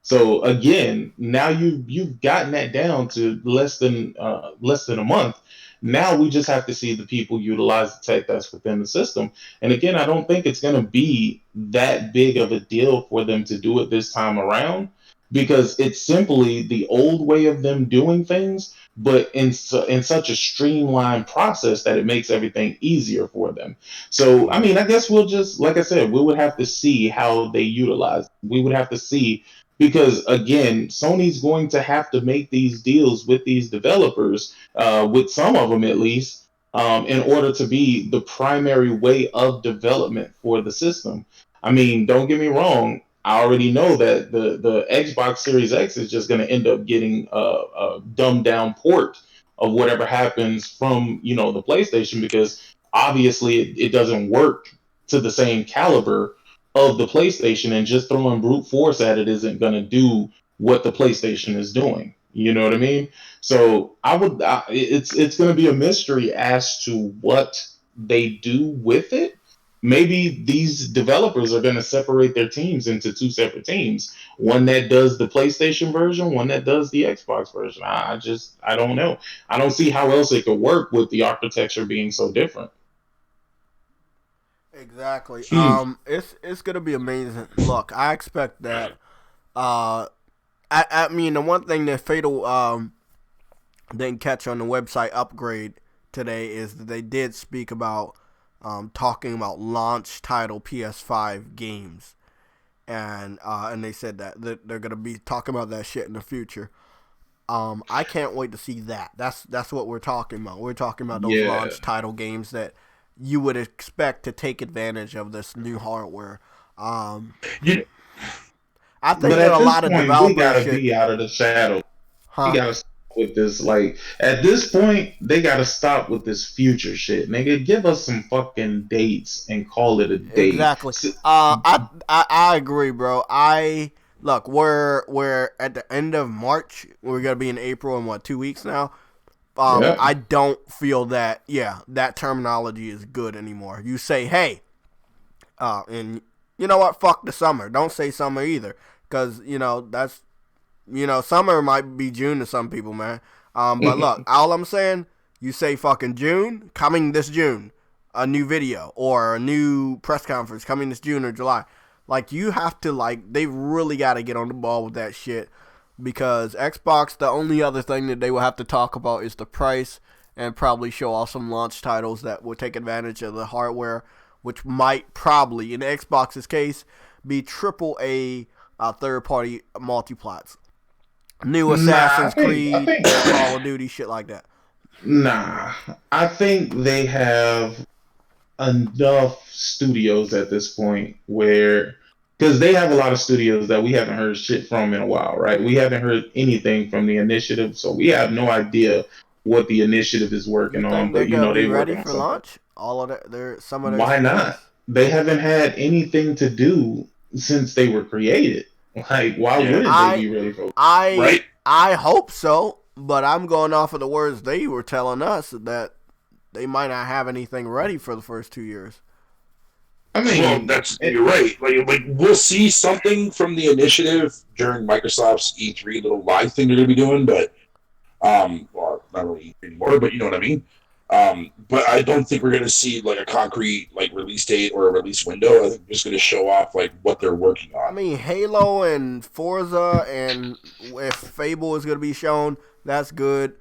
[SPEAKER 6] So again, now you've gotten that down to less than a month. Now we just have to see the people utilize the tech that's within the system. And again, I don't think it's going to be that big of a deal for them to do it this time around, because it's simply the old way of them doing things, but in such a streamlined process that it makes everything easier for them. So, I mean, I guess we'll just, like I said, we would have to see how they utilize. We would have to see, because again, Sony's going to have to make these deals with these developers, with some of them at least, in order to be the primary way of development for the system. I mean, don't get me wrong. I already know that the Xbox Series X is just going to end up getting a dumbed down port of whatever happens from the PlayStation, because obviously it doesn't work to the same caliber of the PlayStation, and just throwing brute force at it isn't going to do what the PlayStation is doing. You know what I mean? So it's going to be a mystery as to what they do with it. Maybe these developers are going to separate their teams into two separate teams. One that does the PlayStation version, one that does the Xbox version. I don't know. I don't see how else it could work with the architecture being so different.
[SPEAKER 1] Exactly. It's gonna be amazing. Look, I expect that. I mean, the one thing that Fatal didn't catch on the website upgrade today is that they did speak about talking about launch title PS5 games, and they said that they're gonna be talking about that shit in the future. I can't wait to see that. That's what we're talking about. We're talking about those launch title games that you would expect to take advantage of this new hardware. I think that a lot of developers
[SPEAKER 6] we gotta be out of the shadow. We gotta stop with this. Like, at this point, they gotta stop with this future shit. Nigga, give us some fucking dates and call it a date.
[SPEAKER 1] Exactly. I agree, bro. Look, we're at the end of March. We're gonna be in April in 2 weeks now. I don't feel that that terminology is good anymore. You say, hey, and you know what? Fuck the summer. Don't say summer either, because that's summer might be June to some people, man. But look, all I'm saying, you say fucking June, coming this June, a new video or a new press conference coming this June or July. Like, you have to, they really got to get on the ball with that shit. Because Xbox, the only other thing that they will have to talk about is the price, and probably show off some launch titles that will take advantage of the hardware, which might probably, in Xbox's case, be AAA third-party multiplats. New Assassin's Creed, Call of Duty, shit like that.
[SPEAKER 6] Nah, I think they have enough studios at this point where, because they have a lot of studios that we haven't heard shit from in a while, right? We haven't heard anything from the initiative, so we have no idea what the initiative is working on. But
[SPEAKER 1] they're ready for launch. All of that, some of their.
[SPEAKER 6] Why not? They haven't had anything to do since they were created. Like, why wouldn't they be ready for?
[SPEAKER 1] I hope so, but I'm going off of the words they were telling us that they might not have anything ready for the first 2 years.
[SPEAKER 3] I mean, you're right. Like we'll see something from the initiative during Microsoft's E3 little live thing they're gonna be doing, but well, not really E3 anymore, but you know what I mean. But I don't think we're gonna see like a concrete release date or a release window. I think we're just gonna show off what they're working on.
[SPEAKER 1] I mean, Halo and Forza, and if Fable is gonna be shown, that's good.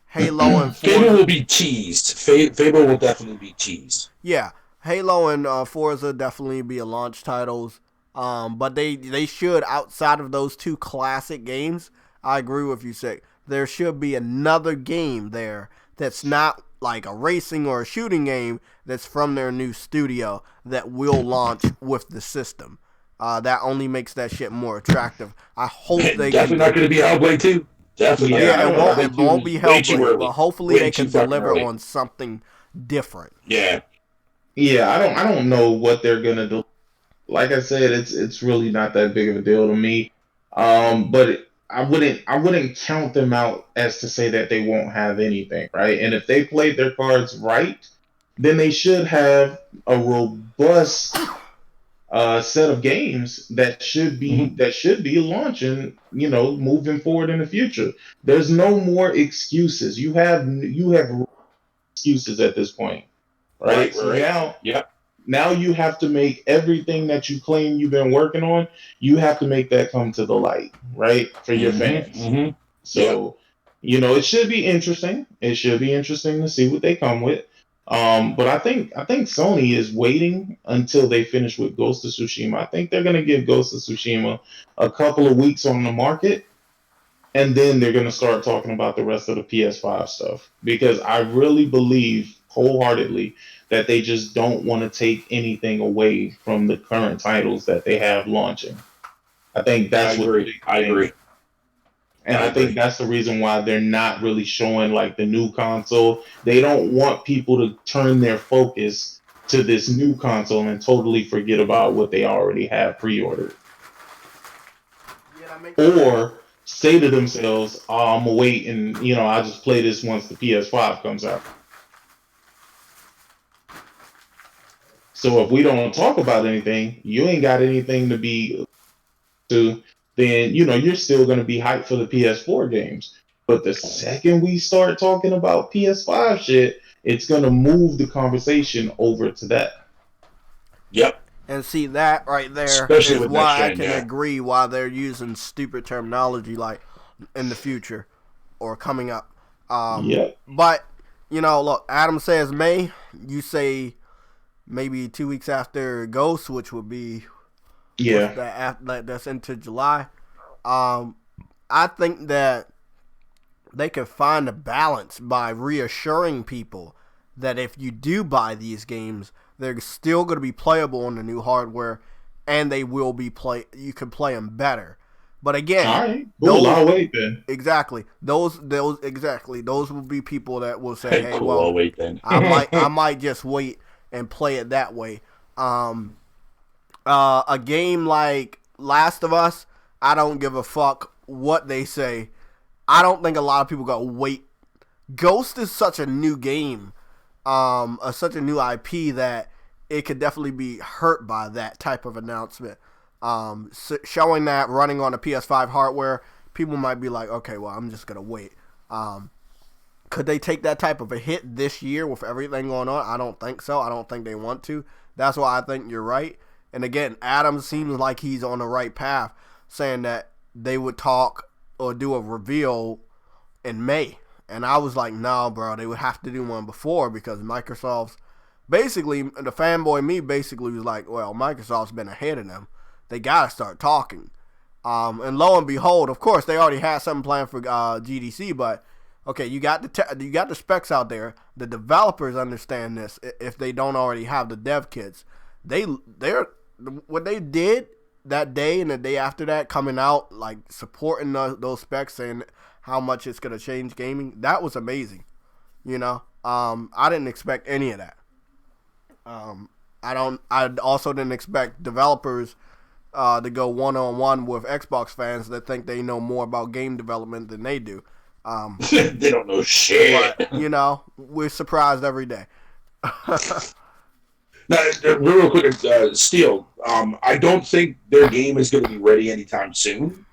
[SPEAKER 1] Halo and Forza.
[SPEAKER 3] Fable will be teased. Fable will definitely be teased.
[SPEAKER 1] Yeah. Halo and Forza definitely be a launch titles. But they should, outside of those two classic games, I agree with you, Sick. There should be another game there that's not like a racing or a shooting game that's from their new studio that will launch with the system. That only makes that shit more attractive. I hope they
[SPEAKER 3] definitely not going to be Hellblade 2. Definitely.
[SPEAKER 1] Yeah, it won't be Hellblade, but hopefully they can deliver
[SPEAKER 3] early.
[SPEAKER 1] on something different.
[SPEAKER 3] Yeah.
[SPEAKER 6] Yeah, I don't know what they're gonna do. Like I said, it's really not that big of a deal to me. But I wouldn't count them out as to say that they won't have anything, right? And if they played their cards right, then they should have a robust set of games that should be launching, moving forward in the future. There's no more excuses. You have excuses at this point, right? So now you have to make everything that you claim you've been working on, you have to make that come to the light, right? For your fans. So, it should be interesting. It should be interesting to see what they come with. But I think Sony is waiting until they finish with Ghost of Tsushima. I think they're going to give Ghost of Tsushima a couple of weeks on the market, and then they're going to start talking about the rest of the PS5 stuff. Because I really believe wholeheartedly that they just don't want to take anything away from the current titles that they have launching. I think that's
[SPEAKER 3] I agree.
[SPEAKER 6] And I think that's the reason why they're not really showing like the new console. They don't want people to turn their focus to this new console and totally forget about what they already have pre-ordered. Or say to themselves, oh, I'm going to wait and, I'll just play this once the PS5 comes out. So if we don't talk about anything, you ain't got anything to be to, then, you're still going to be hyped for the PS4 games. But the second we start talking about PS5 shit, it's going to move the conversation over to that.
[SPEAKER 3] Yep.
[SPEAKER 1] And see, that right there
[SPEAKER 3] Especially
[SPEAKER 1] is
[SPEAKER 3] with
[SPEAKER 1] why
[SPEAKER 3] next
[SPEAKER 1] I
[SPEAKER 3] gen,
[SPEAKER 1] can agree why they're using stupid terminology like in the future or coming up. But, look, Adam says May. You say maybe 2 weeks after Ghost, which would be that's into July. I think that they can find a balance by reassuring people that if you do buy these games, they're still going to be playable on the new hardware, and they will be you can play them better. But again,
[SPEAKER 6] all right, cool. I'll wait then.
[SPEAKER 1] Exactly. Those will be people that will say, "Hey,
[SPEAKER 3] cool,
[SPEAKER 1] well,
[SPEAKER 3] I'll wait then."
[SPEAKER 1] I might just wait and play it that way." A game like Last of Us, I don't give a fuck what they say. I don't think a lot of people go wait. Ghost is such a new game, such a new IP that it could definitely be hurt by that type of announcement. Showing that running on a PS5 hardware, people might be like, okay, well, I'm just gonna wait. Could they take that type of a hit this year with everything going on? I don't think so. I don't think they want to. That's why I think you're right. And again, Adam seems like he's on the right path, saying that they would talk or do a reveal in May. And I was like, no, bro, they would have to do one before because Microsoft's basically, the fanboy me basically was like, well, Microsoft's been ahead of them. They got to start talking. And lo and behold, of course, they already had something planned for GDC, but okay, you got the specs out there. The developers understand this if they don't already have the dev kits. They're what they did that day and the day after that, coming out like supporting those specs, saying how much it's gonna change gaming. That was amazing. I didn't expect any of that. I also didn't expect developers to go one-on-one with Xbox fans that think they know more about game development than they do.
[SPEAKER 3] They don't know shit.
[SPEAKER 1] But, we're surprised every day.
[SPEAKER 3] Now, real quick, Steel, I don't think their game is going to be ready anytime soon.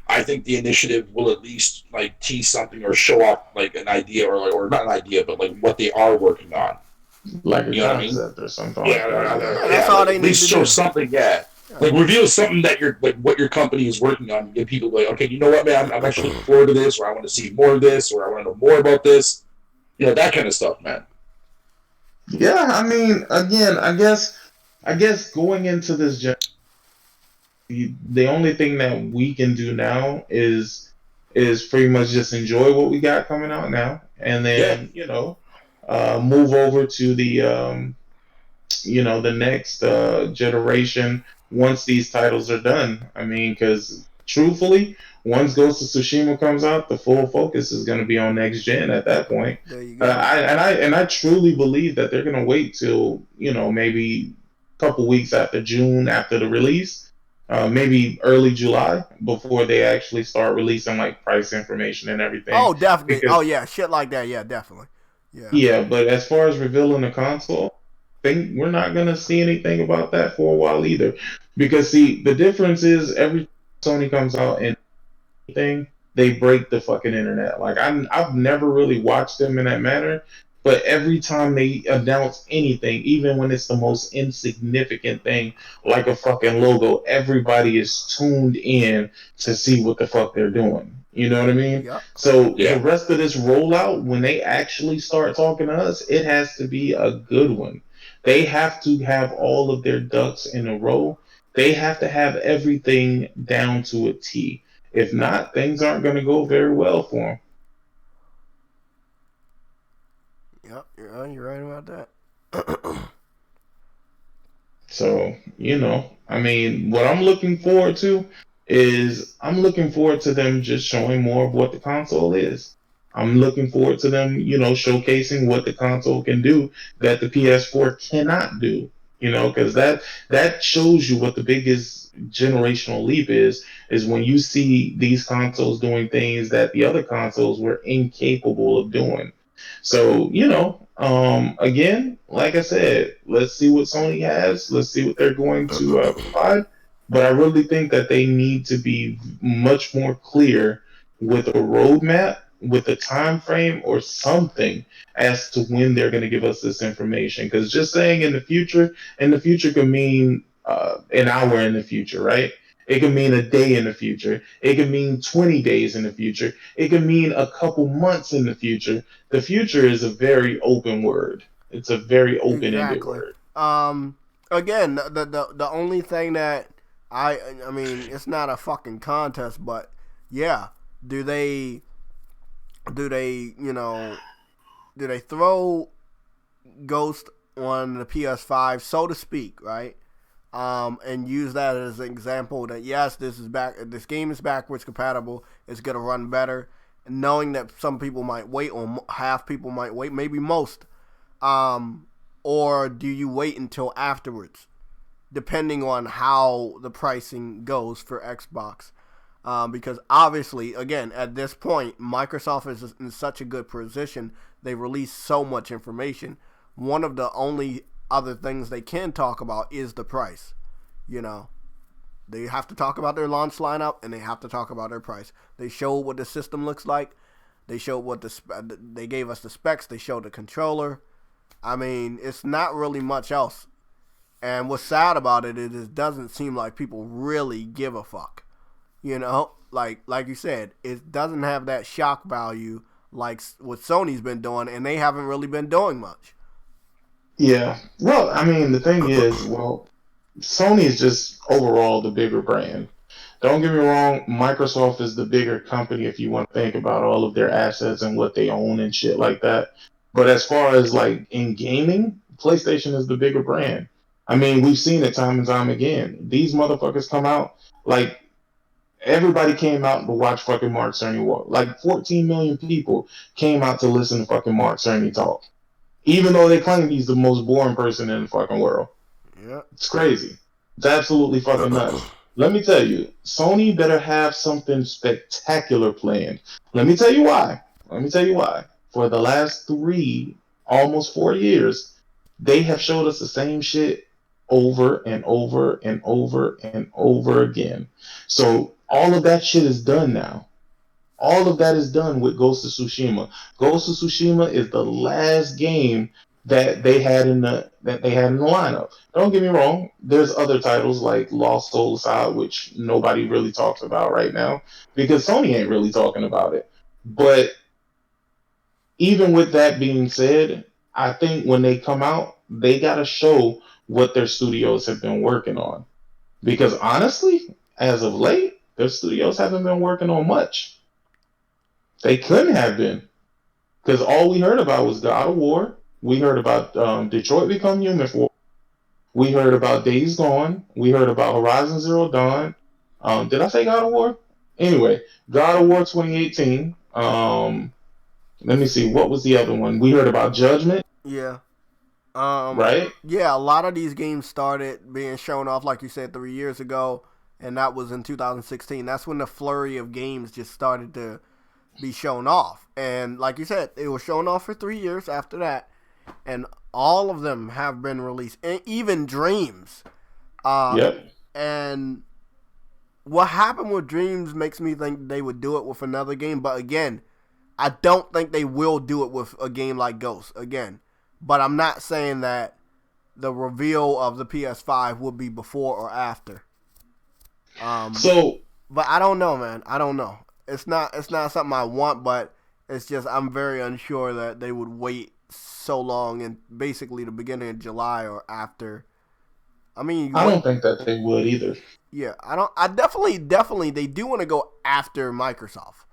[SPEAKER 3] I think the initiative will at least tease something or show off an idea or not an idea, but what they are working on.
[SPEAKER 6] Like a concept or something.
[SPEAKER 1] That's all they
[SPEAKER 3] at
[SPEAKER 1] need
[SPEAKER 3] least
[SPEAKER 1] to
[SPEAKER 3] show
[SPEAKER 1] do.
[SPEAKER 3] something. Yeah. Reveal something that what your company is working on. Get people okay, you know what, man, I'm actually looking forward to this, or I want to see more of this, or I want to know more about this. That kind of stuff, man.
[SPEAKER 6] Yeah, I mean, again, I guess going into this the only thing that we can do now is pretty much just enjoy what we got coming out now, and then move over to the next generation once these titles are done. I mean, because truthfully, once Ghost of Tsushima comes out, the full focus is going to be on next gen at that point.
[SPEAKER 1] There you go.
[SPEAKER 6] I truly believe that they're going to wait till maybe a couple weeks after June, after the release, maybe early July, before they actually start releasing like price information and everything.
[SPEAKER 1] Oh, definitely.
[SPEAKER 6] Because,
[SPEAKER 1] yeah, shit like that. Yeah, definitely.
[SPEAKER 6] Yeah, but as far as revealing the console, think we're not gonna see anything about that for a while either. Because see, the difference is every Sony comes out and anything, they break the fucking internet. Like I've never really watched them in that manner, but every time they announce anything, even when it's the most insignificant thing, like a fucking logo, everybody is tuned in to see what the fuck they're doing. You know what I mean?
[SPEAKER 1] Yep.
[SPEAKER 6] So the rest of this rollout, when they actually start talking to us, it has to be a good one. They have to have all of their ducks in a row. They have to have everything down to a T. If not, things aren't going to go very well for them.
[SPEAKER 1] Yep, you're right about that.
[SPEAKER 6] So, I mean, what I'm looking forward to is I'm looking forward to them just showing more of what the console is. I'm looking forward to them, showcasing what the console can do that the PS4 cannot do. Because that shows you what the biggest generational leap is when you see these consoles doing things that the other consoles were incapable of doing. So, again, like I said, let's see what Sony has. Let's see what they're going to provide. But I really think that they need to be much more clear with a roadmap, with a time frame, or something as to when they're going to give us this information. Because just saying in the future can mean an hour in the future, right? It can mean a day in the future. It can mean 20 days in the future. It can mean a couple months in the future. The future is a very open word. It's a very open-ended word.
[SPEAKER 1] Again, the only thing that I mean, it's not a fucking contest, but yeah, do they throw Ghost on the PS5, so to speak, right? And use that as an example that yes, this game is backwards compatible. It's gonna run better, and knowing that some people might wait, or half people might wait, maybe most. Or do you wait until afterwards, depending on how the pricing goes for Xbox? Because obviously, again, at this point, Microsoft is in such a good position. They release so much information. One of the only other things they can talk about is the price. They have to talk about their launch lineup, and they have to talk about their price. They show what the system looks like. They show what they gave us the specs. They showed the controller. I mean, it's not really much else. And what's sad about it is it doesn't seem like people really give a fuck. Like you said, it doesn't have that shock value like what Sony's been doing, and they haven't really been doing much.
[SPEAKER 6] Yeah. Well, I mean, the thing is, Sony is just overall the bigger brand. Don't get me wrong, Microsoft is the bigger company if you want to think about all of their assets and what they own and shit like that. But as far as like in gaming, PlayStation is the bigger brand. I mean, we've seen it time and time again. These motherfuckers come out, like, everybody came out to watch fucking Mark Cerny walk. Like, 14 million people came out to listen to fucking Mark Cerny talk. Even though they claim he's the most boring person in the fucking world.
[SPEAKER 1] Yeah.
[SPEAKER 6] It's crazy. It's absolutely fucking nuts. Let me tell you, Sony better have something spectacular planned. Let me tell you why. For the last 3, almost 4 years, they have showed us the same shit over and over and over and over again. So all of that shit is done now. All of that is done with Ghost of Tsushima. Ghost of Tsushima is the last game that they had in the lineup. Don't get me wrong. There's other titles like Lost Soul Aside, which nobody really talks about right now because Sony ain't really talking about it. But even with that being said, I think when they come out, they gotta show what their studios have been working on. Because honestly, as of late, their studios haven't been working on much. They couldn't have been. Because all we heard about was God of War. We heard about Detroit Become Human. We heard about Days Gone. We heard about Horizon Zero Dawn. Did I say God of War? Anyway, God of War 2018. Let me see. What was the other one? We heard about Judgment.
[SPEAKER 1] Yeah.
[SPEAKER 6] Right?
[SPEAKER 1] Yeah, a lot of these games started being shown off, like you said, 3 years ago, and that was in 2016. That's when the flurry of games just started to be shown off. And like you said, it was shown off for 3 years after that, and all of them have been released, and even Dreams.
[SPEAKER 6] Yep.
[SPEAKER 1] And what happened with Dreams makes me think they would do it with another game, but again, I don't think they will do it with a game like Ghost again. But I'm not saying that the reveal of the PS5 will be before or after. But I don't know, man. I don't know. It's not something I want, but it's just I'm very unsure that they would wait so long and basically the beginning of July or after. I mean,
[SPEAKER 6] I don't think that they would either.
[SPEAKER 1] Yeah, I definitely they do want to go after Microsoft.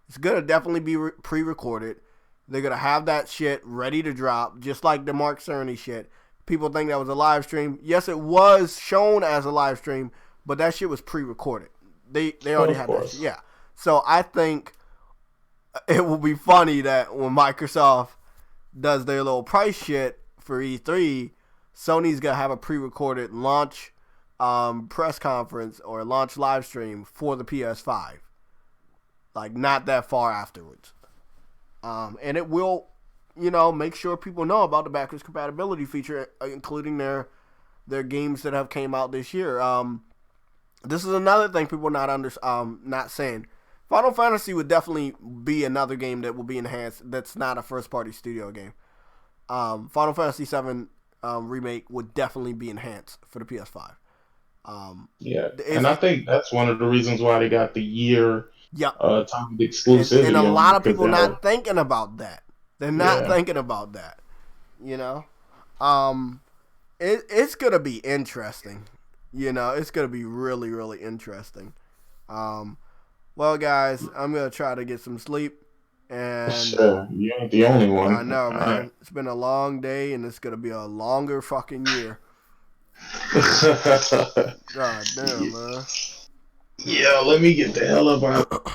[SPEAKER 1] It's gonna definitely be pre-recorded. They're gonna have that shit ready to drop, just like the Mark Cerny shit. People think that was a live stream. Yes, it was shown as a live stream, but that shit was pre-recorded. They already had that shit. Yeah. So I think it will be funny that when Microsoft does their little price shit for E3, Sony's gonna have a pre-recorded launch press conference or launch live stream for the PS5. Like not that far afterwards. And it will, make sure people know about the backwards compatibility feature, including their games that have came out this year. This is another thing people not saying. Final Fantasy would definitely be another game that will be enhanced. That's not a first party studio game. Final Fantasy VII remake would definitely be enhanced for the PS5.
[SPEAKER 6] And I think that's one of the reasons why they got the year.
[SPEAKER 1] Yep.
[SPEAKER 6] Time of exclusivity.
[SPEAKER 1] And a lot of people not thinking about that. They're not thinking about that. It's gonna be interesting. It's gonna be really, really interesting. Well, guys, I'm gonna try to get some sleep. And
[SPEAKER 6] sure, you ain't the only one.
[SPEAKER 1] I know, man. Right. It's been a long day, and it's gonna be a longer fucking year. God damn, man.
[SPEAKER 6] Yeah, let me get the hell up out.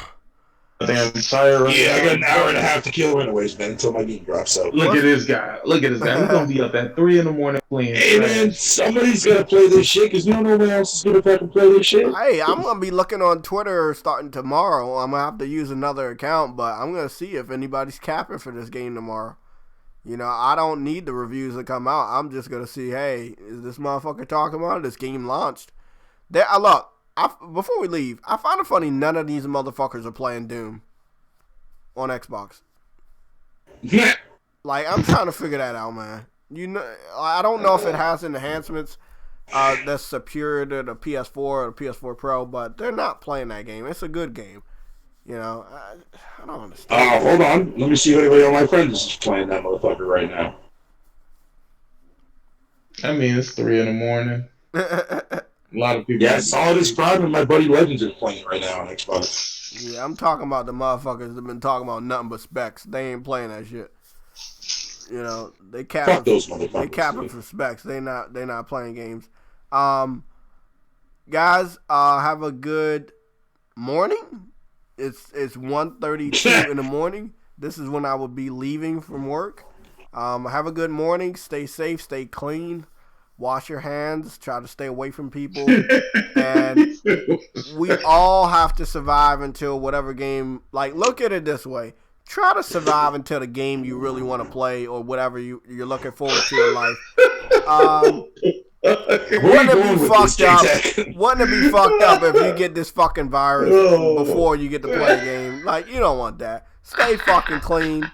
[SPEAKER 6] Damn tired.
[SPEAKER 3] Yeah, I got an hour and a half to kill anyways, man, until my game drops. So
[SPEAKER 6] look at this guy. He's gonna be up at 3 a.m. playing.
[SPEAKER 3] Hey man, somebody's gonna play this shit because no one else is gonna fucking play this shit.
[SPEAKER 1] Hey, I'm gonna be looking on Twitter starting tomorrow. I'm gonna have to use another account, but I'm gonna see if anybody's capping for this game tomorrow. I don't need the reviews to come out. I'm just gonna see, hey, is this motherfucker talking about it? This game launched? Look. Before we leave, I find it funny none of these motherfuckers are playing Doom on Xbox.
[SPEAKER 3] Yeah.
[SPEAKER 1] Like, I'm trying to figure that out, man. I don't know if it has enhancements that's superior to the PS4 or the PS4 Pro, but they're not playing that game. It's a good game. I don't understand.
[SPEAKER 3] Hold on. Let me see if anybody on my friends is playing that motherfucker right now.
[SPEAKER 6] I mean, it's 3 a.m. A lot of people.
[SPEAKER 3] Yeah, Solidus Prime and my buddy Legends are playing right now on Xbox.
[SPEAKER 1] Yeah, I'm talking about the motherfuckers that been talking about nothing but specs. They ain't playing that shit. They capping.
[SPEAKER 3] Fuck those motherfuckers.
[SPEAKER 1] They capping for specs. They not playing games. Guys, have a good morning. It's 1:32 in the morning. This is when I will be leaving from work. Have a good morning. Stay safe. Stay clean. Wash your hands. Try to stay away from people. And we all have to survive until whatever game. Like, look at it this way. Try to survive until the game you really want to play or whatever you're looking forward to in life. Wouldn't it be fucked up? Wouldn't it be fucked up if you get this fucking virus before you get to play a game? Like, you don't want that. Stay fucking clean.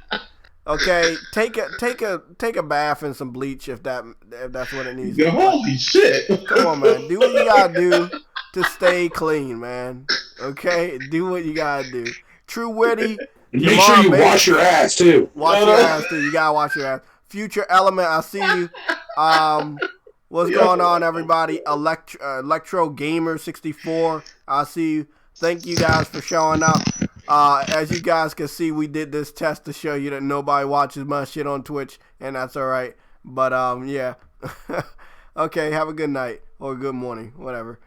[SPEAKER 1] Okay, take a bath and some bleach if that's what it needs.
[SPEAKER 6] Holy shit!
[SPEAKER 1] Come on, man. Do what you gotta do to stay clean, man. Okay, do what you gotta do. True Witty.
[SPEAKER 3] Make sure you wash your ass too.
[SPEAKER 1] Wash your ass too. You gotta wash your ass. Future Element, I see you. What's going on, everybody? Electro Gamer 64. I see you. Thank you guys for showing up. As you guys can see, we did this test to show you that nobody watches my shit on Twitch, and that's all right. But yeah. Okay, have a good night or good morning, whatever.